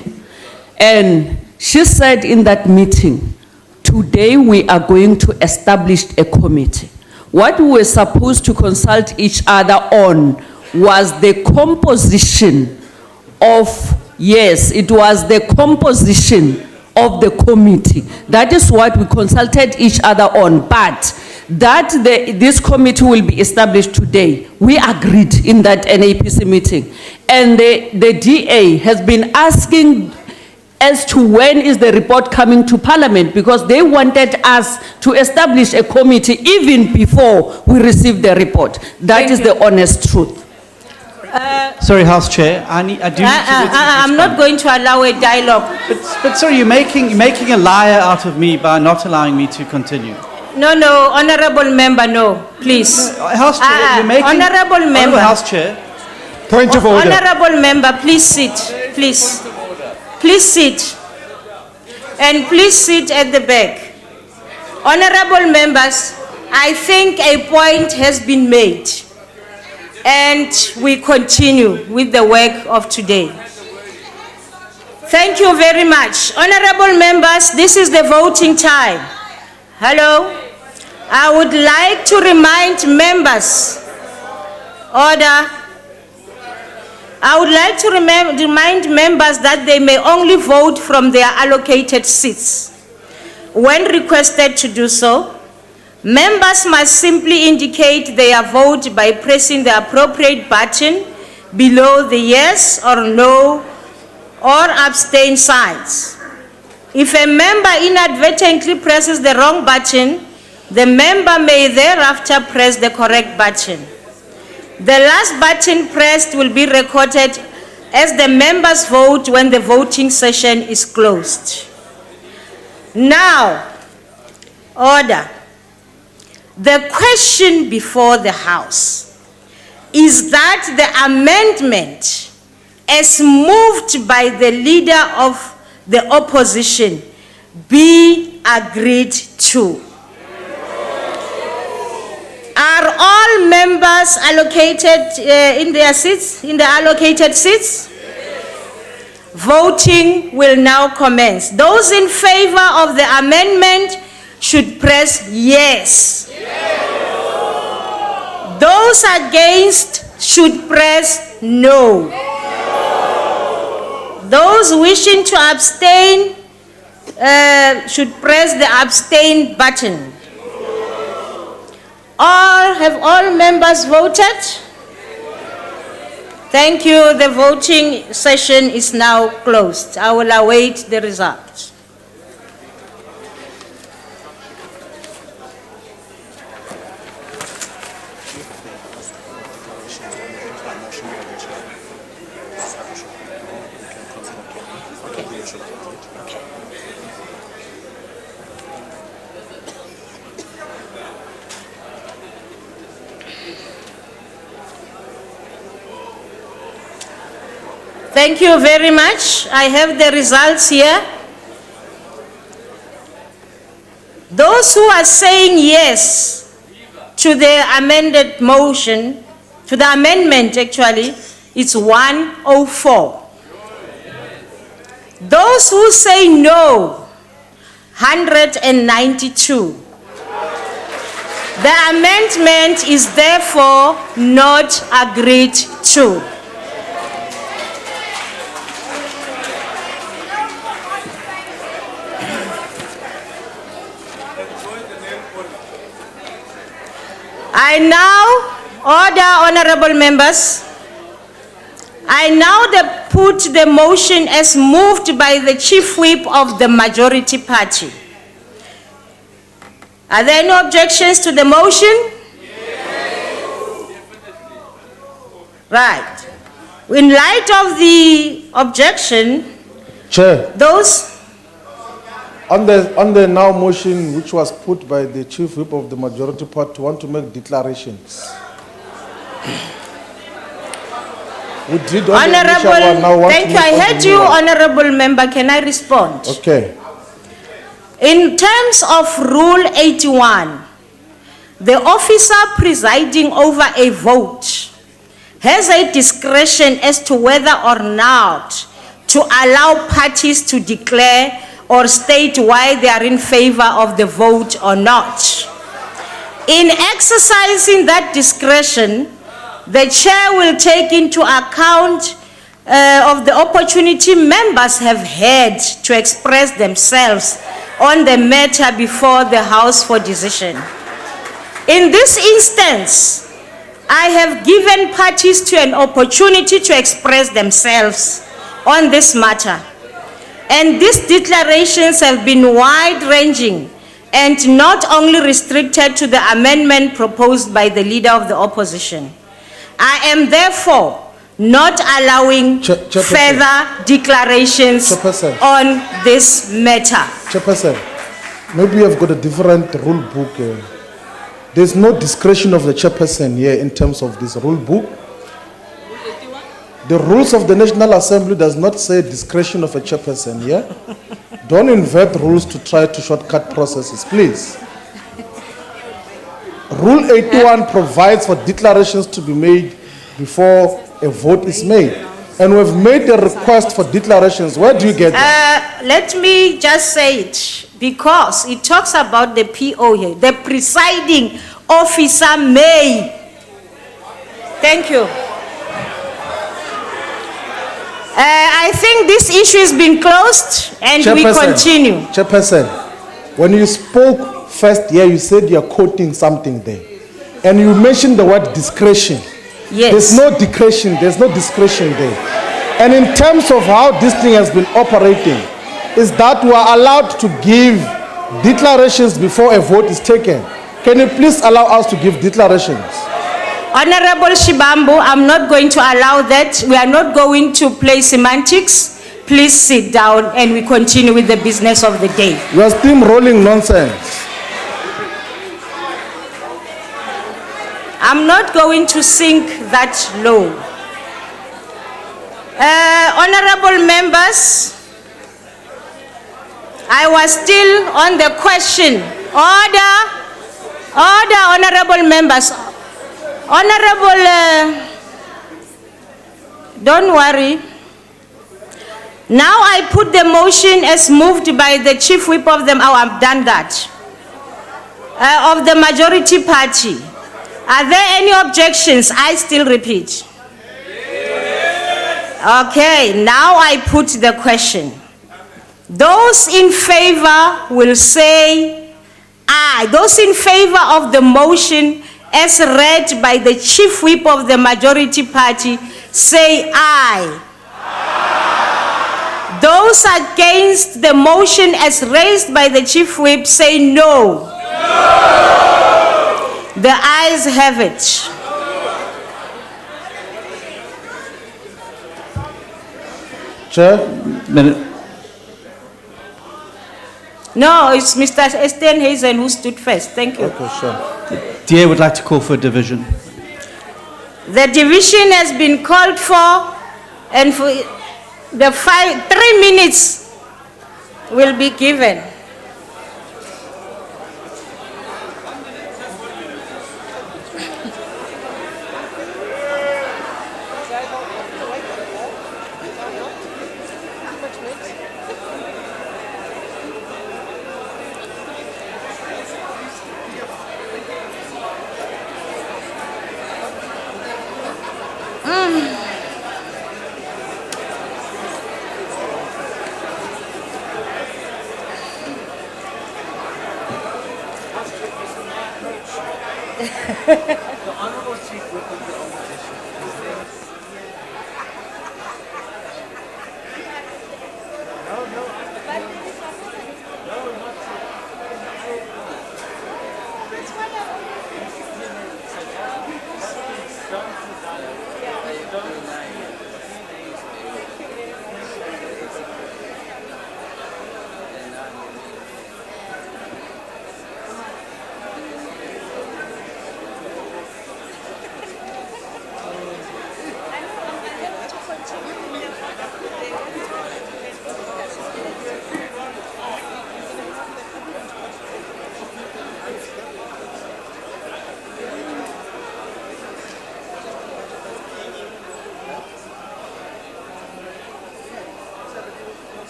And she said in that meeting, today we are going to establish a committee. What we were supposed to consult each other on was the composition of, yes, it was the composition of the committee. That is what we consulted each other on. But that this committee will be established today, we agreed in that NAPC meeting. And the DA has been asking as to when is the report coming to Parliament, because they wanted us to establish a committee even before we received the report. That is the honest truth. Sorry, House Chair, I do need to I'm not going to allow a dialogue. But sorry, you're making a liar out of me by not allowing me to continue. No, Honorable Member, no, please. House Chair, you're making... Honorable Member. House Chair. Point of order. Honorable Member, please sit, please. Please sit. And please sit at the back. Honorable members, I think a point has been made. And we continue with the work of today. Thank you very much. Honorable members, this is the voting time. Hello? I would like to remind members, order. I would like to remind members that they may only vote from their allocated seats. When requested to do so, members must simply indicate their vote by pressing the appropriate button below the yes or no or abstain signs. If a member inadvertently presses the wrong button, the member may thereafter press the correct button. The last button pressed will be recorded as the member's vote when the voting session is closed. Now, order. The question before the House is that the amendment, as moved by the leader of the opposition, be agreed to. Are all members allocated in their seats, in the allocated seats? Voting will now commence. Those in favor of the amendment should press yes. Those against should press no. Those wishing to abstain should press the abstain button. Have all members voted? Thank you. The voting session is now closed. I will await the results. Thank you very much. I have the results here. Those who are saying yes to the amended motion, to the amendment actually, it's 104. Those who say no, 192. The amendment is therefore not agreed to. I now order, honorable members, I now put the motion as moved by the chief whip of the majority party. Are there no objections to the motion? Yes. Right. In light of the objection, Chair, those on the now motion which was put by the chief whip of the majority party, want to make declarations. We did on the initial one, now Honorable, want thank to you. I make on heard the you, new one. honorable member. Can I respond? Okay. In terms of Rule 81, the officer presiding over a vote has a discretion as to whether or not to allow parties to declare or state why they are in favor of the vote or not. In exercising that discretion, the chair will take into account of the opportunity members have had to express themselves on the matter before the House for decision. In this instance, I have given parties to an opportunity to express themselves on this matter. And these declarations have been wide-ranging and not only restricted to the amendment proposed by the leader of the opposition. I am therefore not allowing further declarations on this matter. Chairperson, maybe you've got a different rule book. There's no discretion of the chairperson here in terms of this rule book. The rules of the National Assembly does not say discretion of a chairperson here. Don't invent rules to try to shortcut processes, please. Rule 81 provides for declarations to be made before a vote is made. And we've made a request for declarations. Where do you get that? Let me just say it, because it talks about the PO here. The presiding officer may. Thank you. I think this issue has been closed and we continue. Chairperson, when you spoke first here, you said you're quoting something there. And you mentioned the word discretion. Yes. There's no discretion there. And in terms of how this thing has been operating, is that we are allowed to give declarations before a vote is taken. Can you please allow us to give declarations? Honorable Shibambu, I'm not going to allow that. We are not going to play semantics. Please sit down and we continue with the business of the day. You are steamrolling nonsense. I'm not going to sink that low. Honorable members, I was still on the question. Order, honorable members. Honorable, don't worry. Now I put the motion as moved by the chief whip of them. Oh, I've done that. Of the majority party. Are there any objections? I still repeat. Okay, now I put the question. Those in favor will say aye. Those in favor of the motion as read by the chief whip of the majority party say aye. Those against the motion as raised by the chief whip say no. The ayes have it. Chair, No, it's Mr. Steenhuisen who stood first. Thank you. Okay, sure. DA would like to call for a division. The division has been called for, and for the 3 minutes will be given.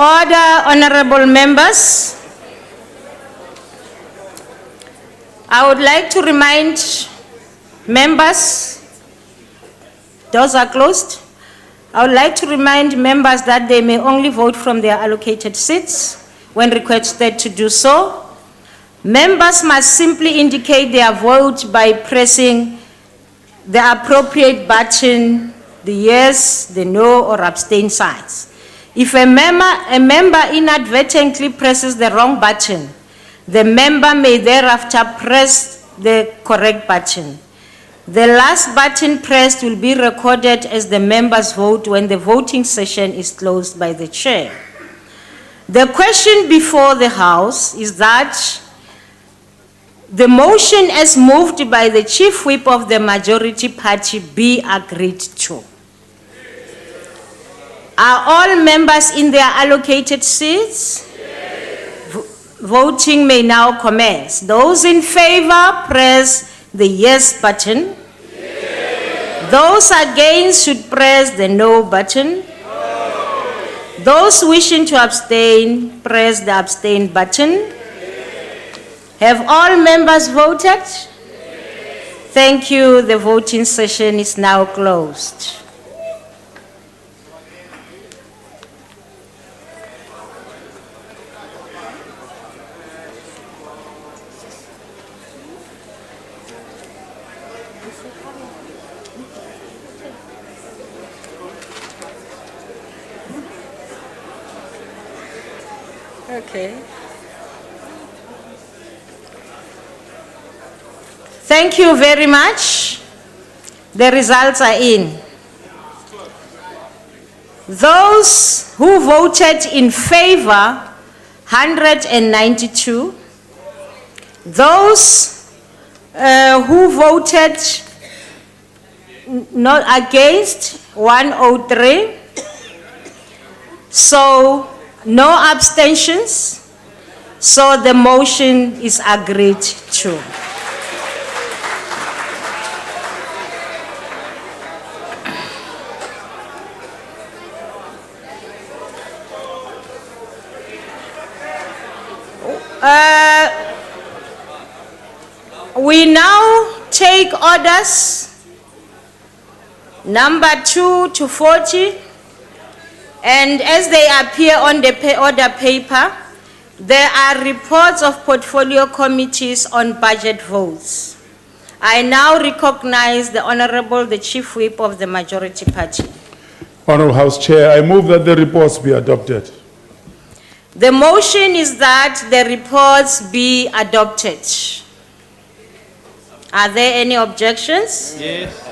Order, honorable members. I would like to remind members, doors are closed. I would like to remind members that they may only vote from their allocated seats when requested to do so. Members must simply indicate their vote by pressing the appropriate button, the yes, the no, or abstain signs. If a member inadvertently presses the wrong button, the member may thereafter press the correct button. The last button pressed will be recorded as the member's vote when the voting session is closed by the chair. The question before the House is that the motion as moved by the Chief Whip of the majority party be agreed to. Are all members in their allocated seats? Voting may now commence. Those in favor, press the yes button. Those against should press the no button. Those wishing to abstain, press the abstain button. Have all members voted? Thank you. The voting session is now closed. Okay. Thank you very much. The results are in. Those who voted in favor, 192. Those who voted not against, 103. So, no abstentions. So the motion is agreed to. We now take orders number 2 to 40, and as they appear on the order paper, there are reports of portfolio committees on budget votes. I now recognize the Honorable, the Chief Whip of the majority party. Honorable House Chair, I move that the reports be adopted. The motion is that the reports be adopted. Are there any objections? Yes.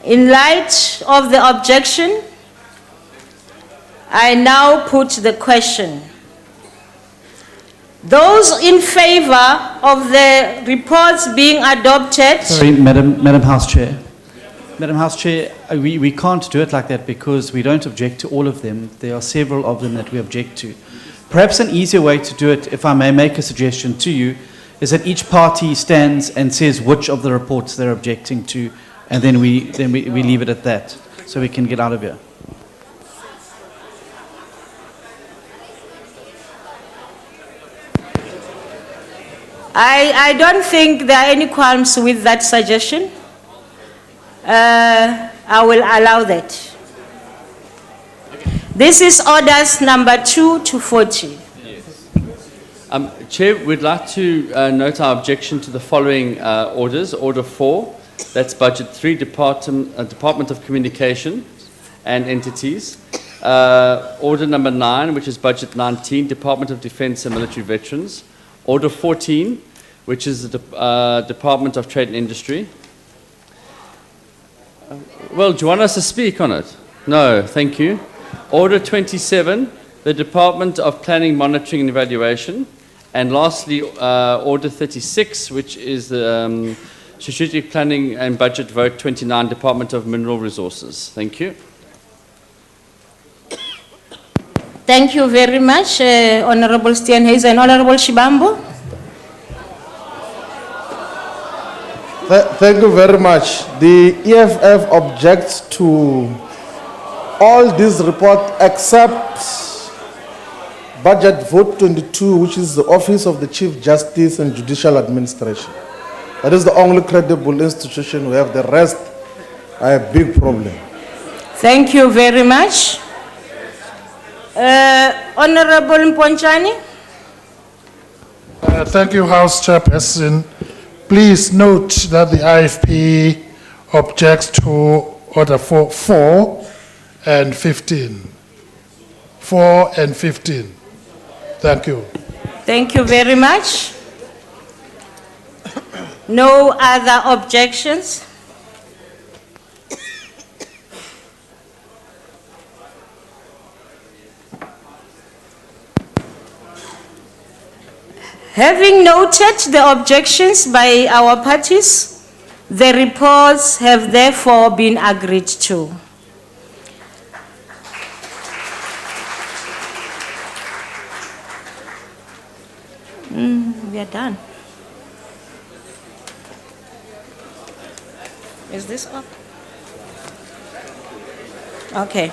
In light of the objection, I now put the question. Those in favor of the reports being adopted. Sorry, Madam House Chair. Madam House Chair, we can't do it like that because we don't object to all of them. There are several of them that we object to. Perhaps an easier way to do it, if I may make a suggestion to you, is that each party stands and says which of the reports they're objecting to, and then we leave it at that, so we can get out of here. I don't think there are any qualms with that suggestion. I will allow that. This is orders number 2 to 40. Chair, we'd like to note our objection to the following orders. Order 4, that's Budget 3, Department of Communication and Entities. Order number 9, which is Budget 19, Department of Defence and Military Veterans. Order 14, which is the Department of Trade and Industry. Well, do you want us to speak on it? No, thank you. Order 27, the Department of Planning, Monitoring and Evaluation. And lastly, Order 36, which is the Strategic Planning and Budget Vote 29, Department of Mineral Resources. Thank you. Thank you very much, Honorable Steenhuisen and Honorable Shibambo. Thank you very much. The EFF objects to all these reports except budget vote 22, which is the Office of the Chief Justice and Judicial Administration. That is the only credible institution we have. The rest are a big problem. Thank you very much. Honorable Mponchani? Thank you, House Chairperson. Please note that the IFP objects to Order 4 and 15. 4 and 15. Thank you. Thank you very much. No other objections? Having noted the objections by our parties, the reports have therefore been agreed to. We are done. Is this up? Okay.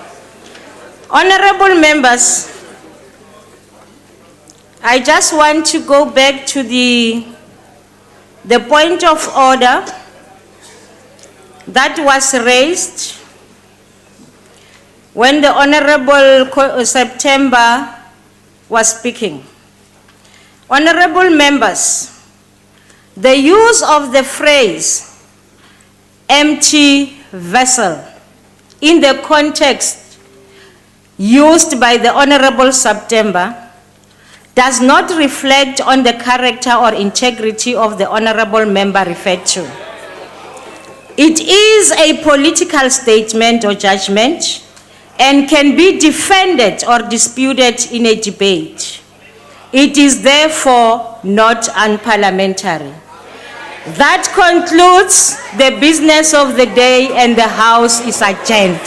Honorable members, I just want to go back to the point of order that was raised when the Honorable September was speaking. Honorable members, the use of the phrase empty vessel in the context used by the Honorable September does not reflect on the character or integrity of the honorable member referred to. It is a political statement or judgment and can be defended or disputed in a debate. It is therefore not unparliamentary. That concludes the business of the day, and the House is adjourned.